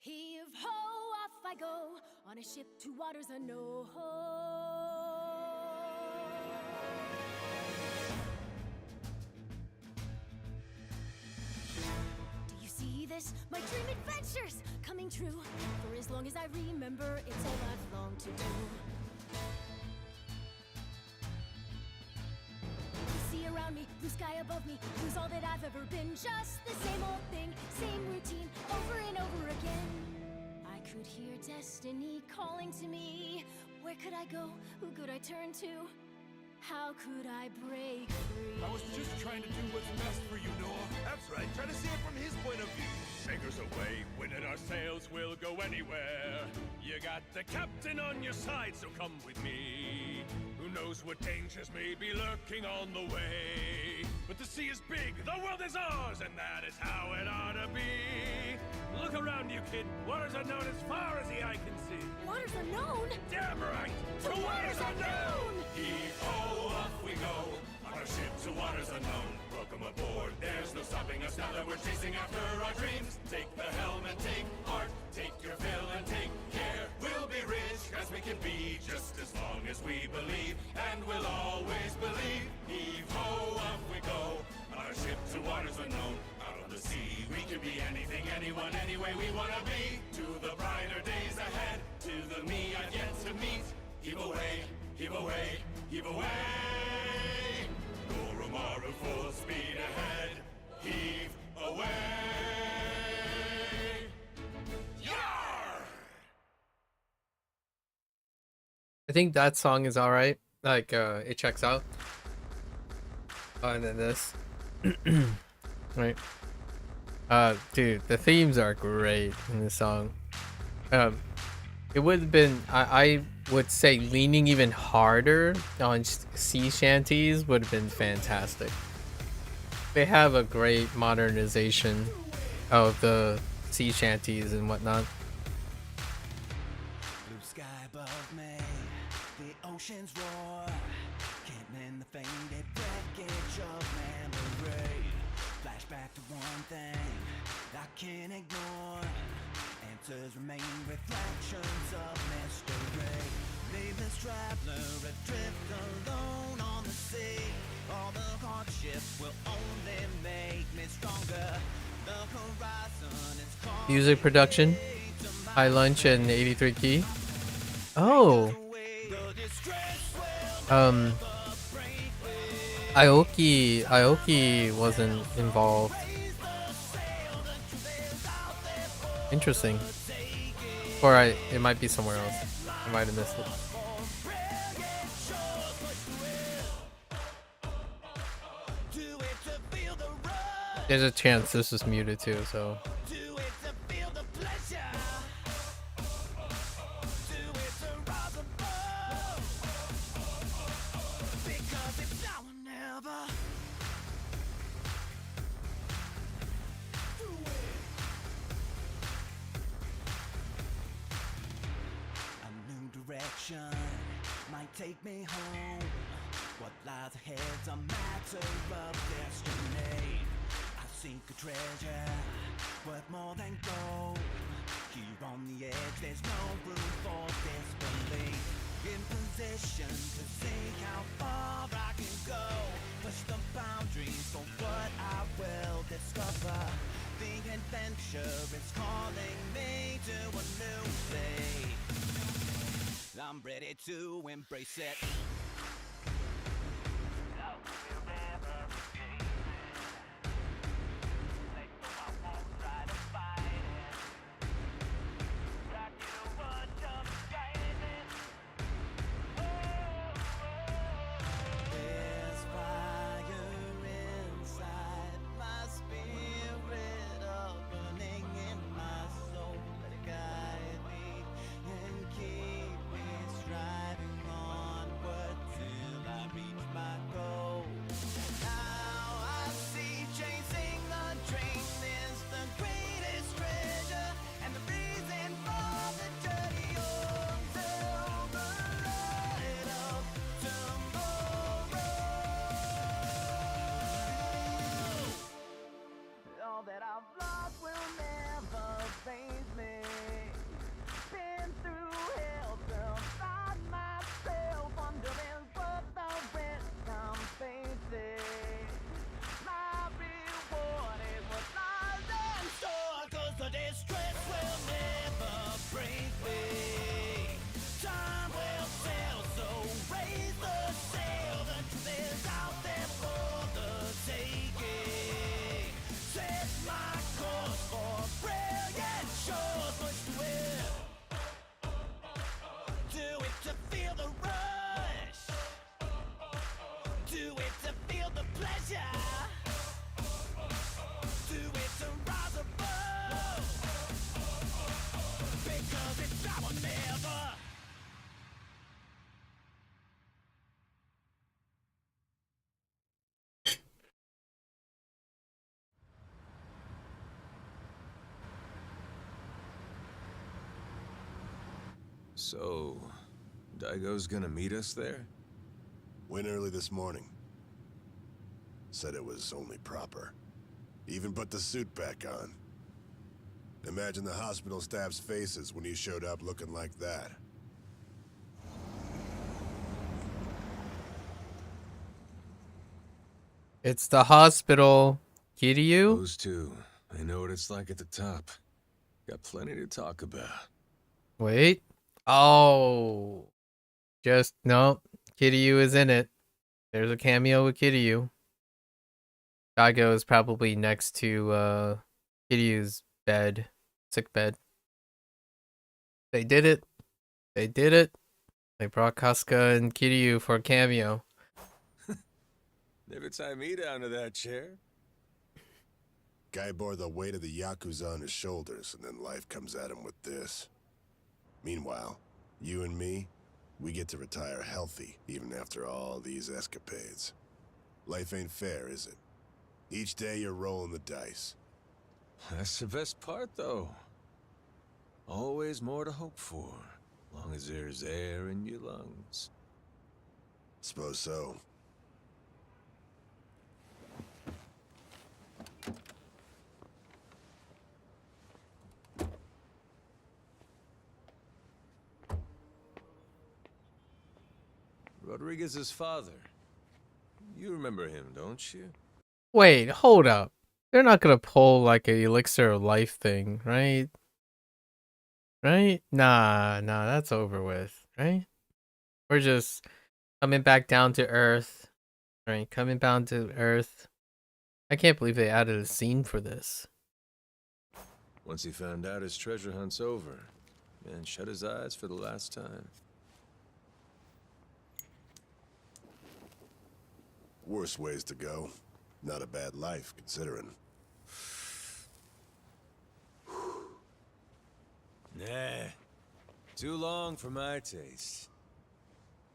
Heave ho, off I go on a ship to waters unknown. Do you see this? My dream adventures coming true. For as long as I remember, it's all I've longed to do. The sea around me, blue sky above me, who's all that I've ever been. Just the same old thing, same routine, over and over again. I could hear destiny calling to me. Where could I go? Who could I turn to? How could I break free? I was just trying to do what's best for you, Noah. That's right, trying to see it from his point of view. Fingers away, winning our sails will go anywhere. You got the captain on your side, so come with me. Who knows what dangers may be lurking on the way. But the sea is big, the world is ours, and that is how it ought to be. Look around you, kid. Waters unknown as far as the eye can see. Waters unknown? Damn right! To waters unknown! Heave-ho, off we go, on our ship to waters unknown. Welcome aboard, there's no stopping us now that we're chasing after our dreams. Take the helm and take heart, take your fill and take care. We'll be rich as we can be, just as long as we believe, and we'll always believe. Heave-ho, off we go, on our ship to waters unknown. Out on the sea, we can be anything, anyone, any way we wanna be. To the brighter days ahead, to the me I've yet to meet. Heave away, heave away, heave away. Goromaru full speed ahead. Heave away. I think that song is alright. Like, it checks out. And then this. Right. Dude, the themes are great in this song. It would have been, I would say leaning even harder on sea shanties would have been fantastic. They have a great modernization of the sea shanties and whatnot. Blue sky above me, the oceans roar, can't mend the faded wreckage of memory. Flashback to one thing I can't ignore. Answers remain reflections of mystery. Nameless traveler adrift alone on the sea. All the hardship will only make me stronger. The horizon is calling. Music production, High Lunch and 83 Key. Oh. Aoki wasn't involved. Interesting. Or it might be somewhere else. I might have missed it. There's a chance this was muted too, so. Might take me home. What lies ahead's a matter of destiny. I seek a treasure worth more than gold. Here on the edge, there's no room for disbelief. In position to see how far I can go. Push the boundaries for what I will discover. The adventure is calling me to a new place. I'm ready to embrace it. There's fire inside my spirit, burning in my soul. Let it guide me and keep striving onward till I reach my goal. Now I see chasing the dream is the greatest treasure and the reason for the journey on till the light of tomorrow. All that I've lost will never faze me. Been through hell to find myself, wondering what the rest I'm facing. My reward is what lies in store, 'cause the distress will never break me. Time will tell, so raise the sail. The truth is out there for the taking. Set my course for brilliant shores, push to it. Do it to feel the rush. Do it to feel the pleasure. Do it to rise above. Because it's now or never. So, Daigo's gonna meet us there? Went early this morning. Said it was only proper. Even put the suit back on. Imagine the hospital staff's faces when he showed up looking like that. It's the hospital. Kiryu? Those two. I know what it's like at the top. Got plenty to talk about. Wait. Oh. Just, no. Kiryu is in it. There's a cameo with Kiryu. Daigo is probably next to Kiryu's bed. Sick bed. They did it. They did it. They brought Casca and Kiryu for a cameo. Never tie me down to that chair. Guy bore the weight of the Yakuza on his shoulders, and then life comes at him with this. Meanwhile, you and me, we get to retire healthy, even after all these escapades. Life ain't fair, is it? Each day you're rolling the dice. That's the best part, though. Always more to hope for, long as there's air in your lungs. Suppose so. Rodriguez's father. You remember him, don't you? Wait, hold up. They're not gonna pull like a elixir of life thing, right? Right? Nah, that's over with, right? We're just coming back down to earth. Right, coming down to earth. I can't believe they added a scene for this. Once he found out his treasure hunt's over, man shut his eyes for the last time. Worse ways to go. Not a bad life, considering. Nah. Too long for my taste.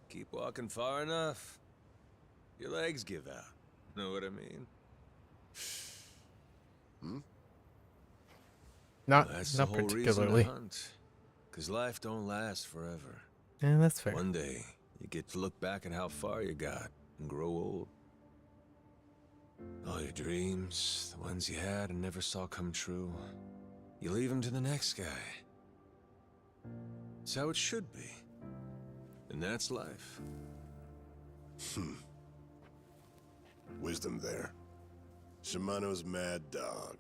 Keep walking far enough, your legs give out. Know what I mean? Not, that's not the whole particularly. reason to hunt. 'Cause life don't last forever. Yeah, that's fair. One day, you get to look back at how far you got and grow old. All your dreams, the ones you had and never saw come true, you leave them to the next guy. It's how it should be. And that's life. Wisdom there. Shimano's mad dog.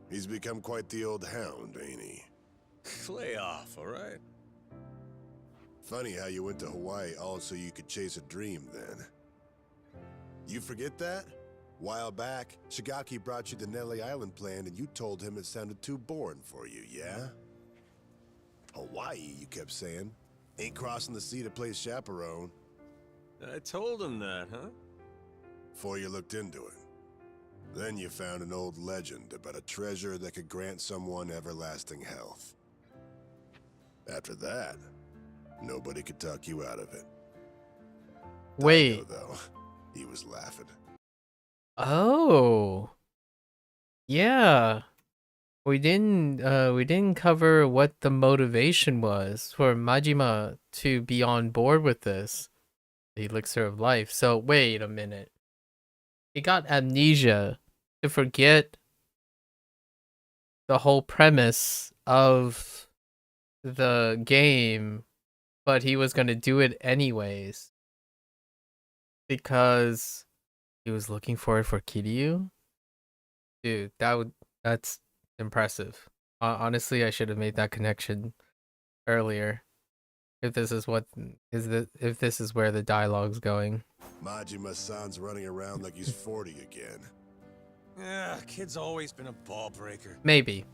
He's become quite the old hound, ain't he? Lay off, alright? Funny how you went to Hawaii all so you could chase a dream then. You forget that? While back, Shigaki brought you the Nelly Island plan and you told him it sounded too boring for you, yeah? Hawaii, you kept saying. Ain't crossing the sea to play chaperone. I told him that, huh? Before you looked into it. Then you found an old legend about a treasure that could grant someone everlasting health. After that, nobody could talk you out of it. Wait. Daigo, though, he was laughing. Oh. Yeah. We didn't cover what the motivation was for Majima to be on board with this. The elixir of life. So wait a minute. He got amnesia to forget the whole premise of the game, but he was going to do it anyways because he was looking for it for Kiryu. Dude, that's impressive. Honestly, I should have made that connection earlier. If this is what if this is where the dialogue's going. Majima-san's running around like he's 40 again. Yeah, kid's always been a ball breaker. Maybe.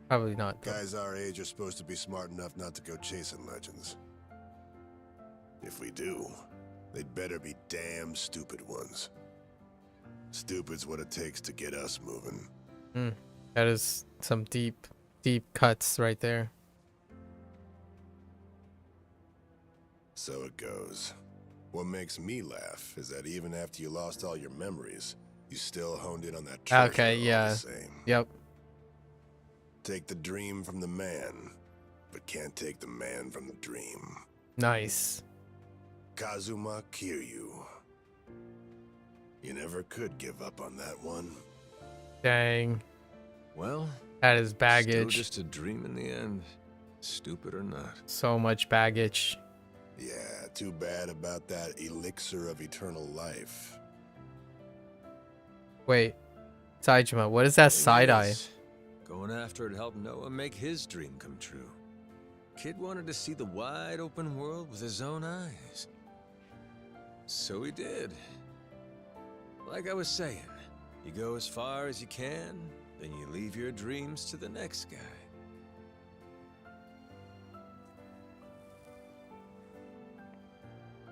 Probably not. Guys our age are supposed to be smart enough not to go chasing legends. If we do, they'd better be damn stupid ones. Stupid's what it takes to get us moving. That is some deep cuts right there. So it goes. What makes me laugh is that even after you lost all your memories, you still honed in on that treasure. Okay, yeah. The same. Yep. Take the dream from the man, but can't take the man from the dream. Nice. Kazuma Kiryu. You never could give up on that one. Dang. Well, that is baggage. Still just a dream in the end, stupid or not. So much baggage. Yeah, too bad about that elixir of eternal life. Wait, Saejima, what is that side eye? Going after it helped Noah make his dream come true. Kid wanted to see the wide open world with his own eyes. So he did. Like I was saying, you go as far as you can, then you leave your dreams to the next guy.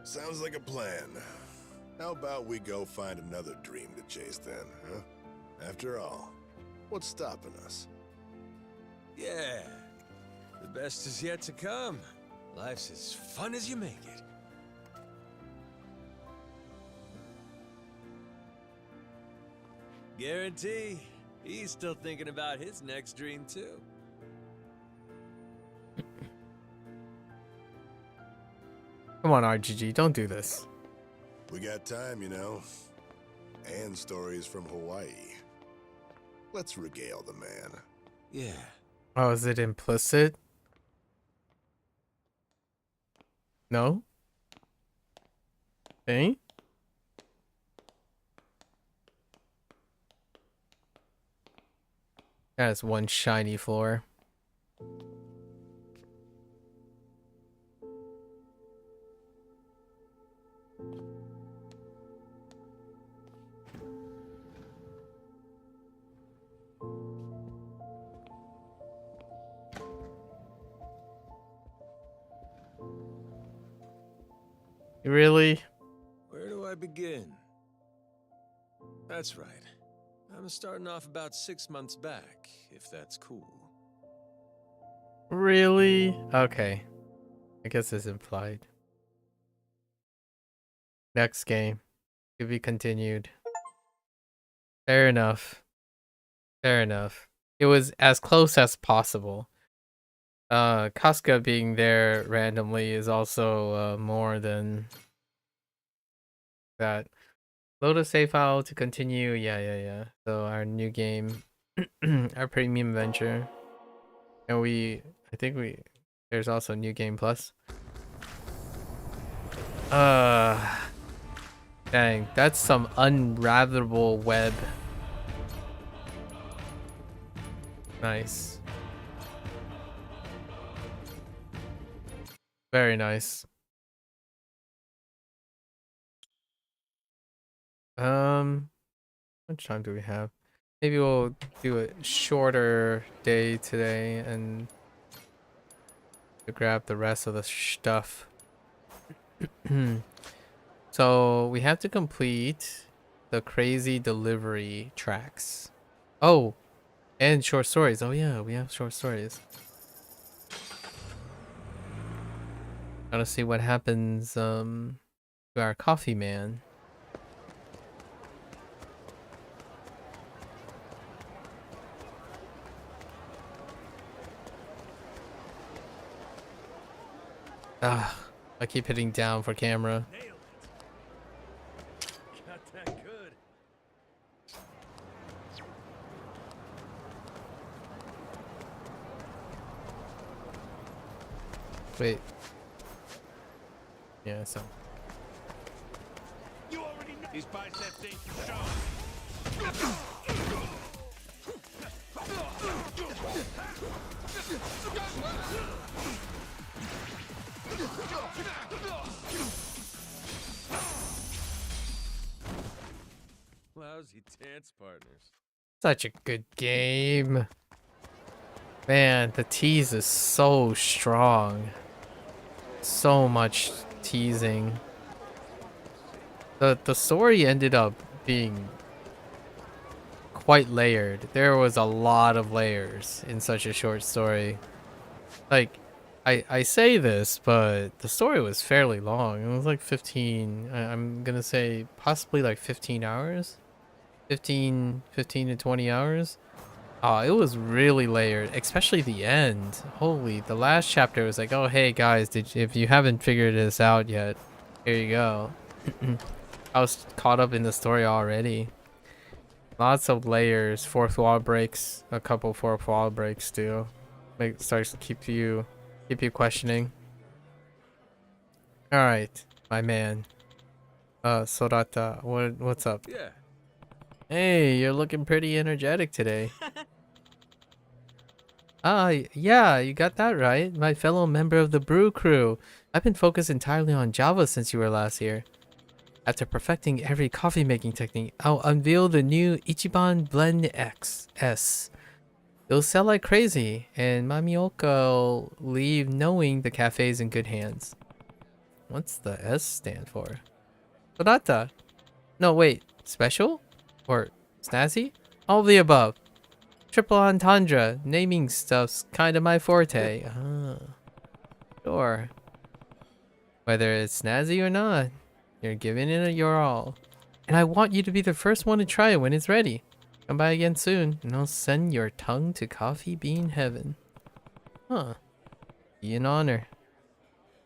Sounds like a plan. How about we go find another dream to chase then, huh? After all, what's stopping us? Yeah. The best is yet to come. Life's as fun as you make it. Guarantee he's still thinking about his next dream too. Come on, RGG, don't do this. We got time, you know. And stories from Hawaii. Let's regale the man. Yeah. Oh, is it implicit? No? Okay. That's one shiny floor. Really? Where do I begin? That's right. I'm starting off about 6 months back, if that's cool. Really? Okay. I guess it's implied. Next game. To be continued. Fair enough. Fair enough. It was as close as possible. Casca being there randomly is also more than that. Load a save file to continue. Yeah. So our new game, our premium venture, and I think there's also new game plus. Dang, that's some unravelable web. Nice. Very nice. How much time do we have? Maybe we'll do a shorter day today and to grab the rest of the stuff. So we have to complete the crazy delivery tracks. Oh, and short stories. Oh yeah, we have short stories. Gotta see what happens to our coffee man. Ah, I keep hitting down for camera. Got that good. Wait. Yeah, so. You already know these biceps ain't too strong. Lousy dance partners. Such a good game. Man, the tease is so strong. So much teasing. The story ended up being quite layered. There was a lot of layers in such a short story. Like, I say this, but the story was fairly long. It was like 15, I'm gonna say possibly like 15 hours. 15 to 20 hours. It was really layered, especially the end. Holy, the last chapter was like, oh hey guys, if you haven't figured this out yet, here you go. I was caught up in the story already. Lots of layers, fourth wall breaks, a couple fourth wall breaks too. Starts to keep you questioning. All right, my man. Sorata, what's up? Yeah. Hey, you're looking pretty energetic today. Yeah, you got that right. My fellow member of the brew crew. I've been focused entirely on Java since you were last here. After perfecting every coffee making technique, I'll unveil the new Ichiban Blend XS. It'll sell like crazy, and Mamioka will leave knowing the cafe's in good hands. What's the S stand for? Sorata. No, wait. Special? Or snazzy? All of the above. Triple entendre. Naming stuff's kind of my forte. Sure. Whether it's snazzy or not, you're giving it your all. And I want you to be the first one to try it when it's ready. Come by again soon, and I'll send your tongue to coffee bean heaven. Huh. Be an honor.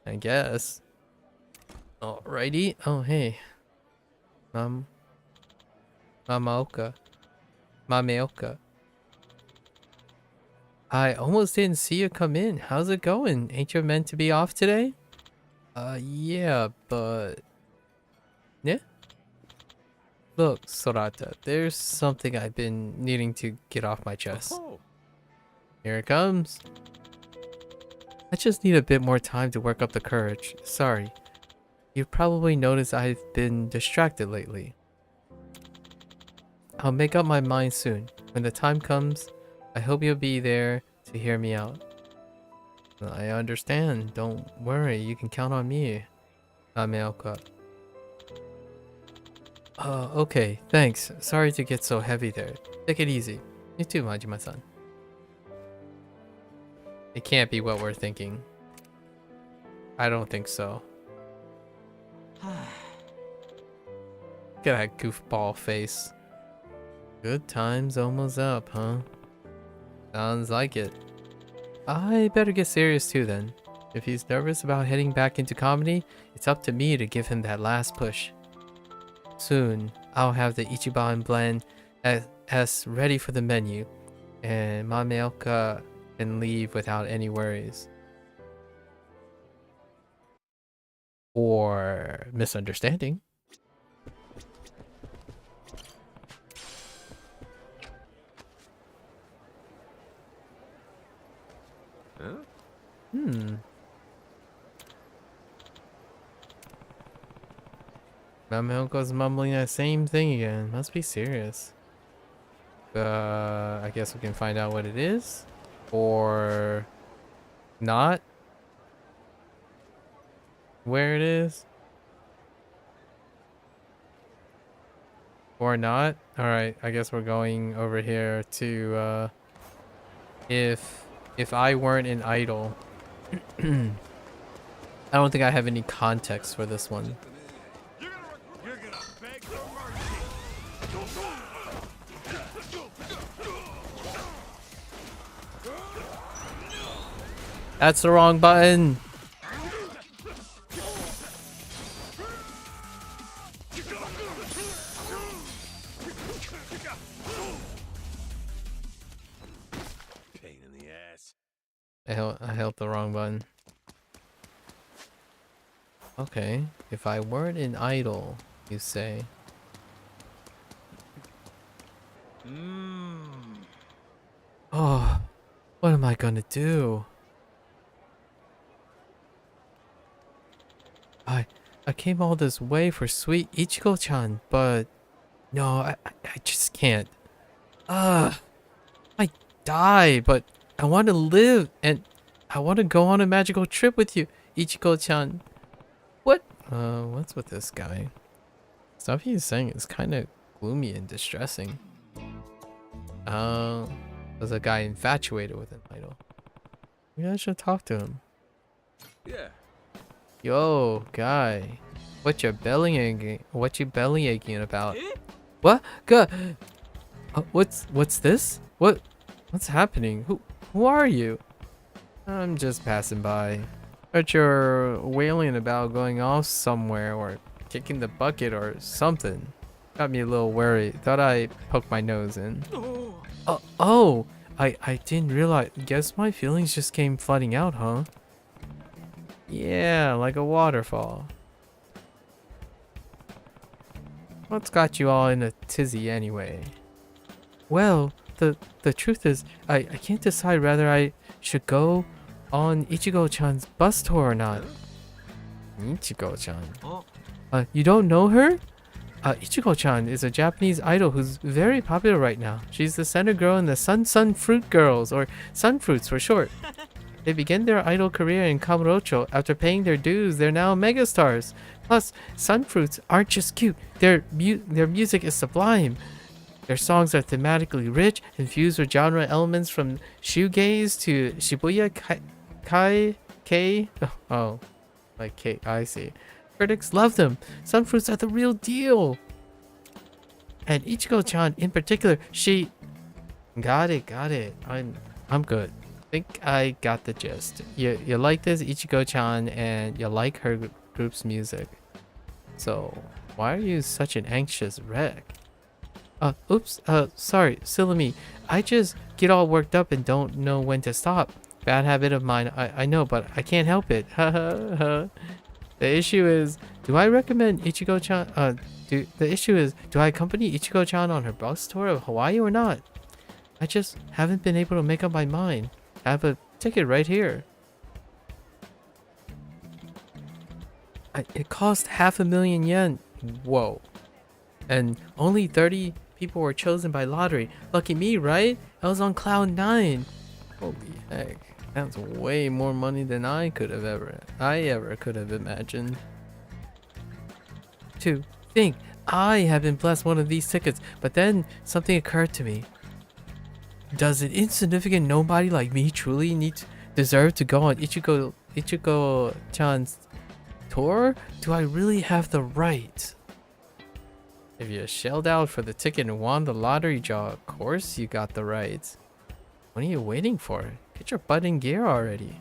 I guess. Alrighty. Oh, hey. Mameoka. I almost didn't see you come in. How's it going? Ain't you meant to be off today? Yeah, but... Yeah? Look, Sorata, there's something I've been needing to get off my chest. Here it comes. I just need a bit more time to work up the courage. Sorry. You've probably noticed I've been distracted lately. I'll make up my mind soon. When the time comes, I hope you'll be there to hear me out. I understand. Don't worry. You can count on me. Mameoka. Okay. Thanks. Sorry to get so heavy there. Take it easy. You too, Majima-san. It can't be what we're thinking. I don't think so. Look at that goofball face. Good time's almost up, huh? Sounds like it. I better get serious too then. If he's nervous about heading back into comedy, it's up to me to give him that last push. Soon, I'll have the Ichiban blend S ready for the menu, and Mameoka can leave without any worries. Or misunderstanding. Mameoka's mumbling that same thing again. Must be serious. I guess we can find out what it is. Or not. Where it is. Or not. Alright, I guess we're going over here to if I weren't an idol. I don't think I have any context for this one. That's the wrong button. Pain in the ass. I held the wrong button. Okay, if I weren't an idol, you say. Oh, what am I gonna do? I came all this way for sweet Ichigo-chan, but no, I just can't. I die, but I want to live, and I want to go on a magical trip with you, Ichigo-chan. What? What's with this guy? Stuff he's saying is kind of gloomy and distressing. There's a guy infatuated with an idol. Maybe I should talk to him. Yeah. Yo, guy, what you belly aching about? What? God, what's this? What's happening? Who are you? I'm just passing by. But you're wailing about going off somewhere or kicking the bucket or something. Got me a little worried. Thought I poked my nose in. Oh, I didn't realize. Guess my feelings just came flooding out, huh? Yeah, like a waterfall. What's got you all in a tizzy anyway? Well, the truth is, I can't decide whether I should go on Ichigo-chan's bus tour or not. Ichigo-chan? You don't know her? Ichigo-chan is a Japanese idol who's very popular right now. She's the center girl in the Sun Fruit Girls, or Sun Fruits for short. They began their idol career in Kamurocho. After paying their dues, they're now megastars. Plus, Sunfruits aren't just cute. Their music is sublime. Their songs are thematically rich, infused with genre elements from shoegaze to Shibuya K. Oh, like K. I see. Critics love them. Sunfruits are the real deal. And Ichigo-chan in particular, she... Got it. I'm good. I think I got the gist. You like this Ichigo-chan and you like her group's music. So, why are you such an anxious wreck? Oops, sorry, silly me. I just get all worked up and don't know when to stop. Bad habit of mine, I know, but I can't help it. The issue is, do I recommend Ichigo-chan, do I accompany Ichigo-chan on her bus tour of Hawaii or not? I just haven't been able to make up my mind. I have a ticket right here. It cost 500,000 yen. Whoa. And only 30 people were chosen by lottery. Lucky me, right? I was on cloud 9. Holy heck. That's way more money than I ever could have imagined. To think, I have been blessed one of these tickets, but then something occurred to me. Does an insignificant nobody like me truly deserve to go on Ichigo-chan's tour? Do I really have the right? If you shelled out for the ticket and won the lottery draw, of course you got the right. What are you waiting for? Get your butt in gear already.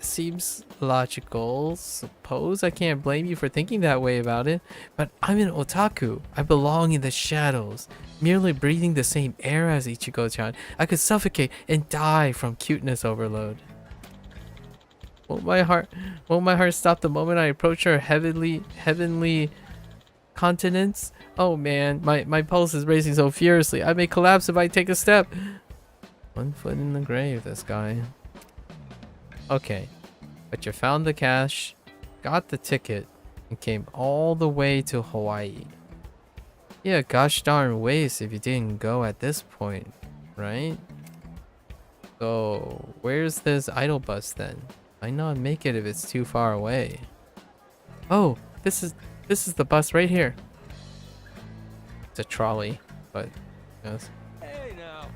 Seems logical. Suppose I can't blame you for thinking that way about it, but I'm an otaku. I belong in the shadows. Merely breathing the same air as Ichigo-chan, I could suffocate and die from cuteness overload. Won't my heart stop the moment I approach her heavenly continents? Oh man, my pulse is racing so furiously. I may collapse if I take a step. 1 foot in the grave, this guy. Okay, but you found the cash, got the ticket, and came all the way to Hawaii. Yeah, gosh darn waste if you didn't go at this point, right? So, where's this idle bus then? Might not make it if it's too far away. Oh, this is the bus right here. It's a trolley, but yes. Hey now.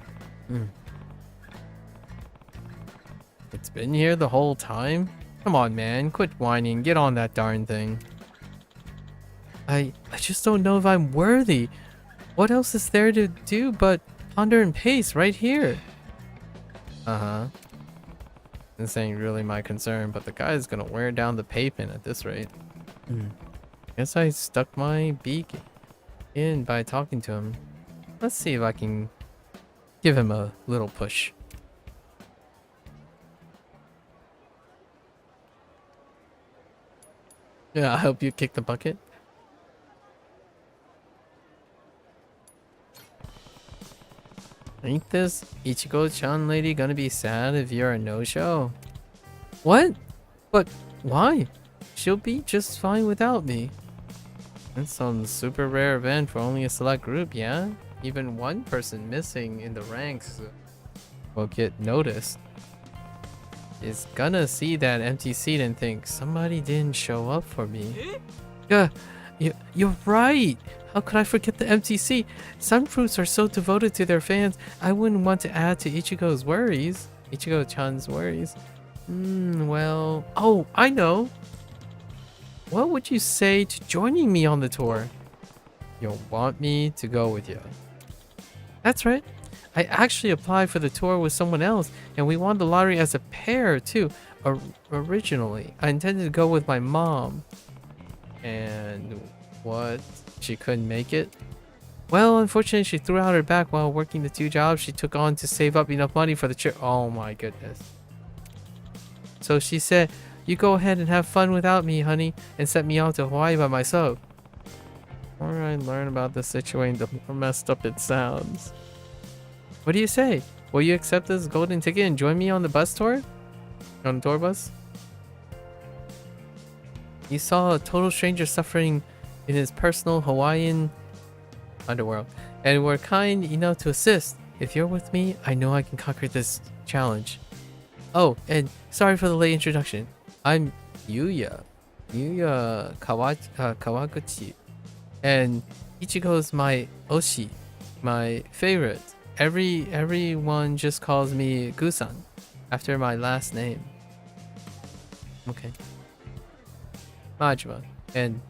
It's been here the whole time? Come on, man, quit whining, get on that darn thing. I just don't know if I'm worthy. What else is there to do but ponder and pace right here? This ain't really my concern, but the guy's gonna wear down the pavement at this rate. Guess I stuck my beak in by talking to him. Let's see if I can give him a little push. Yeah, I'll help you kick the bucket. Ain't this Ichigo-chan lady gonna be sad if you're a no-show? What? But why? She'll be just fine without me. It's some super rare event for only a select group, yeah? Even one person missing in the ranks will get noticed. Is gonna see that empty seat and think somebody didn't show up for me. Yeah, you're right. How could I forget the empty seat? Sunfruits are so devoted to their fans, I wouldn't want to add to Ichigo-chan's worries. Well, oh, I know. What would you say to joining me on the tour? You'll want me to go with you. That's right. I actually applied for the tour with someone else, and we won the lottery as a pair too. Originally, I intended to go with my mom. And what? She couldn't make it? Well, unfortunately, she threw out her back while working the 2 jobs she took on to save up enough money for the trip. Oh my goodness. So she said, you go ahead and have fun without me, honey, and sent me out to Hawaii by myself. The more I learn about the situation, the more messed up it sounds. What do you say? Will you accept this golden ticket and join me on the bus tour? On the tour bus? You saw a total stranger suffering in his personal Hawaiian underworld, and were kind enough to assist. If you're with me, I know I can conquer this challenge. Oh, and sorry for the late introduction. I'm Yuya Kawaguchi, and Ichigo's my Oshi, my favorite. Everyone just calls me Gusan, after my last name. Okay. Majima, and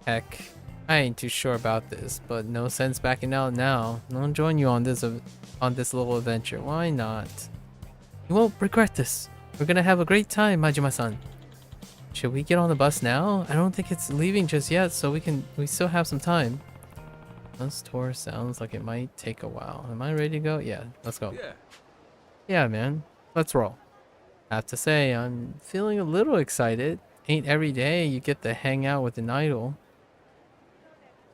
heck, I ain't too sure about this, but no sense backing out now. I'll join you on this little adventure. Why not? You won't regret this. We're gonna have a great time, Majima-san. Should we get on the bus now? I don't think it's leaving just yet, so we still have some time. This tour sounds like it might take a while. Am I ready to go? Yeah, let's go. Yeah, man. Let's roll. I have to say, I'm feeling a little excited. Ain't every day you get to hang out with an idol.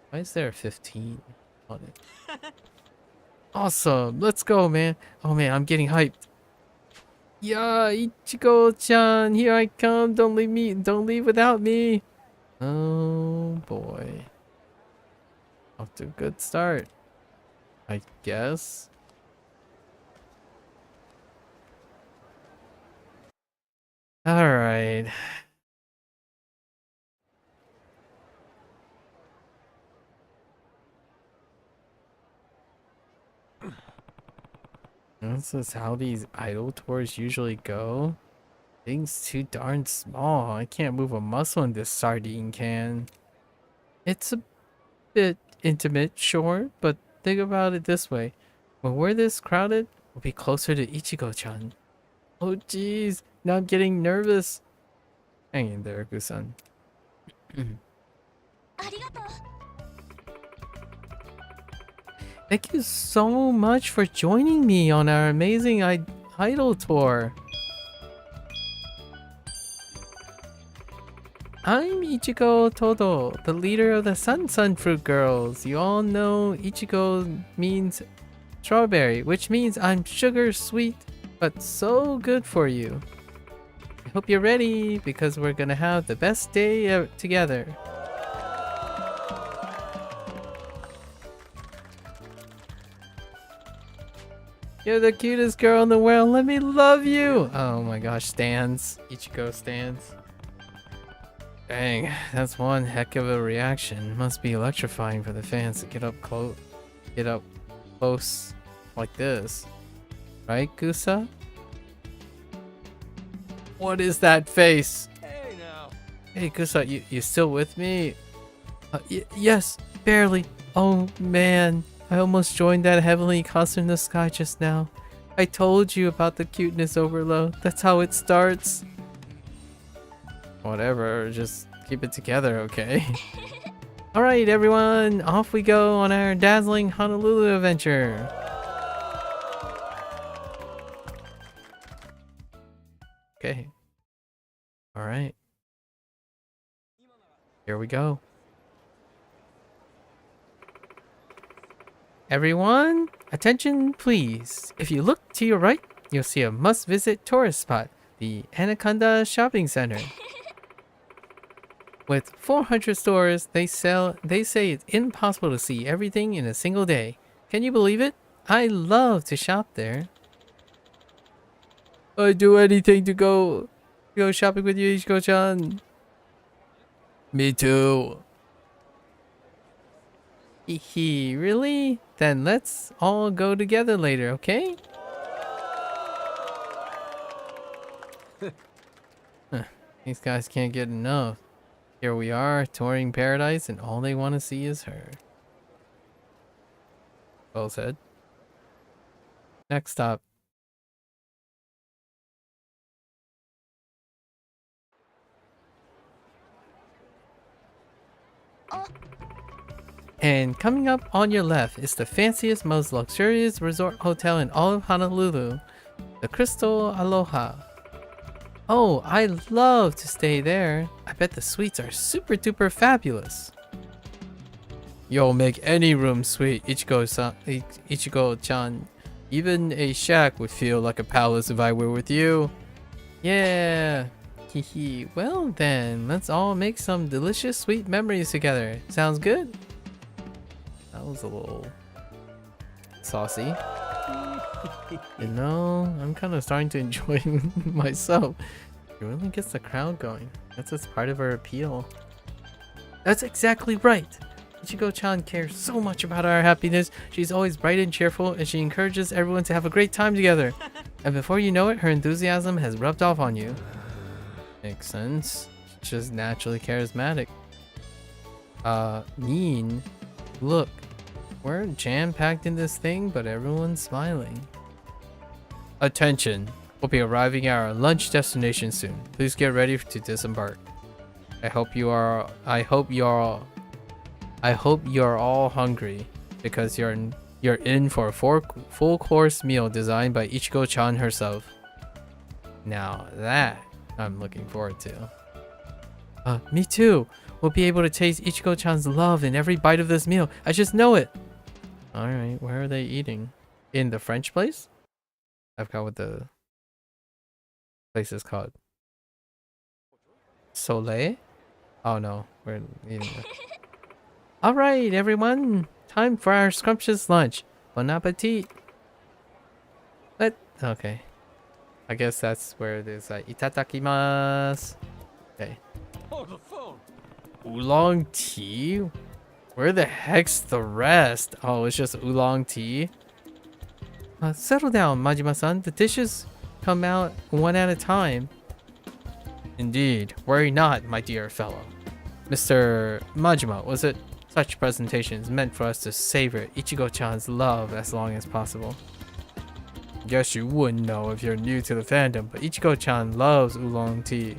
Why is there a 15 on it? Awesome. Let's go, man. Oh, man, I'm getting hyped. Yeah, Ichigo-chan, here I come. Don't leave without me. Oh, boy. Off to a good start, I guess. All right. This is how these idol tours usually go. Thing's too darn small. I can't move a muscle in this sardine can. It's a bit intimate, sure, but think about it this way. When we're this crowded, we'll be closer to Ichigo-chan. Oh jeez, now I'm getting nervous. Hang in there, Gusan. Thank you so much for joining me on our amazing idol tour. I'm Ichigo Todo, the leader of the Sun Fruit Girls. You all know Ichigo means strawberry, which means I'm sugar sweet, but so good for you. I hope you're ready, because we're gonna have the best day together. You're the cutest girl in the world. Let me love you. Oh my gosh, stands. Ichigo stands. Dang, that's one heck of a reaction. Must be electrifying for the fans to get up close like this. Right, Gusa? What is that face? Hey now. Hey Gusa, you still with me? Yes, barely. Oh man, I almost joined that heavenly concert in the sky just now. I told you about the cuteness overload. That's how it starts. Whatever, just keep it together, okay? Alright everyone, off we go on our dazzling Honolulu adventure. Okay. Alright. Here we go. Everyone, attention please. If you look to your right, you'll see a must-visit tourist spot, the Anaconda Shopping Center. With 400 stores, they say it's impossible to see everything in a single day. Can you believe it? I love to shop there. I'd do anything to go shopping with you, Ichigo-chan. Me too. Hehe, really? Then let's all go together later, okay? These guys can't get enough. Here we are, touring paradise, and all they want to see is her. Well said. Next stop. And coming up on your left is the fanciest, most luxurious resort hotel in all of Honolulu, the Crystal Aloha. Oh, I love to stay there. I bet the suites are super duper fabulous. You'll make any room sweet, Ichigo-chan. Even a shack would feel like a palace if I were with you. Yeah. Hehe. Well then, let's all make some delicious sweet memories together. Sounds good? That was a little saucy. You know, I'm kind of starting to enjoy myself. It really gets the crowd going. That's just part of her appeal. That's exactly right. Ichigo-chan cares so much about our happiness. She's always bright and cheerful, and she encourages everyone to have a great time together. And before you know it, her enthusiasm has rubbed off on you. Makes sense. She's just naturally charismatic. Mean. Look, we're jam-packed in this thing, but everyone's smiling. Attention. We'll be arriving at our lunch destination soon. Please get ready to disembark. I hope you're all hungry because you're in for a full course meal designed by Ichigo-chan herself. Now that I'm looking forward to. Me too. We'll be able to taste Ichigo-chan's love in every bite of this meal. I just know it. All right, where are they eating? In the French place? I forgot what the place is called. Soleil? Oh no, we're eating. All right, everyone. Time for our scrumptious lunch. Bon appetit. Okay. I guess that's where it is. Itadakimasu. Okay. Oh, the phone. Oolong tea? Where the heck's the rest? Oh, it's just oolong tea. Settle down, Majima-san. The dishes come out one at a time. Indeed. Worry not, my dear fellow. Mr. Majima, was it? Such presentations meant for us to savor Ichigo-chan's love as long as possible. Guess you wouldn't know if you're new to the fandom, but Ichigo-chan loves oolong tea.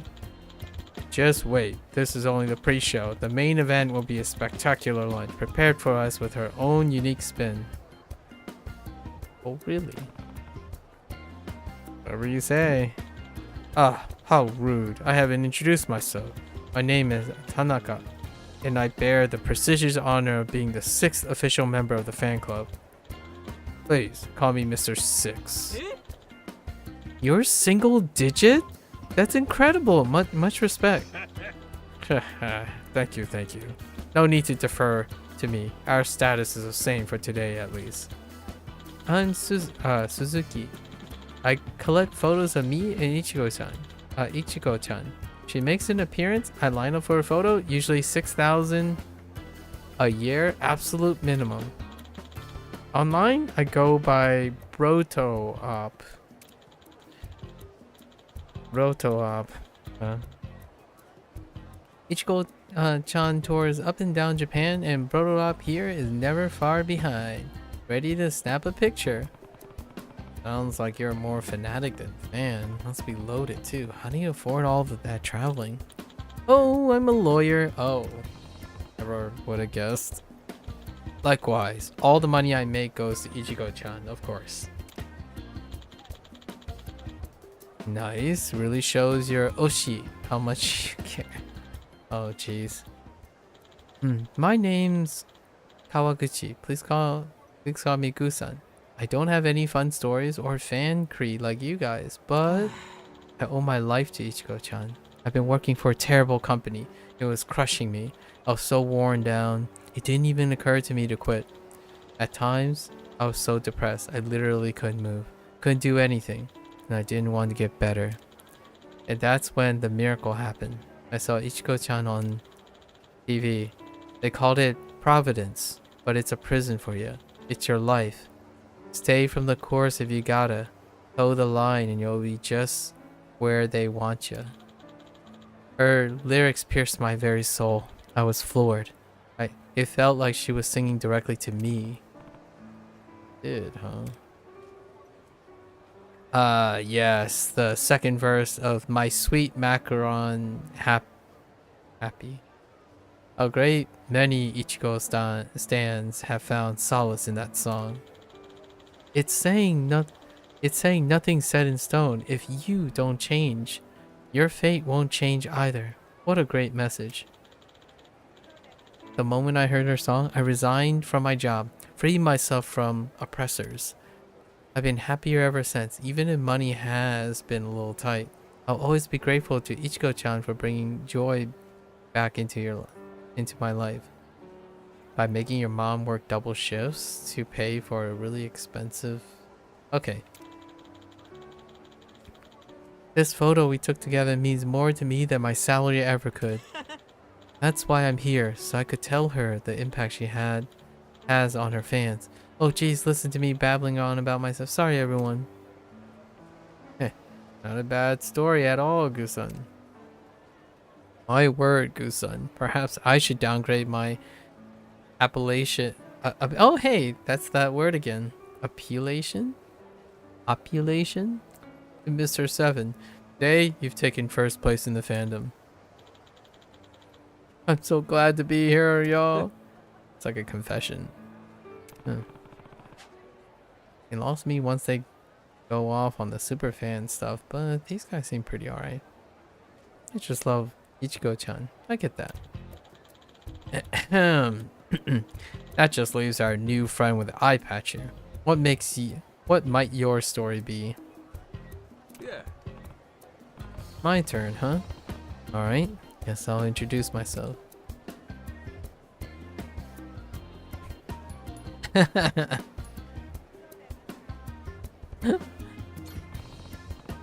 Just wait, this is only the pre-show. The main event will be a spectacular lunch prepared for us with her own unique spin. Oh really? Whatever you say. Ah, how rude. I haven't introduced myself. My name is Tanaka, and I bear the prestigious honor of being the 6th official member of the fan club. Please, call me Mr. 6. You're single digit? That's incredible. Much respect. Thank you. No need to defer to me. Our status is the same for today, at least. I'm Suzuki. I collect photos of me and Ichigo-chan. She makes an appearance. I line up for a photo. Usually 6,000 a year, absolute minimum. Online, I go by Rotoop. Ichigo-chan tours up and down Japan, and Rotoop here is never far behind. Ready to snap a picture. Sounds like you're more fanatic than fan. Must be loaded too. How do you afford all of that traveling? Oh, I'm a lawyer. Oh, never would have guessed. Likewise, all the money I make goes to Ichigo-chan, of course. Nice. Really shows your oshi, how much you care. Oh, jeez. My name's Kawaguchi. Please call me Gusan. I don't have any fun stories or fan creed like you guys, but I owe my life to Ichigo-chan. I've been working for a terrible company. It was crushing me. I was so worn down. It didn't even occur to me to quit. At times, I was so depressed. I literally couldn't move. Couldn't do anything. And I didn't want to get better. And that's when the miracle happened. I saw Ichigo-chan on TV. They called it Providence, but it's a prison for you. It's your life. Stay from the course if you gotta. Toe the line and you'll be just where they want you. Her lyrics pierced my very soul. I was floored. It felt like she was singing directly to me. Did, huh? Yes, the second verse of My Sweet Macaron Happy. A great many Ichigo stans have found solace in that song. It's saying nothing set in stone. If you don't change, your fate won't change either. What a great message. The moment I heard her song, I resigned from my job, freed myself from oppressors. I've been happier ever since, even if money has been a little tight. I'll always be grateful to Ichigo-chan for bringing joy back into my life. By making your mom work double shifts to pay for a really expensive Okay. This photo we took together means more to me than my salary ever could. That's why I'm here, so I could tell her the impact she has on her fans. Oh geez, listen to me babbling on about myself. Sorry everyone. Heh, not a bad story at all, Gusan. My word, Gusan. Perhaps I should downgrade my appellation. Oh hey, that's that word again. Appellation? Appellation? Mr. 7. Today, you've taken first place in the fandom. I'm so glad to be here, y'all. It's like a confession. They lost me once they go off on the super fan stuff, but these guys seem pretty alright. I just love Ichigo-chan. I get that. That just leaves our new friend with the eye patch here. What might your story be? Yeah. My turn, huh? Alright, guess I'll introduce myself.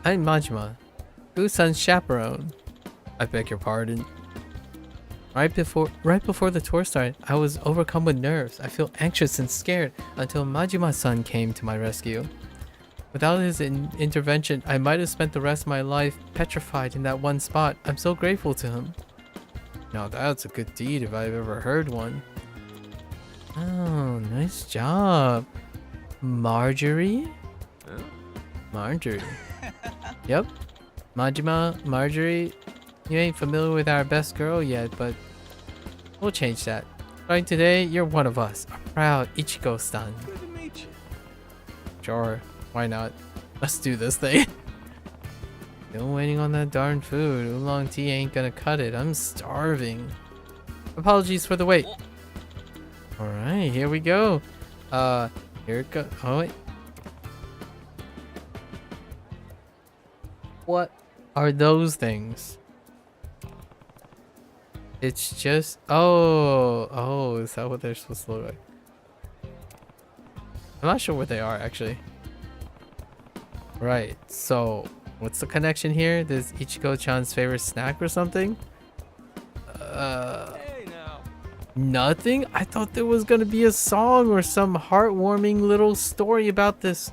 I'm Majima, Gusan's chaperone. I beg your pardon. Right before the tour started, I was overcome with nerves. I feel anxious and scared until Majima-san came to my rescue. Without his intervention, I might have spent the rest of my life petrified in that one spot. I'm so grateful to him. Now that's a good deed if I've ever heard one. Oh, nice job. Marjorie? Huh? Marjorie. Yep. Majima, Marjorie. You ain't familiar with our best girl yet, but we'll change that. Starting today, you're one of us. A proud Ichigo-san. Good to meet you. Sure. Why not? Let's do this thing. Still waiting on that darn food. Oolong tea ain't gonna cut it. I'm starving. Apologies for the wait. Alright, here we go. Here it goes. Oh, wait. What are those things? It's just... Oh, is that what they're supposed to look like? I'm not sure what they are, actually. Right, so what's the connection here? This Ichigo-chan's favorite snack or something? Hey now. Nothing? I thought there was gonna be a song or some heartwarming little story about this.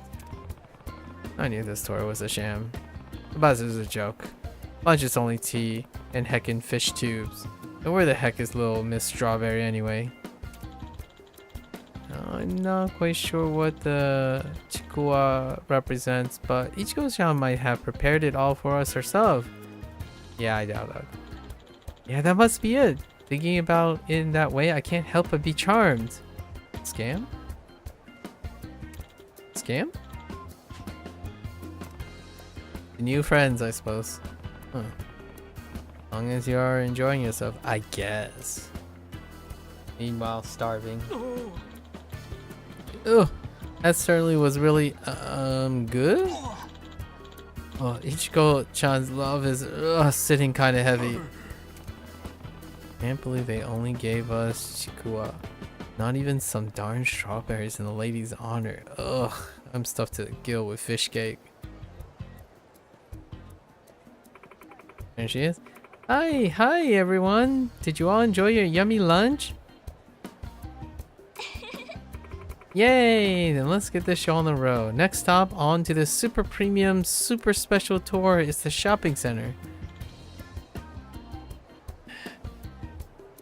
I knew this story was a sham. But it was a joke. Lunch is only tea and heckin' fish tubes. And where the heck is little Miss Strawberry anyway? I'm not quite sure what the Chikuwa represents, but Ichigo-chan might have prepared it all for us herself. Yeah, I doubt that. Yeah, that must be it. Thinking about it in that way, I can't help but be charmed. Scam? Scam? New friends, I suppose. Huh. As long as you are enjoying yourself, I guess. Meanwhile, starving. Ugh, that certainly was really, good? Oh, Ichigo-chan's love is, sitting kind of heavy. Can't believe they only gave us Chikuwa. Not even some darn strawberries in the lady's honor. Ugh, I'm stuffed to the gill with fish cake. There she is. Hi everyone. Did you all enjoy your yummy lunch? Yay! Then let's get this show on the road. Next stop on to the super premium, super special tour is the shopping center.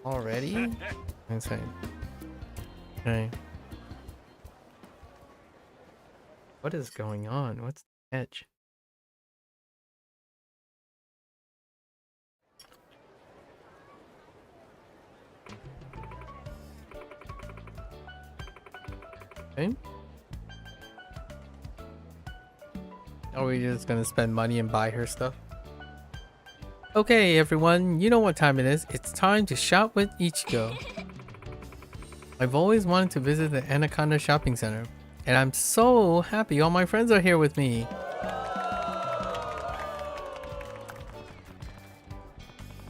Already? Okay. Okay. What is going on? What's the edge? Okay. Are we just gonna spend money and buy her stuff? Okay, everyone, you know what time it is. It's time to shop with Ichigo. I've always wanted to visit the Anaconda Shopping Center, and I'm so happy all my friends are here with me.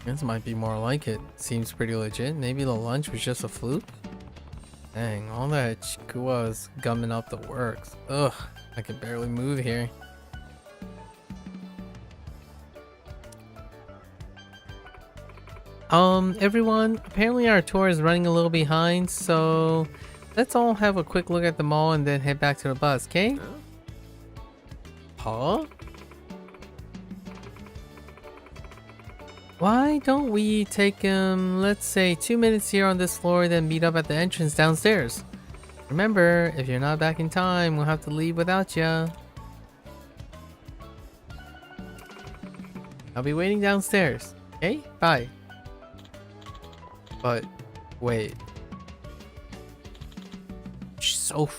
This might be more like it. Seems pretty legit. Maybe the lunch was just a fluke? Dang, all that Chikuwa is gumming up the works. Ugh, I can barely move here. Everyone, apparently our tour is running a little behind, so let's all have a quick look at the mall and then head back to the bus, okay? Huh? Why don't we take let's say 2 minutes here on this floor, then meet up at the entrance downstairs? Remember, if you're not back in time, we'll have to leave without ya. I'll be waiting downstairs. Okay? Bye. But, wait. She's so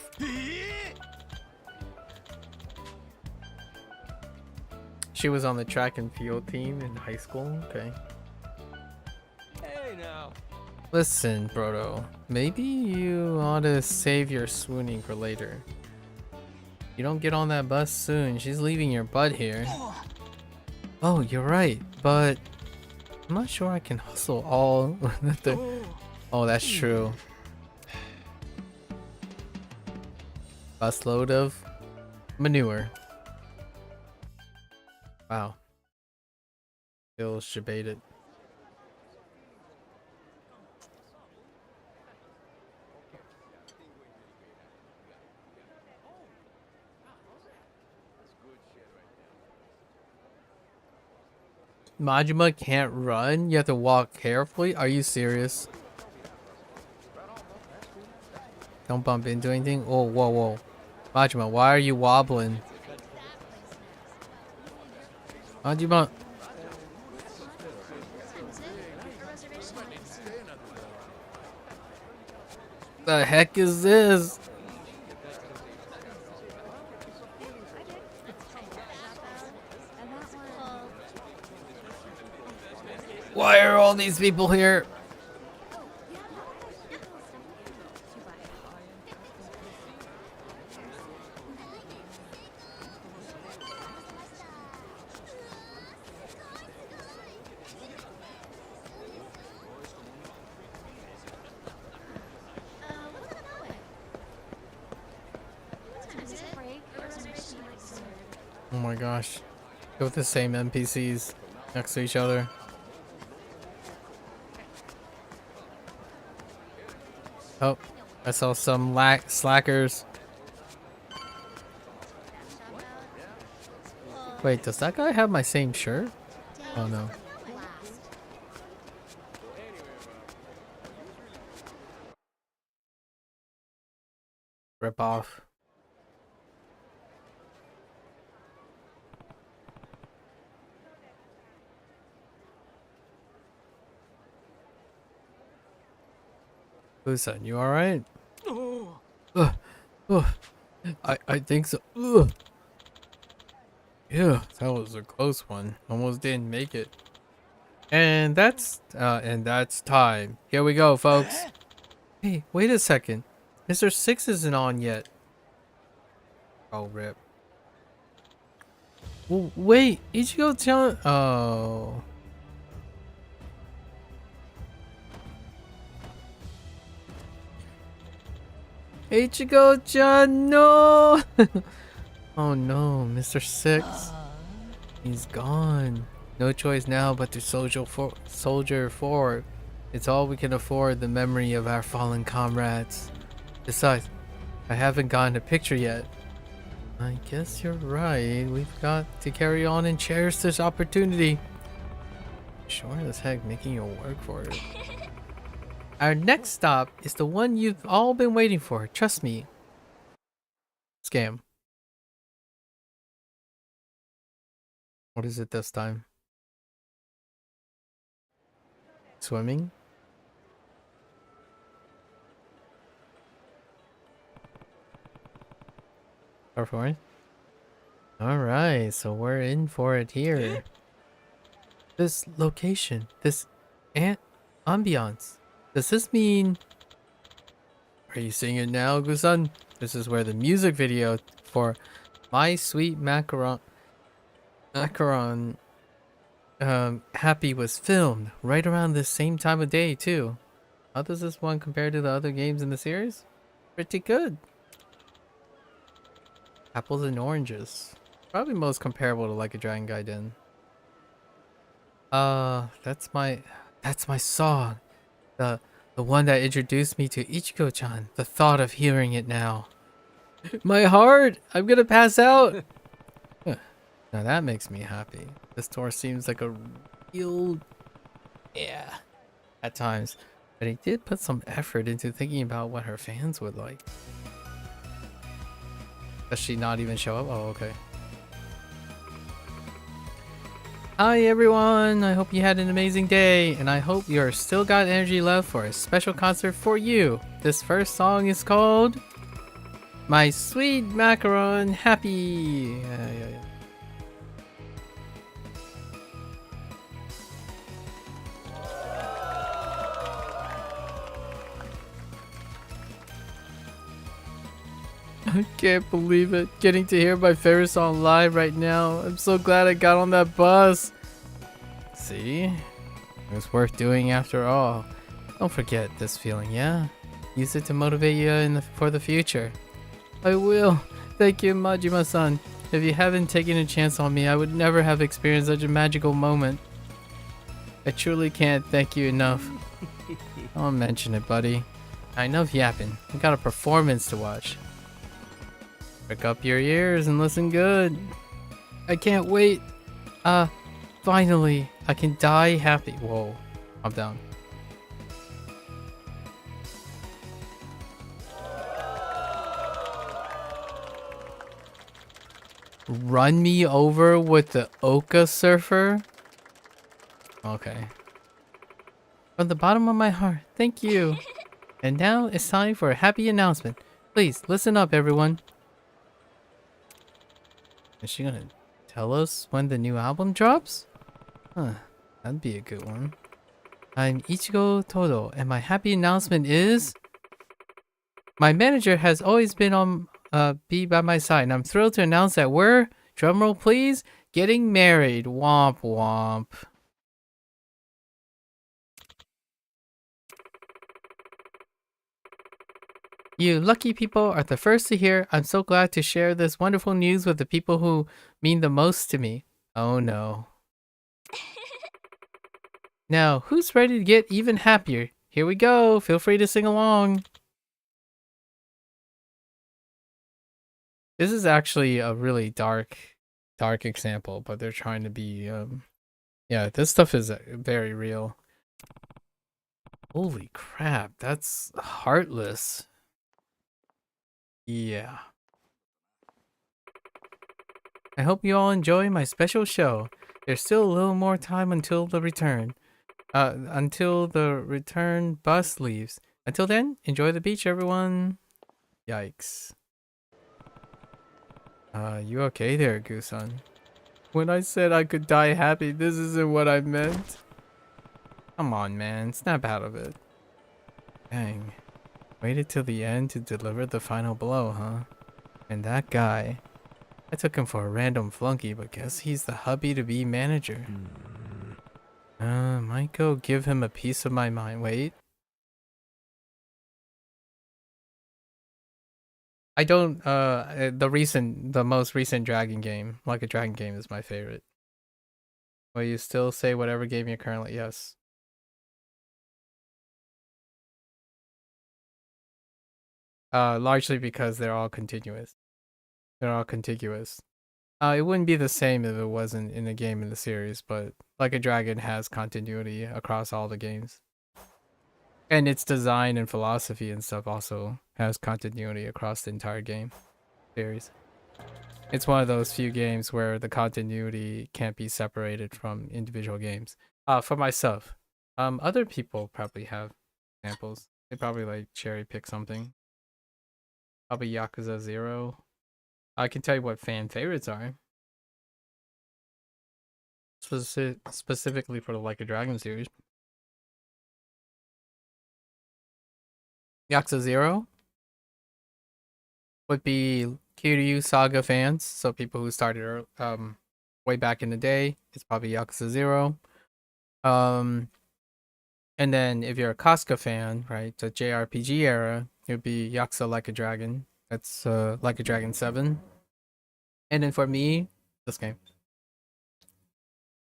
She was on the track and field team in high school? Okay. Hey now. Listen, Brodo. Maybe you ought to save your swooning for later. You don't get on that bus soon. She's leaving your butt here. Oh, you're right, but I'm not sure I can hustle all the... Oh, that's true. Busload of manure. Wow. Still shabated. Majima can't run? You have to walk carefully? Are you serious? Don't bump into anything? Oh, whoa, whoa. Majima, why are you wobbling? Majima. The heck is this? Why are all these people here? Oh my gosh. Go with the same NPCs next to each other. Oh, I saw some slackers. Wait, does that guy have my same shirt? Oh no. Rip off. Listen, you alright? I think so. Yeah, that was a close one. Almost didn't make it. And that's time. Here we go, folks. Hey, wait a second. Mr. Six isn't on yet. Oh, rip. Well, wait, Ichigo-chan. Oh. Ichigo-chan, no! Oh no, Mr. Six. He's gone. No choice now but to soldier forward. It's all we can afford, the memory of our fallen comrades. Besides, I haven't gotten a picture yet. I guess you're right. We've got to carry on and cherish this opportunity. Sure as heck making you work for it. Our next stop is the one you've all been waiting for. Trust me. Scam. What is it this time? Swimming? Alright, so we're in for it here. This location, this ambiance. Does this mean... Are you seeing it now, Gusan? This is where the music video for My Sweet Macaron Happy was filmed right around the same time of day too. How does this one compare to the other games in the series? Pretty good. Apples and oranges. Probably most comparable to Like a Dragon Gaiden. That's my song. The one that introduced me to Ichigo-chan. The thought of hearing it now. My heart! I'm gonna pass out! Huh. Now that makes me happy. This tour seems like a real... yeah. At times. But he did put some effort into thinking about what her fans would like. Does she not even show up? Oh, okay. Hi everyone! I hope you had an amazing day, and I hope you're still got energy left for a special concert for you. This first song is called My Sweet Macaron Happy. I can't believe it. Getting to hear my favorite song live right now. I'm so glad I got on that bus. See? It was worth doing after all. Don't forget this feeling, yeah? Use it to motivate you for the future. I will. Thank you, Majima-san. If you haven't taken a chance on me, I would never have experienced such a magical moment. I truly can't thank you enough. Don't mention it, buddy. Enough yapping. We got a performance to watch. Prick up your ears and listen good. I can't wait. Finally, I can die happy. Whoa, I'm down. Run me over with the Oka surfer? Okay. From the bottom of my heart, thank you. And now it's time for a happy announcement. Please, listen up, everyone. Is she gonna tell us when the new album drops? Huh, that'd be a good one. I'm Ichigo Todo, and my happy announcement is... my manager has always been be by my side, and I'm thrilled to announce that we're, drumroll please, getting married. Womp womp. You lucky people are the first to hear. I'm so glad to share this wonderful news with the people who mean the most to me. Oh no. Now, who's ready to get even happier? Here we go. Feel free to sing along. This is actually a really dark example, but they're trying to be, yeah, this stuff is very real. Holy crap, that's heartless. Yeah. I hope you all enjoy my special show. There's still a little more time until the return. Until the return bus leaves. Until then, enjoy the beach, everyone. Yikes. You okay there, Gusan? When I said I could die happy, this isn't what I meant. Come on, man. Snap out of it. Dang. Waited till the end to deliver the final blow, huh? And that guy... I took him for a random flunky, but guess he's the hubby-to-be manager. Might go give him a piece of my mind. Wait. I don't, the most recent Dragon game, Like a Dragon game, is my favorite. Will you still say whatever game you're currently... Yes. Largely because they're all continuous. They're all contiguous. It wouldn't be the same if it wasn't in a game in the series, but Like a Dragon has continuity across all the games. And its design and philosophy and stuff also has continuity across the entire game series. It's one of those few games where the continuity can't be separated from individual games. For myself. Other people probably have examples. They probably like cherry pick something. Probably Yakuza 0. I can tell you what fan favorites are. Specifically for the Like a Dragon series. Yakuza 0 would be Kiryu Saga fans, so people who started way back in the day. It's probably Yakuza 0. And then if you're a Casca fan, right, the JRPG era, it would be Yakuza Like a Dragon. That's Like a Dragon 7. And then for me, this game.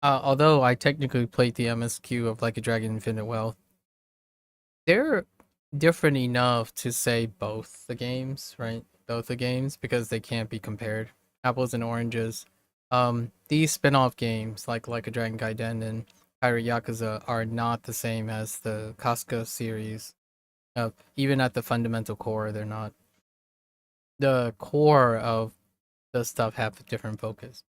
Although I technically played the MSQ of Like a Dragon Infinite Wealth, they're different enough to say both the games, right? Both the games, because they can't be compared. Apples and oranges. These spin-off games like a Dragon Gaiden and Pirate Yakuza are not the same as the Casca series. Even at the fundamental core, they're not. The core of the stuff have a different focus.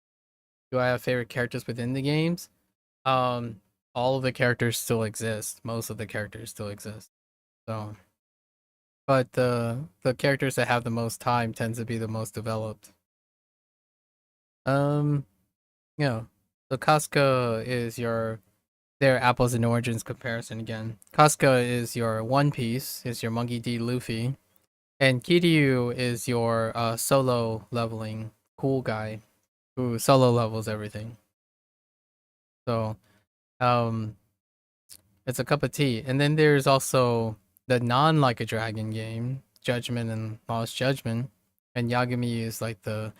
Do I have favorite characters within the games? All of the characters still exist. Most of the characters still exist. So, but the characters that have the most time tend to be the most developed. Yeah. So Casca is their apples and oranges comparison again. Casca is your One Piece, is your Monkey D. Luffy, and Kiryu is your solo leveling cool guy who solo levels everything. So, it's a cup of tea. And then there's also the non-like a dragon game, Judgment and Lost Judgment, and Yagami is like the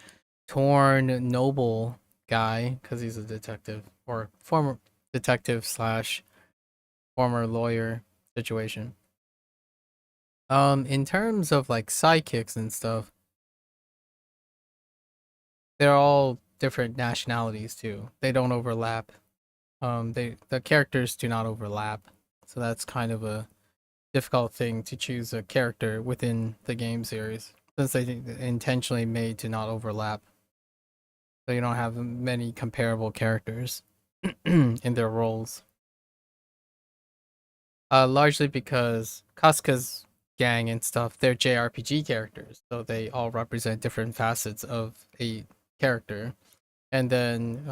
torn noble guy because he's a detective or former detective slash former lawyer situation. In terms of like sidekicks and stuff, they're all different nationalities too. They don't overlap. The characters do not overlap, so that's kind of a difficult thing to choose a character within the game series since they intentionally made to not overlap. So you don't have many comparable characters in their roles. Largely because Casca's gang and stuff, they're JRPG characters, so they all represent different facets of a character. And then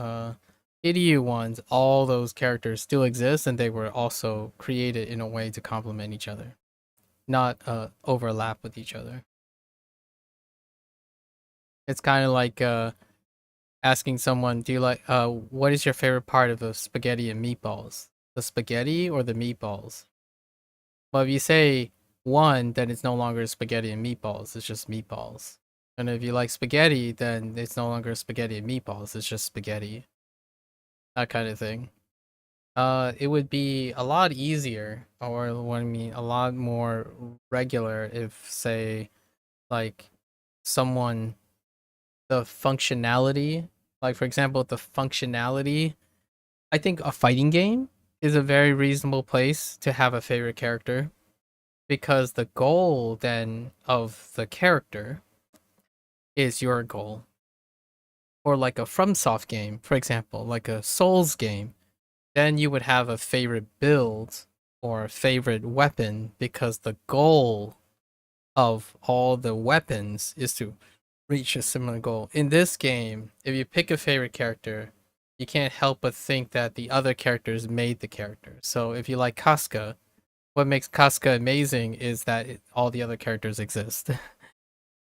Kiryu ones, all those characters still exist, and they were also created in a way to complement each other, not overlap with each other. It's kind of like asking someone, "Do you like what is your favorite part of the spaghetti and meatballs? The spaghetti or the meatballs?" Well, if you say one, then it's no longer spaghetti and meatballs. It's just meatballs. And if you like spaghetti, then it's no longer spaghetti and meatballs. It's just spaghetti. That kind of thing. It would be a lot easier, or what I mean, a lot more regular if, say, like someone, the functionality, like for example, the functionality. I think a fighting game is a very reasonable place to have a favorite character because the goal then of the character is your goal. Or like a FromSoft game, for example, like a Souls game, then you would have a favorite build or a favorite weapon because the goal of all the weapons is to reach a similar goal. In this game, if you pick a favorite character, you can't help but think that the other characters made the character. So if you like Casca, what makes Casca amazing is that all the other characters exist.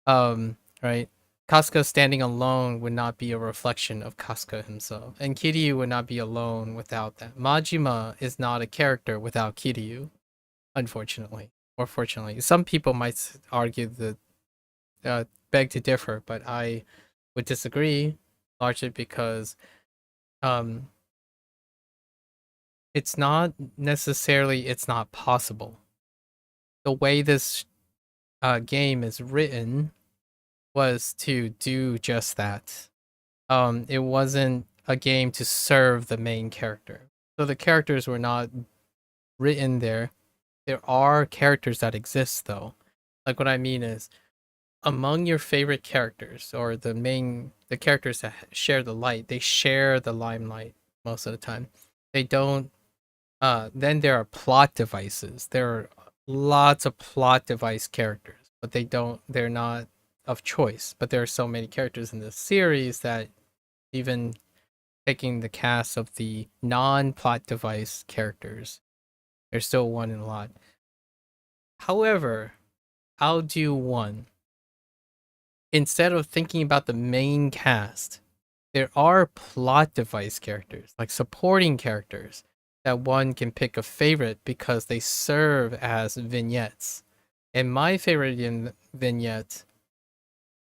Right? Casca standing alone would not be a reflection of Casca himself, and Kiryu would not be alone without that. Majima is not a character without Kiryu, unfortunately, or fortunately. Some people might argue that beg to differ, but I would disagree, largely because it's not necessarily it's not possible. The way this game is written was to do just that. It wasn't a game to serve the main character. So the characters were not written there. There are characters that exist though. Like what I mean is among your favorite characters or the characters that share the light, they share the limelight most of the time. They don't then there are plot devices. There are lots of plot device characters, but they're not of choice. But there are so many characters in this series that even taking the cast of the non-plot device characters, there's still one in a lot. However, I'll do one. Instead of thinking about the main cast, there are plot device characters, like supporting characters, that one can pick a favorite because they serve as vignettes. And my favorite vignette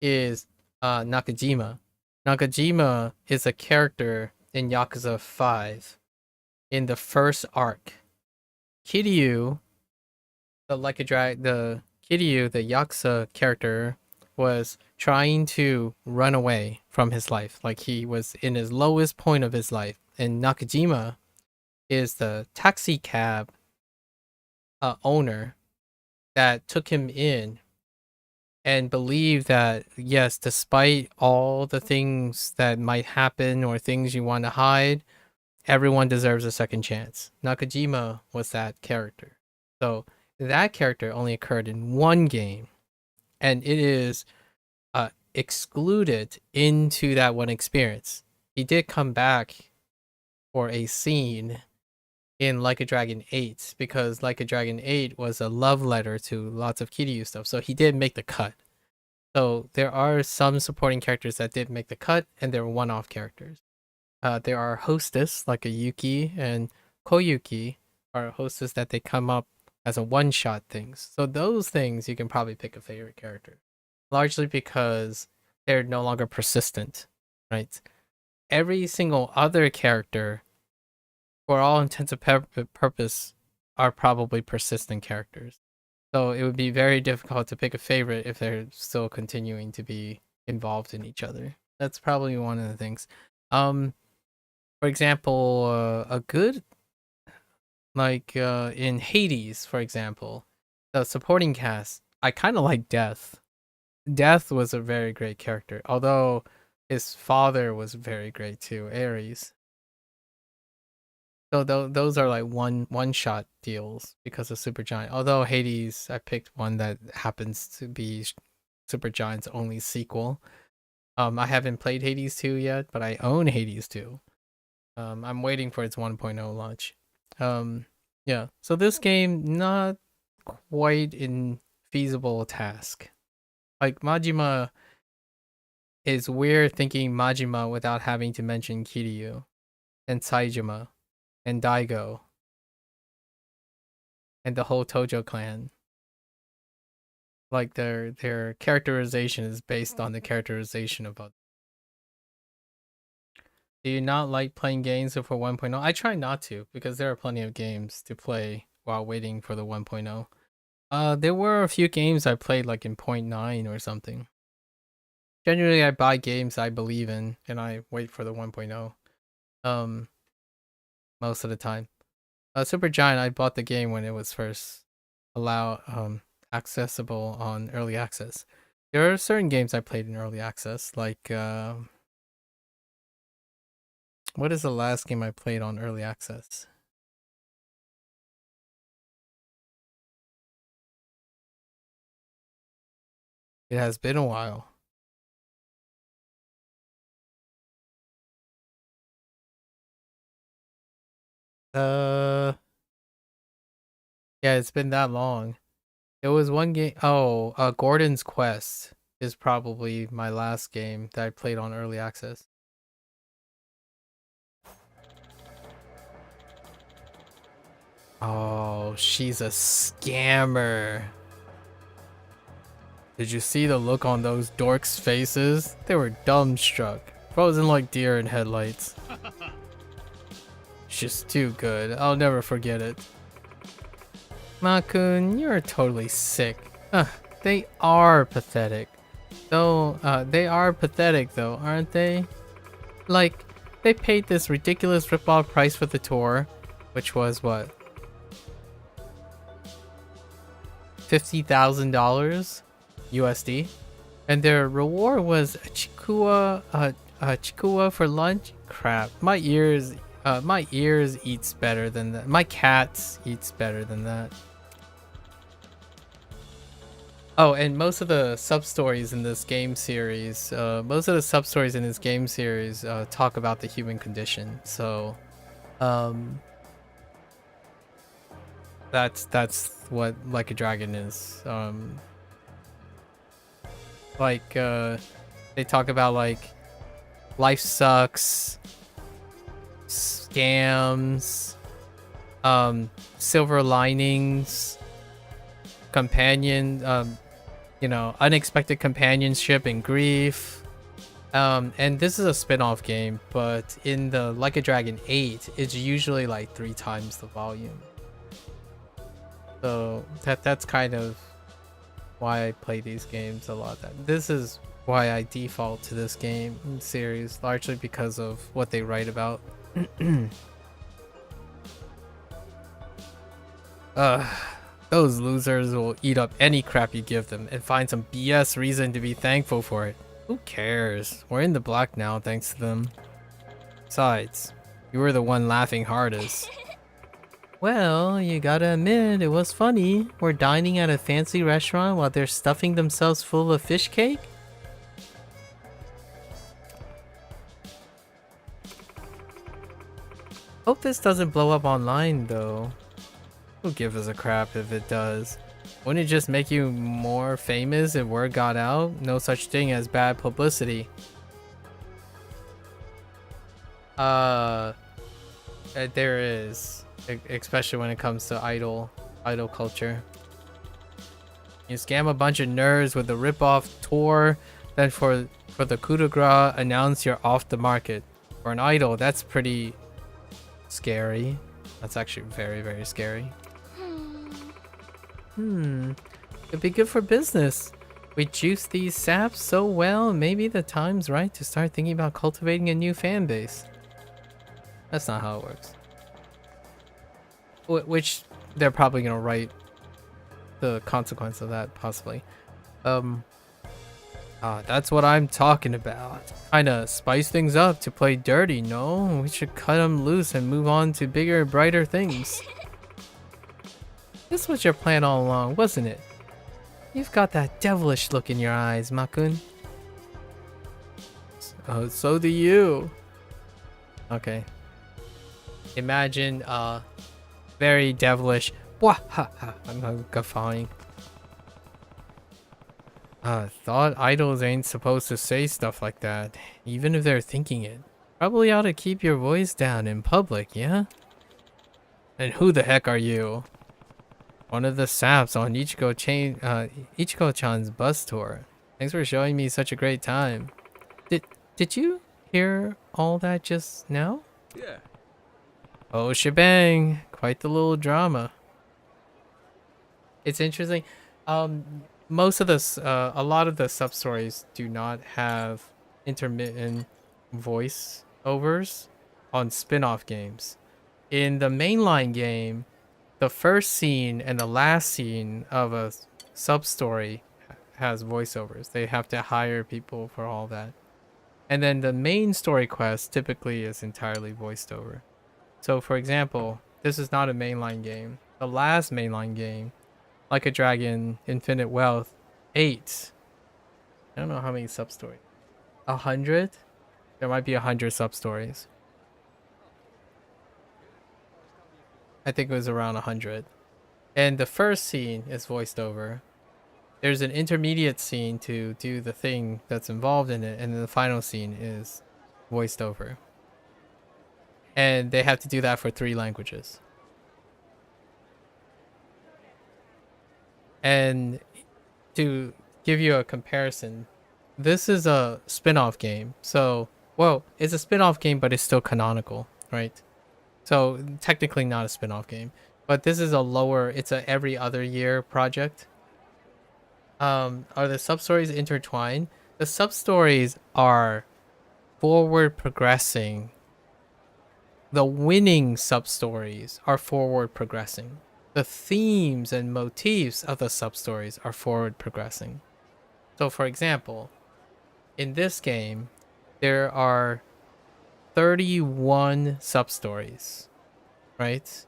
is Nakajima. Nakajima is a character in Yakuza 5 in the first arc. Kiryu, the Kiryu, the Yakuza character, was trying to run away from his life. Like he was in his lowest point of his life. And Nakajima is the taxi cab owner that took him in and believed that, yes, despite all the things that might happen or things you want to hide, everyone deserves a second chance. Nakajima was that character. So that character only occurred in one game, and it is excluded into that one experience. He did come back for a scene in Like a Dragon 8 because Like a Dragon 8 was a love letter to lots of Kiryu stuff, so he did make the cut. So there are some supporting characters that did make the cut, and they're one-off characters. There are hostess like a Yuki and Koyuki are hostess that they come up as a one-shot things. So those things you can probably pick a favorite character, largely because they're no longer persistent, right? Every single other character, for all intents and purpose, are probably persistent characters. So it would be very difficult to pick a favorite if they're still continuing to be involved in each other. That's probably one of the things. For example, a good, like in Hades, for example, the supporting cast, I kind of like Death. Death was a very great character, although his father was very great too, Ares. So those are like one shot deals because of Supergiant. Although Hades, I picked one that happens to be Supergiant's only sequel. I haven't played Hades 2 yet, but I own Hades 2. I'm waiting for its 1.0 launch. Yeah. So this game, not quite in feasible task. Like Majima is weird thinking Majima without having to mention Kiryu and Saijima and Daigo and the whole Tojo clan. Like their characterization is based on the characterization of others. Do you not like playing games for 1.0? I try not to because there are plenty of games to play while waiting for the 1.0. There were a few games I played like in 0.9 or something. Generally, I buy games I believe in and I wait for the 1.0. Most of the time. Supergiant, I bought the game when it was first accessible on early access. There are certain games I played in early access, like what is the last game I played on early access? It has been a while. Yeah, it's been that long. It was one game. Oh, Gordon's Quest is probably my last game that I played on early access. Oh, she's a scammer. Did you see the look on those dorks' faces? They were dumbstruck, frozen like deer in headlights. She's too good. I'll never forget it. Makun, you're totally sick. They are pathetic. Though, they are pathetic though, aren't they? Like, they paid this ridiculous rip-off price for the tour, which was what? $50,000 USD, and their reward was a chikua for lunch. Crap, my ears eats better than that. My cat eats better than that. Oh, and most of the sub-stories in this game series, talk about the human condition. So, that's what Like a Dragon is. They talk about like life sucks, scams, silver linings, unexpected companionship and grief, And this is a spin-off game, but in the Like a Dragon 8, it's usually like 3 times the volume. So that's kind of why I play these games a lot. This is why I default to this game series, largely because of what they write about. Those losers will eat up any crap you give them and find some BS reason to be thankful for it. Who cares? We're in the black now thanks to them. Besides, you were the one laughing hardest. Well, you gotta admit, it was funny. We're dining at a fancy restaurant while they're stuffing themselves full of fish cake? Hope this doesn't blow up online, though. Who gives us a crap if it does? Wouldn't it just make you more famous if word got out? No such thing as bad publicity. There is. Especially when it comes to idol culture. You scam a bunch of nerds with a rip-off tour, then for the coup de grace, announce you're off the market. For an idol, that's pretty scary. That's actually very, very scary. It'd be good for business. We juice these saps so well, maybe the time's right to start thinking about cultivating a new fan base. That's not how it works. Which they're probably gonna write the consequence of that, possibly. That's what I'm talking about. Kinda spice things up to play dirty, no? We should cut them loose and move on to bigger, brighter things. This was your plan all along, wasn't it? You've got that devilish look in your eyes, Makun. So do you. Okay. Imagine, very devilish. I'm guffawing. Thought idols ain't supposed to say stuff like that, even if they're thinking it. Probably ought to keep your voice down in public, yeah? And who the heck are you? One of the saps on Ichiko-chan's bus tour. Thanks for showing me such a great time. Did you hear all that just now? Yeah. Oh shebang! Quite the little drama. It's interesting. Most of this, a lot of the sub stories do not have intermittent voice overs on spin-off games. In the mainline game, the first scene and the last scene of a sub story has voiceovers. They have to hire people for all that. And then the main story quest typically is entirely voiced over. So for example, this is not a mainline game. The last mainline game, Like a Dragon, Infinite Wealth, 8. I don't know how many sub-stories. 100? There might be 100 sub-stories. I think it was around 100. And the first scene is voiced over. There's an intermediate scene to do the thing that's involved in it, and then the final scene is voiced over. And they have to do that for 3 languages. And to give you a comparison, this is a spin-off game. So, well, it's a spin-off game, but it's still canonical, right? So technically not a spin-off game, but this is a lower, it's a every other year project. Are the sub-stories intertwined? The sub-stories are forward progressing. The winning sub-stories are forward progressing. The themes and motifs of the sub-stories are forward progressing. So for example, in this game, there are 31 sub-stories, right?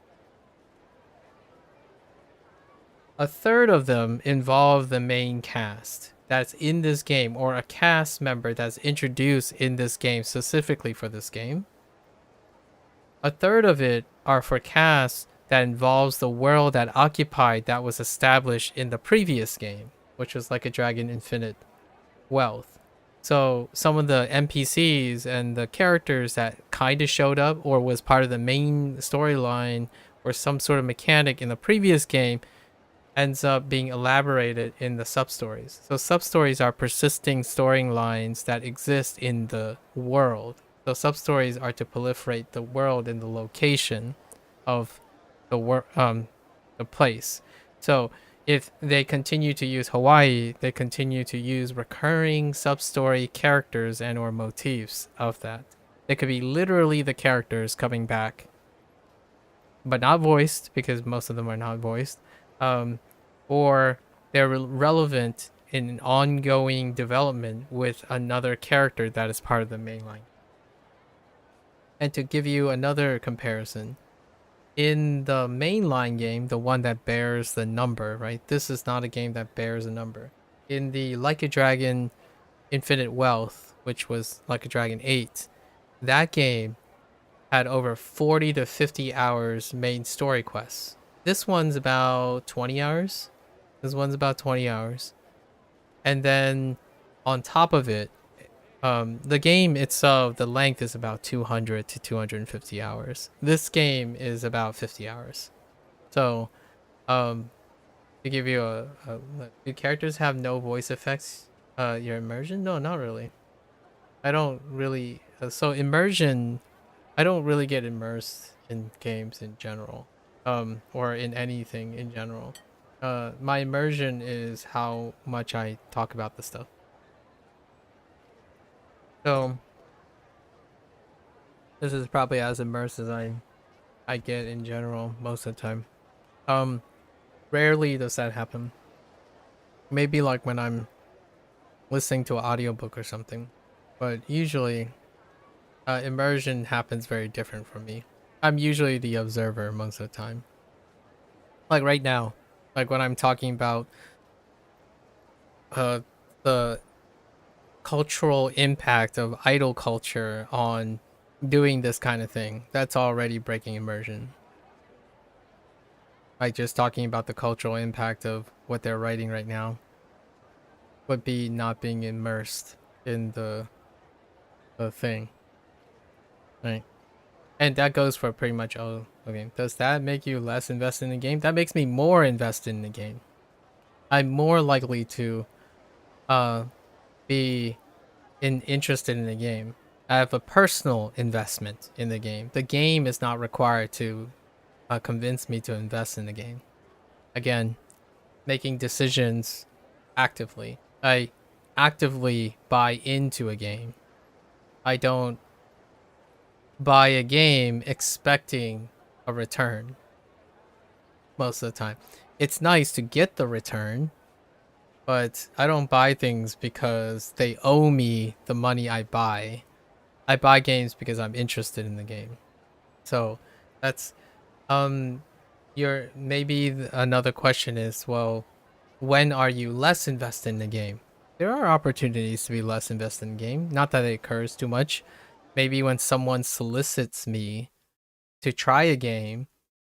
A third of them involve the main cast that's in this game, or a cast member that's introduced in this game specifically for this game. A third of it are for casts that involves the world that occupied that was established in the previous game, which was Like a Dragon Infinite Wealth. So some of the NPCs and the characters that kind of showed up or was part of the main storyline or some sort of mechanic in the previous game ends up being elaborated in the sub-stories. So sub-stories are persisting storylines that exist in the world. So sub-stories are to proliferate the world and the location of the place. So if they continue to use Hawaii, they continue to use recurring sub-story characters and or motifs of that. They could be literally the characters coming back, but not voiced, because most of them are not voiced. Or they're relevant in ongoing development with another character that is part of the main line. And to give you another comparison, in the mainline game, the one that bears the number, right? This is not a game that bears a number. In the Like a Dragon Infinite Wealth, which was Like a Dragon 8, that game had over 40 to 50 hours main story quests. This one's about 20 hours. This one's about 20 hours. And then on top of it, the game itself, the length is about 200 to 250 hours. This game is about 50 hours. So, to give you do characters have no voice effects? Your immersion? No, not really. I don't really, so immersion, I don't really get immersed in games in general, or in anything in general. My immersion is how much I talk about the stuff. So this is probably as immersed as I get in general most of the time. Rarely does that happen. Maybe like when I'm listening to an audiobook or something, but usually immersion happens very different from me. I'm usually the observer most of the time. Like right now, like when I'm talking about the cultural impact of idol culture on doing this kind of thing, that's already breaking immersion. Like just talking about the cultural impact of what they're writing right now would be not being immersed in the thing, right? And that goes for pretty much all the game. Does that make you less invested in the game? That makes me more invested in the game. I'm more likely to be interested in the game. I have a personal investment in the game. The game is not required to convince me to invest in the game. Again, making decisions actively. I actively buy into a game. I don't buy a game expecting a return most of the time. It's nice to get the return, but I don't buy things because they owe me the money I buy. I buy games because I'm interested in the game. So that's maybe another question is, well, when are you less invested in the game? There are opportunities to be less invested in the game. Not that it occurs too much. Maybe when someone solicits me to try a game,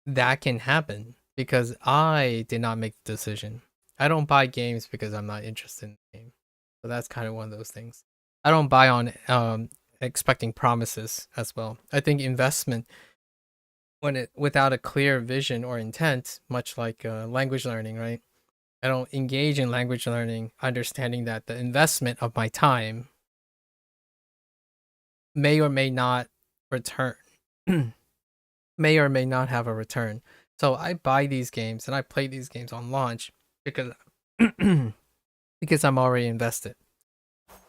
that can happen because I did not make the decision. I don't buy games because I'm not interested in the game. So that's kind of one of those things. I don't buy on expecting promises as well. I think investment, without a clear vision or intent, much like language learning, right? I don't engage in language learning understanding that the investment of my time may or may not return. May or may not have a return. So I buy these games and I play these games on launch because because I'm already invested.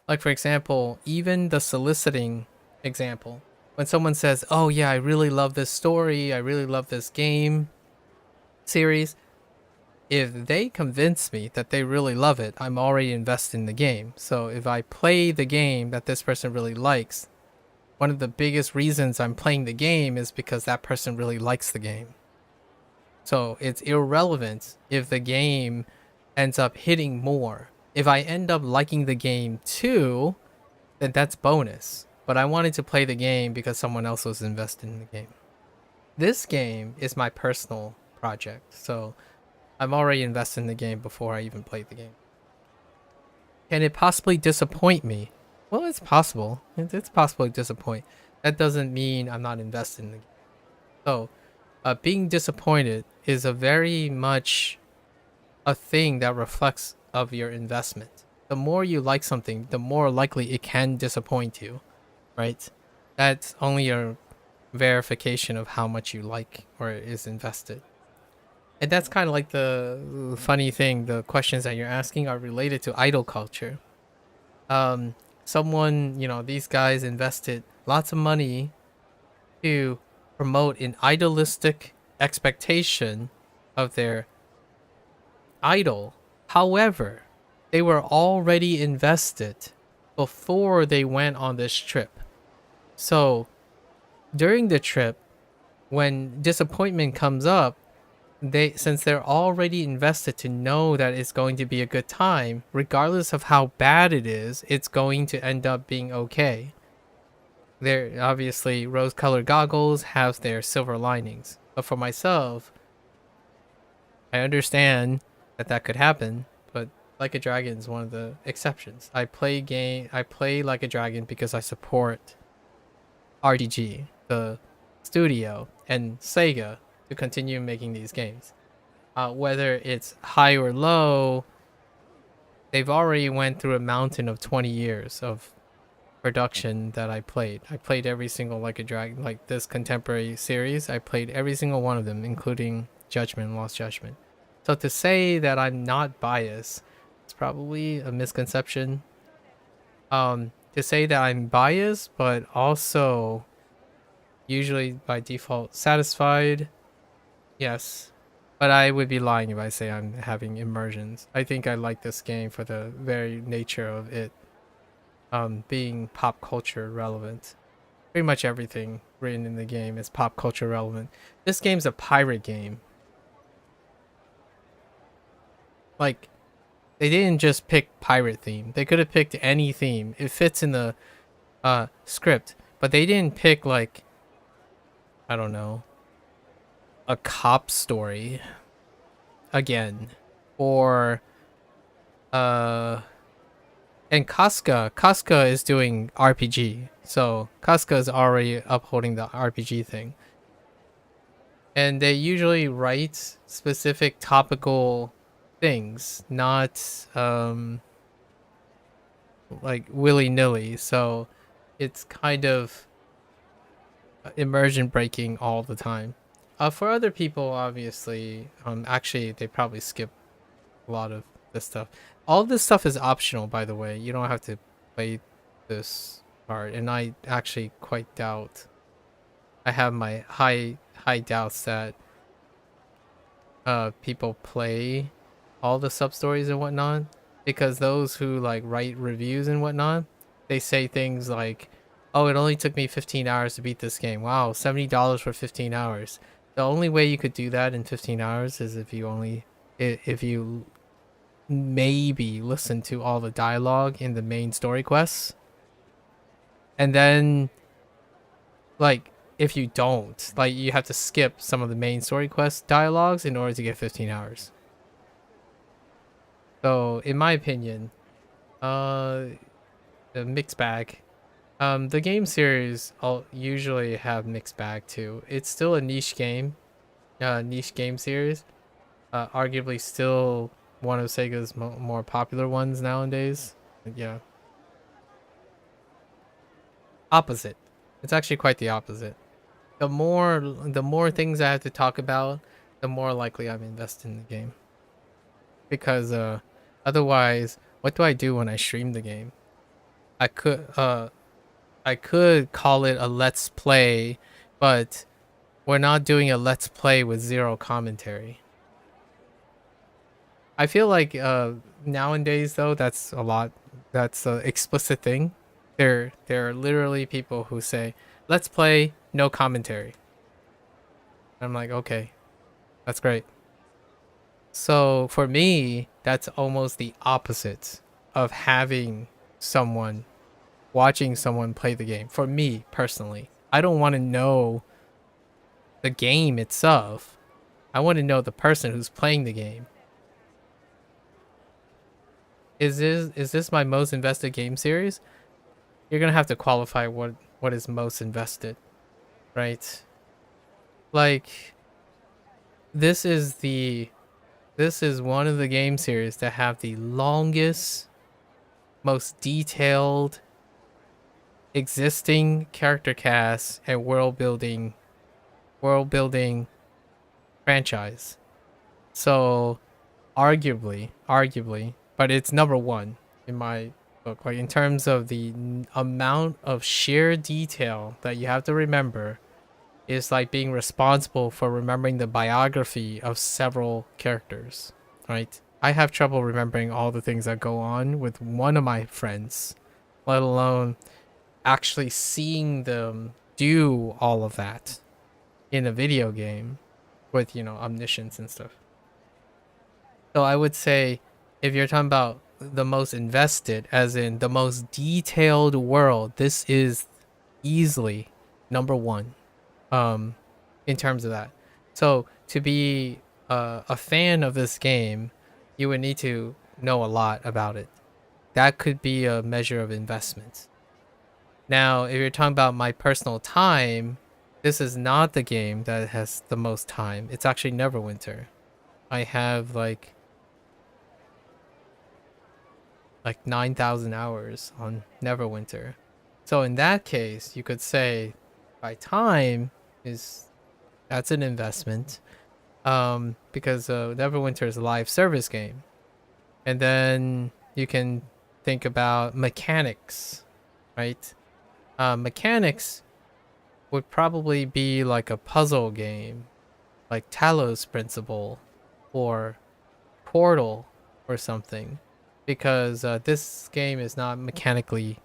Like for example, even the soliciting example, when someone says, "Oh yeah, I really love this story, I really love this game series," if they convince me that they really love it, I'm already invested in the game. So if I play the game that this person really likes, one of the biggest reasons I'm playing the game is because that person really likes the game. So it's irrelevant if the game ends up hitting more. If I end up liking the game too, then that's bonus. But I wanted to play the game because someone else was invested in the game. This game is my personal project, so I'm already invested in the game before I even played the game. Can it possibly disappoint me? Well, it's possible. It's possible to disappoint. That doesn't mean I'm not invested in the game. So, being disappointed is a very much a thing that reflects of your investment. The more you like something, the more likely it can disappoint you, right? That's only a verification of how much you like or is invested. And that's kind of like the funny thing. The questions that you're asking are related to idol culture. Someone, these guys invested lots of money to promote an idolistic expectation of their idol. However, they were already invested before they went on this trip. So during the trip, when disappointment comes up, since they're already invested to know that it's going to be a good time, regardless of how bad it is, it's going to end up being okay. There obviously rose-colored goggles have their silver linings, but for myself, I understand that could happen, but Like a Dragon is one of the exceptions. I play Like a Dragon because I support RTG, the studio, and SEGA to continue making these games. Whether it's high or low, they've already went through a mountain of 20 years of production that I played. I played every single Like a Dragon, like this contemporary series. I played every single one of them, including Judgment, Lost Judgment. So to say that I'm not biased, it's probably a misconception. To say that I'm biased, but also usually by default satisfied, yes. But I would be lying if I say I'm having immersions. I think I like this game for the very nature of it being pop culture relevant. Pretty much everything written in the game is pop culture relevant. This game's a pirate game. Like, they didn't just pick pirate theme. They could have picked any theme. It fits in the script. But they didn't pick, like, I don't know, a cop story again, or and Casca is doing RPG, so Casca is already upholding the RPG thing, and they usually write specific topical things, not like willy-nilly, so it's kind of immersion breaking all the time. For other people, obviously, actually, they probably skip a lot of this stuff. All this stuff is optional, by the way. You don't have to play this part, and I actually quite doubt. I have my high doubts that people play all the sub stories and whatnot, because those who like write reviews and whatnot, they say things like, "Oh, it only took me 15 hours to beat this game." Wow, $70 for 15 hours. The only way you could do that in 15 hours is if you maybe listen to all the dialogue in the main story quests. And then, like, if you don't, like, you have to skip some of the main story quest dialogues in order to get 15 hours. So, in my opinion, a mixed bag. The game series usually have mixed bag too. It's still a niche game series. Arguably still one of Sega's more popular ones nowadays. Yeah. Opposite. It's actually quite the opposite. The more things I have to talk about, the more likely I'm invested in the game. Because otherwise, what do I do when I stream the game? I could call it a let's play, but we're not doing a let's play with zero commentary. I feel like nowadays though, that's an explicit thing. There are literally people who say, let's play, no commentary. I'm like, okay, that's great. So for me, that's almost the opposite of having watching someone play the game. For me personally, I don't want to know the game itself. I want to know the person who's playing the game. Is this my most invested game series? You're gonna have to qualify what is most invested, right? Like, this is this is one of the game series that have the longest, most detailed existing character cast and world building franchise. So arguably, but it's number one in my book. Like in terms of the amount of sheer detail that you have to remember, is like being responsible for remembering the biography of several characters, right? I have trouble remembering all the things that go on with one of my friends, let alone actually seeing them do all of that in a video game with, you know, omniscience and stuff. So I would say if you're talking about the most invested, as in the most detailed world, this is easily number one in terms of that. So to be a fan of this game, you would need to know a lot about it. That could be a measure of investment. Now, if you're talking about my personal time, this is not the game that has the most time. It's actually Neverwinter. I have like 9,000 hours on Neverwinter. So in that case, you could say by time that's an investment, because Neverwinter is a live service game. And then you can think about mechanics, right? Mechanics would probably be like a puzzle game, like Talos Principle or Portal or something, because this game is not mechanically,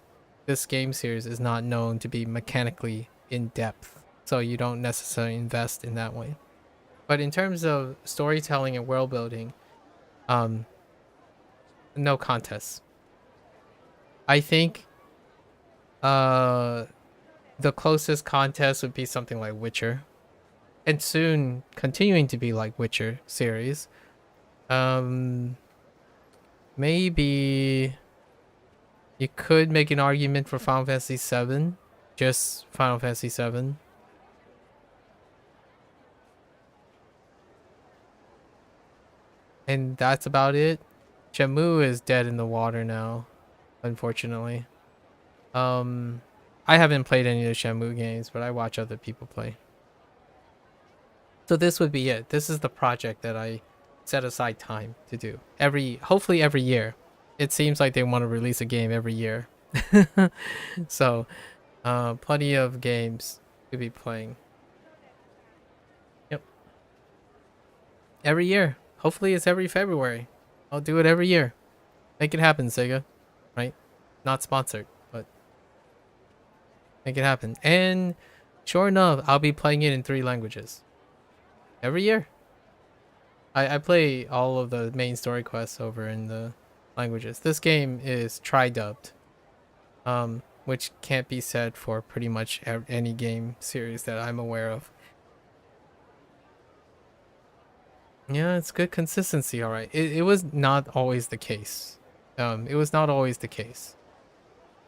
this game series is not known to be mechanically in depth, so you don't necessarily invest in that way. But in terms of storytelling and world building, no contest. I think the closest contest would be something like Witcher, and soon continuing to be like Witcher series. Maybe you could make an argument for Final Fantasy VII, just Final Fantasy VII. And that's about it. Shenmue is dead in the water now, unfortunately. I haven't played any of the Shenmue games, but I watch other people play. So this would be it. This is the project that I set aside time to do. Hopefully every year. It seems like they want to release a game every year. So, plenty of games to be playing. Yep. Every year. Hopefully it's every February. I'll do it every year. Make it happen, Sega. Right? Not sponsored, but make it happen. And sure enough, I'll be playing it in 3 languages. Every year. I play all of the main story quests over in the languages. This game is tri-dubbed, which can't be said for pretty much any game series that I'm aware of. Yeah, it's good consistency, alright. It was not always the case. It was not always the case.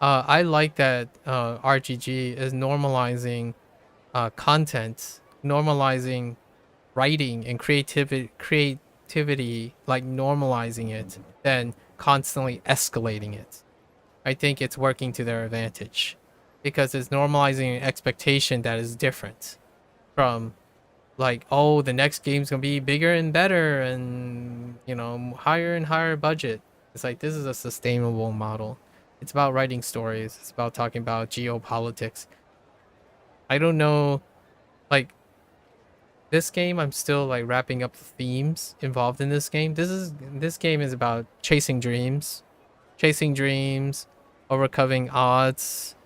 I like that RGG is normalizing content, normalizing writing and creativity, like normalizing it, then constantly escalating it. I think it's working to their advantage because it's normalizing an expectation that is different from like, oh, the next game's gonna be bigger and better and, you know, higher and higher budget. It's like, this is a sustainable model. It's about writing stories. It's about talking about geopolitics. I don't know, like, this game, I'm still like wrapping up the themes involved in this game. This game is about chasing dreams, overcoming odds,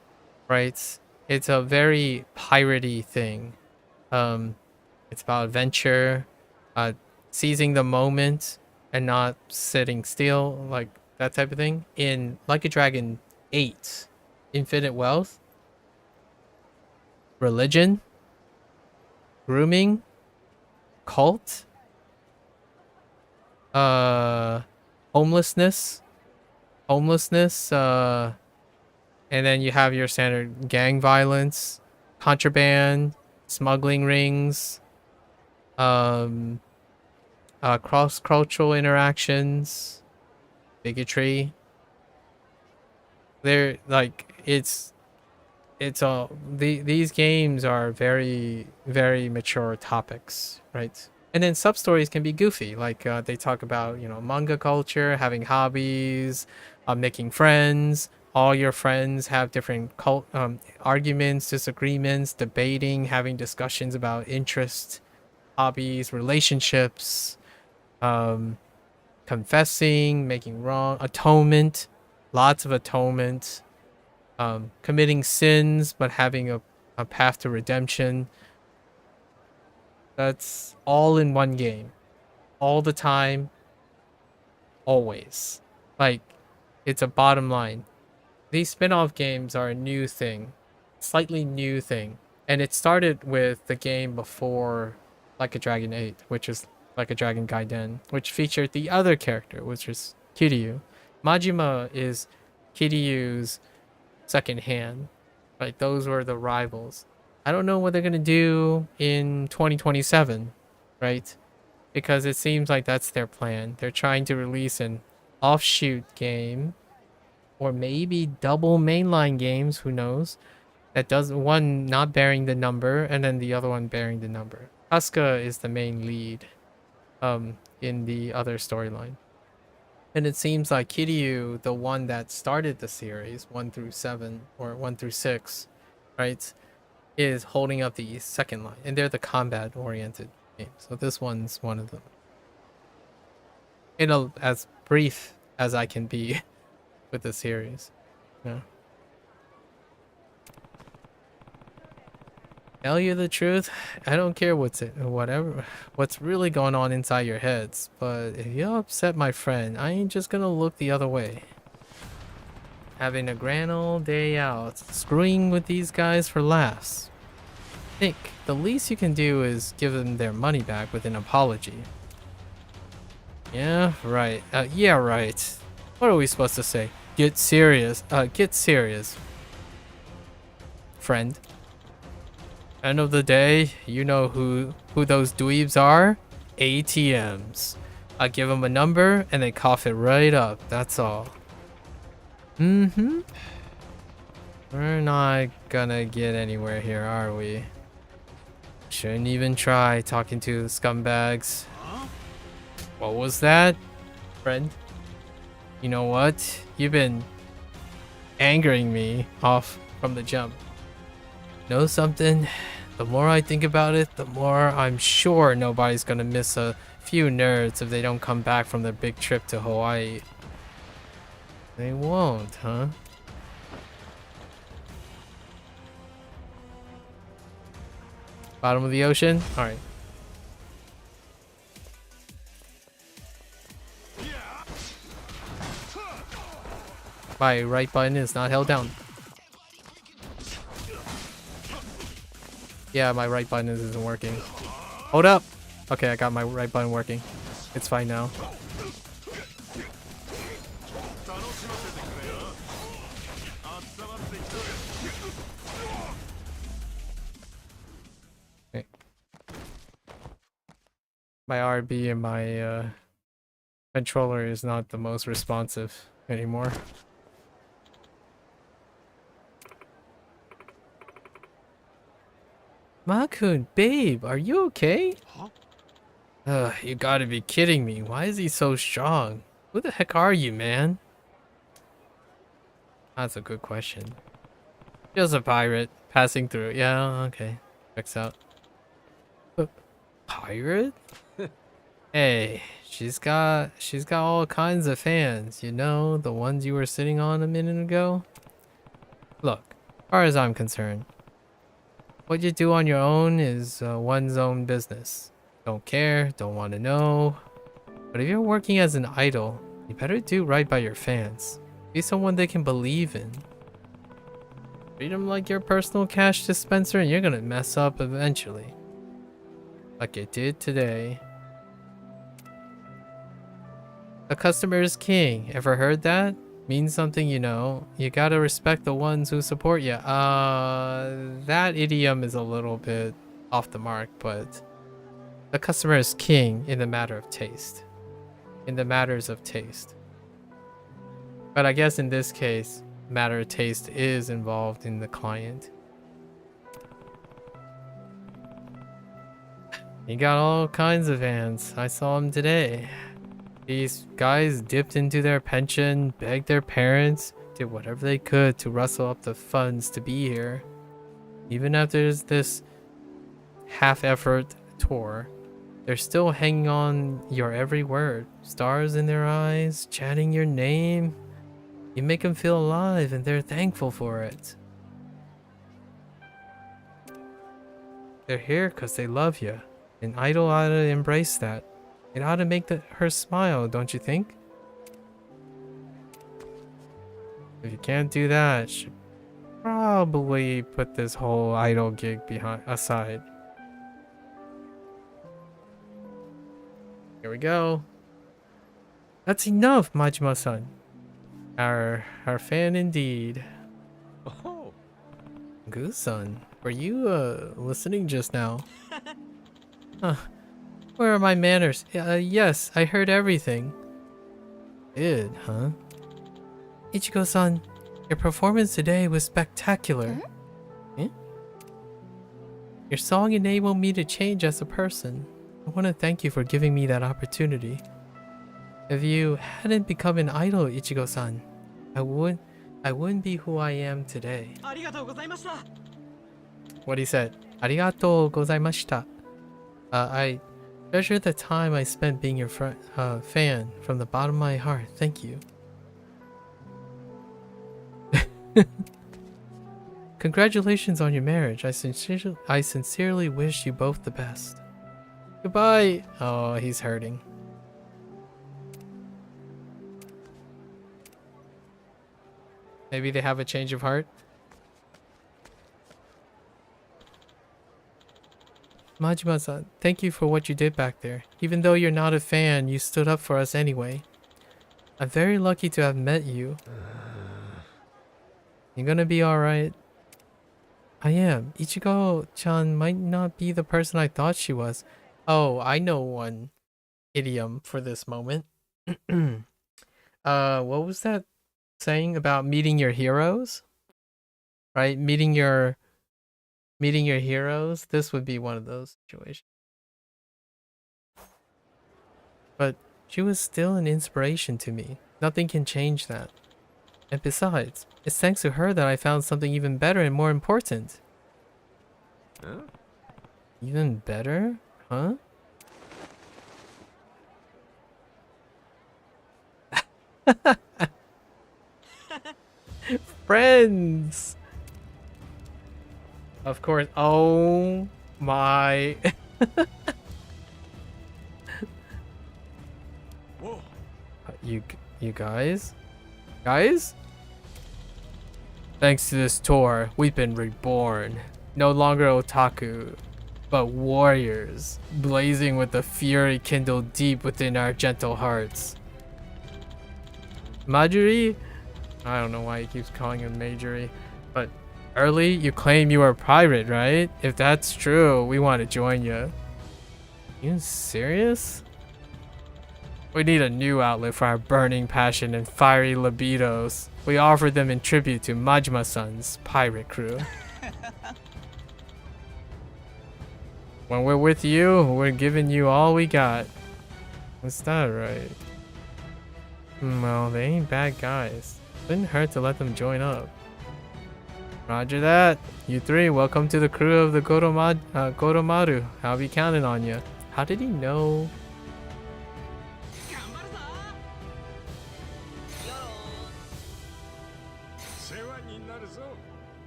right? It's a very piratey thing. It's about adventure, seizing the moment and not sitting still, like that type of thing. In Like a Dragon 8, Infinite Wealth, religion, grooming, cult, homelessness, and then you have your standard gang violence, contraband, smuggling rings, cross-cultural interactions, bigotry. They're like these games are very, very mature topics, right? And then sub stories can be goofy, like they talk about, you know, manga culture, having hobbies, making friends. All your friends have different arguments, disagreements, debating, having discussions about interests, hobbies, relationships, confessing, making wrong, atonement, lots of atonement, committing sins but having a path to redemption. That's all in one game, all the time, always. Like, it's a bottom line. These spin-off games are a new thing, slightly new thing, and it started with the game before Like a Dragon 8, which is Like a Dragon Gaiden, which featured the other character, which is Kiryu. Majima is Kiryu's second hand. Right, those were the rivals. I don't know what they're gonna do in 2027, right? Because it seems like that's their plan. They're trying to release an offshoot game, or maybe double mainline games, who knows? That does one not bearing the number, and then the other one bearing the number. Asuka is the main lead in the other storyline. And it seems like Kiryu, the one that started the series, 1 through 7, or 1 through 6, right, is holding up the second line. And they're the combat-oriented games. So this one's one of them. You know, as brief as I can be with the series. Yeah. Tell you the truth, I don't care what's really going on inside your heads, but if you upset my friend, I ain't just gonna look the other way. Having a grand old day out, screwing with these guys for laughs. Think, the least you can do is give them their money back with an apology. Yeah, right. Yeah, right. What are we supposed to say? Get serious. Get serious. Friend. End of the day, you know who those dweebs are? ATMs. I give them a number and they cough it right up. That's all. Mm-hmm. We're not gonna get anywhere here, are we? Shouldn't even try talking to scumbags. What was that, friend? You know what? You've been angering me off from the jump. Know something? The more I think about it, the more I'm sure nobody's gonna miss a few nerds if they don't come back from their big trip to Hawaii. They won't, huh? Bottom of the ocean? Alright. My right button is not held down. Yeah, my right button isn't working. Hold up! Okay, I got my right button working. It's fine now. Okay. My RB and my controller is not the most responsive anymore. Makun, babe, are you okay? Huh? You gotta be kidding me. Why is he so strong? Who the heck are you, man? That's a good question. Just a pirate passing through. Yeah, okay. Checks out. But pirate? Hey, she's got all kinds of fans, you know, the ones you were sitting on a minute ago. Look, as far as I'm concerned, what you do on your own is one's own business. Don't care, don't want to know. But if you're working as an idol, you better do right by your fans. Be someone they can believe in. Treat them like your personal cash dispenser and you're gonna mess up eventually. Like you did today. A customer is king. Ever heard that? Means something, you know. You gotta respect the ones who support you. That idiom is a little bit off the mark, but The customer is king in the matter of taste. In the matters of taste. But I guess in this case, matter of taste is involved in the client. You got all kinds of fans. I saw them today. These guys dipped into their pension, begged their parents, did whatever they could to rustle up the funds to be here. Even after this half-effort tour, they're still hanging on your every word. Stars in their eyes, chanting your name. You make them feel alive and they're thankful for it. They're here because they love you. An idol ought to embrace that. It ought to make her smile, don't you think? If you can't do that, should probably put this whole idol gig aside. Here we go. That's enough, Majima-san. Our fan indeed. Oh. Goose-san, were you listening just now? Huh. Where are my manners? Yes, I heard everything. Did, huh? Ichigo-san, your performance today was spectacular. Eh? Your song enabled me to change as a person. I want to thank you for giving me that opportunity. If you hadn't become an idol, Ichigo-san, I wouldn't be who I am today. What he said. Arigatou gozaimashita. I treasure the time I spent being your fan from the bottom of my heart. Thank you. Congratulations on your marriage. I sincerely wish you both the best. Goodbye. Oh, he's hurting. Maybe they have a change of heart. Majima-san, thank you for what you did back there. Even though you're not a fan, you stood up for us anyway. I'm very lucky to have met you. You're gonna be alright. I am. Ichigo-chan might not be the person I thought she was. Oh, I know one idiom for this moment. What was that saying about meeting your heroes? Right? Meeting your heroes. This would be one of those situations. But she was still an inspiration to me. Nothing can change that. And besides, it's thanks to her that I found something even better and more important. Huh? Even better? Huh? Friends! Of course. Oh my. Whoa. You guys? Guys? Thanks to this tour, we've been reborn. No longer otaku, but warriors, blazing with the fury kindled deep within our gentle hearts. Majuri? I don't know why he keeps calling him Majory, but early you claim you are a pirate, right? If that's true, we want to join you. You serious? We need a new outlet for our burning passion and fiery libidos. We offer them in tribute to Majima-san's pirate crew. When we're with you, we're giving you all we got. Is that right? Well, they ain't bad guys. Couldn't hurt to let them join up. Roger that. You three, welcome to the crew of the Goromaru. I'll be counting on you. How did he know?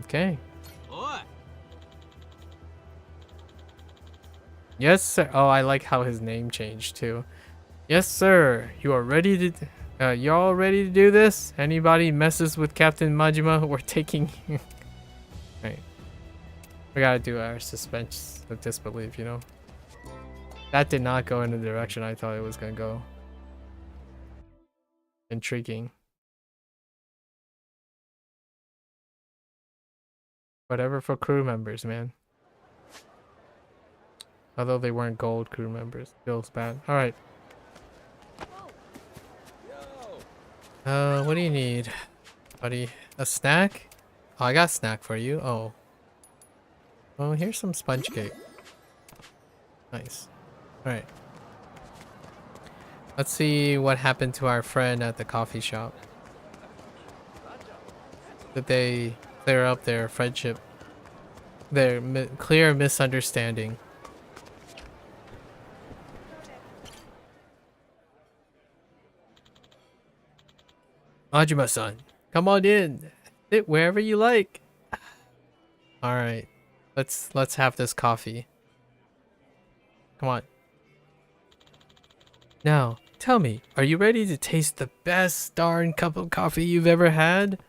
Okay. Yes, sir. Oh, I like how his name changed too. Yes, sir. You are ready to. Y'all ready to do this? Anybody messes with Captain Majima, we're taking. Right. We gotta do our suspense of disbelief, you know. That did not go in the direction I thought it was gonna go. Intriguing. Whatever for crew members, man. Although they weren't gold crew members. Feels bad. Alright. What do you need, buddy? A snack? Oh, I got a snack for you. Oh. Oh, here's some sponge cake. Nice. Alright. Let's see what happened to our friend at the coffee shop. Did they clear up their friendship? Their clear misunderstanding. Majima-san, come on in. Sit wherever you like. All right, let's have this coffee. Come on. Now, tell me, are you ready to taste the best darn cup of coffee you've ever had?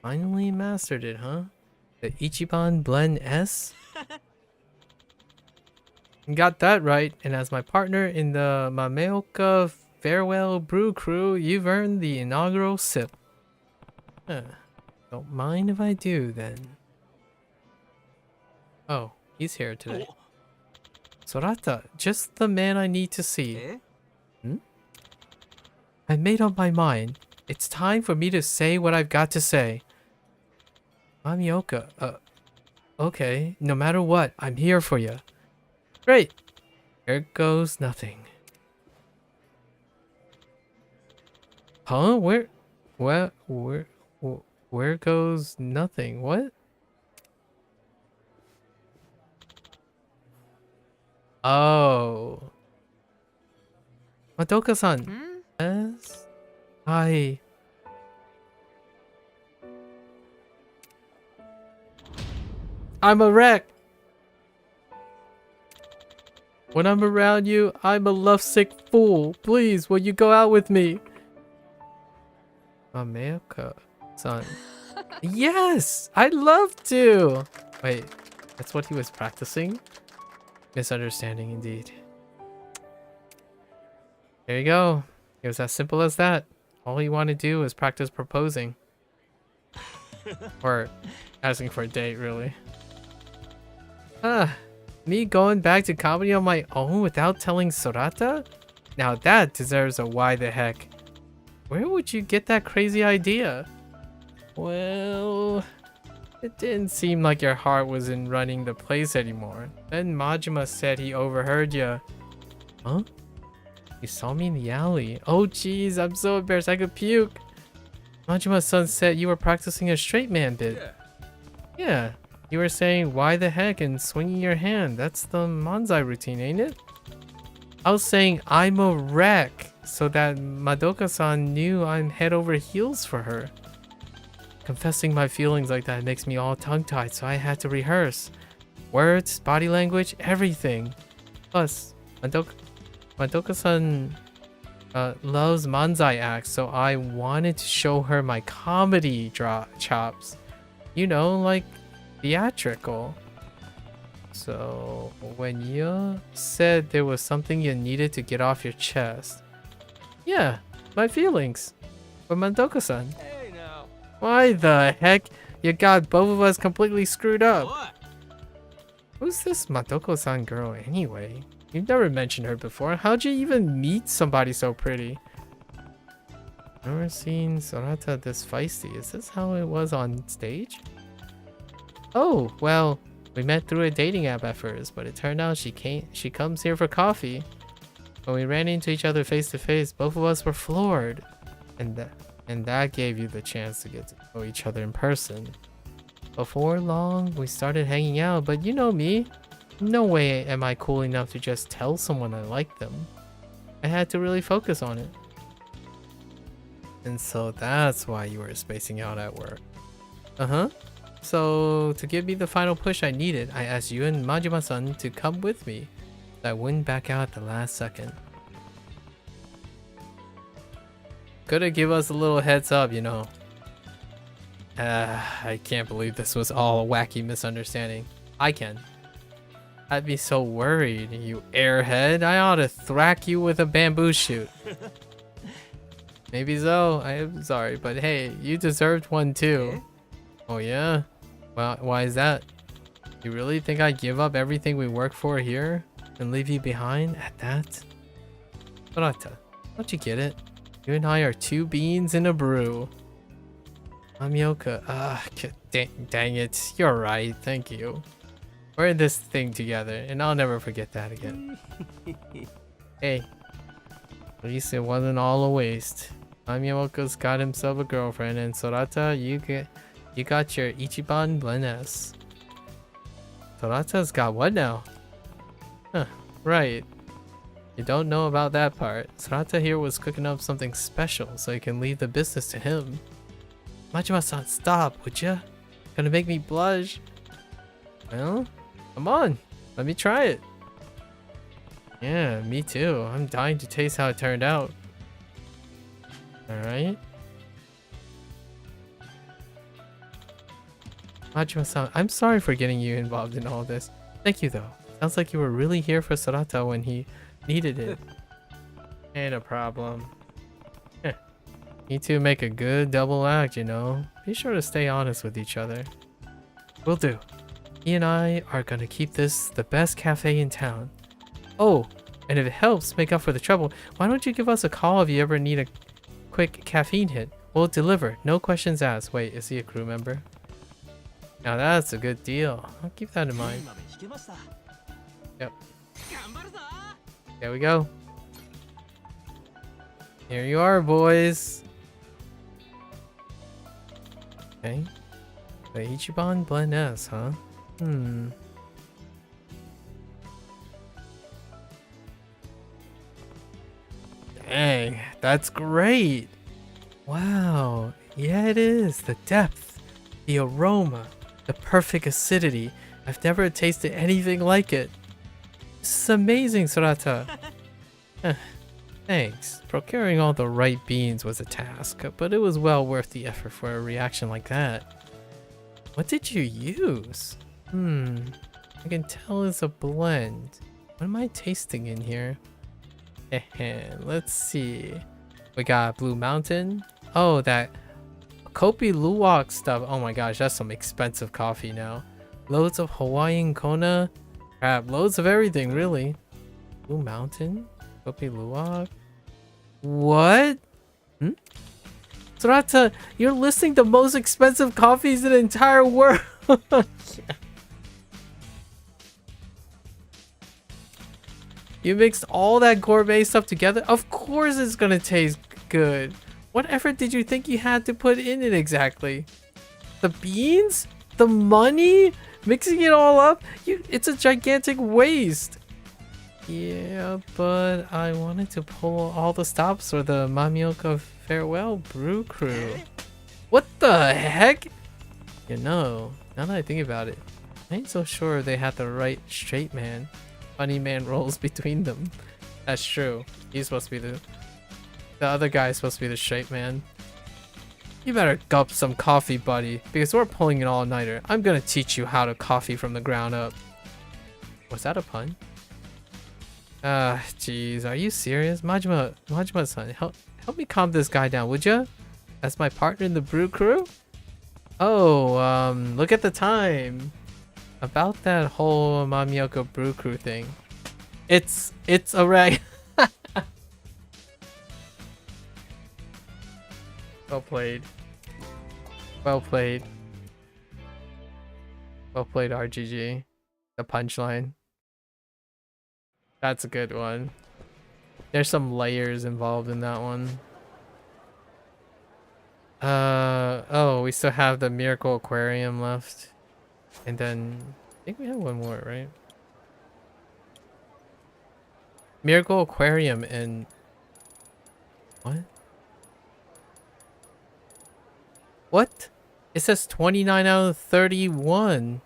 Finally mastered it, huh? The Ichiban Blend S? Got that right, and as my partner in the Mameoka Farewell Brew Crew, you've earned the inaugural sip. Don't mind if I do, then. Oh, he's here today. Sorata, just the man I need to see. I made up my mind. It's time for me to say what I've got to say. Amioka, okay, no matter what, I'm here for you. Great. Here goes nothing. Huh? Where goes nothing? What? Oh. Madoka-san. Yes? I'm a wreck. When I'm around you, I'm a lovesick fool. Please, will you go out with me? Mameoka-san. Yes! I'd love to! Wait, that's what he was practicing? Misunderstanding indeed. There you go. It was as simple as that. All you want to do is practice proposing. Or asking for a date, really. Me going back to comedy on my own without telling Sorata? Now that deserves a why the heck. Where would you get that crazy idea? Well, it didn't seem like your heart was in running the place anymore. Then Majima said he overheard you. Huh? You saw me in the alley. Oh jeez, I'm so embarrassed I could puke. Majima-san said you were practicing a straight man bit. Yeah. You were saying why the heck and swinging your hand. That's the manzai routine, ain't it? I was saying I'm a wreck so that Madoka-san knew I'm head over heels for her. Confessing my feelings like that makes me all tongue-tied, so I had to rehearse. Words, body language, everything. Plus, Madoka-san loves manzai acts, so I wanted to show her my comedy chops. You know, like theatrical. So when you said there was something you needed to get off your chest, yeah, my feelings for Madoka-san. Hey now. Why the heck you got both of us completely screwed up? What? Who's this Madoka-san girl anyway? You've never mentioned her before. How'd you even meet somebody so pretty? Never seen Sorata this feisty. Is this how it was on stage? Oh, well, we met through a dating app at first, but it turned out she comes here for coffee. When we ran into each other face to face, both of us were floored. And that gave you the chance to get to know each other in person. Before long, we started hanging out, but you know me. No way am I cool enough to just tell someone I like them. I had to really focus on it. And so that's why you were spacing out at work. Uh-huh. So, to give me the final push I needed, I asked you and Majima-san to come with me. I wouldn't back out at the last second. Coulda give us a little heads up, you know. I can't believe this was all a wacky misunderstanding. I can. I'd be so worried, you airhead. I ought to thwack you with a bamboo shoot. Maybe so. I am sorry, but hey, you deserved one too. Oh yeah? Well, why is that? You really think I'd give up everything we work for here and leave you behind at that? Sorata, don't you get it? You and I are two beans in a brew. Amioka, dang it. You're right, thank you. We're in this thing together, and I'll never forget that again. Hey, at least it wasn't all a waste. Amioka's got himself a girlfriend, and Sorata, you got your Ichiban Blend S. Sorata's got what now? Huh, right. You don't know about that part. Sorata here was cooking up something special so you can leave the business to him. Majima-san, stop, would ya? Gonna make me blush. Well, come on, let me try it. Yeah, me too. I'm dying to taste how it turned out. Alright. Majima-san, I'm sorry for getting you involved in all this. Thank you though. Sounds like you were really here for Sorata when he needed it. Ain't a problem. You two make a good double act, you know. Be sure to stay honest with each other. Will do. He and I are gonna keep this the best cafe in town. Oh, and if it helps make up for the trouble, why don't you give us a call if you ever need a quick caffeine hit? We'll deliver, no questions asked. Wait, is he a crew member? Now that's a good deal. I'll keep that in mind. Yep. There we go. Here you are, boys. Okay. The Ichiban Blend S, huh? Dang, that's great. Wow. Yeah, it is. The depth, the aroma, the perfect acidity. I've never tasted anything like it. This is amazing, Sorata. Thanks. Procuring all the right beans was a task, but it was well worth the effort for a reaction like that. What did you use? I can tell it's a blend. What am I tasting in here? Let's see. We got Blue Mountain. Oh, that Kopi Luwak stuff. Oh my gosh, that's some expensive coffee now. Loads of Hawaiian Kona. Crap, loads of everything, really. Blue Mountain? Kopi Luwak? What? Sorata, you're listing the most expensive coffees in the entire world. You mixed all that gourmet stuff together? Of course it's gonna taste good. What effort did you think you had to put in it exactly? The beans? The money? Mixing it all up? It's a gigantic waste. Yeah, but I wanted to pull all the stops for the Mamioka Farewell Brew Crew. What the heck? You know, now that I think about it, I ain't so sure they had the right straight man. Funny man rolls between them. That's true. He's supposed to be the other guy is supposed to be the straight man. You better gulp some coffee, buddy, because we're pulling an all-nighter. I'm gonna teach you how to coffee from the ground up. Was that a pun? Jeez, are you serious? Majima-san, help me calm this guy down, would ya? That's my partner in the brew crew? Oh, look at the time. About that whole Mamioka brew crew thing. It's a rag. Well played. Well played. Well played, RGG. The punchline. That's a good one. There's some layers involved in that one. Oh, we still have the Miracle Aquarium left. And then I think we have one more, right? Miracle Aquarium and what? What? It says 29 out of 31.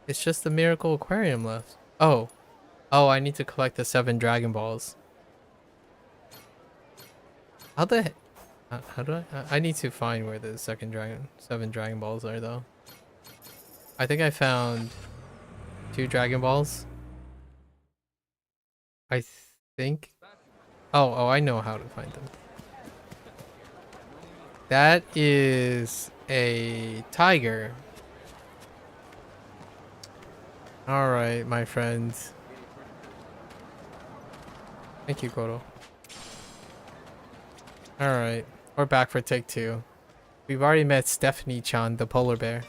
It's just the Miracle Aquarium left. Oh. Oh, I need to collect the 7 Dragon Balls. How the heck? How do I need to find where the 7 Dragon Balls are though. I think I found 2 Dragon Balls. I think. Oh, I know how to find them. That is a tiger. Alright, my friends. Thank you, Goto. Alright, we're back for take 2. We've already met Stephanie-chan, the polar bear.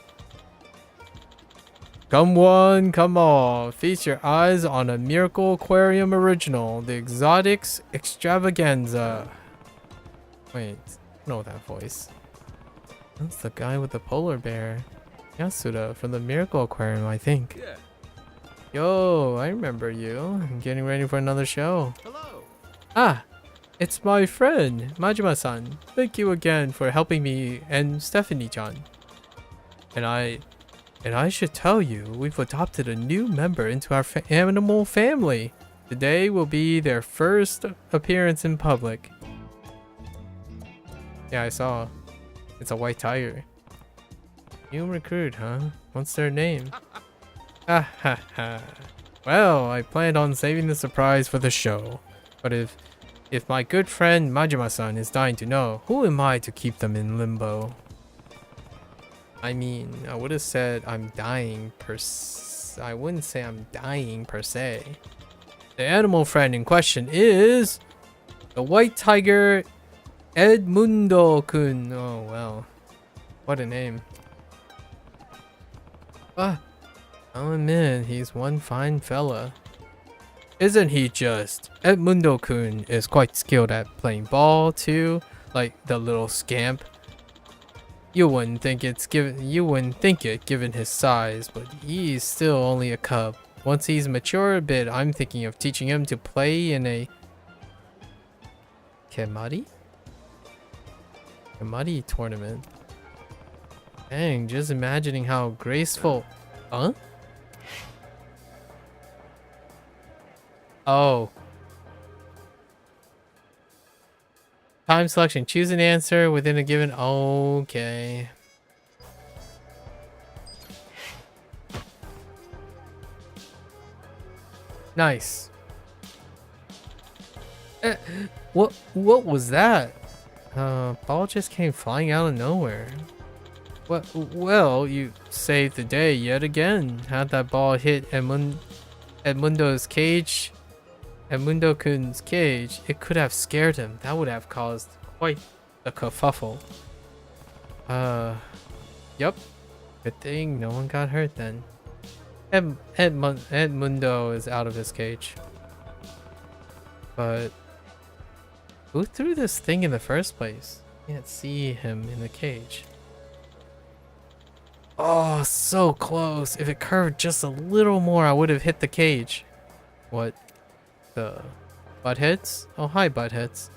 Come one, come all. Feast your eyes on a Miracle Aquarium original, the Exotics Extravaganza. Wait, I know that voice. That's the guy with the polar bear. Yasuda from the Miracle Aquarium, I think. Yeah. Yo, I remember you. I'm getting ready for another show. Hello. Ah, it's my friend, Majima-san. Thank you again for helping me and Stephanie-chan. And I should tell you, we've adopted a new member into our animal family. Today will be their first appearance in public. Yeah, I saw. It's a white tiger. New recruit, huh? What's their name? Ha ha ha. Well, I planned on saving the surprise for the show. But if my good friend Majima-san is dying to know, who am I to keep them in limbo? I mean, I would have said I'm dying I wouldn't say I'm dying per se. The animal friend in question is the white tiger Edmundo-kun. Oh, well. What a name. Ah, I'll admit, he's one fine fella. Isn't he just? Edmundo-kun is quite skilled at playing ball too, like the little scamp. You wouldn't think it given his size, but he's still only a cub. Once he's mature a bit, I'm thinking of teaching him to play in a Kemari tournament. Dang, just imagining how graceful. Huh? Oh. Time selection. Choose an answer within a given. Okay. Nice. What was that? Ball just came flying out of nowhere. What? Well, you saved the day yet again. Had that ball hit Edmundo's cage, Edmundo-kun's cage, it could have scared him. That would have caused quite a kerfuffle. Yep. Good thing no one got hurt then. Edmundo is out of his cage. But who threw this thing in the first place? Can't see him in the cage. Oh, so close. If it curved just a little more, I would have hit the cage. What? The buttheads? Oh, hi, buttheads.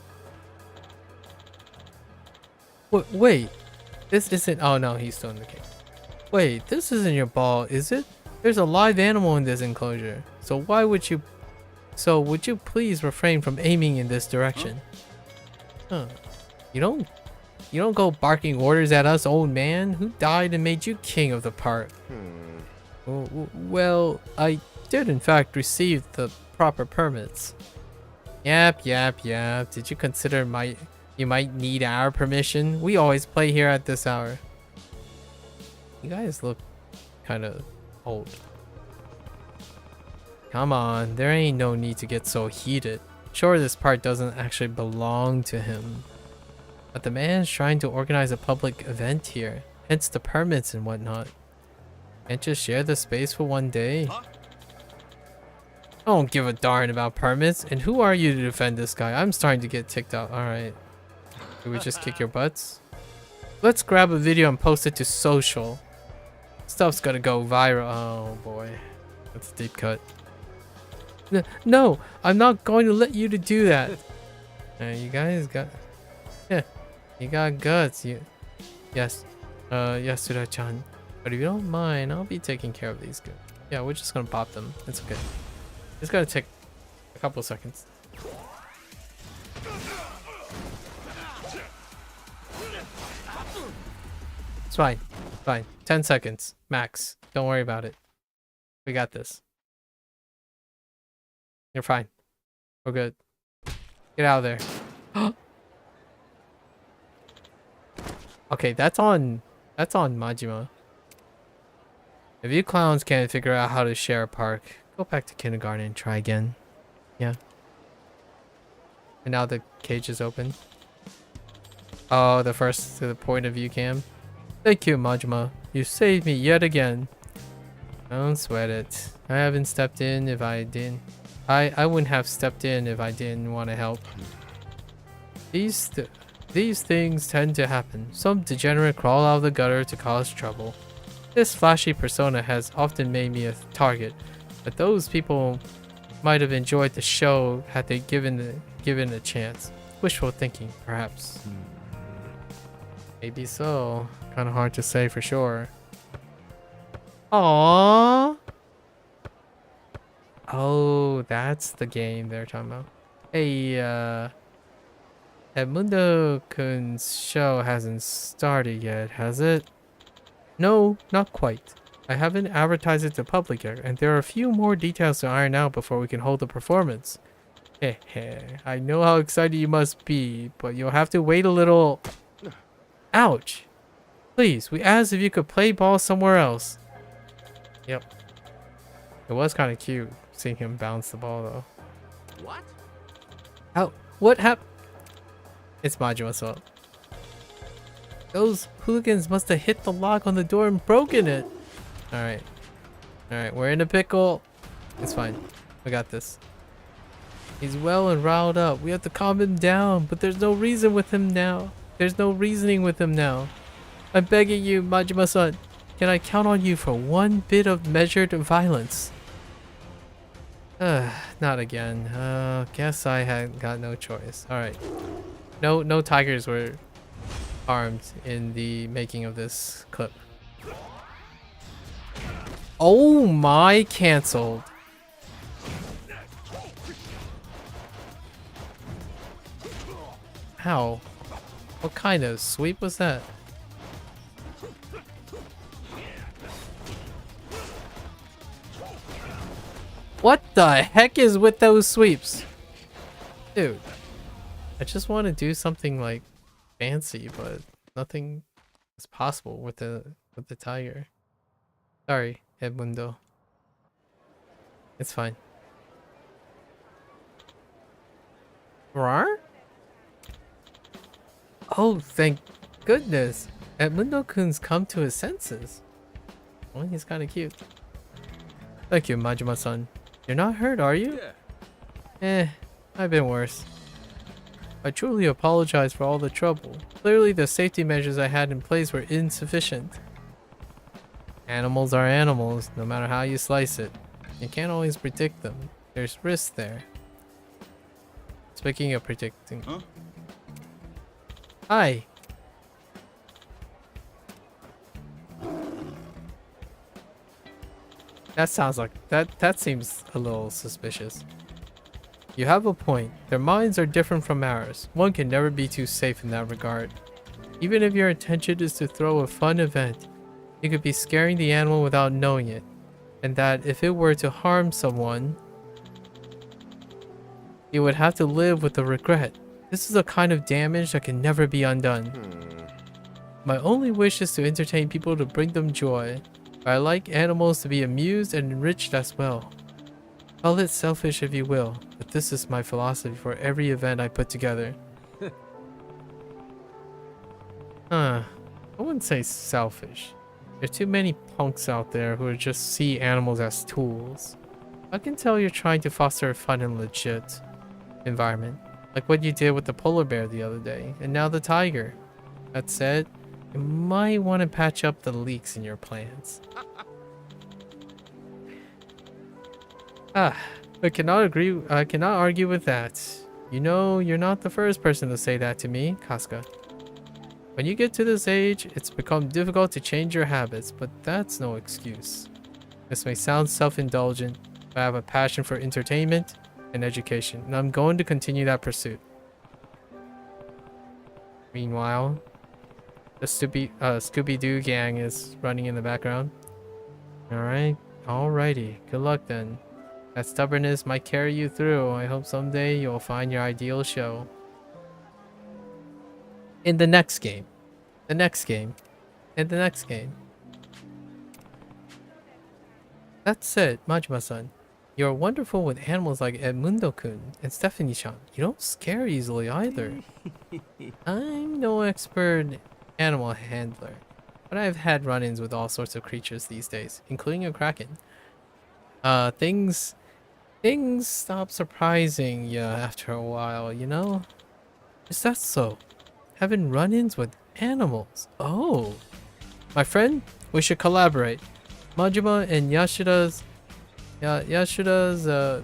Wait. This isn't... Oh, no, he's still in the cage. Wait, this isn't your ball, is it? There's a live animal in this enclosure. So why would you... So would you please refrain from aiming in this direction? Huh. You don't go barking orders at us, old man. Who died and made you king of the park? Well, I did in fact receive the proper permits. Yap. Did you consider you might need our permission? We always play here at this hour. You guys look kind of old. Come on, there ain't no need to get so heated. Sure, this part doesn't actually belong to him. But the man's trying to organize a public event here, hence the permits and whatnot. Can't just share the space for one day? I don't give a darn about permits, and who are you to defend this guy? I'm starting to get ticked off. Alright. Did we just kick your butts? Let's grab a video and post it to social. Stuff's gonna go viral. Oh boy. That's a deep cut. No, I'm not going to let you to do that. You guys got... Yeah. You got guts. Yes. Yasuda-chan. But if you don't mind, I'll be taking care of these guys. Yeah, we're just gonna pop them. It's okay. It's gonna take a couple seconds. It's fine. Fine. 10 seconds. Max. Don't worry about it. We got this. You're fine. We're good. Get out of there. Okay, that's on Majima. If you clowns can't figure out how to share a park, go back to kindergarten and try again. Yeah. And now the cage is open. Oh, the first to the point of view cam. Thank you, Majima. You saved me yet again. Don't sweat it. I haven't stepped in if I didn't. I wouldn't have stepped in if I didn't want to help. These things tend to happen. Some degenerate crawl out of the gutter to cause trouble. This flashy persona has often made me a target, but those people might have enjoyed the show had they given a chance. Wishful thinking, perhaps. Maybe so. Kind of hard to say for sure. Aww. Oh, that's the game they're talking about. Hey, Edmundo-kun's show hasn't started yet, has it? No, not quite. I haven't advertised it to public yet, and there are a few more details to iron out before we can hold the performance. Heh heh, I know how excited you must be, but you'll have to wait a little. Ouch! Please, we asked if you could play ball somewhere else. Yep. It was kind of cute seeing him bounce the ball though. What? How? What happened? It's Majima's fault. Those hooligans must have hit the lock on the door and broken it. Alright. Alright, we're in a pickle. It's fine. We got this. He's well and riled up. We have to calm him down, but there's no reason with him now. There's no reasoning with him now. I'm begging you, Majima-san. Can I count on you for one bit of measured violence? Not again. Guess I had got no choice. Alright. No tigers were harmed in the making of this clip. Oh my, cancelled. How? What kind of sweep was that? What the heck is with those sweeps? Dude. I just want to do something like fancy, but nothing is possible with the tiger. Sorry, Edmundo. It's fine. Rar? Oh, thank goodness. Edmundo-kun's come to his senses. Well, he's kind of cute. Thank you, Majima-san. You're not hurt, are you? Yeah. I've been worse. I truly apologize for all the trouble. Clearly, the safety measures I had in place were insufficient. Animals are animals, no matter how you slice it. You can't always predict them. There's risk there. Speaking of predicting... Huh? Hi! That sounds like... That seems a little suspicious. You have a point. Their minds are different from ours. One can never be too safe in that regard. Even if your intention is to throw a fun event, you could be scaring the animal without knowing it. And that if it were to harm someone, you would have to live with the regret. This is a kind of damage that can never be undone. My only wish is to entertain people to bring them joy. But I like animals to be amused and enriched as well. Call it selfish if you will, but this is my philosophy for every event I put together. I wouldn't say selfish. There are too many punks out there who just see animals as tools. I can tell you're trying to foster a fun and legit environment, like what you did with the polar bear the other day, and now the tiger. That said, you might want to patch up the leaks in your plans. I cannot argue with that. You know, you're not the first person to say that to me, Casca. When you get to this age, it's become difficult to change your habits, but that's no excuse. This may sound self-indulgent, but I have a passion for entertainment and education, and I'm going to continue that pursuit. Meanwhile, the Scooby-Doo gang is running in the background. Alright, alrighty, good luck then. That stubbornness might carry you through. I hope someday you'll find your ideal show. In the next game. The next game. And the next game. That said, Majima-san, you're wonderful with animals like Edmundo-kun and Stephanie-chan. You don't scare easily either. I'm no expert animal handler, but I've had run-ins with all sorts of creatures these days, including a kraken. Things stop surprising you after a while, you know? Is that so? Having run-ins with animals? Oh. My friend, we should collaborate. Majima and Yashida's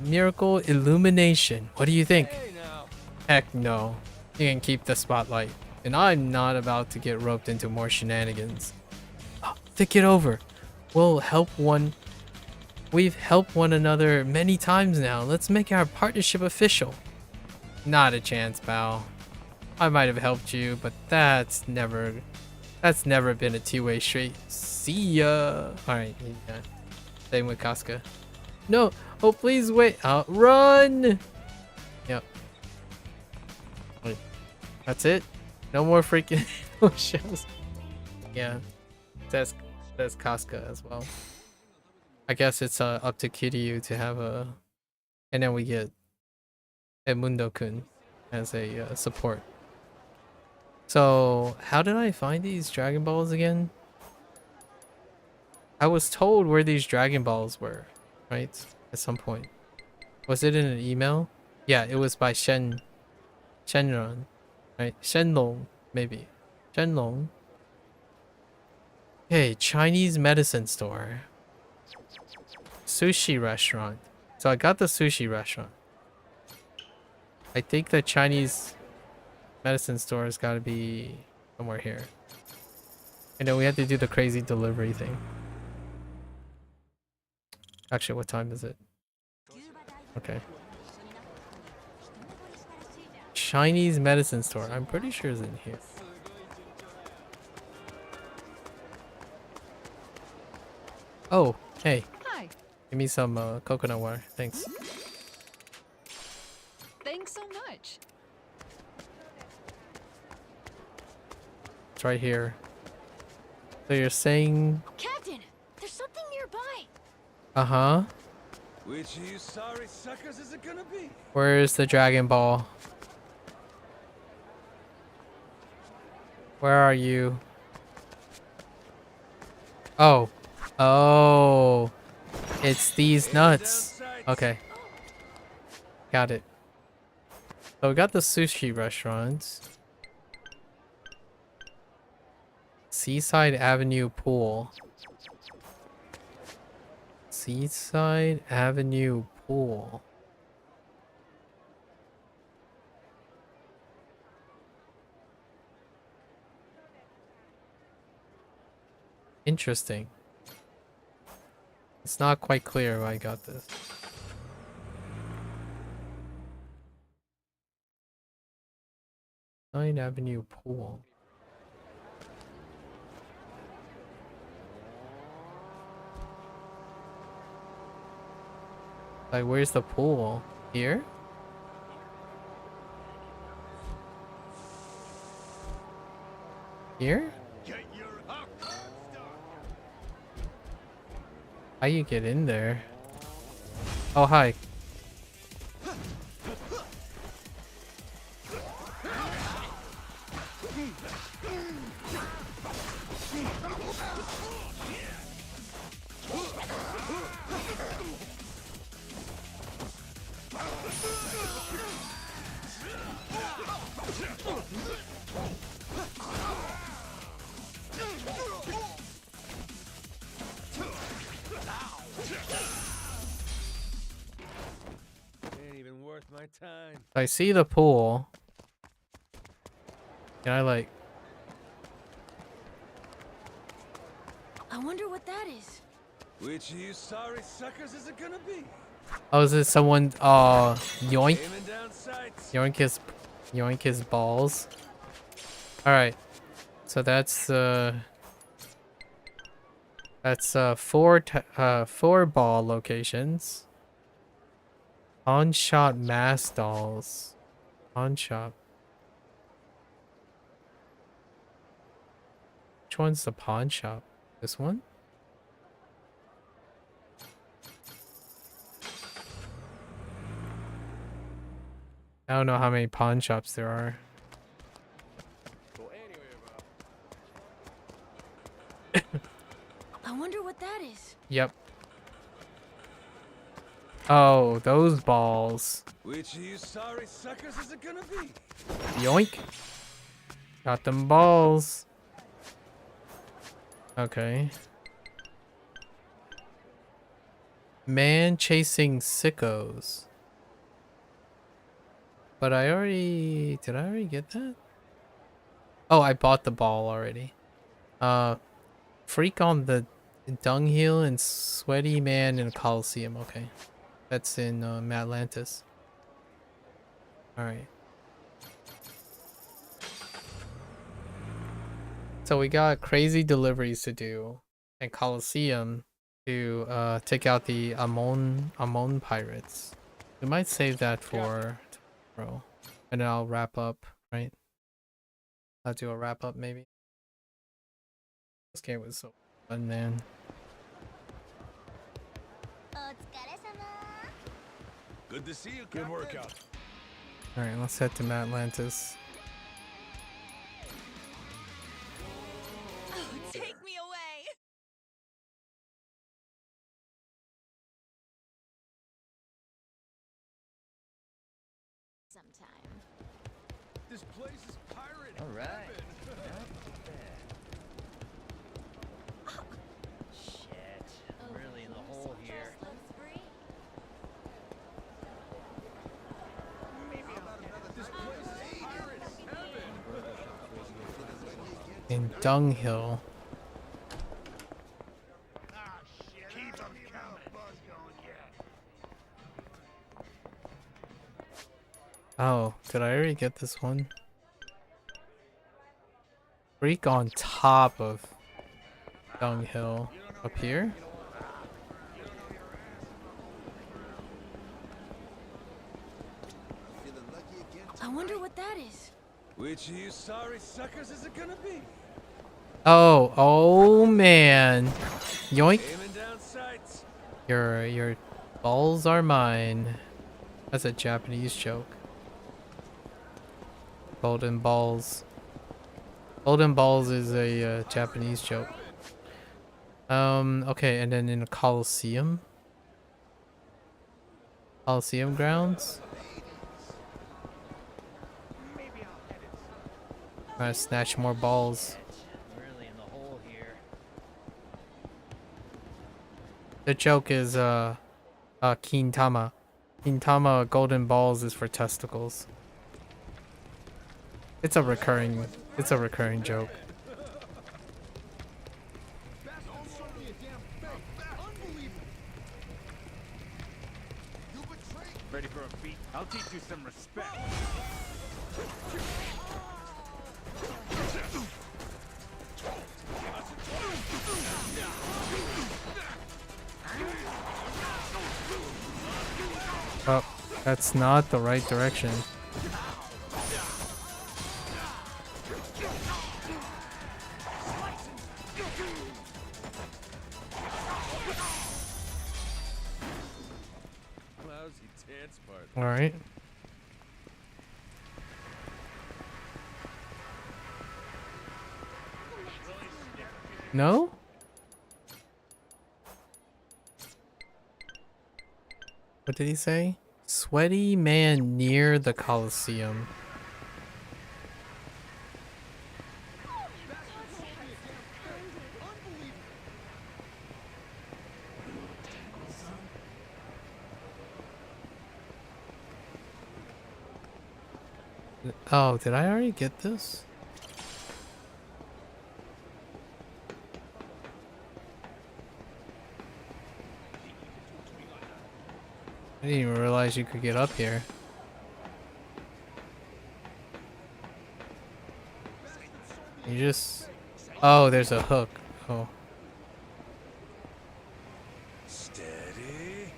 Miracle Illumination. What do you think? Heck no. You can keep the spotlight. And I'm not about to get roped into more shenanigans. Oh, think it over. We've helped one another many times now. Let's make our partnership official. Not a chance, pal. I might have helped you, but that's never been a two-way street. See ya. Alright, yeah. Same with Casca. No! Oh, please wait. Run! Yep. Wait. That's it? No more freaking shows. Yeah. That's Casca as well. I guess it's up to Kiryu to have a... And then we get Edmundo-kun as a support. So, how did I find these Dragon Balls again? I was told where these Dragon Balls were, right? At some point. Was it in an email? Yeah, it was by Shenron, right? Shenlong, maybe. Shenlong. Okay, Chinese medicine store. Sushi restaurant. So I got the sushi restaurant. I think the Chinese medicine store has got to be somewhere here. And then we have to do the crazy delivery thing. Actually, what time is it? Okay. Chinese medicine store. I'm pretty sure it's in here. Oh, hey. Hi. Give me some coconut water. Thanks. Thanks so much. It's right here. So you're saying... Captain, there's something nearby. Uh-huh. Which of you sorry suckers is it gonna be? Where's the Dragon Ball? Where are you? Oh. Oh. It's these nuts. Okay. Got it. So we got the sushi restaurants. Seaside Avenue Pool. Seaside Avenue Pool. Interesting. It's not quite clear why I got this. Seaside Avenue Pool. Like, where's the pool? Here? Here? How you get in there? Oh, hi. Ain't even worth my time. I see the pool. Can I like... I wonder what that is. Which of you sorry suckers is it gonna be? Oh, is it someone... yoink? Aiming down sights. Yoink his balls. Alright. So that's four ball locations. Pawn shop mass dolls. Pawn shop. Which one's the pawn shop? This one? I don't know how many pawn shops there are. I wonder what that is. Yep. Oh, those balls. Which of you sorry suckers is it gonna be? Yoink. Got them balls. Okay. Man chasing sickos. But did I already get that? Oh, I bought the ball already. Freak on the dunghill and sweaty man in a coliseum. Okay. That's in Atlantis. Alright. So we got crazy deliveries to do and Coliseum to take out the Amon pirates. We might save that for tomorrow. And then I'll wrap up, right? I'll do a wrap up maybe. This game was so fun, man. Good to see you. Good workout. Alright, let's head to Atlantis. Oh, take me away. Sometime. This place is pirate. All right. Shit, I'm really in the hole here. In Dunghill. Oh, did I already get this one? Freak on top of Dunghill. Up here? I wonder what that is. Which of you sorry suckers is it gonna be? Oh man. Yoink. Aiming down sights. Your balls are mine. That's a Japanese joke. Golden balls. Golden balls is a Japanese joke. Okay, and then in a Coliseum. Coliseum grounds. I'm gonna snatch more balls. Really in the hole here. The joke is Kintama. Kintama golden balls is for testicles. It's a recurring joke. Ready for a beat? I'll teach you some respect. Oh, that's not the right direction. Lousy dance part. All right. No? What did he say? Sweaty man near the Coliseum. Oh, did I already get this? I didn't even realize you could get up here. You just... Oh, there's a hook. Oh. Steady.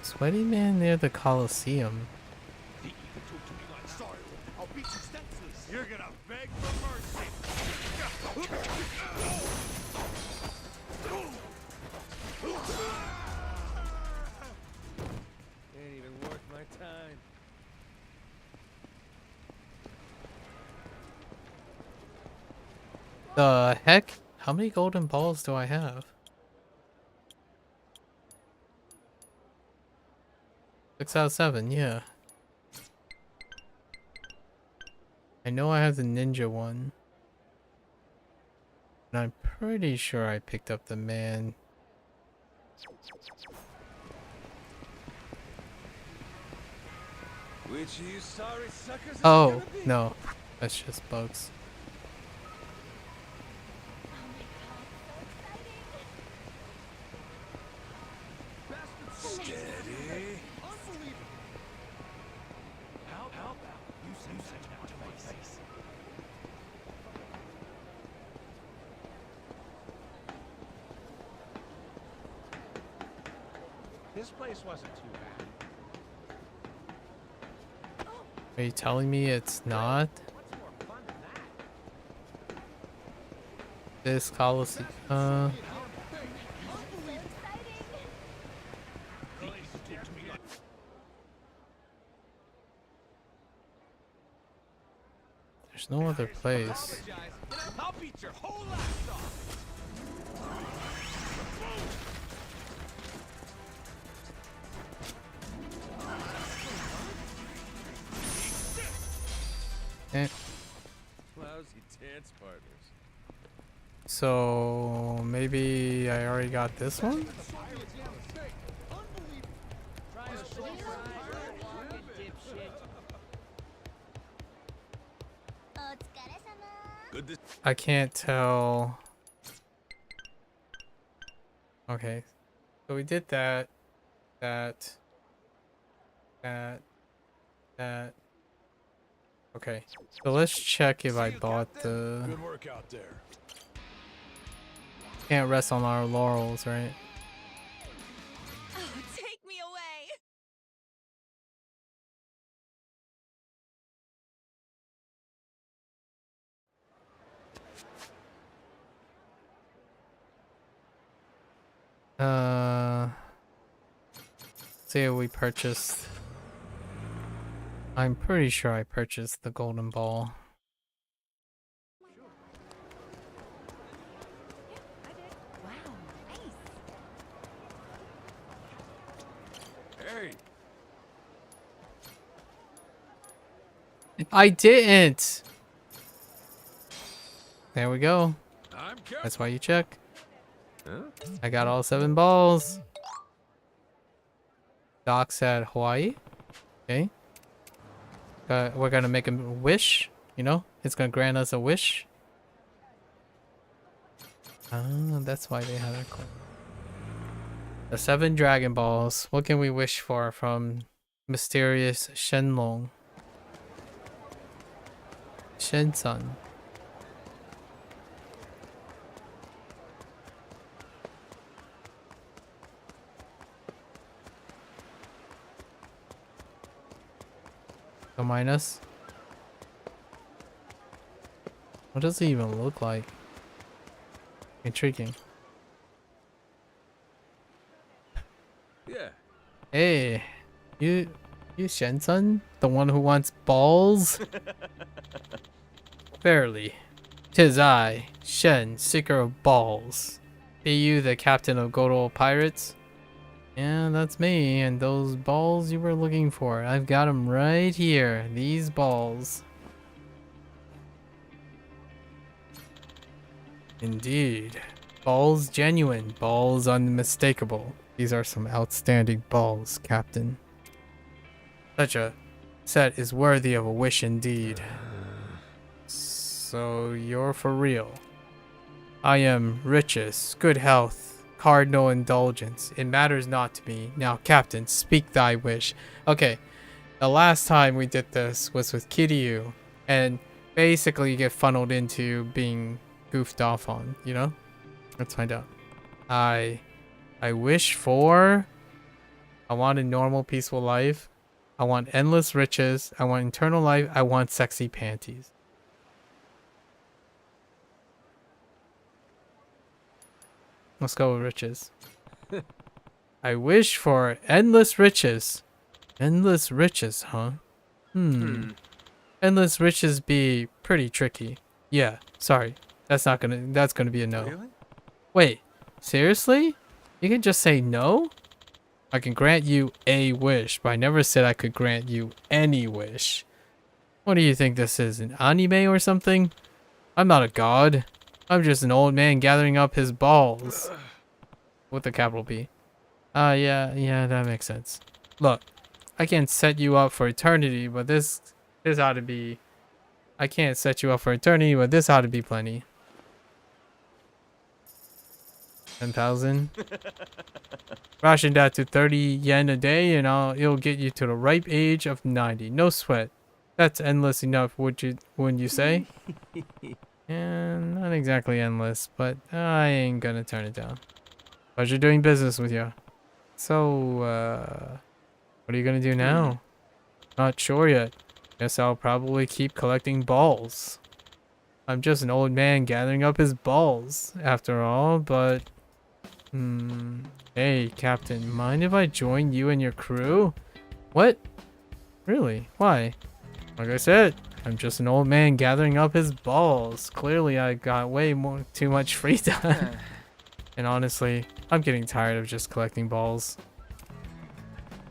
Sweaty man near the Coliseum. Sorry, I'll beat you senseless. You're gonna beg for mercy. The heck? How many golden balls do I have? 6 out of 7, yeah. I know I have the ninja one. And I'm pretty sure I picked up the man. Which of you sorry suckers is it Oh, gonna be? no. That's just bugs. Steady. How about you sit down to my face? This place wasn't too bad. Are you telling me it's not? This Colosseum, there's no other place. I'll beat your whole ass off. Eh. Lousy dance partners. So maybe I already got this one? I can't tell. Okay. So we did that. Okay. So let's check if I bought the... Good work out there. Can't rest on our laurels, right? Oh, take me away. See what we purchased. I'm pretty sure I purchased the golden ball. Hey. I didn't. There we go. That's why you check. Huh? I got all 7 balls. Doc's at Hawaii. Okay. We're gonna make a wish. You know, it's gonna grant us a wish. Ah, that's why they had a call. The 7 Dragon Balls. What can we wish for from mysterious Shenlong? Shensun. A minus. What does it even look like? Intriguing. Yeah. Hey, you Shensun? The one who wants balls? Verily, 'tis I, Shen, seeker of balls. Be you the captain of Gotoku pirates? Yeah, that's me, and those balls you were looking for. I've got them right here. These balls. Indeed. Balls genuine. Balls unmistakable. These are some outstanding balls, Captain. Such a set is worthy of a wish indeed. So you're for real. I am riches, good health, cardinal indulgence. It matters not to me. Now, Captain, speak thy wish. Okay, the last time we did this was with Kiryu, and basically you get funneled into being goofed off on, you know? Let's find out. I wish for... I want a normal, peaceful life. I want endless riches. I want eternal life. I want sexy panties. Let's go with riches. I wish for endless riches. Endless riches, huh? Endless riches be pretty tricky. Yeah, sorry. That's gonna be a no. Really? Wait, seriously? You can just say no? I can grant you a wish, but I never said I could grant you any wish. What do you think this is, an anime or something? I'm not a god. I'm just an old man gathering up his balls. With a capital B. Yeah, that makes sense. Look, I can't set you up for eternity, but this ought to be... I can't set you up for eternity, but this ought to be plenty. 10,000. Ration that to 30 yen a day, and it'll get you to the ripe age of 90. No sweat. That's endless enough, wouldn't you say? Not exactly endless, but I ain't gonna turn it down. Pleasure doing business with you. So, what are you gonna do now? Not sure yet. Guess I'll probably keep collecting balls. I'm just an old man gathering up his balls, after all, but... Hey, Captain, mind if I join you and your crew? What? Really? Why? Like I said, I'm just an old man gathering up his balls. Clearly, I got too much free time. And honestly, I'm getting tired of just collecting balls.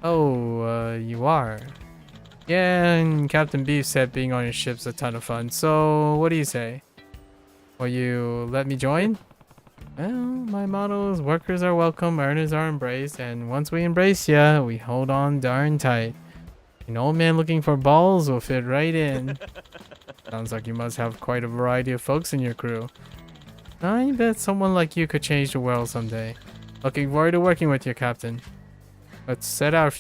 Oh, you are? Yeah, and Captain Beef said being on your ship's a ton of fun. So, what do you say? Will you let me join? Well, my motto is workers are welcome, earners are embraced, and once we embrace ya, we hold on darn tight. An old man looking for balls will fit right in. Sounds like you must have quite a variety of folks in your crew. I bet someone like you could change the world someday. Looking forward to working with you, Captain. Let's set out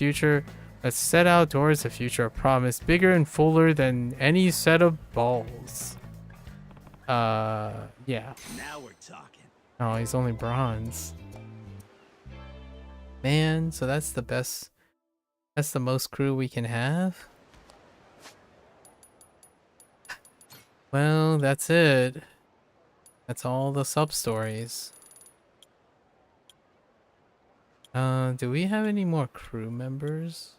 towards a future of promise, bigger and fuller than any set of balls. Yeah. Now we're talking. Oh, he's only bronze. Man, so that's the best. That's the most crew we can have? Well, that's it. That's all the sub-stories. Do we have any more crew members?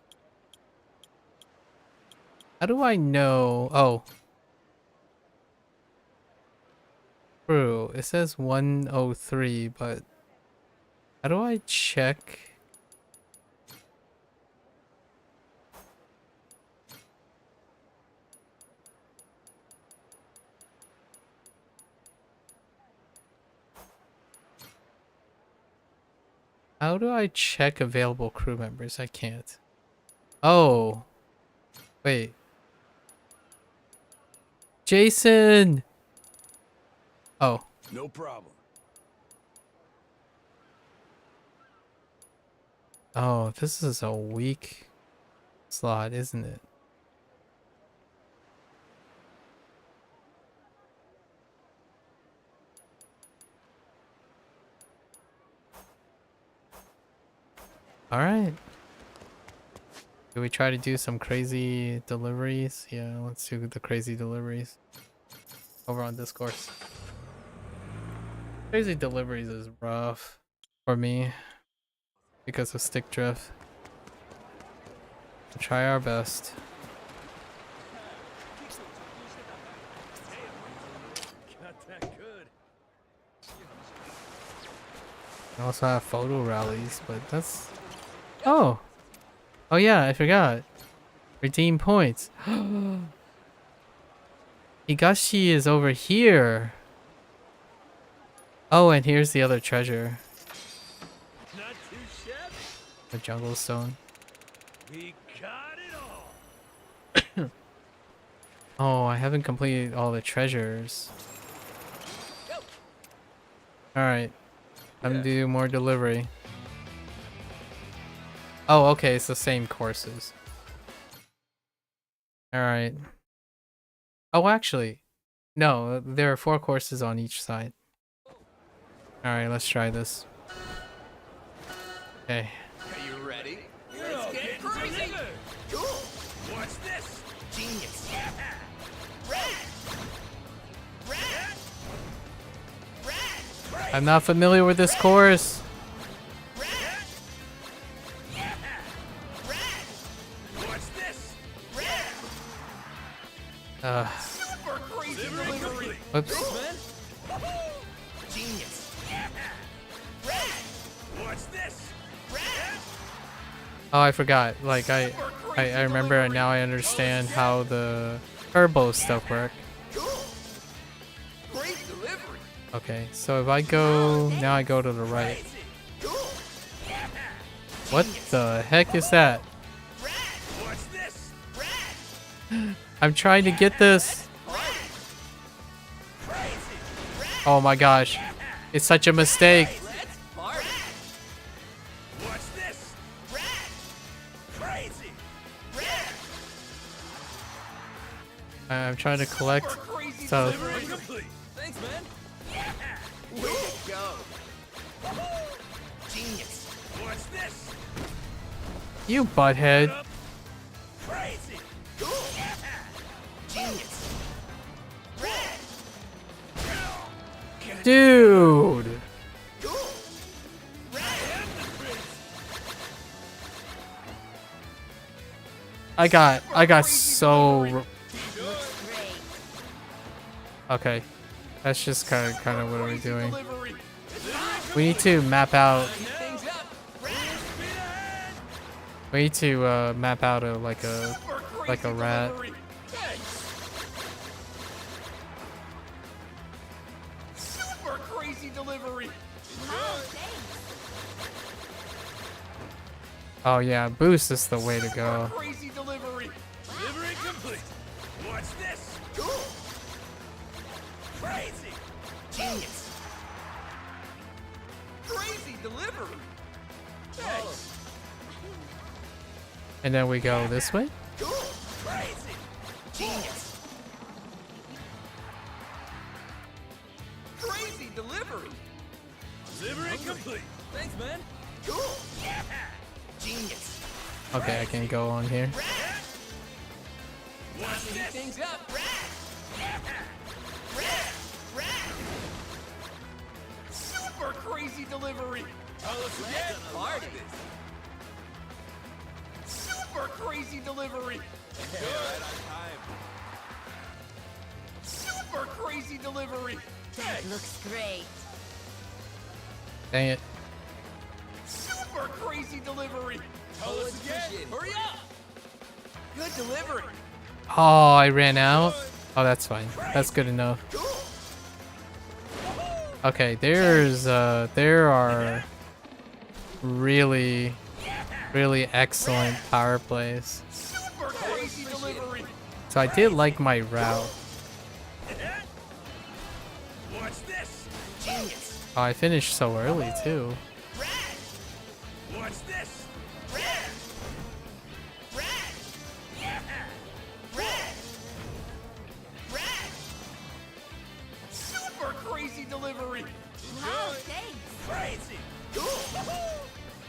How do I know? Oh. Crew. It says 103, but how do I check? How do I check available crew members? I can't. Oh. Wait. Jason! Oh. No problem. Oh, this is a weak slot, isn't it? All right. Do we try to do some crazy deliveries? Yeah, let's do the crazy deliveries over on Discourse. Crazy deliveries is rough for me because of stick drift. We'll try our best. Not that good. I also have photo rallies, but that's... Oh! Oh yeah, I forgot. Redeem points. Higashi is over here. Oh, and here's the other treasure. Not too shabby. The jungle stone. We got it all. Oh, I haven't completed all the treasures. Alright. I'm gonna do more delivery. Oh, okay, it's the same courses. Alright. Oh, actually. No, there are 4 courses on each side. Alright, let's try this. Okay. Are you ready? Let's get crazy! Cool! What's this? Genius! I'm not familiar with this course. What's this? Whoops. Oh, I forgot. Like I remember and now I understand how the turbo stuff work. Great delivery. Okay, so if I go now, I go to the right. What the heck is that? What's this? I'm trying to get this. Oh my gosh, it's such a mistake. What's this? Crazy. I'm trying to collect stuff. Thanks, man. Way to go. Genius. What's this? You butthead. Crazy. Genius. Dude. I got so. Okay, that's just kind of what we're doing. We need to map out. We need to map out like a rat. Super crazy delivery. Oh yeah, boost is the way to go. Crazy delivery. Delivery complete. What's this? Crazy. Genius. Crazy delivery. Thanks. And then we go this way. Crazy. Genius. Crazy delivery. Delivery complete. Thanks, man. Yeah. Genius. Okay, I can go on here. What's this? Things up. Super crazy delivery. Tell us again. Part of this. Super crazy delivery. Right on time. Super crazy delivery. That looks great. Dang it. Super crazy delivery. Tell us again. Hurry up. Good delivery. Oh, I ran out. Oh, that's fine. That's good enough. Okay, there are really excellent power plays. Super crazy delivery. So I did like my route. What's this? Genius. Oh, I finished so early too. What's this? Super crazy delivery. Wow, thanks. Crazy.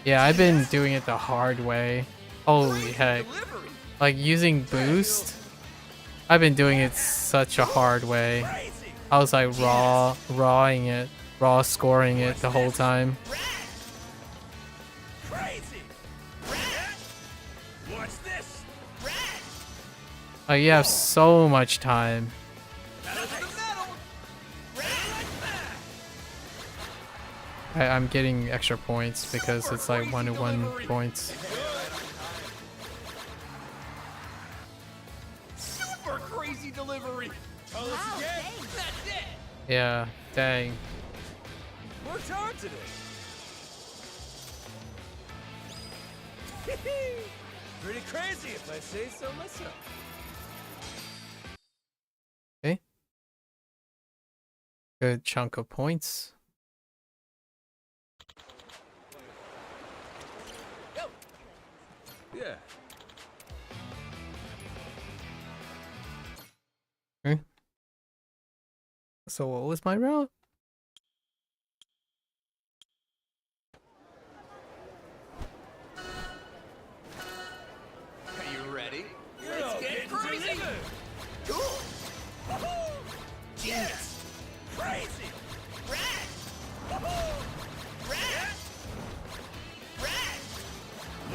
Yeah, I've been doing it the hard way. Holy heck. Like using boost, I've been doing it such a hard way. I was like raw scoring it the whole time. Crazy. What's this? Like you have so much time. I'm getting extra points because it's like 1-to-1 points. Super crazy delivery. Tell us again. That's it. Yeah, dang. Worked hard today. Pretty crazy if I say so myself. Okay. Good chunk of points. Yeah. Okay. So what was my route? Are you ready? Let's get crazy. Genius. Crazy.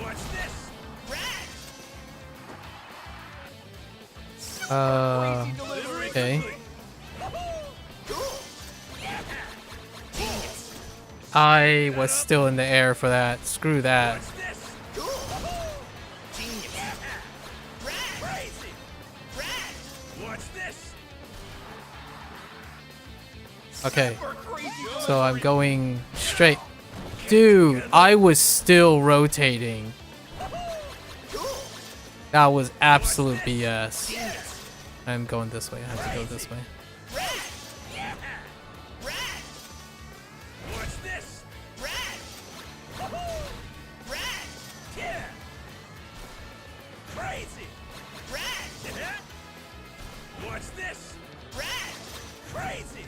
What's this? Okay. I was still in the air for that. Screw that. Okay, so I'm going straight. Dude, I was still rotating. That was absolute BS. I'm going this way. I have to go this way. What's this? Yeah. Crazy. What's this? Crazy.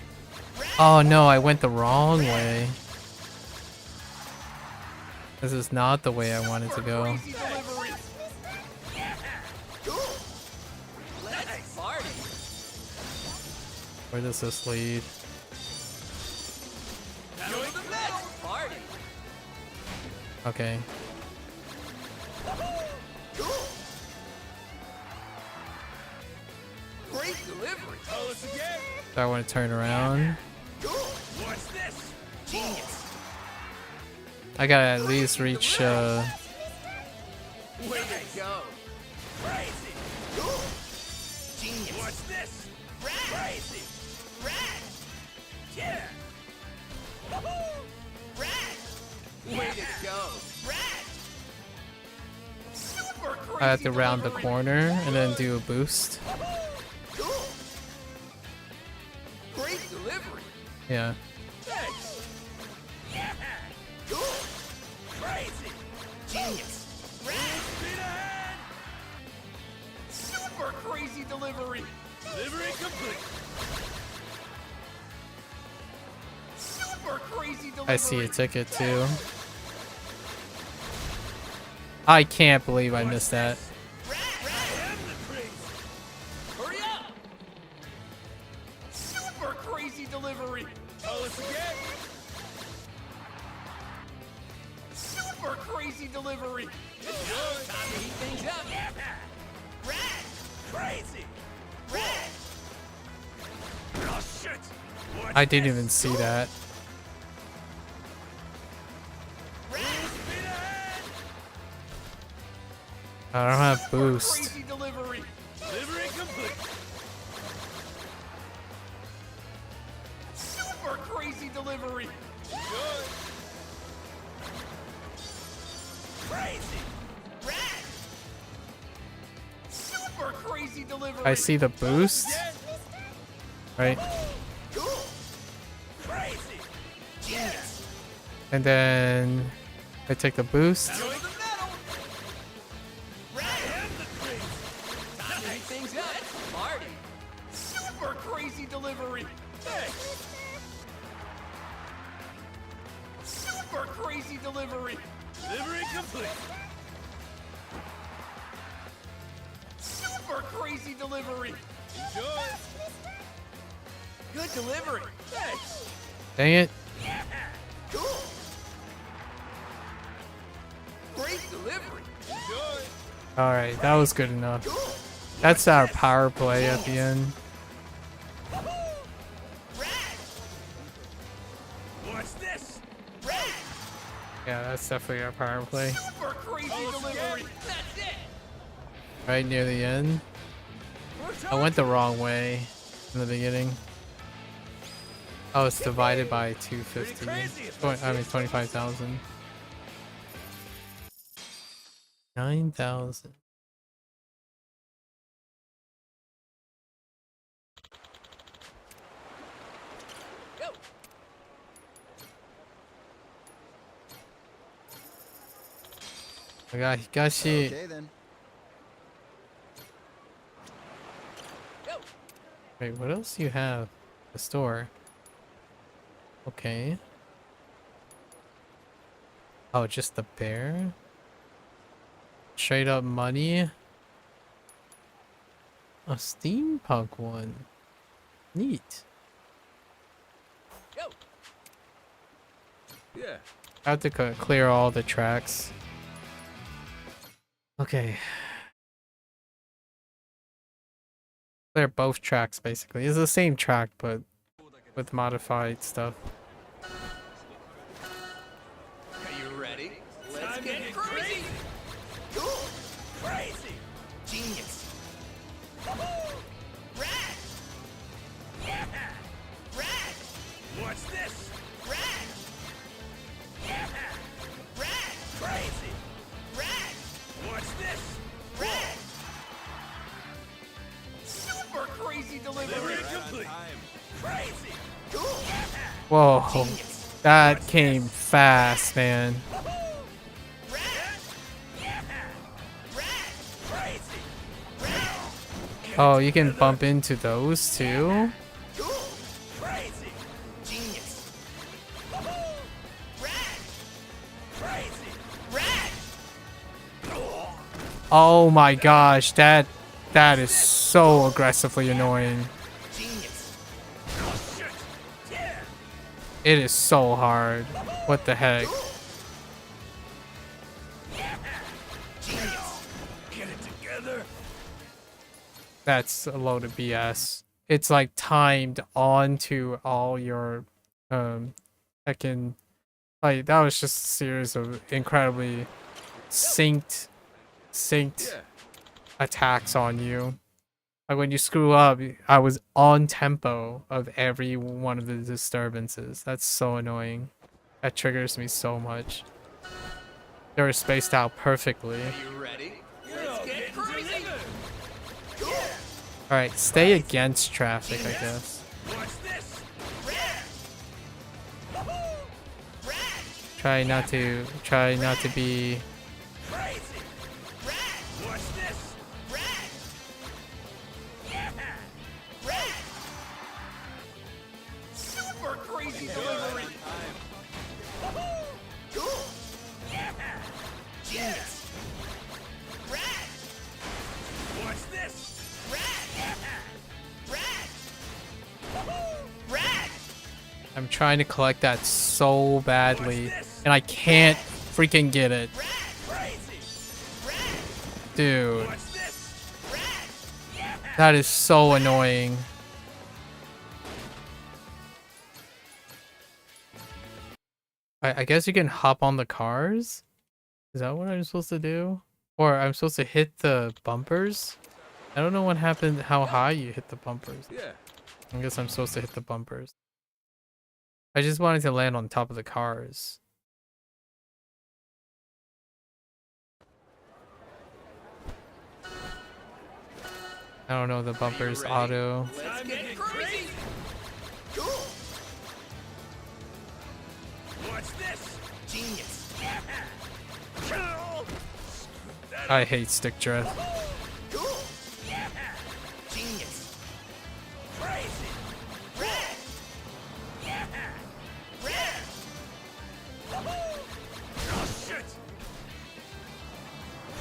Oh no, I went the wrong way. This is not the way I wanted to go. Where does this lead? Okay. Great delivery. Tell us again. So I want to turn around. What's this? Genius. I gotta at least reach. Way to go. Crazy. Genius. What's this? Crazy. Yeah. Way to go. Super crazy. I have to round the corner and then do a boost. Great delivery. Yeah. Thanks. Crazy. Genius. Speed ahead. Super crazy delivery. Delivery complete. Super crazy delivery. I see a ticket too. I can't believe I missed that. Hurry up. Super crazy delivery. Tell us again. Super crazy delivery. Time to heat things up. Crazy. Oh shit. I didn't even see that. I don't have boost. Crazy delivery. Delivery complete. Super crazy delivery. Good. Crazy. Super crazy delivery. I see the boost. Right. Crazy. Genius. And then I take the boost. Time to heat things up. Party. Super crazy delivery. Thanks. Super crazy delivery. Delivery complete. Super crazy delivery. Enjoy. Good delivery. Thanks. Dang it. Great delivery. Enjoy. Alright, that was good enough. That's our power play at the end. What's this? Yeah, that's definitely our power play. Super crazy delivery. That's it. Right near the end. I went the wrong way in the beginning. Oh, it's divided by 250. I mean 25,000. 9,000. Go. I got Higashi. Okay then. Go. Wait, what else do you have? The store. Okay. Oh, just the bear? Straight up money? A steampunk one. Neat. Go. Yeah. I have to clear all the tracks. Okay. Clear both tracks basically. It's the same track but with modified stuff. Are you ready? Let's get crazy. Crazy. Genius. Whoa, that came fast, man. Oh, you can bump into those too? Oh my gosh, that is so aggressively annoying. It is so hard. What the heck? That's a load of BS. It's like timed onto all your heckin', like that was just a series of incredibly synced attacks on you. Like when you screw up, I was on tempo of every one of the disturbances. That's so annoying. That triggers me so much. They were spaced out perfectly. You ready? Let's get crazy. Alright, stay against traffic, I guess. Try not to be Super crazy delivery. Genius. What's this? I'm trying to collect that so badly, and I can't freaking get it. Dude. That is so annoying. I guess you can hop on the cars? Is that what I'm supposed to do? Or I'm supposed to hit the bumpers? I don't know what happened, how high you hit the bumpers. Yeah. I guess I'm supposed to hit the bumpers. I just wanted to land on top of the cars. I don't know, the bumpers auto. Let's get crazy. What's this? Genius. I hate stick drift. Genius. Crazy. Oh shit.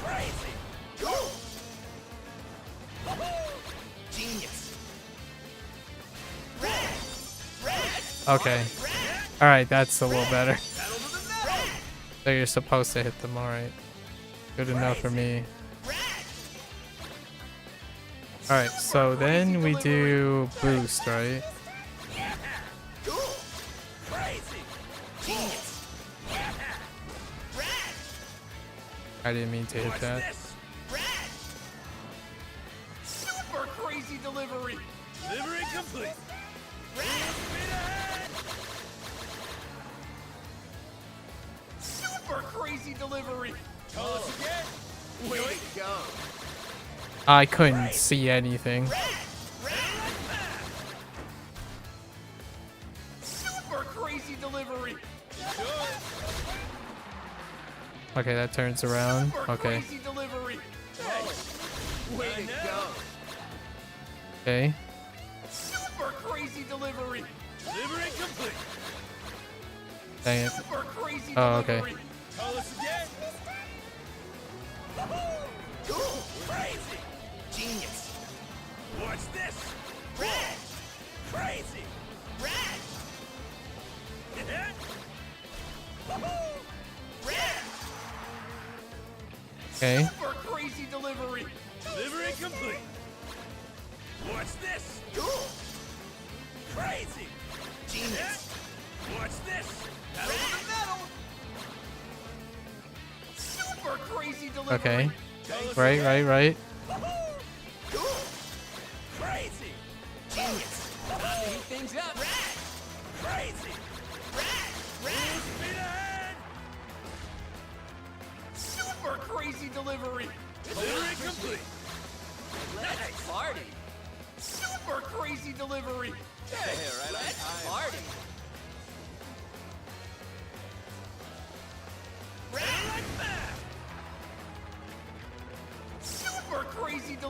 Crazy. Genius. Okay. Alright, that's a little better. So you're supposed to hit them, alright. Good enough for me. Alright, so then we do boost, right? I didn't mean to hit that. Super crazy delivery. Delivery complete. Super crazy delivery. Tell us again. Way to go. I couldn't see anything. Super crazy delivery. Okay, that turns around. Okay. Crazy delivery. Way to go. Okay. Super crazy delivery. Delivery complete. Dang it. Super crazy Oh, okay. delivery. Tell us again. Crazy. Genius. What's this? Crazy. Okay. Super crazy delivery. Delivery complete. What's this? Crazy. Genius. What's this? Pedal to the metal. Super crazy delivery. Okay. Right. Crazy. Genius. Time to heat things up. Crazy. Speed ahead. Super crazy delivery. Delivery complete. Let's party. Super crazy delivery. Hey, right on time. Party.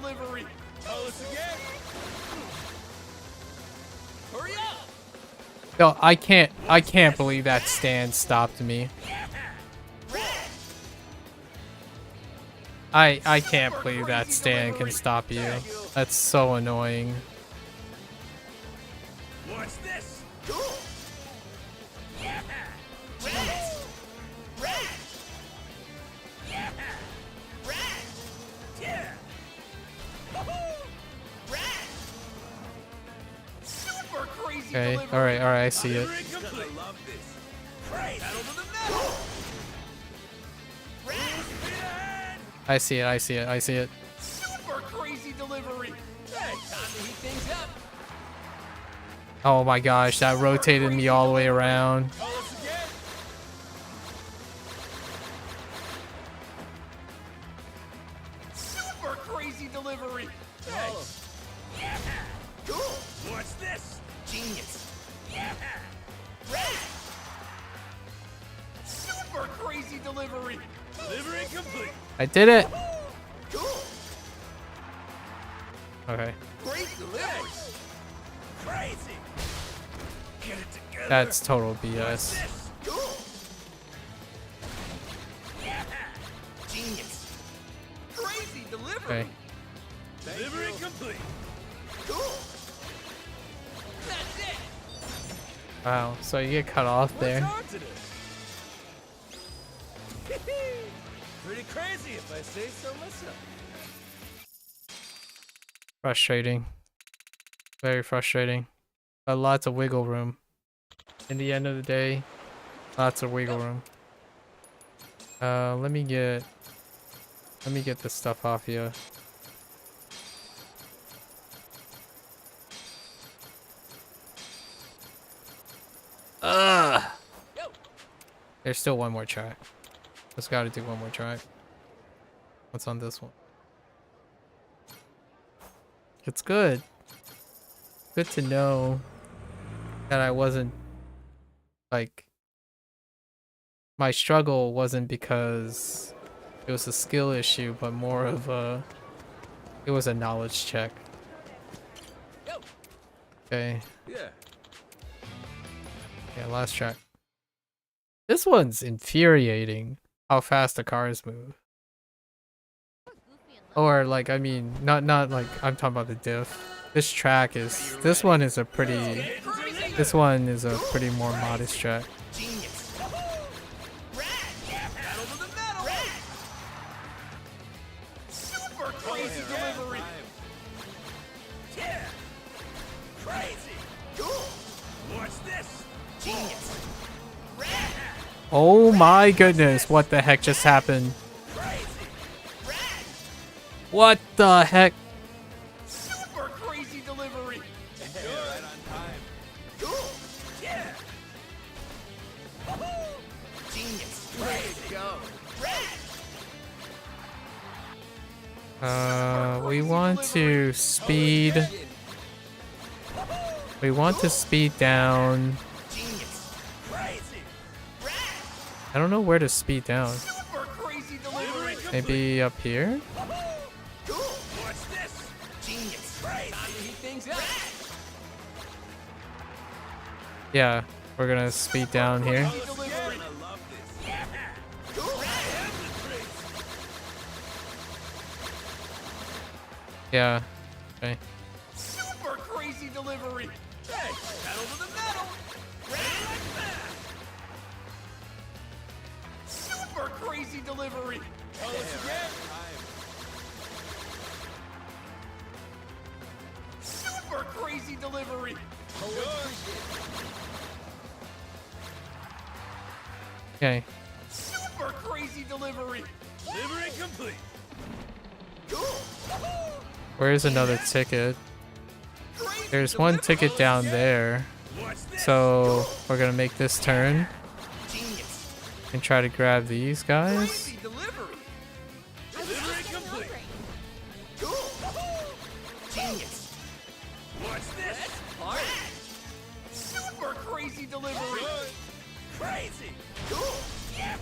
delivery. Tell us again. Hurry up. Yo, I can't believe that stand stopped me. I can't believe that stand can stop you. That's so annoying. What's this? Okay, alright, I see it. I see it. Super crazy delivery. Hey, time to heat things up. Oh my gosh, that rotated me all the way around. Call us again. Super crazy delivery. Hey. Yeah. Cool. What's this? Genius. Yeah. Super crazy delivery. Delivery complete. I did it. Cool. Okay. Great delivery. Crazy. Get it together. That's total BS. Cool. Yeah. Genius. Crazy delivery. Okay. Delivery complete. Cool. That's it. Wow, so you get cut off there. What's on to this? Pretty crazy if I say so myself. Frustrating. Very frustrating. But lots of wiggle room. In the end of the day, lots of wiggle room. Let me get this stuff off here. Ugh. There's still one more track. Just gotta do one more track. What's on this one? It's good. Good to know that I wasn't like my struggle wasn't because it was a skill issue, but more of it was a knowledge check. Okay. Yeah. Yeah, last track. This one's infuriating. How fast the cars move. Or like, I mean, not like I'm talking about the diff. This track is this one is a pretty more modest track. Super crazy delivery. Yeah. Crazy. Cool. What's this? Genius. Oh my goodness, what the heck just happened? What the heck? Super crazy delivery. Right on time. Cool. Yeah. Genius. Way to go. We want to speed. We want to speed down. I don't know where to speed down. Super crazy delivery. Maybe up here? Cool. What's this? Genius. Time to heat things up. Yeah, we're gonna speed down here. Yeah. Okay. Super crazy delivery. Hey, pedal to the metal. Ready like that. Super crazy delivery. Tell us again. Super crazy delivery. Okay. Super crazy delivery. Delivery complete. Cool. Where's another ticket? There's one ticket down there. So we're gonna make this turn and try to grab these guys. Delivery. Delivery complete. Cool. Genius. What's this? Hard. Super crazy delivery. Crazy. Cool. Yeah.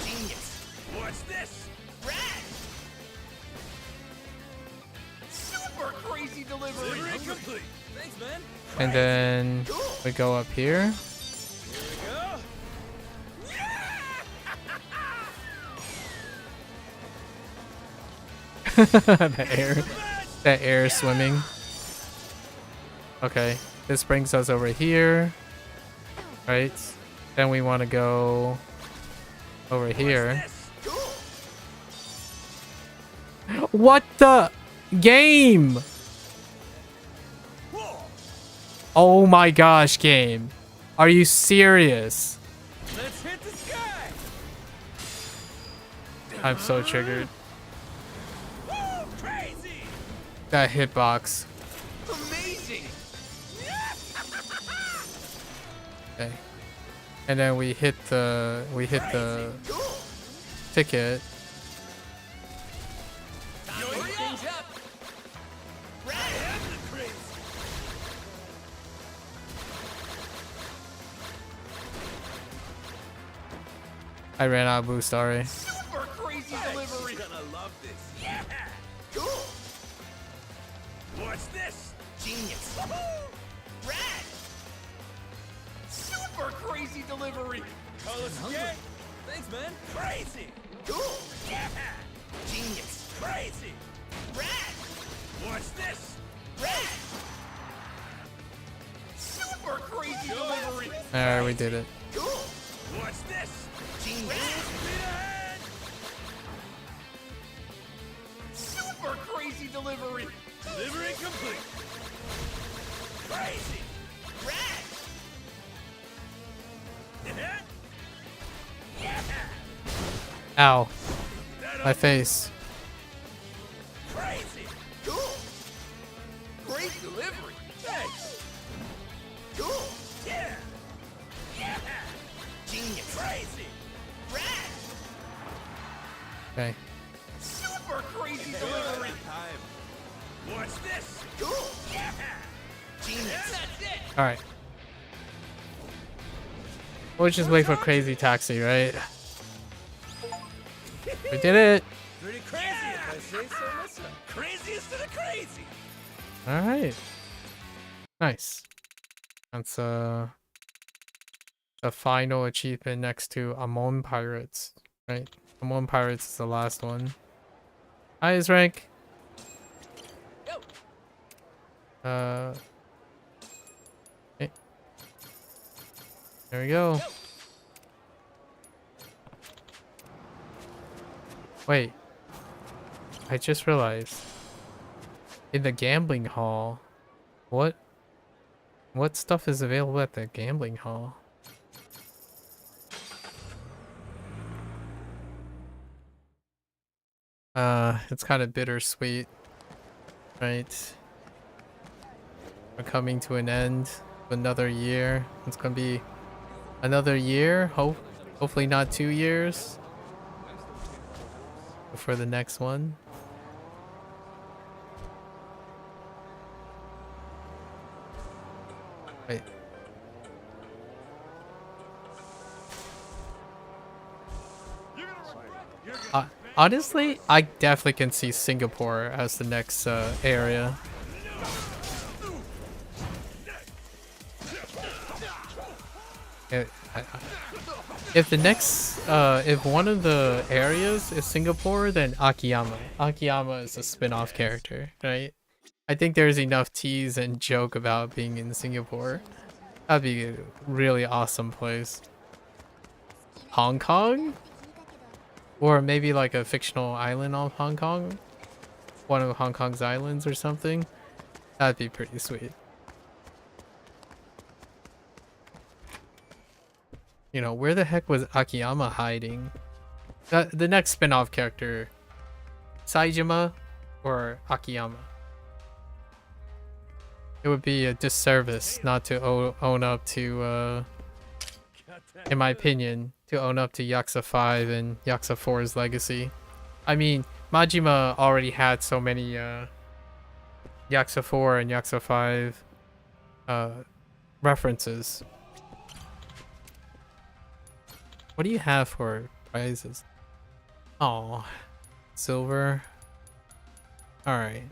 Genius. What's this? Rad. delivery. Delivery complete. Thanks, man. And then we go up here. that air swimming. Okay, this brings us over here, right? Then we want to go over here. What the game? Oh my gosh, game. Are you serious? Let's hit the sky. I'm so triggered. Woo, crazy. That hitbox. Amazing. Okay. And then we hit the ticket. I ran out of boost, sorry. Super crazy delivery. You're gonna love this. Yeah. Cool. What's this? Genius. Woohoo! Rad. Super crazy delivery. Call us again. Thanks, man. Crazy. Cool. Yeah. Genius. Crazy. Rad. What's this? Rad. Super crazy delivery. Alright, we did it. Cool. What's this? Genius. Super crazy delivery. Delivery complete. Crazy. Rad. Ow. My face. Crazy. Cool. Great delivery. Thanks. Cool. Yeah. Yeah. Genius. Crazy. Rad. Okay. Super crazy delivery. What's this? Cool. Yeah. Genius. That's it. Alright. We'll just wait for crazy taxi, right? We did it! Pretty crazy, if I say so myself. Craziest of the crazy. Alright. Nice. That's the final achievement next to Amon Pirates, right? Amon Pirates is the last one. Highest rank. Okay. There we go. Wait. I just realized. In the gambling hall. What stuff is available at the gambling hall? It's kind of bittersweet, right? We're coming to an end of another year. It's gonna be another year, hopefully not 2 years before the next one. Wait. Honestly, I definitely can see Singapore as the next area. If the next, if one of the areas is Singapore, then Akiyama. Akiyama is a spin-off character, right? I think there's enough tease and joke about being in Singapore. That'd be a really awesome place. Hong Kong? Or maybe like a fictional island of Hong Kong? One of Hong Kong's islands or something? That'd be pretty sweet. You know, where the heck was Akiyama hiding? The next spin-off character, Saejima or Akiyama? It would be a disservice not to own up to, in my opinion, to own up to Yakuza 5 and Yakuza 4's legacy. I mean, Majima already had so many Yakuza 4 and Yakuza 5 references. What do you have for prizes? Oh, silver. Alright.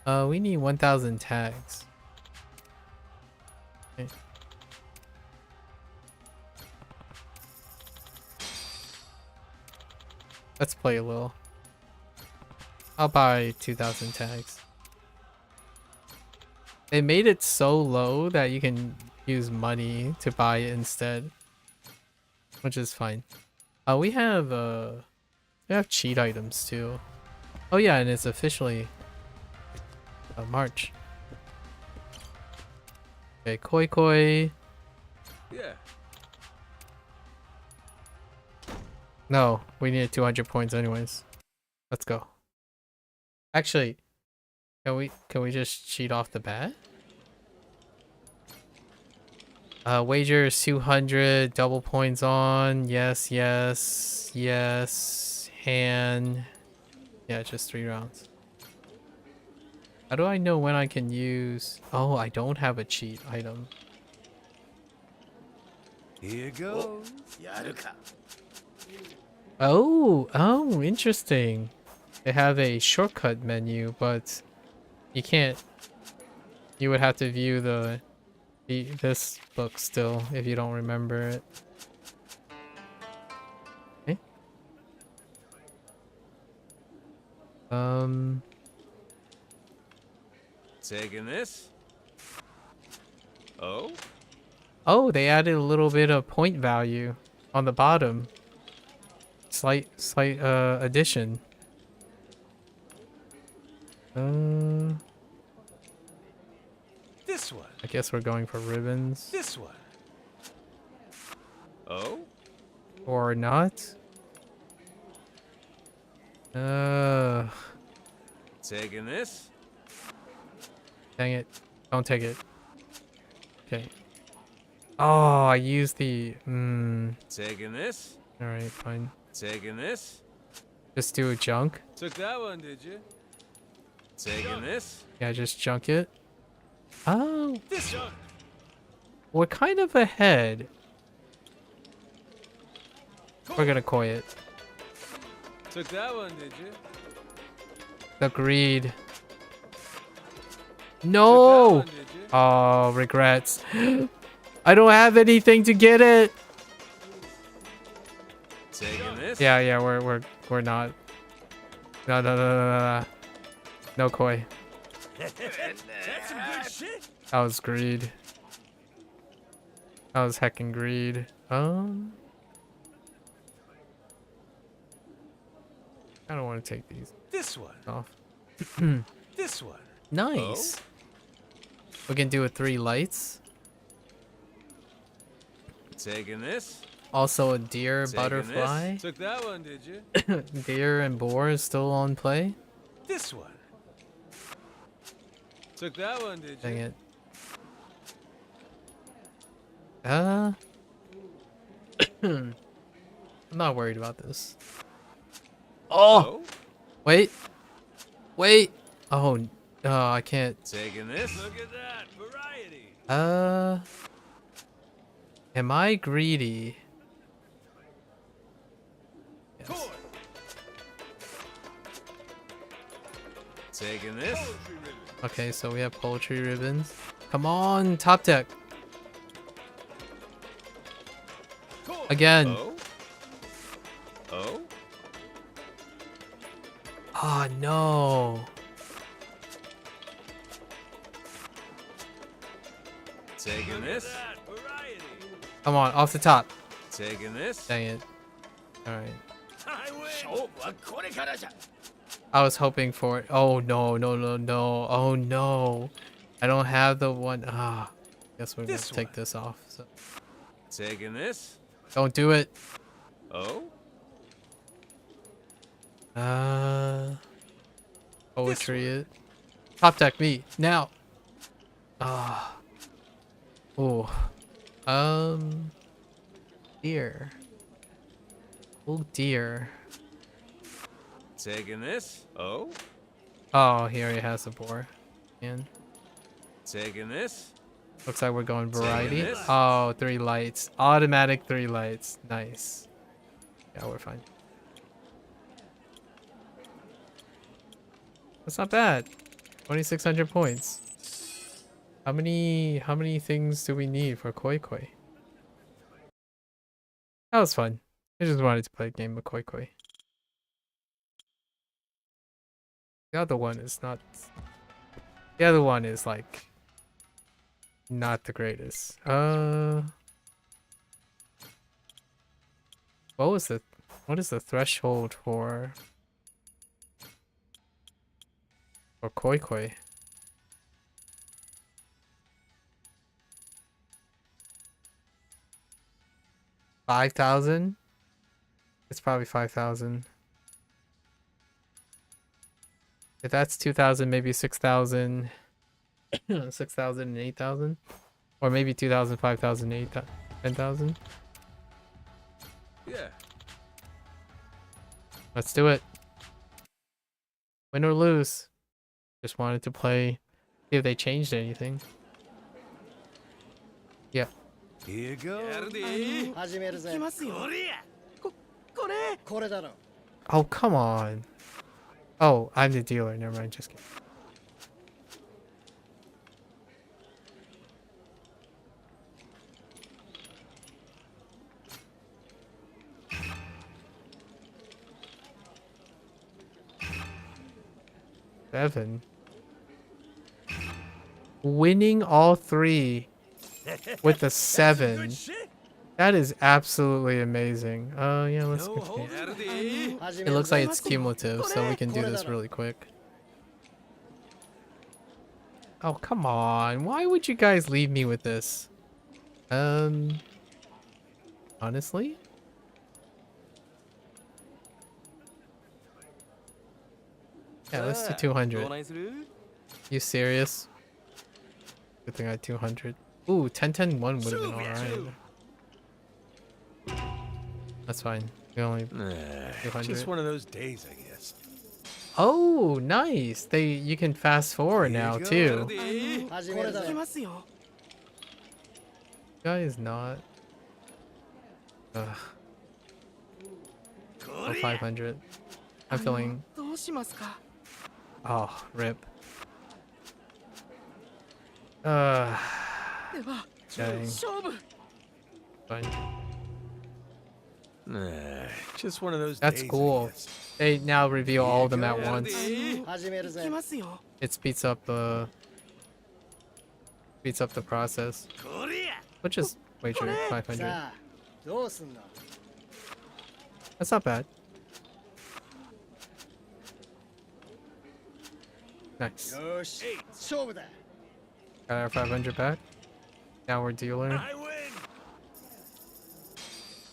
We need 1,000 tags. Okay. Let's play a little. I'll buy 2,000 tags. They made it so low that you can use money to buy it instead, which is fine. We have cheat items too. Oh yeah, and it's officially March. Okay, Koi. Yeah. No, we need 200 points anyways. Let's go. Actually, can we just cheat off the bat? Wager is 200, double points on. Yes. Hand. Yeah, just 3 rounds. How do I know when I can use... Oh, I don't have a cheat item. Here goes. Oh, interesting. They have a shortcut menu, but you can't... You would have to view this book still if you don't remember it. Okay. Taking this. Oh? Oh, they added a little bit of point value on the bottom. Slight addition. This one. I guess we're going for ribbons. This one. Oh? Or not. Taking this. Dang it. Don't take it. Okay. Oh, I used the... Taking this. Alright, fine. Taking this. Just do a junk. Took that one, did you? Taking this. Yeah, just junk it. Oh. This one. We're kind of ahead. We're gonna koi it. Took that one, did you? Agreed. No! Oh, regrets. I don't have anything to get it. Taking this. Yeah, we're not. No. No koi. That's some good shit. That was greed. That was heckin' greed. I don't want to take these. This one. Off. This one. Nice. We can do with 3 lights. Taking this. Also a deer Taking butterfly. This. Took that one, did you? Deer and boar is still on play. This one. Took that one, did you? Dang it. I'm not worried about this. Oh! Wait. Oh, I can't. Taking this. Look at that variety. Am I greedy? Yes. Taking this. Okay, so we have poultry ribbons. Come on, top deck. Again. Oh? Oh, no. Taking this. Come on, off the top. Taking this. Dang it. Alright. I was hoping for it. Oh, no. Oh, no. I don't have the one. Guess we're going to take this off. So. Taking this. Don't do it. Oh? Poetry it. Top deck me. Now. Oh. Deer. Oh, dear. Taking this. Oh? Oh, he already has a boar. And taking this. looks like we're going variety. Oh, 3 lights. Automatic 3 lights. Nice. Yeah, we're fine. That's not bad. 2,600 points. How many things do we need for Koi Koi? That was fun. I just wanted to play a game of Koi Koi. The other one is not. The other one is like not the greatest. What is the threshold for Koi Koi? 5,000? It's probably 5,000. If that's 2,000, maybe 6,000. 6,000 and 8,000? Or maybe 2,000, 5,000, 8,000, 10,000? Yeah. Let's do it. Win or lose. Just wanted to play. See if they changed anything. Yeah. Here you go. Oh, come on. Oh, I'm the dealer. Never mind. Just kidding. Seven. Winning all three with a 7. That is absolutely amazing. Yeah, let's continue. It looks like it's cumulative, so we can do this really quick. Oh, come on. Why would you guys leave me with this? Honestly? Yeah, let's do 200. You serious? Good thing I had 200. Ooh, 10-10-1 would have been alright. That's fine. We only 200. Just one of those days, I guess. Oh, nice. You can fast forward now too. Guy is not. Ugh. Oh, 500. I'm feeling. Oh, rip. Dang. Fine. Just one of those That's days, cool. They now reveal all of them at once. It speeds up the process. Which is way true. 500. That's not bad. Nice. Got our 500 back. Now we're dealer.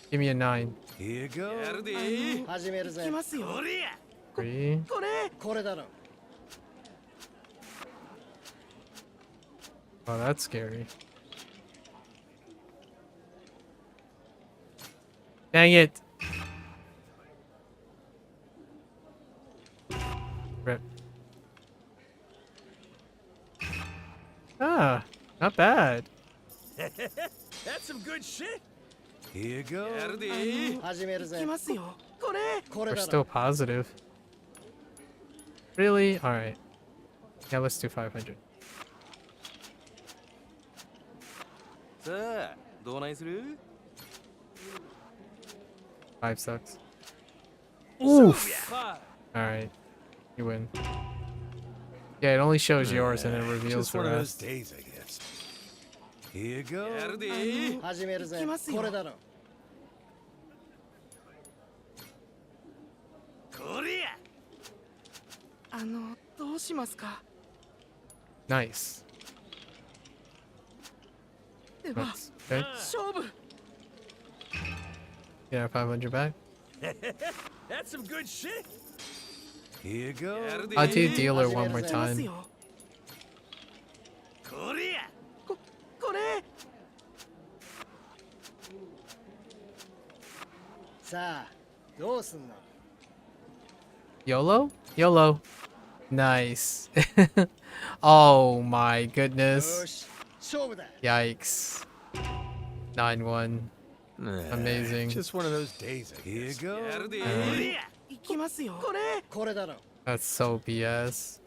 Give me a 9. Here you go. 3. Oh, that's scary. Dang it. Rip. Ah, not bad. That's some good shit. Here you go. We're still positive. Really? Alright. Yeah, let's do 500. Five sucks. Oof! Alright. You win. Yeah, it only shows yours and it reveals Just the one of those rest. days, I guess. Here you go. どうしますか? Nice. では、 Okay. 勝負. Yeah, 500 back. That's some good shit. Here you go. I'll do dealer one more time. これ. さあ、どうすんの? YOLO? YOLO. Nice. Oh my goodness. Yikes. 9-1. Amazing. Just one of those days, I guess. Here you go. That's so BS.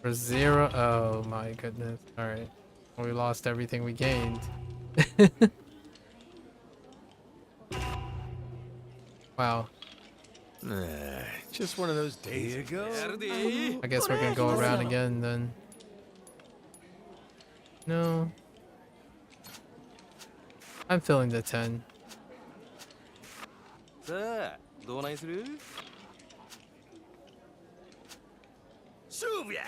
For 0. Oh my goodness. Alright. We lost everything we gained. Wow. Just one of those days. Here you go. I guess we're gonna go around again then. No. I'm feeling the 10. さあどうないする勝負や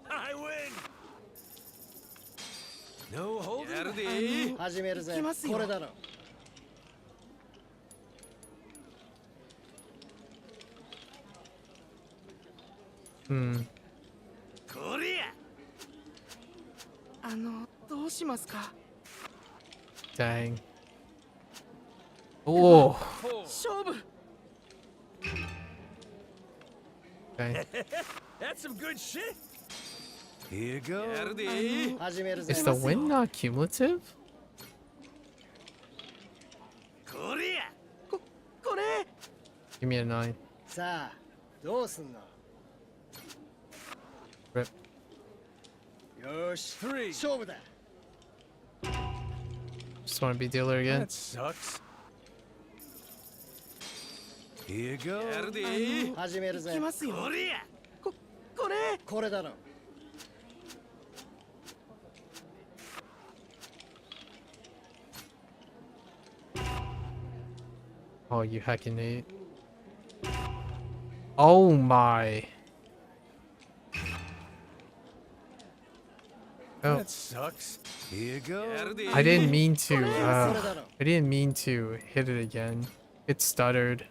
I win No holding やるで始めるぜ行きますよこれだろこれやどうしますか Dang. Oh. 勝負 Okay. That's some good shit Here you go やるで 始めるぜ Is the win not cumulative? これやこれ Give me a 9. さあどうすんの Rip. よし勝負だ Just want to be dealer again. That sucks. Here you go. やるで始めるぜ行きますよこれやこれこれだろ Oh, you hacking Nate. Oh my. Oh. That sucks. Here you go. I didn't mean to. I didn't mean to hit it again. It stuttered.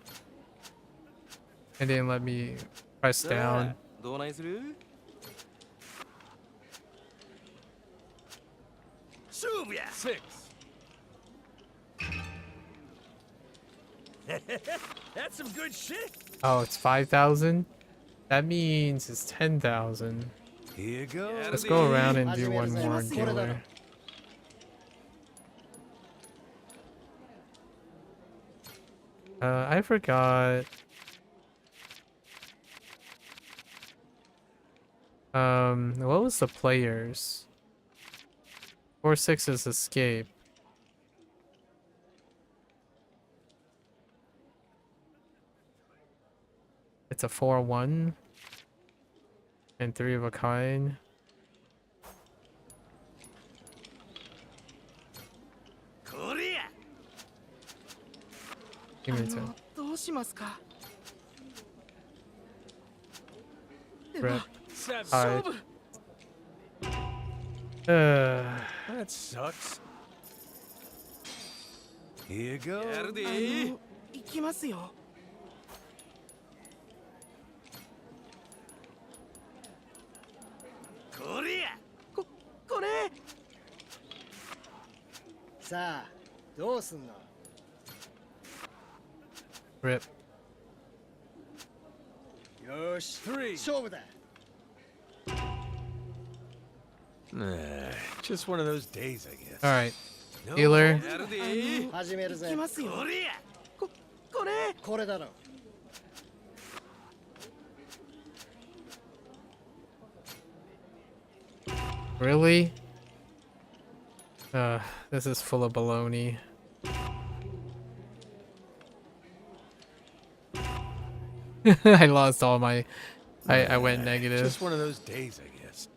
It didn't let me press down. どうないする勝負や 6 That's some good shit Oh, it's 5,000? That means it's 10,000. Here you go. Let's go around and do one more dealer. I forgot. What was the players? 4-6 is escape. It's a 4-1 and 3 of a kind. Give me a 10. どうしますか Rip. 勝負 That sucks. Here you go. やるで行きますよこれやこれさあどうすんの Rip. よし勝負だ Just one of those days, I guess. Alright. Dealer. やるで始めるぜ行きますよこれやこれこれだろ Really? This is full of baloney. I lost all my... I went negative. Just one of those days, I guess.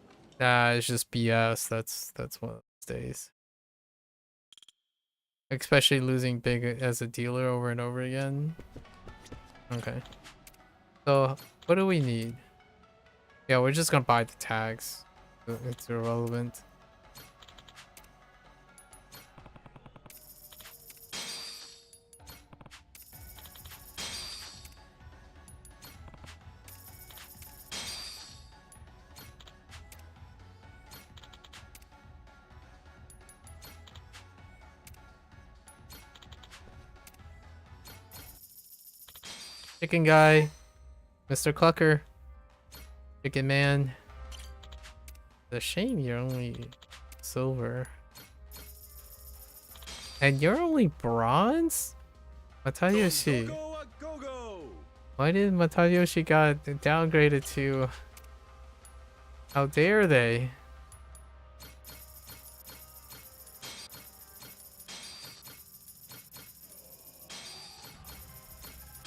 Nah, it's just BS. That's one of those days. Especially losing big as a dealer over and over again. Okay. So, what do we need? Yeah, we're just gonna buy the tags. It's irrelevant. Chicken guy, Mr. Clucker, Chicken man. It's a shame you're only silver. And you're only bronze? Watayoshi. Why did Matayoshi got downgraded to... How dare they?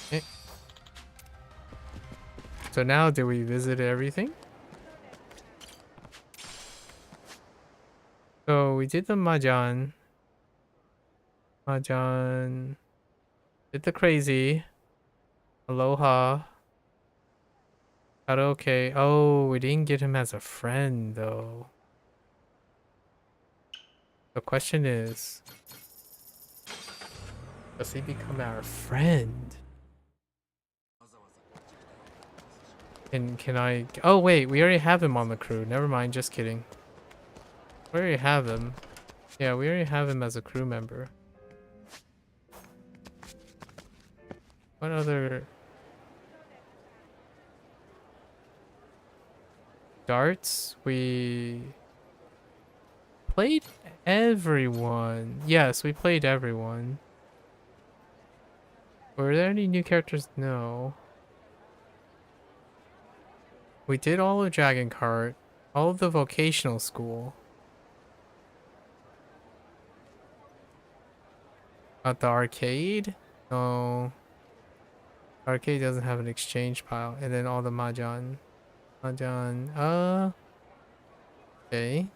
Okay. So now do we visit everything? So we did the Mahjong. Mahjong. Did the crazy. Aloha. Karaoke. Oh, we didn't get him as a friend though. The question is, does he become our friend? Can I? Oh wait, we already have him on the crew. Never mind, just kidding. We already have him. Yeah, we already have him as a crew member. What other... Darts? We... played everyone. Yes, we played everyone. Were there any new characters? No. We did all of Dragon Kart. All of the vocational school. At the arcade? No. Arcade doesn't have an exchange pile. And then all the Mahjong. Mahjong. Okay.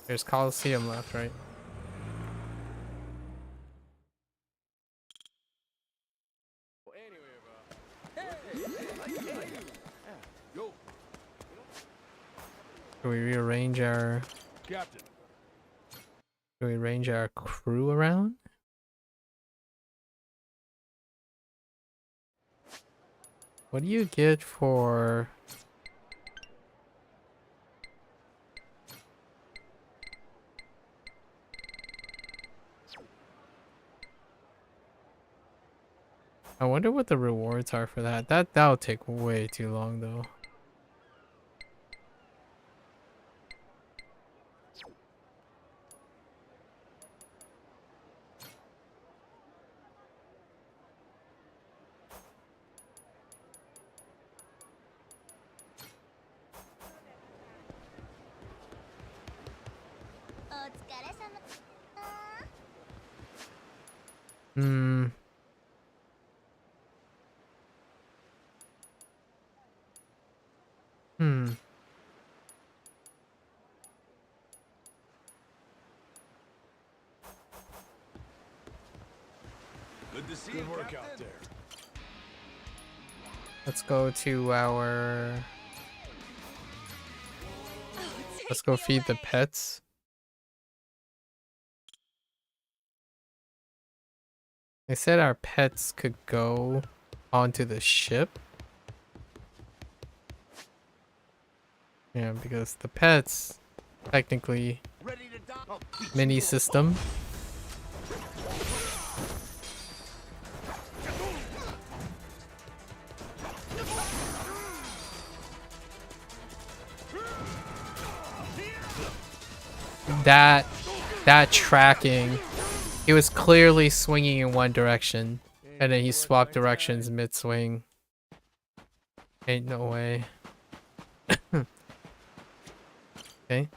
There's Coliseum left, right? Can we rearrange our... Captain. Can we arrange our crew around? What do you get for... I wonder what the rewards are for that. That'll take way too long though. Hmm. Good to see you, work Captain. out there. Let's go to our... Let's go feed the pets. They said our pets could go onto the ship. Yeah, because the pets technically mini system. That tracking, he was clearly swinging in one direction and then he swapped directions mid-swing. Ain't no way. Okay.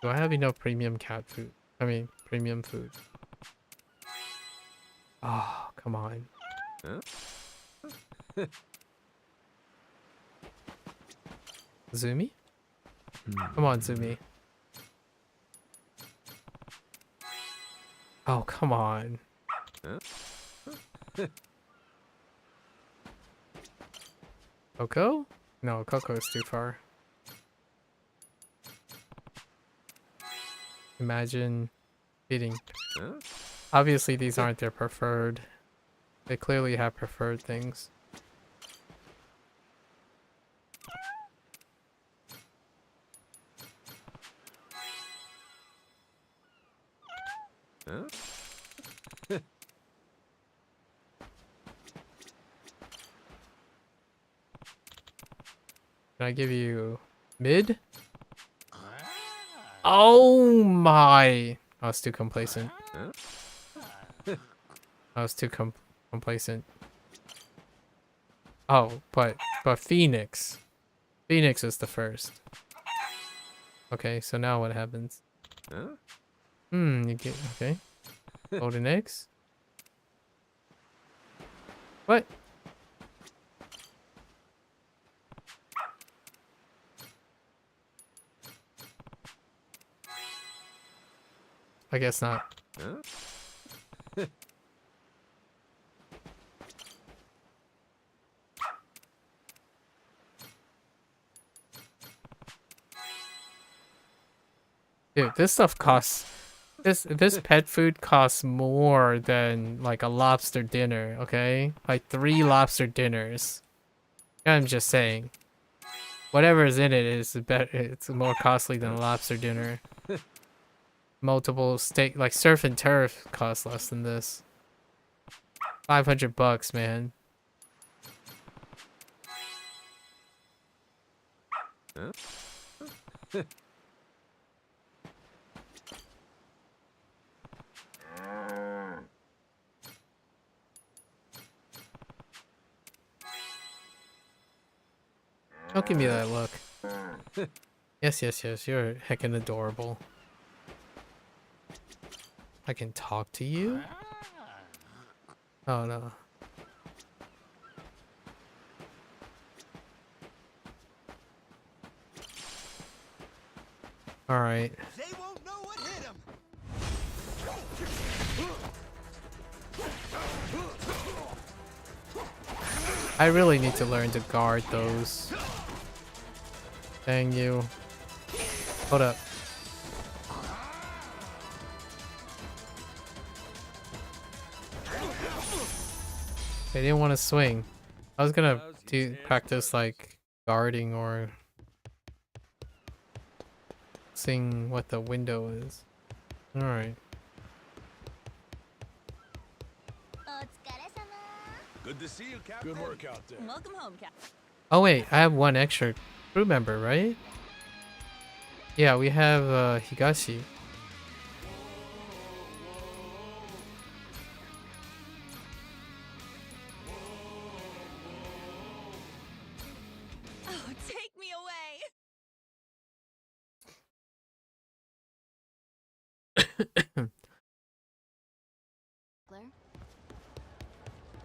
Do I have enough premium cat food? I mean, premium food. Oh, come on. Zumi? Come on, Zumi. Oh, come on. Coco? No, Coco is too far. Imagine feeding. Obviously, these aren't their preferred. They clearly have preferred things. Can I give you mid? Oh my! I was too complacent. I was too Complacent. Oh, but Phoenix. Phoenix is the first. Okay, so now what happens? Huh? You get okay. Golden eggs. What? I guess not. Huh? Dude, this stuff costs. This pet food costs more than like a lobster dinner. Okay, like 3 lobster dinners. I'm just saying. Whatever is in it is better. It's more costly than a lobster dinner. Multiple steak, like surf and turf, costs less than this. $500, man. Huh? Don't give me that look. Yes, you're heckin' adorable. I can talk to you? Oh no. Alright. They won't know what hit him. I really need to learn to guard those. Dang you. Hold up. They didn't want to swing. I was gonna practice like guarding or seeing what the window is. Alright. Good to see you, Captain. Good work out there. Welcome home, Captain. Oh wait, I have one extra crew member, right? Yeah, we have Higashi. Oh, take me away.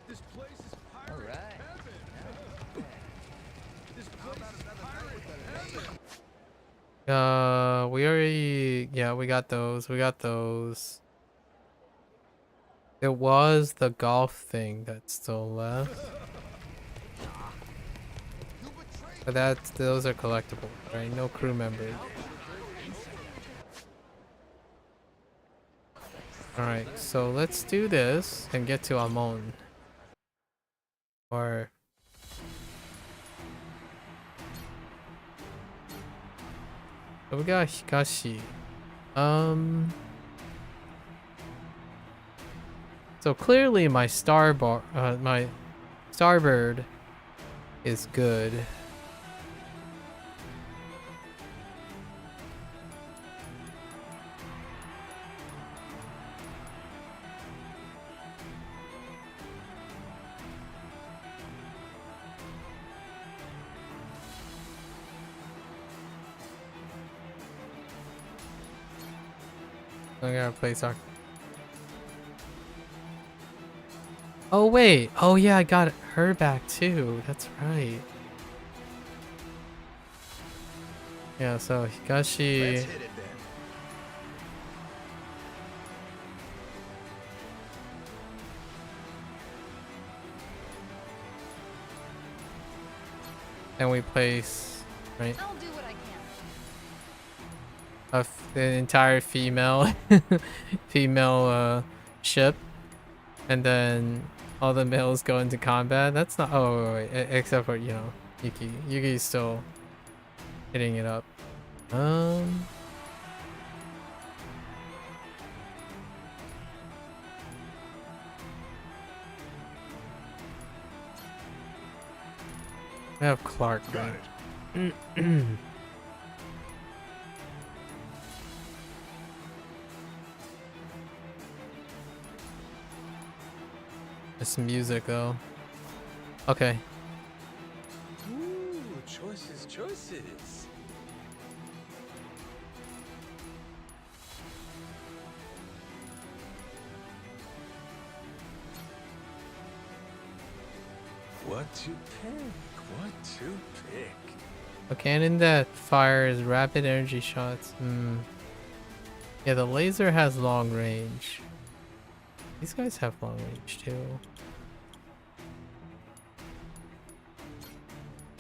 This place is pirate heaven. This place is pirate heaven. We already, yeah, we got those. We got those. It was the golf thing that's still left. But those are collectible, right? No crew members. Alright, so let's do this and get to Amon. Or... So we got Higashi. So clearly my my starboard is good. I gotta play soccer. Oh wait, oh yeah, I got her back too. That's right. Yeah, so Higashi. Let's hit it then. And we place, right? I'll do what I can. An entire female ship, and then all the males go into combat. That's not, oh wait, except for, you know, Yuki's still hitting it up. I have Clark, right? This music though. Okay. Ooh, choices, choices. What to pick? What to pick? A cannon that fires rapid energy shots. Yeah, the laser has long range. These guys have long range too.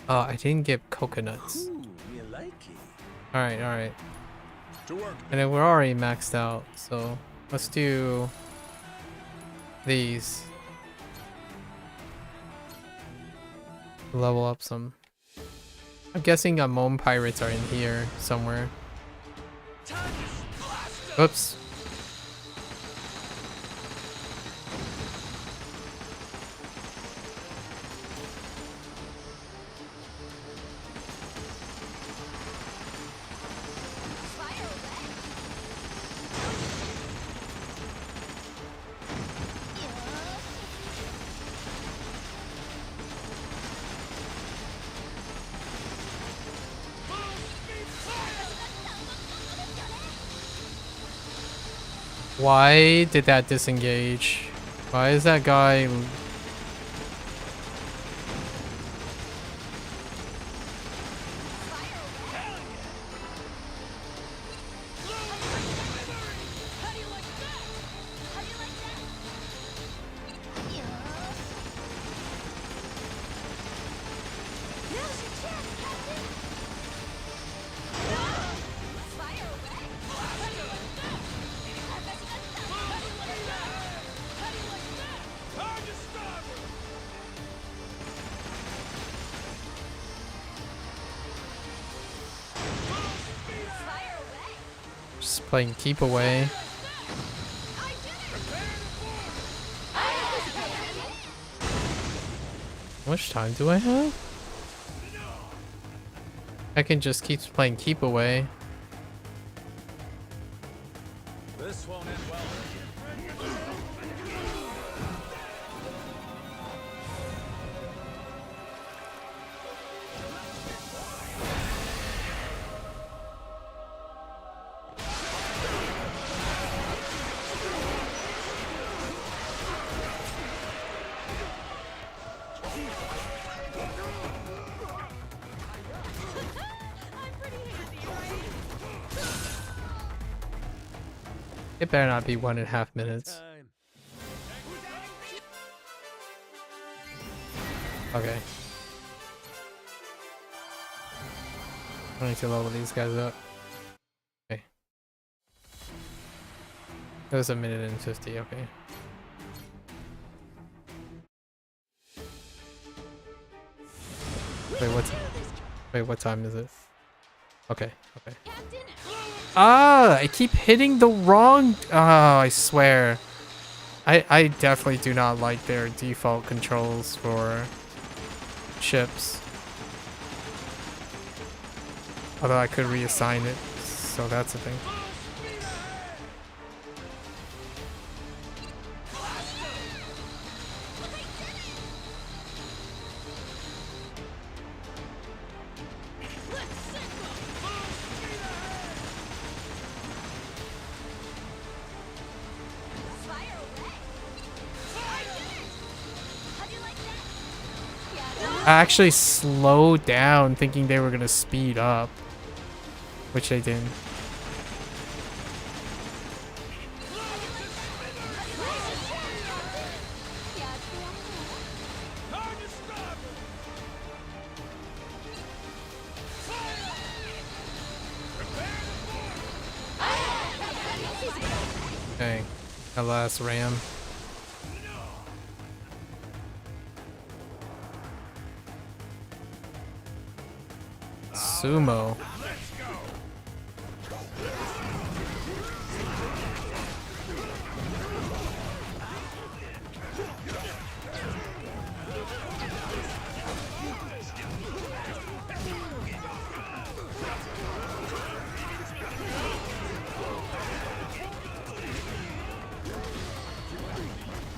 Oh, I didn't get coconuts. Ooh, you like it. Alright, alright. To work. And then we're already maxed out, so let's do these. Level up some. I'm guessing Amon pirates are in here somewhere. Oops. Why did that disengage? Why is that guy... Just playing keep away. How much time do I have? I can just keep playing keep away. This won't end well. It better not be 1.5 minutes. Okay. I need to level these guys up. Okay. It was 1:50, okay. Wait, what time is it? Okay, okay. Ah, I keep hitting the wrong... Oh, I swear. I definitely do not like their default controls for ships. Although I could reassign it, so that's a thing. I actually slowed down thinking they were gonna speed up, which they didn't. Okay, that last ram. Sumo.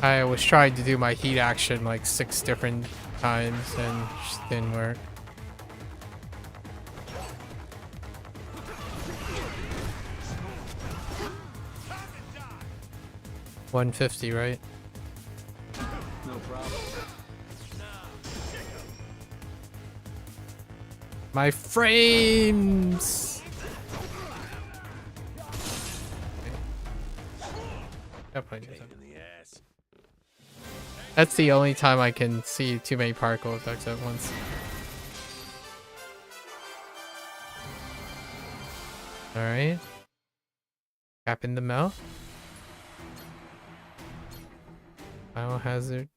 I was trying to do my heat action like 6 different times and it just didn't work. $150, right? No problem. My frames! That's the only time I can see too many particle effects at once. Alright. Cap in the mouth. Biohazard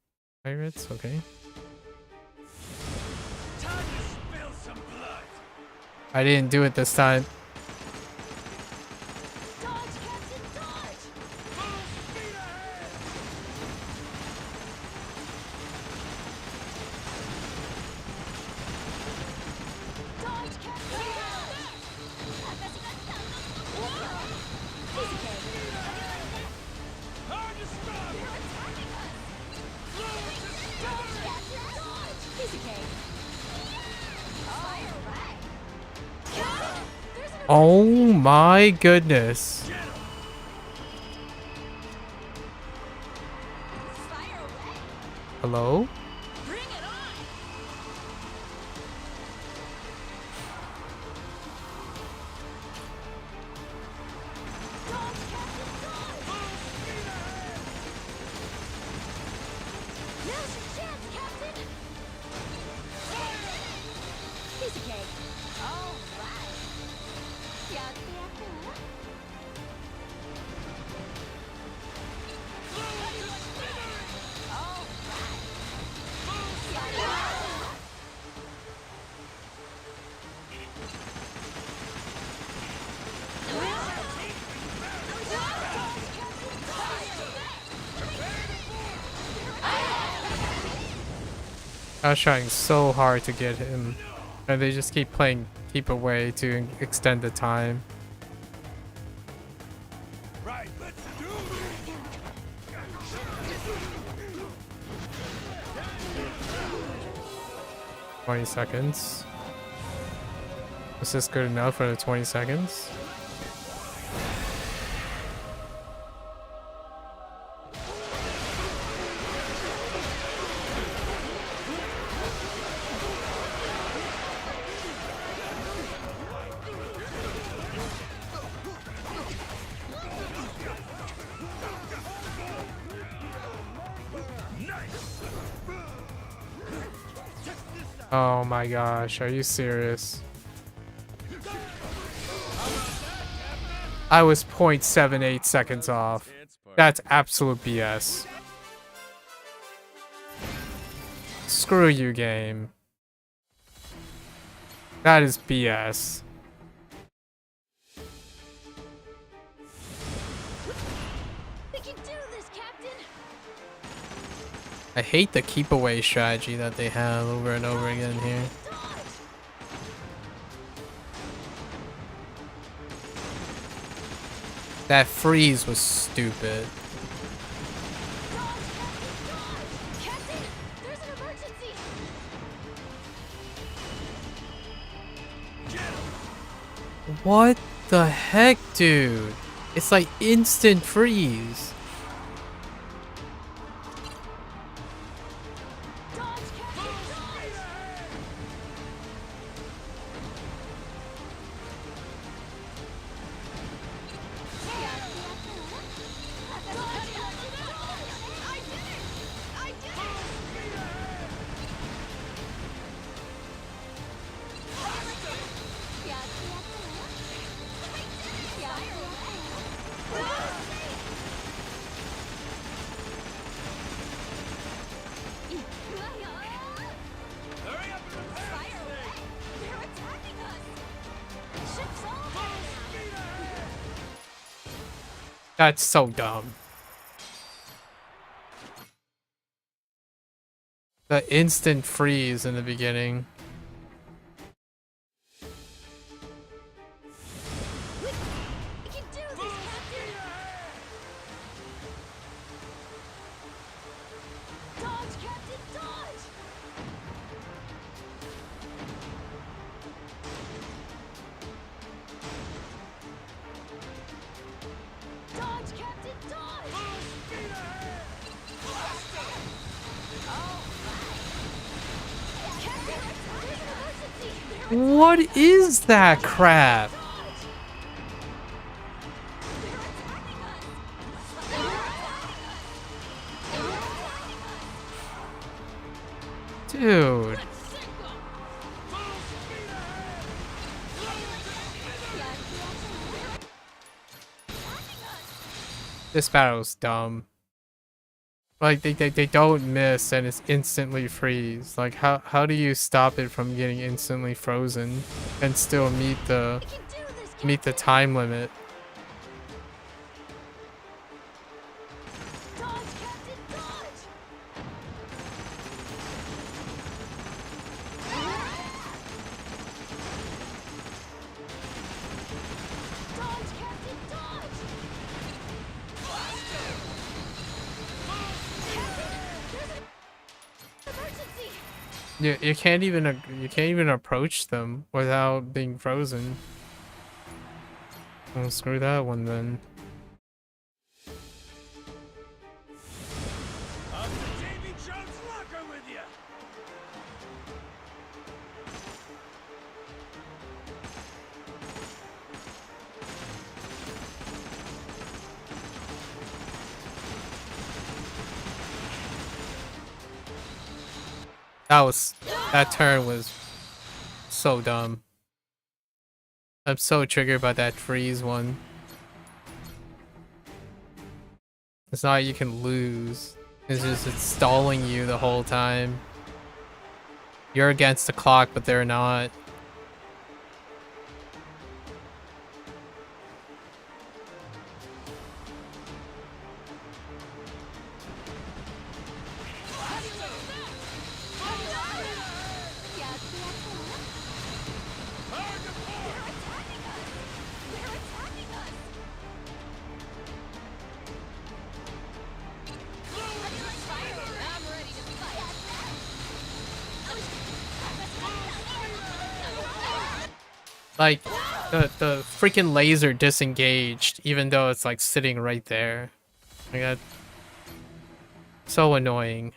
pirates, okay. I didn't do it this time. Oh my goodness. Hello? I was trying so hard to get him, and they just keep playing keep away to extend the time. Right, let's do it. 20 seconds. Was this good enough for the 20 seconds? Oh my gosh, are you serious? I was 0.78 seconds off. That's absolute BS. Screw you, game. That is BS. We can do this, Captain. I hate the keep away strategy that they have over and over again here. That freeze was stupid. Captain, there's an emergency. What the heck, dude? It's like instant freeze. That's so dumb. The instant freeze in the beginning. What is that crap? Dude. This battle's dumb. Like they don't miss and it's instantly freeze. Like how do you stop it from getting instantly frozen and still meet the time limit? You can't even approach them without being frozen. Oh, screw that one then. That turn was so dumb. I'm so triggered by that freeze one. It's not like you can lose. It's just it's stalling you the whole time. You're against the clock, but they're not. Like, the freaking laser disengaged, even though it's like sitting right there. Like that. So annoying.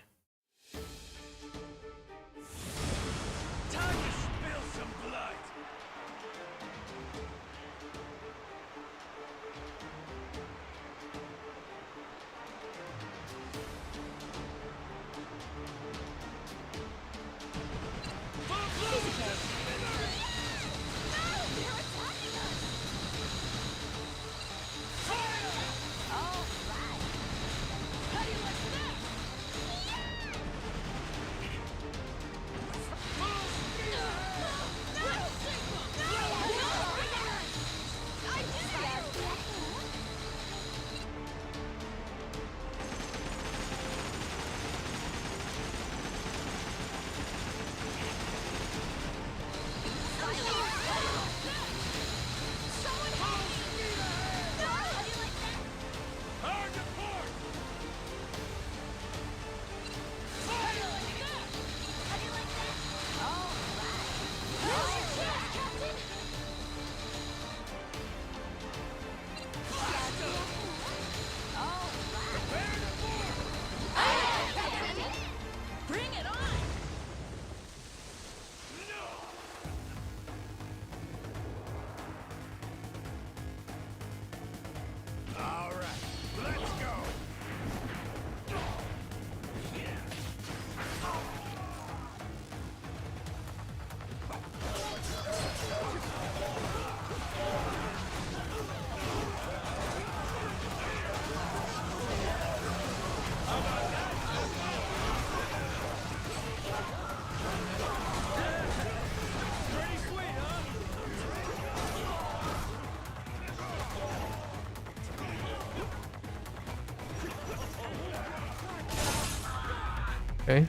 Okay. Ain't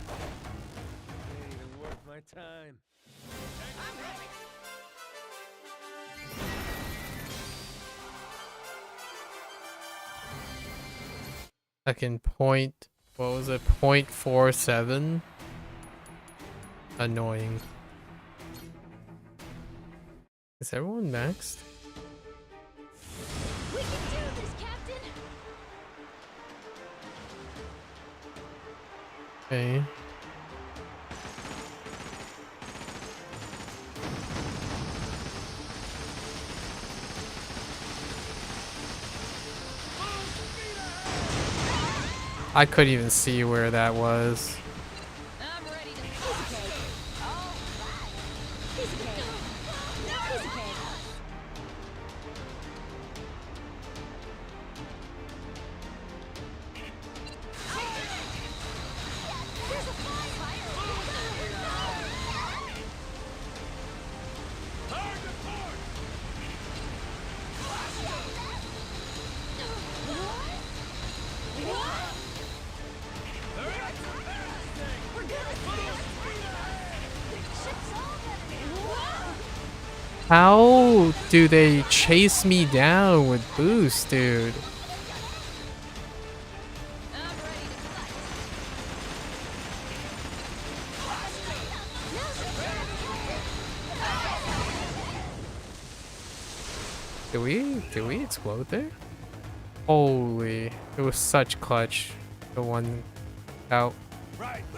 even worth my time. Second point, what was it? 0.47? Annoying. Is everyone maxed? We can do this, Captain. Okay. I couldn't even see where that was. How do they chase me down with boost, dude? Did we explode there? Holy, it was such clutch. The one out,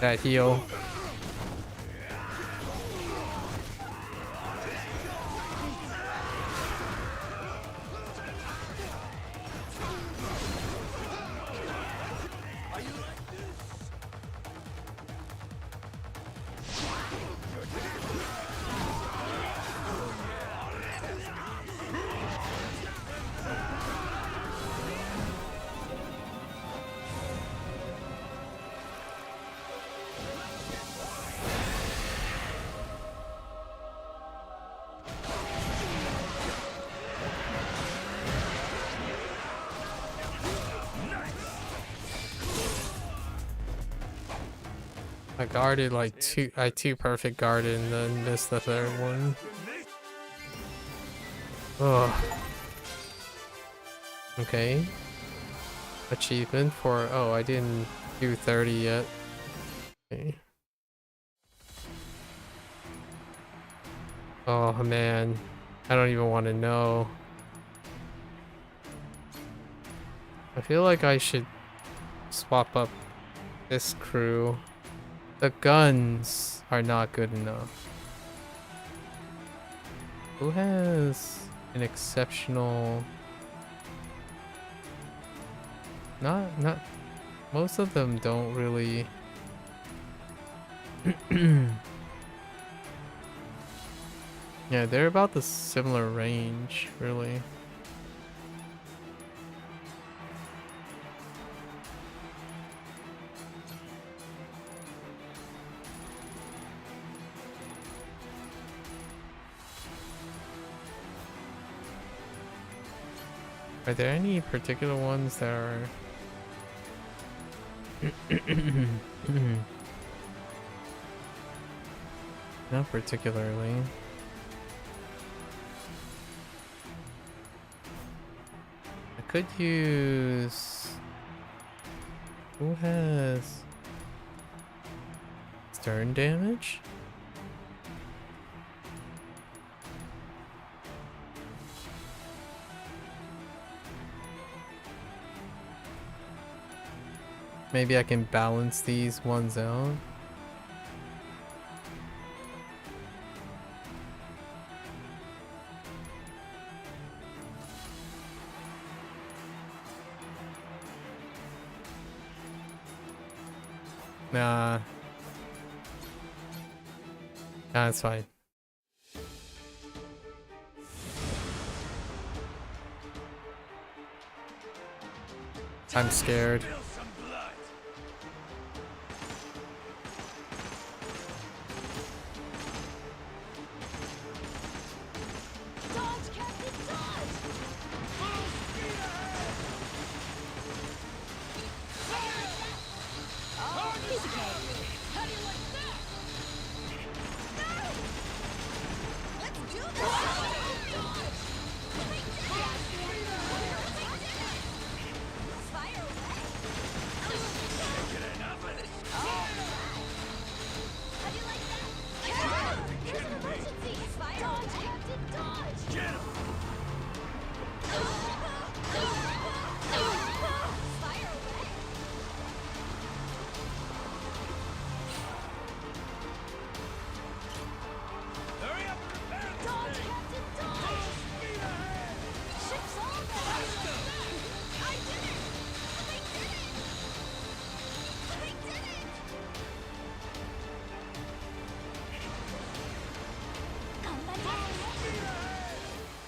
that heal. I guarded like I two perfect guarded and then missed the third one. Ugh. Okay. Achievement for, oh, I didn't do 30 yet. Okay. Oh man, I don't even want to know. I feel like I should swap up this crew. The guns are not good enough. Who has an exceptional... Not most of them don't really... Yeah, they're about the similar range, really. Are there any particular ones that are... Not particularly. I could use... Who has... Stern damage? Maybe I can balance these ones out. Nah. Nah, it's fine. I'm scared.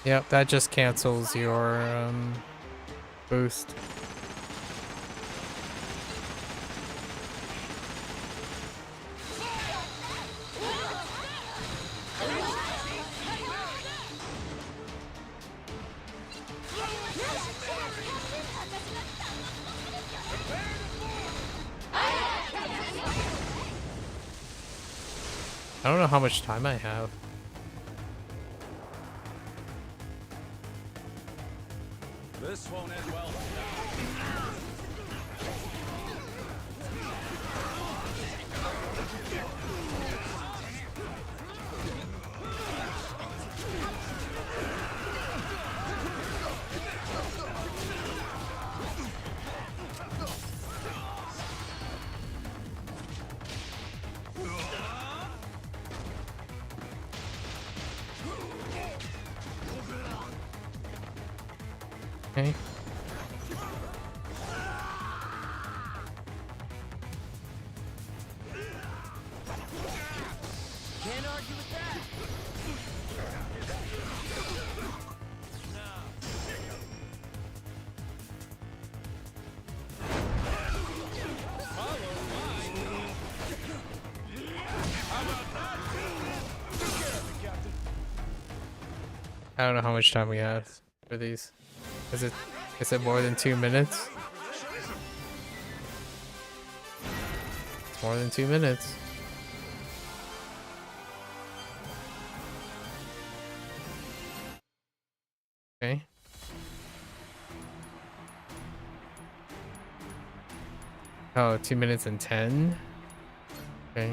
Yep, that just cancels your boost. I don't know how much time I have. This won't end well. Okay. Can't argue with that. I don't know how much time we have for these. Is it more than 2 minutes? It's more than 2 minutes. Okay. Oh, 2 minutes and 10. Okay.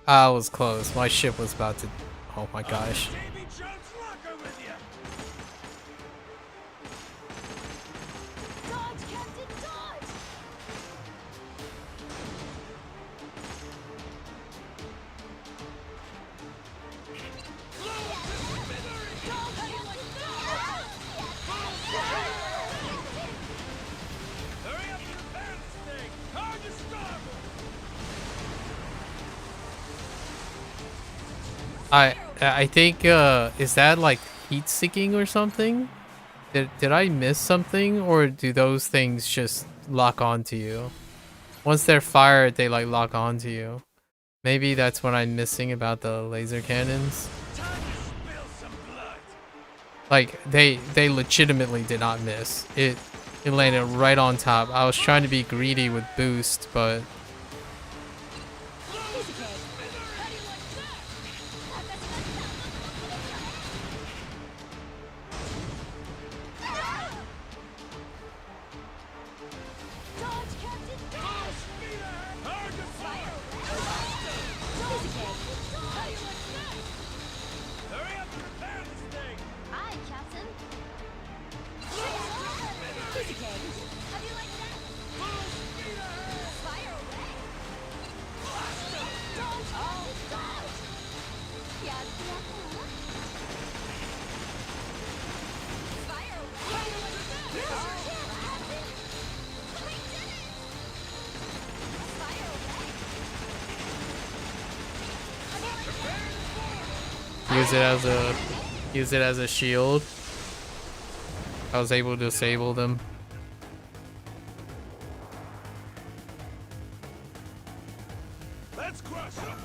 I was close. My ship was about to. Oh my gosh. I think is that like heat seeking or something? Did I miss something, or do those things just lock onto you? Once they're fired, they like lock onto you. Maybe that's what I'm missing about the laser cannons. Like they legitimately did not miss. It landed right on top. I was trying to be greedy with boost, but use it as a shield. I was able to disable them. Let's crush them.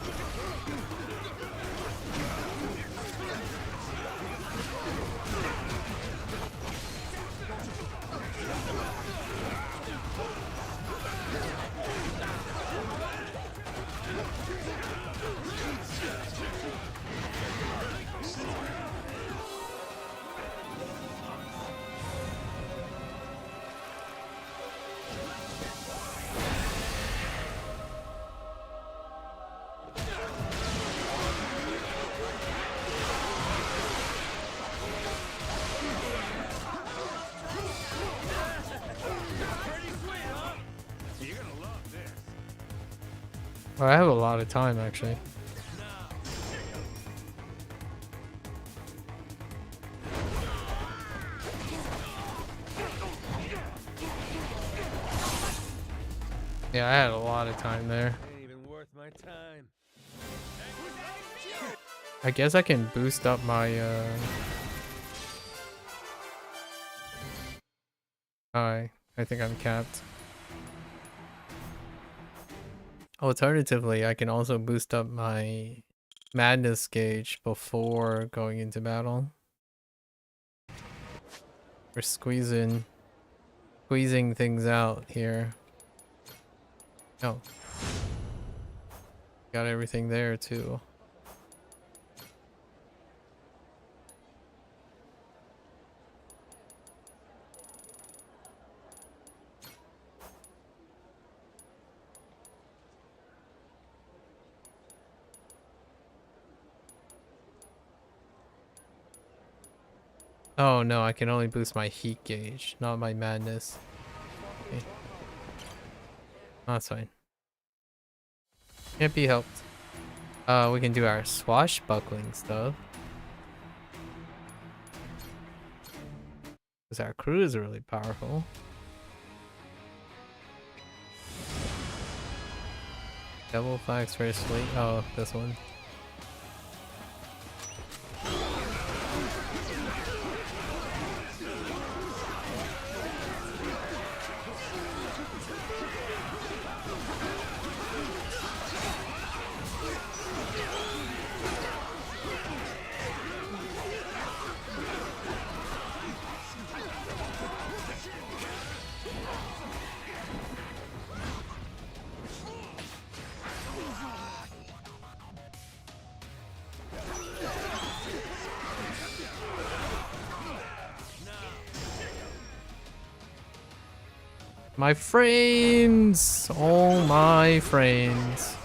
Well, I have a lot of time actually. Yeah, I had a lot of time there. Ain't even worth my time. I guess I can boost up my I think I'm capped. Alternatively, I can also boost up my madness gauge before going into battle. We're squeezing things out here. Oh. Got everything there too. Oh no, I can only boost my heat gauge, not my madness. Okay. Oh, that's fine. Can't be helped. We can do our swashbuckling stuff. Because our crew is really powerful. Devil flags first fleet. Oh, this one. My frames! Oh my frames.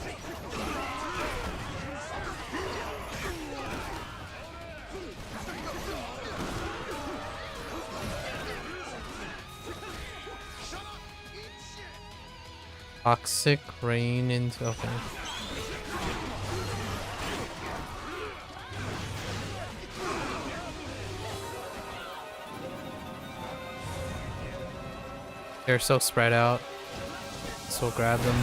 Toxic rain into... okay. They're so spread out, so grab them.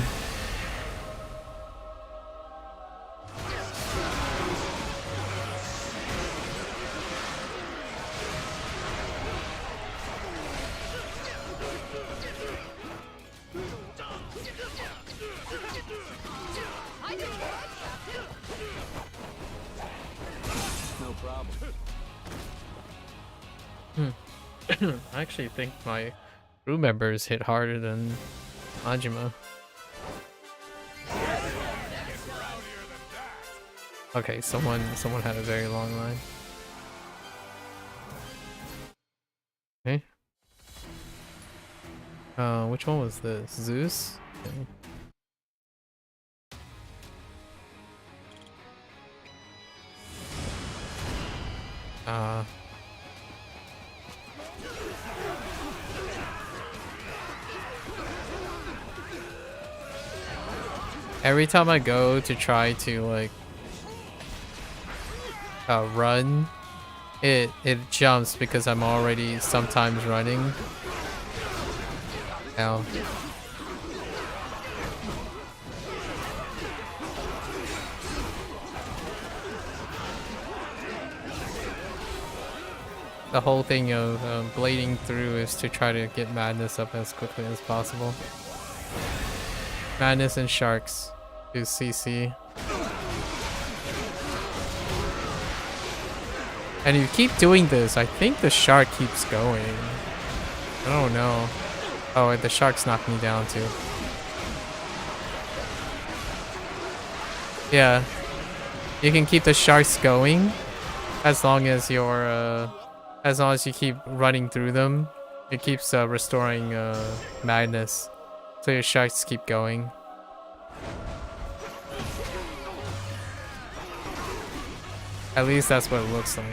No problem. I actually think my crew members hit harder than Majima. Okay, someone had a very long line. Okay. Which one was this? Zeus? Okay. Every time I go to try to like run, it jumps because I'm already sometimes running. Ow. The whole thing of blading through is to try to get madness up as quickly as possible. Madness and sharks to CC. And if you keep doing this, I think the shark keeps going. I don't know. Oh, wait, the sharks knocked me down too. Yeah. You can keep the sharks going as long as you're as long as you keep running through them. It keeps restoring madness. So your sharks keep going. At least that's what it looks like.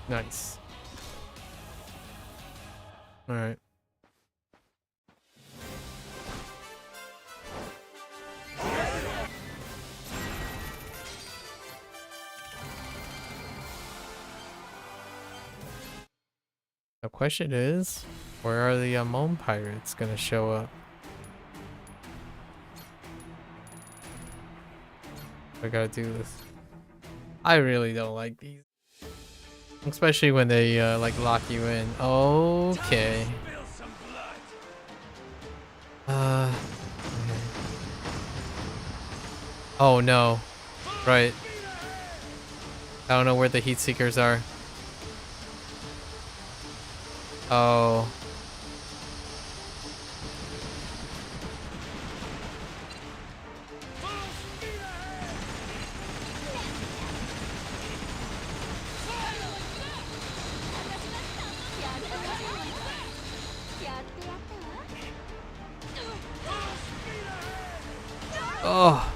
Nice. All right. The question is, where are the Amon pirates gonna show up? I gotta do this. I really don't like these, especially when they like lock you in. Okay. Okay. Oh no. Right. I don't know where the heat seekers are. Oh. Oh.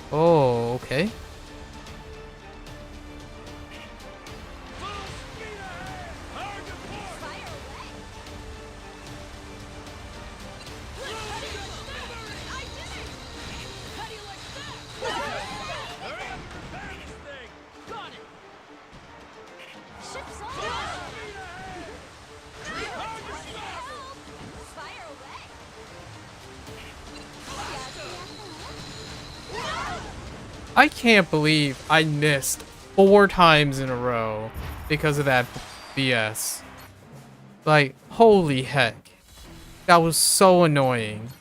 Oh, okay. I can't believe I missed 4 times in a row because of that BS. Like, holy heck. That was so annoying.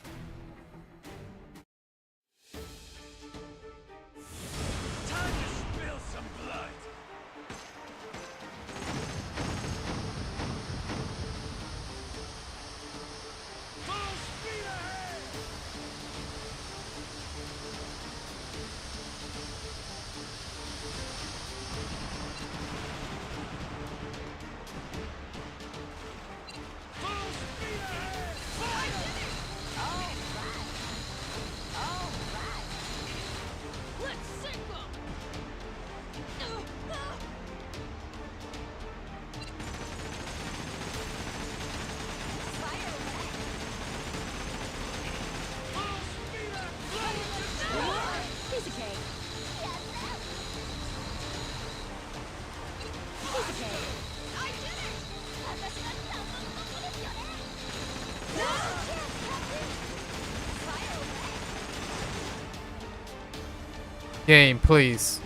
Game, please.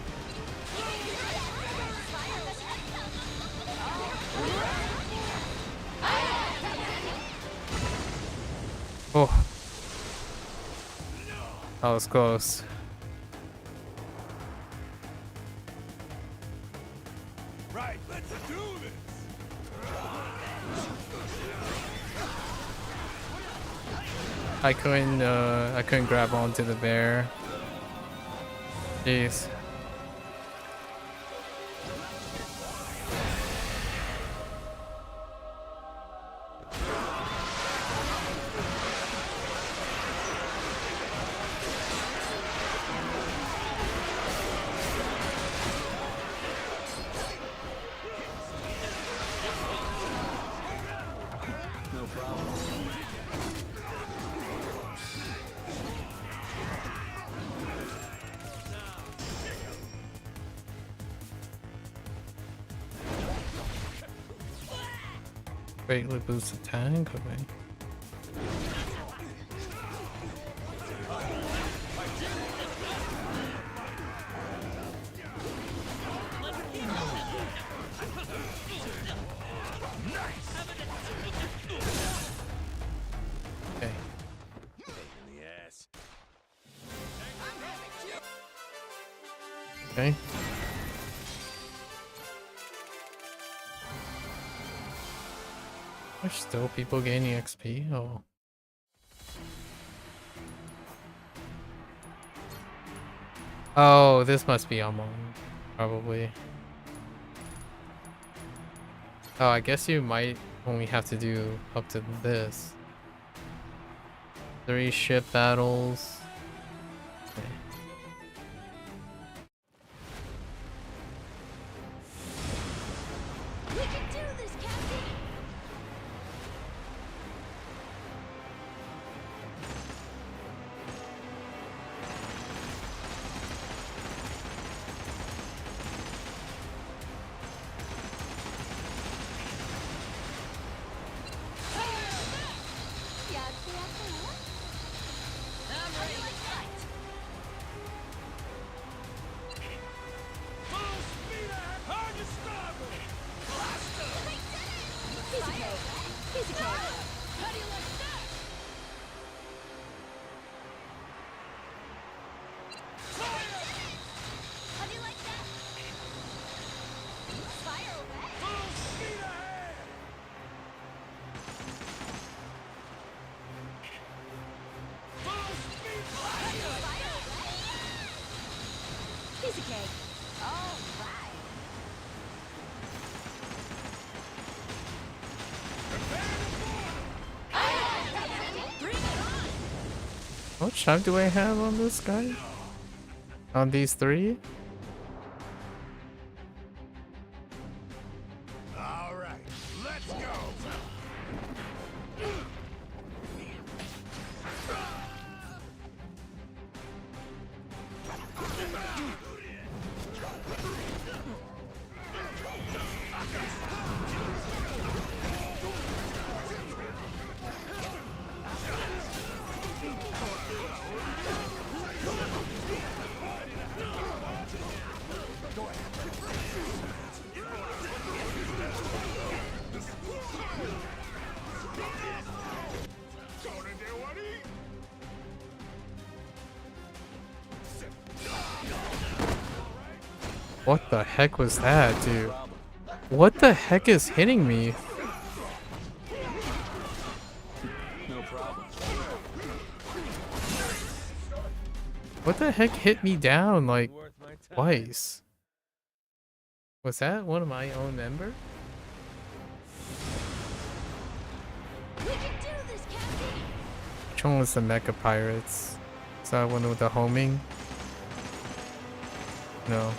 Oh. That was close. Right, let's do this. I couldn't grab onto the bear. Jeez. No problem. Greatly boost the tank, okay. Okay. Okay. There's still people gaining XP? Oh. Oh, this must be Amon, probably. Oh, I guess you might only have to do up to this. 3 ship battles. Okay. We can do this, Captain! How much time do I have on this guy? On these 3? All right, let's go. What the heck was that, dude? What the heck is hitting me? No problem. What the heck hit me down like twice? Was that one of my own member? Which one was the Mecha Pirates? Is that one with the homing? No.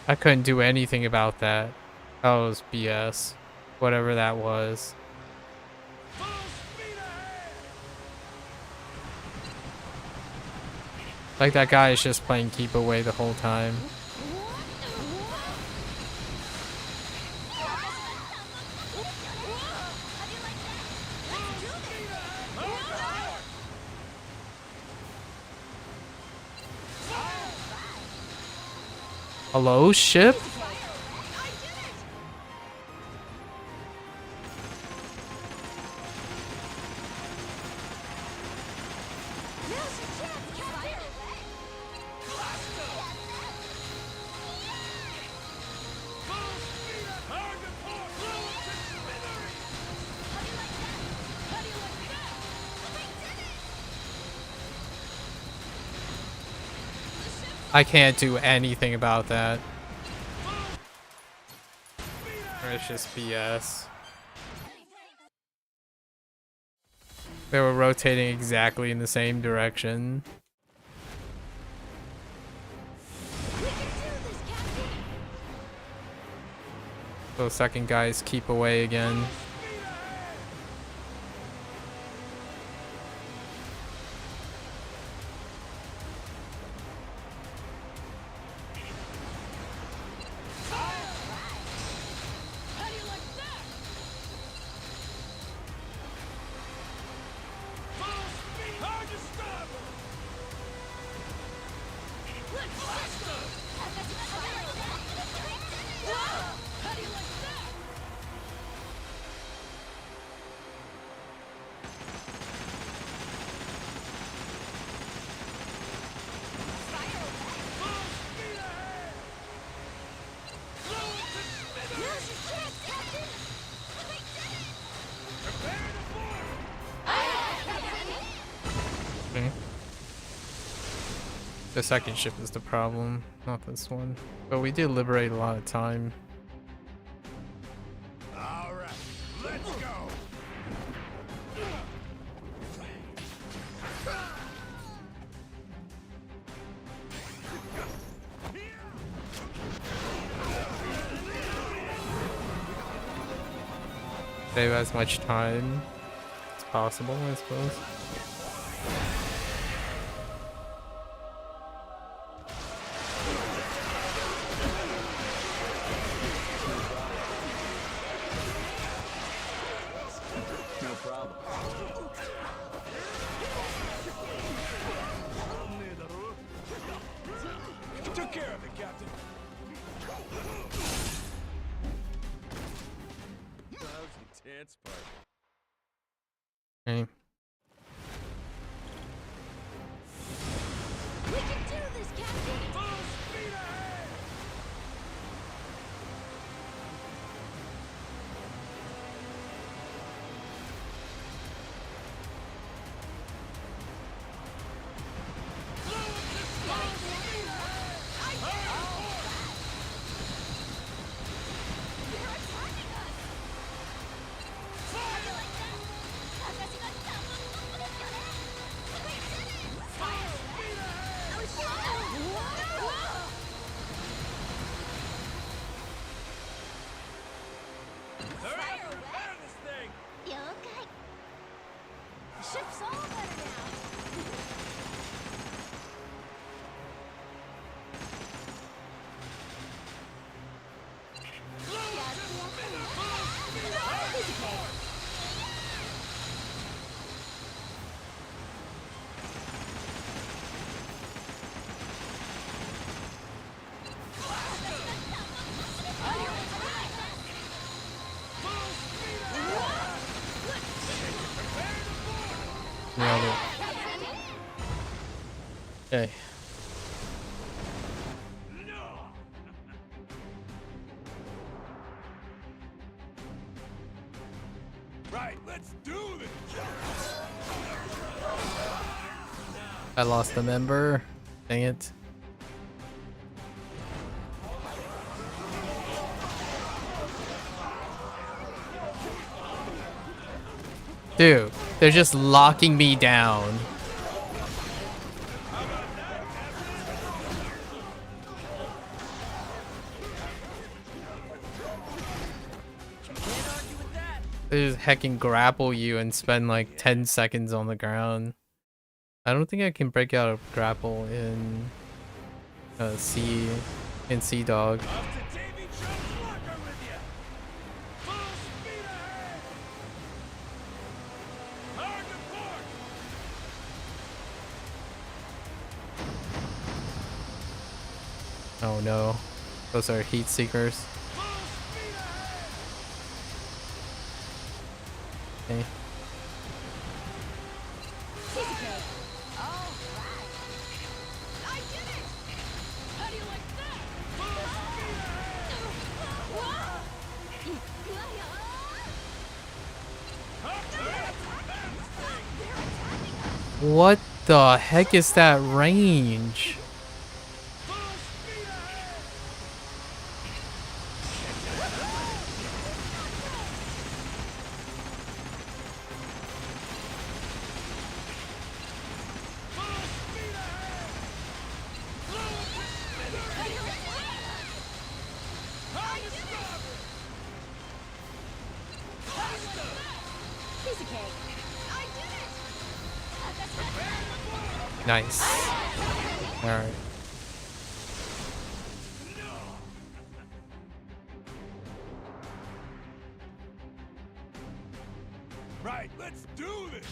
I couldn't do anything about that. That was BS. Whatever that was. Like that guy is just playing keep away the whole time. Hello, ship? I can't do anything about that. Or it's just BS. They were rotating exactly in the same direction. So second guys keep away again. The second ship is the problem, not this one. But we did liberate a lot of time. All right, let's go. Save as much time as possible, I suppose. No problem. Took care of it, Captain. That was the tense part. Okay. We can do this, Captain! Full speed ahead! Hurry up and repair this thing! Yokai. Ship's all better now. Nailed it. Okay. Right, let's do this! I lost a member. Dang it. Dude, they're just locking me down. They just heckin' grapple you and spend like 10 seconds on the ground. I don't think I can break out a grapple in Sea Dog. Oh no, those are heat seekers. Okay. What the heck is that range? Nice. All right. Right, let's do this!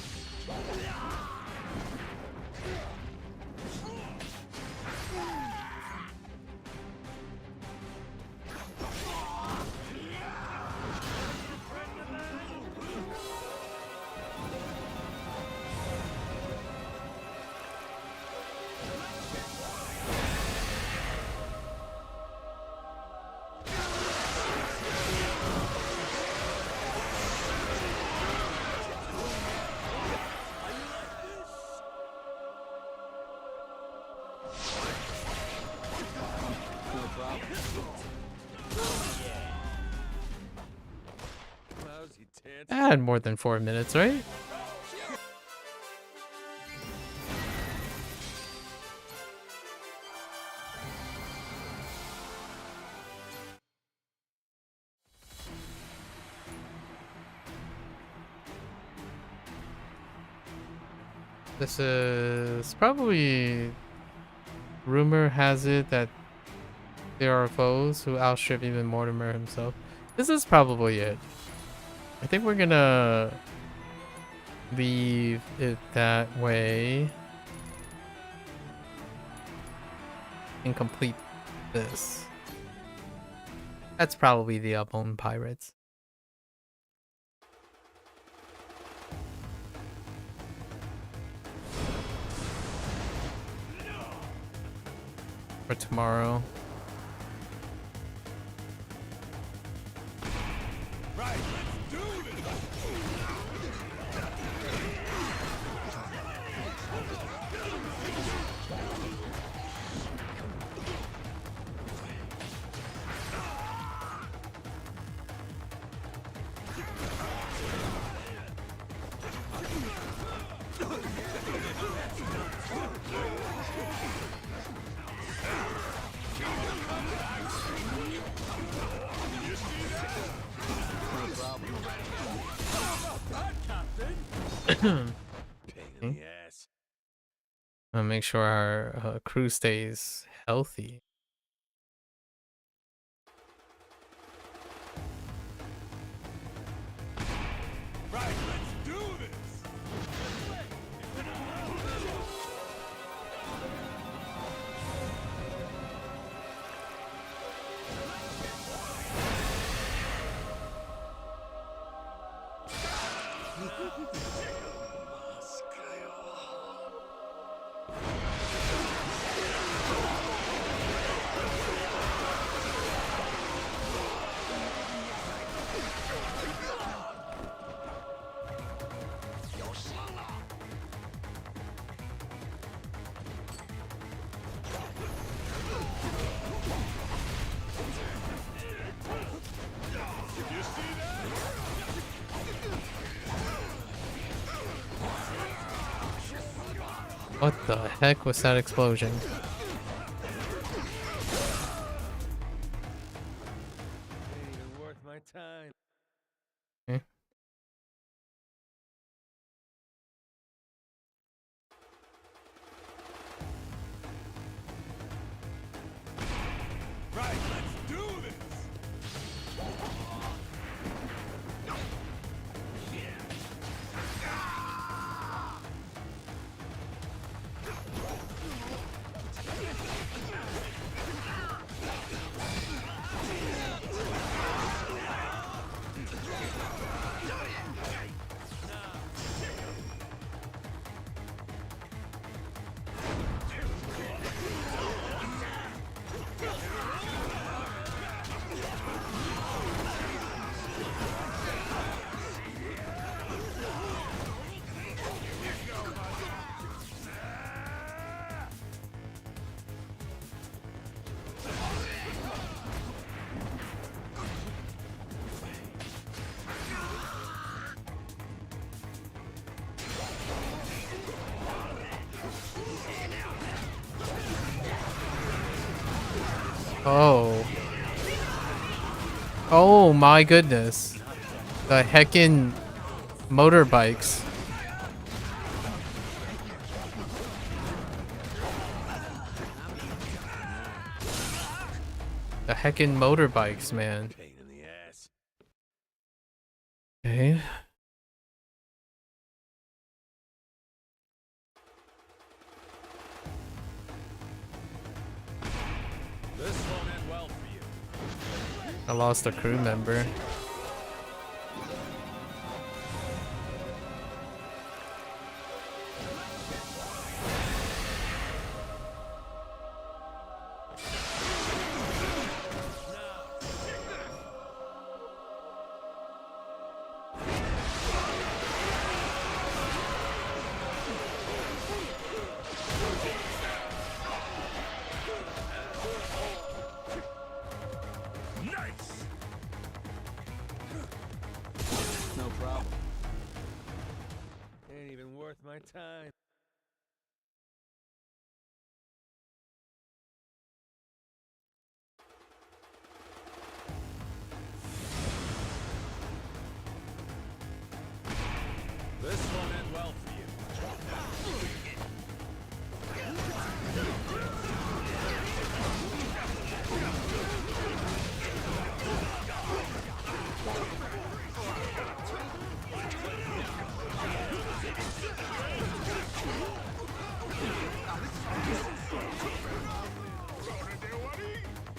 I had more than 4 minutes, right? This is probably, rumor has it that there are foes who outstrip even Mortimer himself. This is probably it. I think we're gonna leave it that way and complete this. That's probably the Upon Pirates. For tomorrow. Right, let's do this! Yes. I'll make sure our crew stays healthy. Right, let's do this! What the heck was that explosion? Ain't even worth my time. Okay. Right, let's do this! Oh. Oh my goodness. The heckin' motorbikes. The heckin' motorbikes, man. Pain in the ass. Okay. This won't end well for you. I lost a crew member.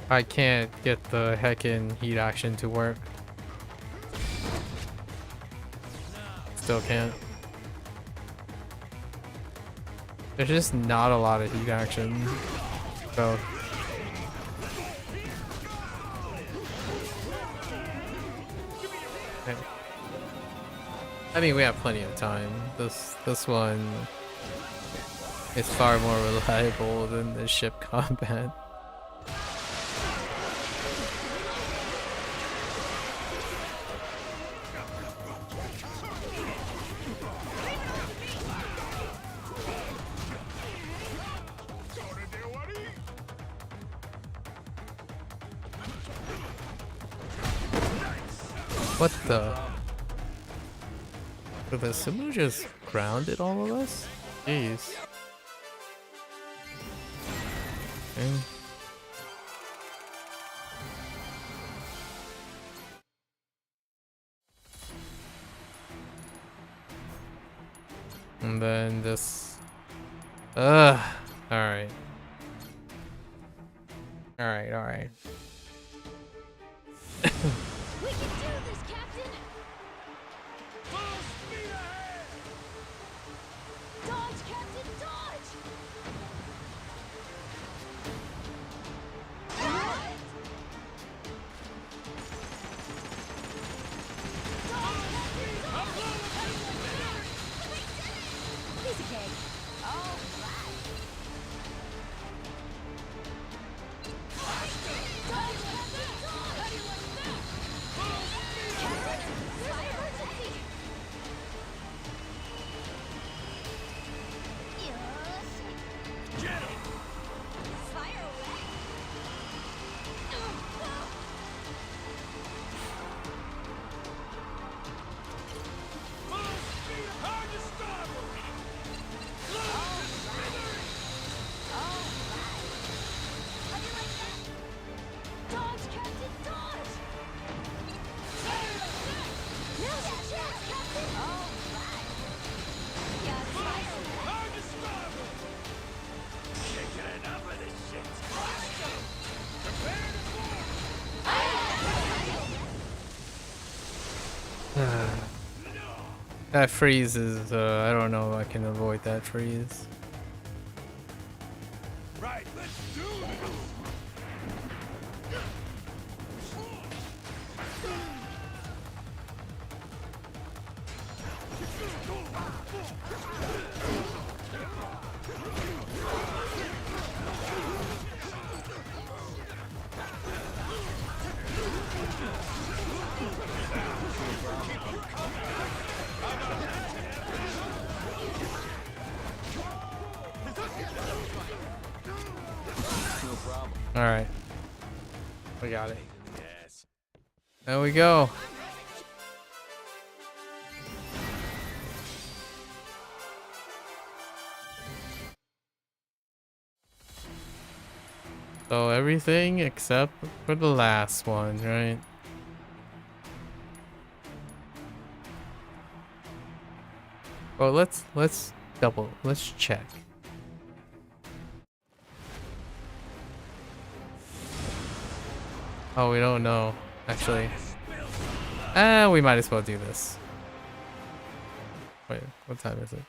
I can't get the heckin' heat action to work. Still can't. There's just not a lot of heat action. So. Okay. I mean, we have plenty of time. This one is far more reliable than the ship combat. What the? Did the Sumu just grounded all of us? Jeez. Okay. And then this. Alright. Alright. We can do this, Captain! Full speed ahead! Dodge, Captain, dodge! Piece of cake. All right. Dodge, Captain, dodge! How do you like that? Captain, there's an emergency! Get him! Fire away! Full speed hard to starboard! Load to smithereens! All right. How do you like that? Dodge, Captain, dodge! Now's your chance, Captain! All right. Got fire away! Hard to starboard! Can't get enough of this shit! Blast 'em! Prepare to board! That freeze is, I don't know if I can avoid that freeze. Right, let's do this! Alright. We got it. Yes. There we go. So everything except for the last one, right? Well, let's check. Oh, we don't know, actually. We might as well do this. Wait, what time is it?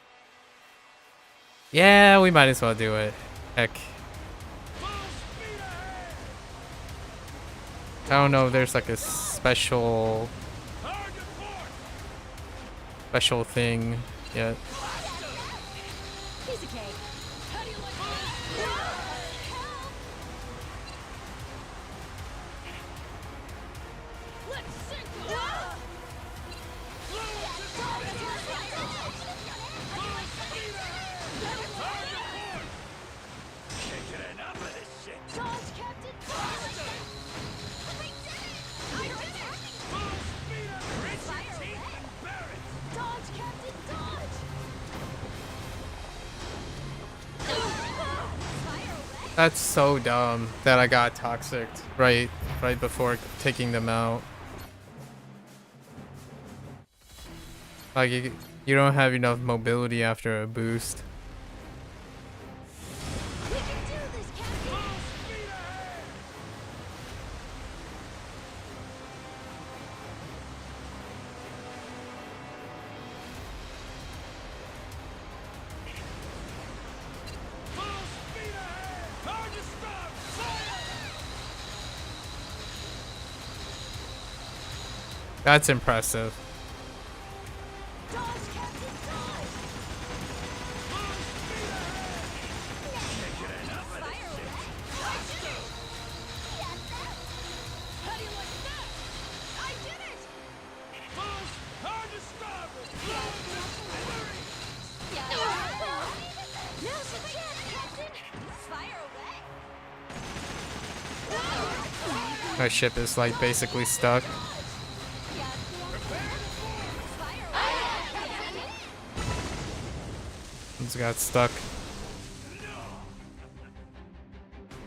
Yeah, we might as well do it. Heck. I don't know if there's like a special thing yet. Piece of cake. How do you like that? Let's sink them! Can't get enough of this shit! Dodge, Captain! Dodge! We did it! I did it! Full speed ahead! Grit your teeth and bear it! Dodge, Captain! Dodge! Fire away! That's so dumb that I got toxic right before taking them out. Like you don't have enough mobility after a boost. We can do this, Captain! That's impressive. My ship is like basically stuck. It's got stuck.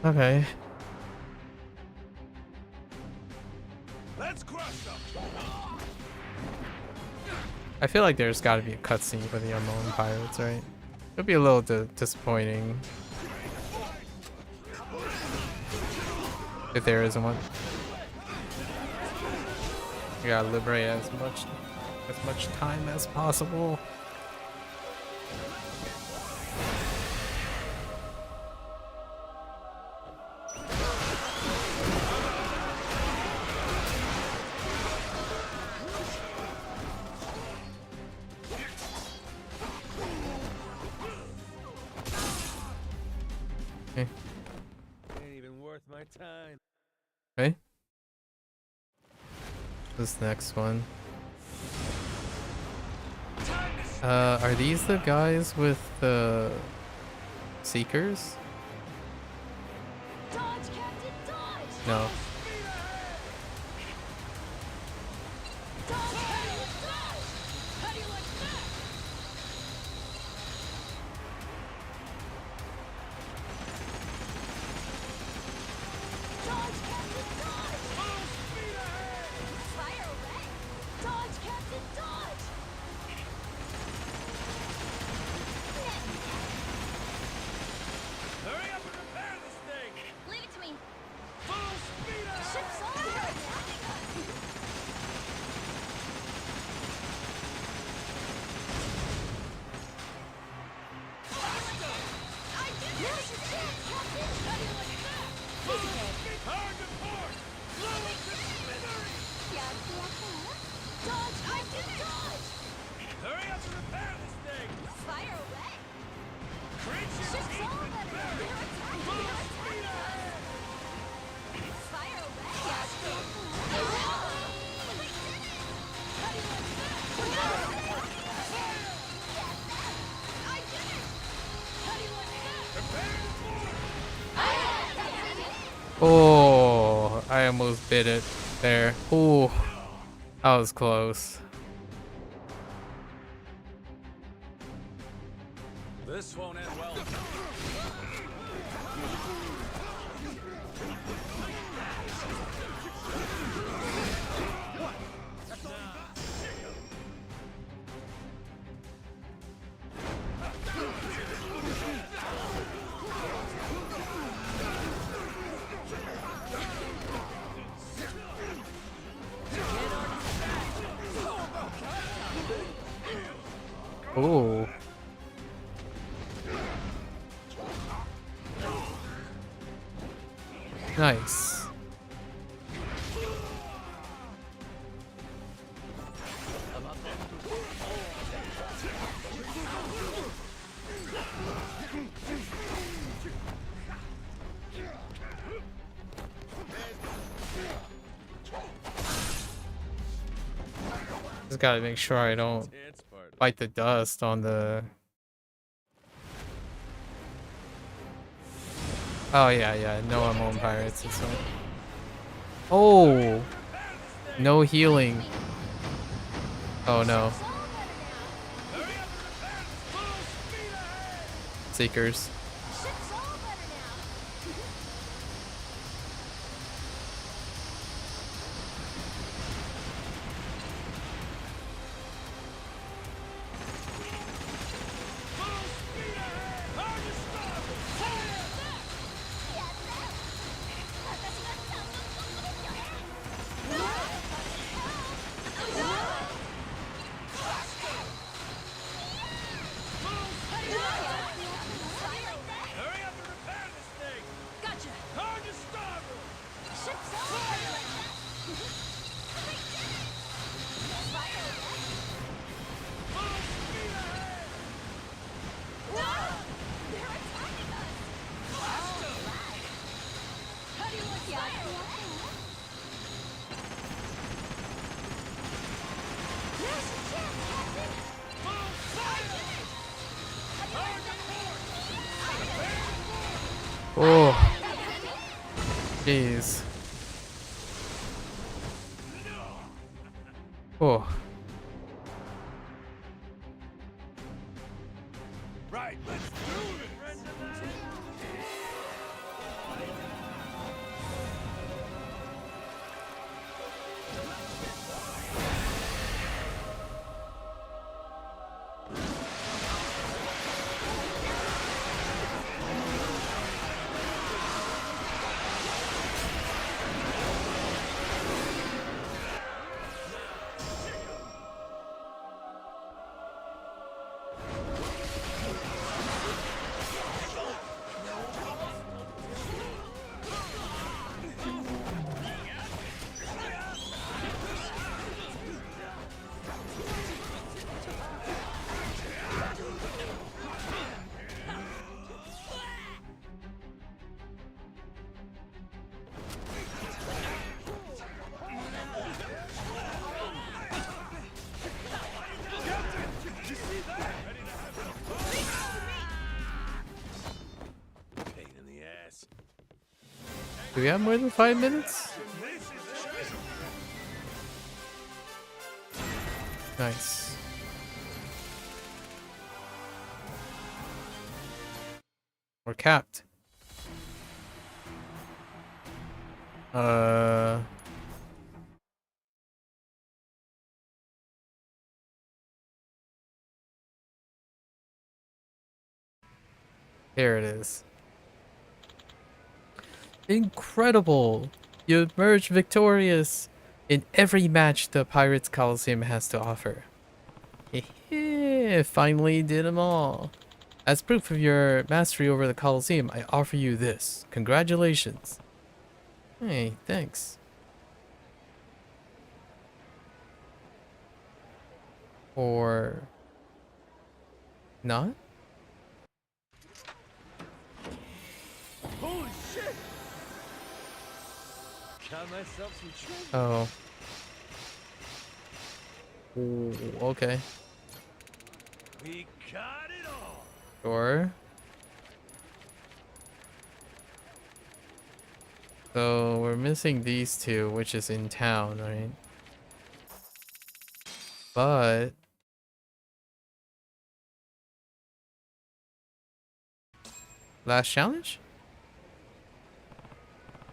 Okay. Let's crush them. I feel like there's got to be a cutscene for the unknown pirates, right? It'll be a little disappointing if there isn't one. You gotta liberate as much time as possible. Ain't even worth my time. Okay. This next one. Are these the guys with the Seekers? No. Hurry up and repair this thing! Leave it to me. Full speed ahead! Ship's over. I did it! Now's your chance, Captain. How do you like that? Easy, Kate. Hard to port! Blow it to smithereens! Dodge! I did it! Dodge! Hurry up and repair this thing! Fire away! Creatures Ship's eat all with better. better! They're attacking. Full They're speed attacking ahead! us. Fire away! We did it! How do you like that? I did it! How do you like that? Oh, I almost bit it there. Ooh, that was close. This won't end well. Ooh. Nice. Just gotta make sure I don't bite the dust on the... Oh yeah, no unknown pirates this one. Oh! No healing. Oh no. Seekers. Oh. Jeez. Oh. Right, let's do it! Do we have more than 5 minutes? Nice. We're capped. Here it is. Incredible! You emerged victorious in every match the Pirates Coliseum has to offer. Finally did them all. As proof of your mastery over the Coliseum, I offer you this. Congratulations. Hey, thanks. Or not? Holy shit! Got myself some treasure. Oh. Ooh, okay. We got it all. Sure. So we're missing these two, which is in town, right? But last challenge?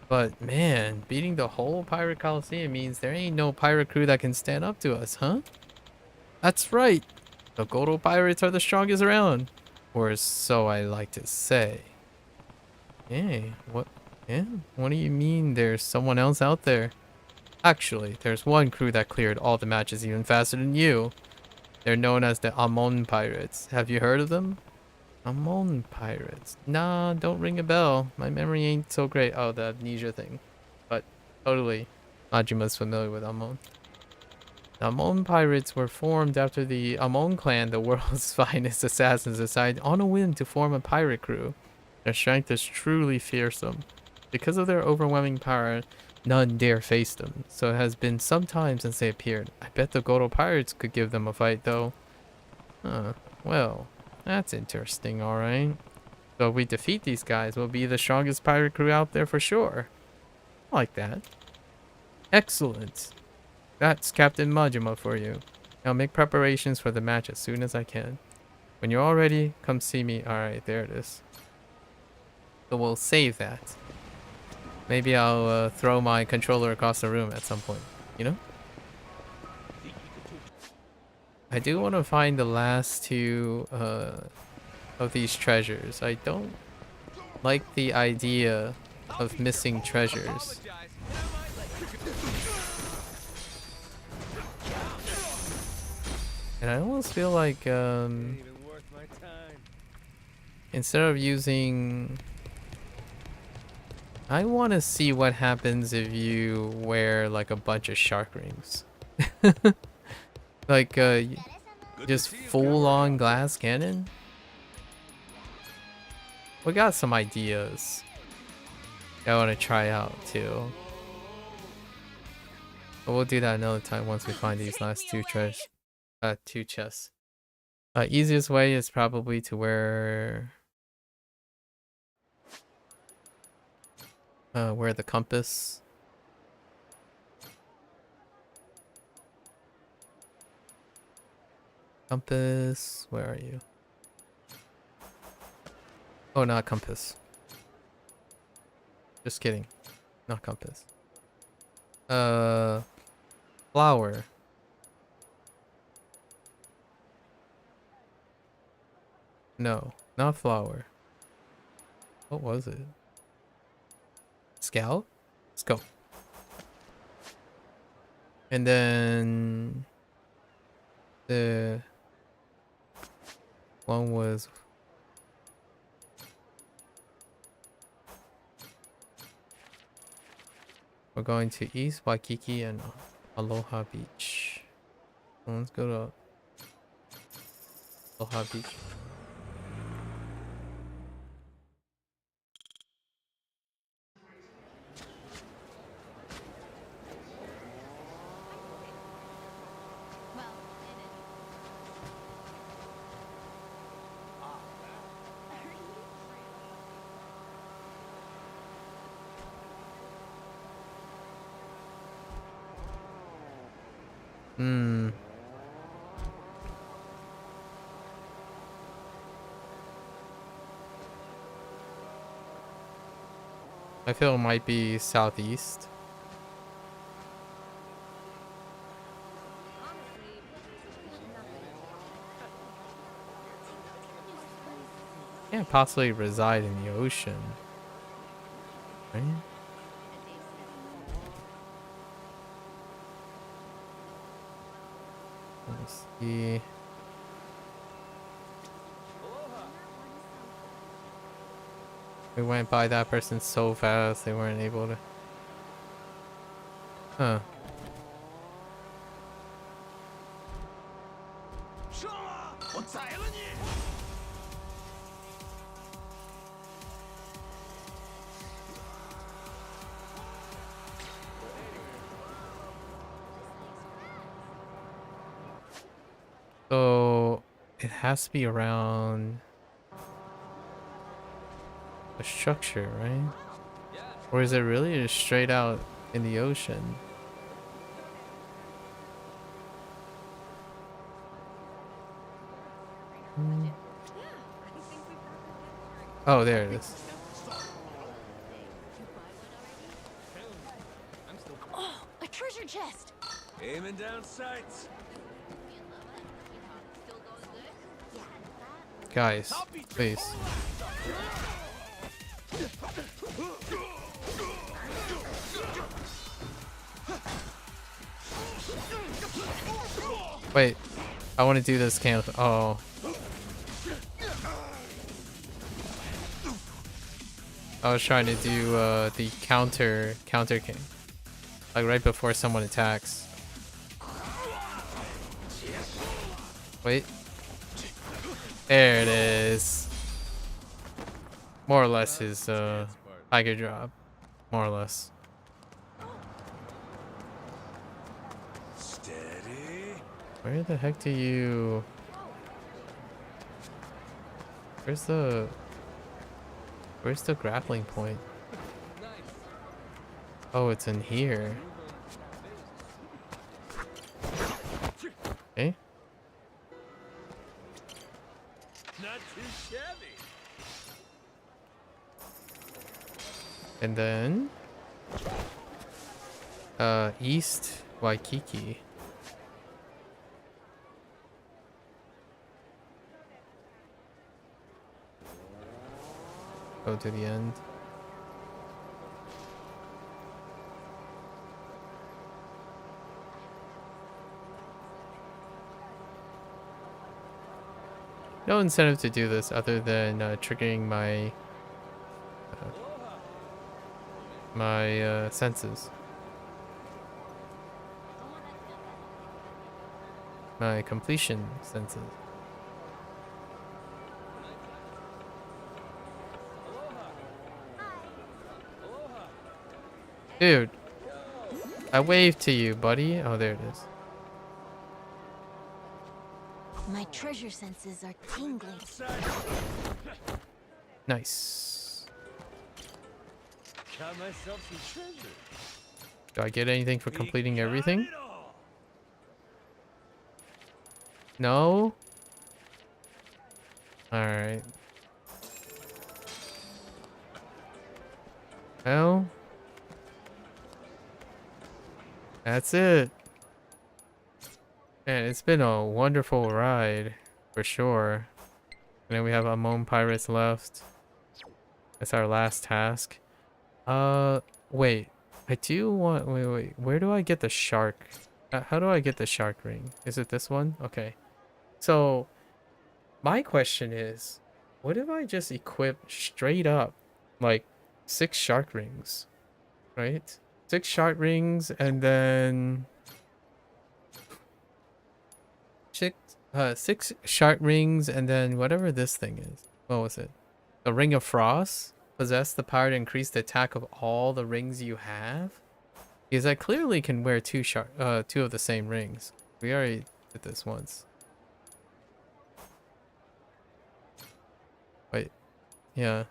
But man, beating the whole Pirate Coliseum means there ain't no pirate crew that can stand up to us, huh? That's right. The Goto pirates are the strongest around. Or so I like to say. Hey, what? Yeah, what do you mean there's someone else out there? Actually, there's one crew that cleared all the matches even faster than you. They're known as the Amon Pirates. Have you heard of them? Amon Pirates. Nah, don't ring a bell. My memory ain't so great. Oh, the amnesia thing. But totally, Majima's familiar with Amon. The Amon Pirates were formed after the Amon clan, the world's finest assassins, decided on a whim to form a pirate crew. Their strength is truly fearsome. Because of their overwhelming power, none dare face them. So it has been some time since they appeared. I bet the Goto Pirates could give them a fight, though. Well, that's interesting, alright. So if we defeat these guys, we'll be the strongest pirate crew out there for sure. I like that. Excellent. That's Captain Majima for you. I'll make preparations for the match as soon as I can. When you're all ready, come see me. Alright, there it is. So we'll save that. Maybe I'll throw my controller across the room at some point, you know? I do want to find the last two of these treasures. I don't like the idea of missing treasures. And I almost feel like instead of using... I want to see what happens if you wear like a bunch of shark rings. Like just full on glass cannon. We got some ideas. I want to try out too. But we'll do that another time once we find these last two chests. Easiest way is probably to wear the compass. Compass, where are you? Oh, not compass. Just kidding. Not compass. Flower. No, not flower. What was it? Scout? Scope. And then the one was we're going to East Waikiki and Aloha Beach. Let's go to Aloha Beach. I feel it might be southeast. Can't possibly reside in the ocean, right? Let's see. We went by that person so fast they weren't able to. Huh. So it has to be around a structure, right? Or is it really just straight out in the ocean? Oh, there it is. Oh, a treasure chest! Aiming down sights. Guys, please. Wait, I want to do this camp. Oh. I was trying to do the counter camp. Like right before someone attacks. Wait. There it is. More or less his tiger drop. More or less. Steady. Where the heck do you... Where's the grappling point? Oh, it's in here. Okay. Not too shabby. And then East Waikiki. Go to the end. No incentive to do this other than triggering my senses. My completion senses. Dude, I waved to you, buddy. Oh, there it is. My treasure senses are tingling. Nice. Got myself some treasure. Do I get anything for completing everything? No? Alright. Well, that's it. Man, it's been a wonderful ride, for sure. And then we have Amon Pirates left. That's our last task. Wait. I do want... Wait. Where do I get the shark? How do I get the shark ring? Is it this one? Okay. So, my question is, what if I just equip straight up, like, 6 shark rings? Right? 6 shark rings, and then... 6 shark rings, and then whatever this thing is. What was it? The Ring of Frost? Possess the power to increase the attack of all the rings you have? Because I clearly can wear 2 of the same rings. We already did this once. Wait. Yeah.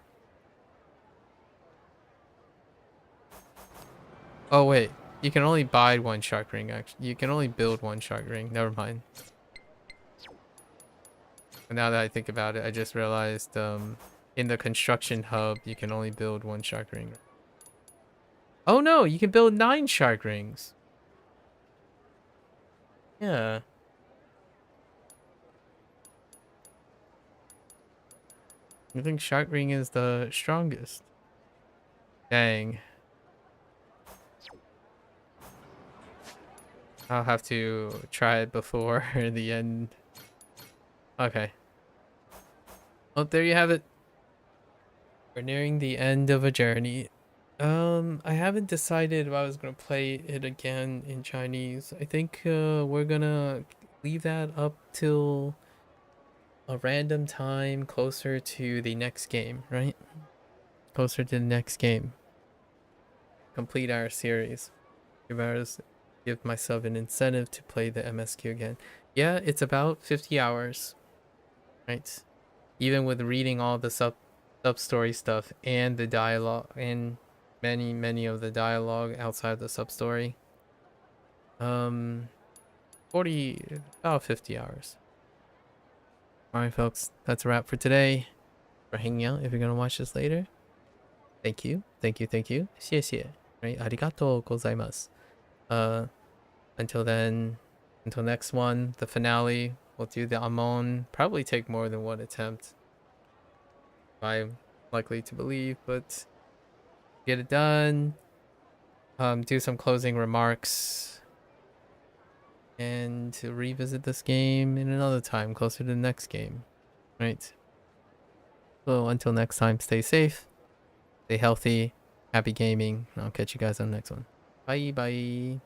Oh wait. You can only buy 1 shark ring, actually. You can only build 1 shark ring. Never mind. But now that I think about it, I just realized in the construction hub, you can only build 1 shark ring. Oh no, you can build 9 shark rings. Yeah. I think shark ring is the strongest. Dang. I'll have to try it before the end. Okay. Well, there you have it. We're nearing the end of a journey. I haven't decided if I was gonna play it again in Chinese. I think we're gonna leave that up till a random time closer to the next game, right? Closer to the next game. Complete our series. Give myself an incentive to play the MSQ again. Yeah, it's about 50 hours. Right? Even with reading all the sub-story stuff and the dialogue and many of the dialogue outside the sub-story. 40, about 50 hours. Alright folks, that's a wrap for today. For hanging out, if you're gonna watch this later. Thank you. 谢谢. Right? Arigatou gozaimasu. Until then, until next one, the finale, we'll do the Amon. Probably take more than 1 attempt. I'm likely to believe, but get it done. Do some closing remarks. And to revisit this game in another time, closer to the next game. Right? So until next time, stay safe, stay healthy, happy gaming. I'll catch you guys on the next one. Bye bye.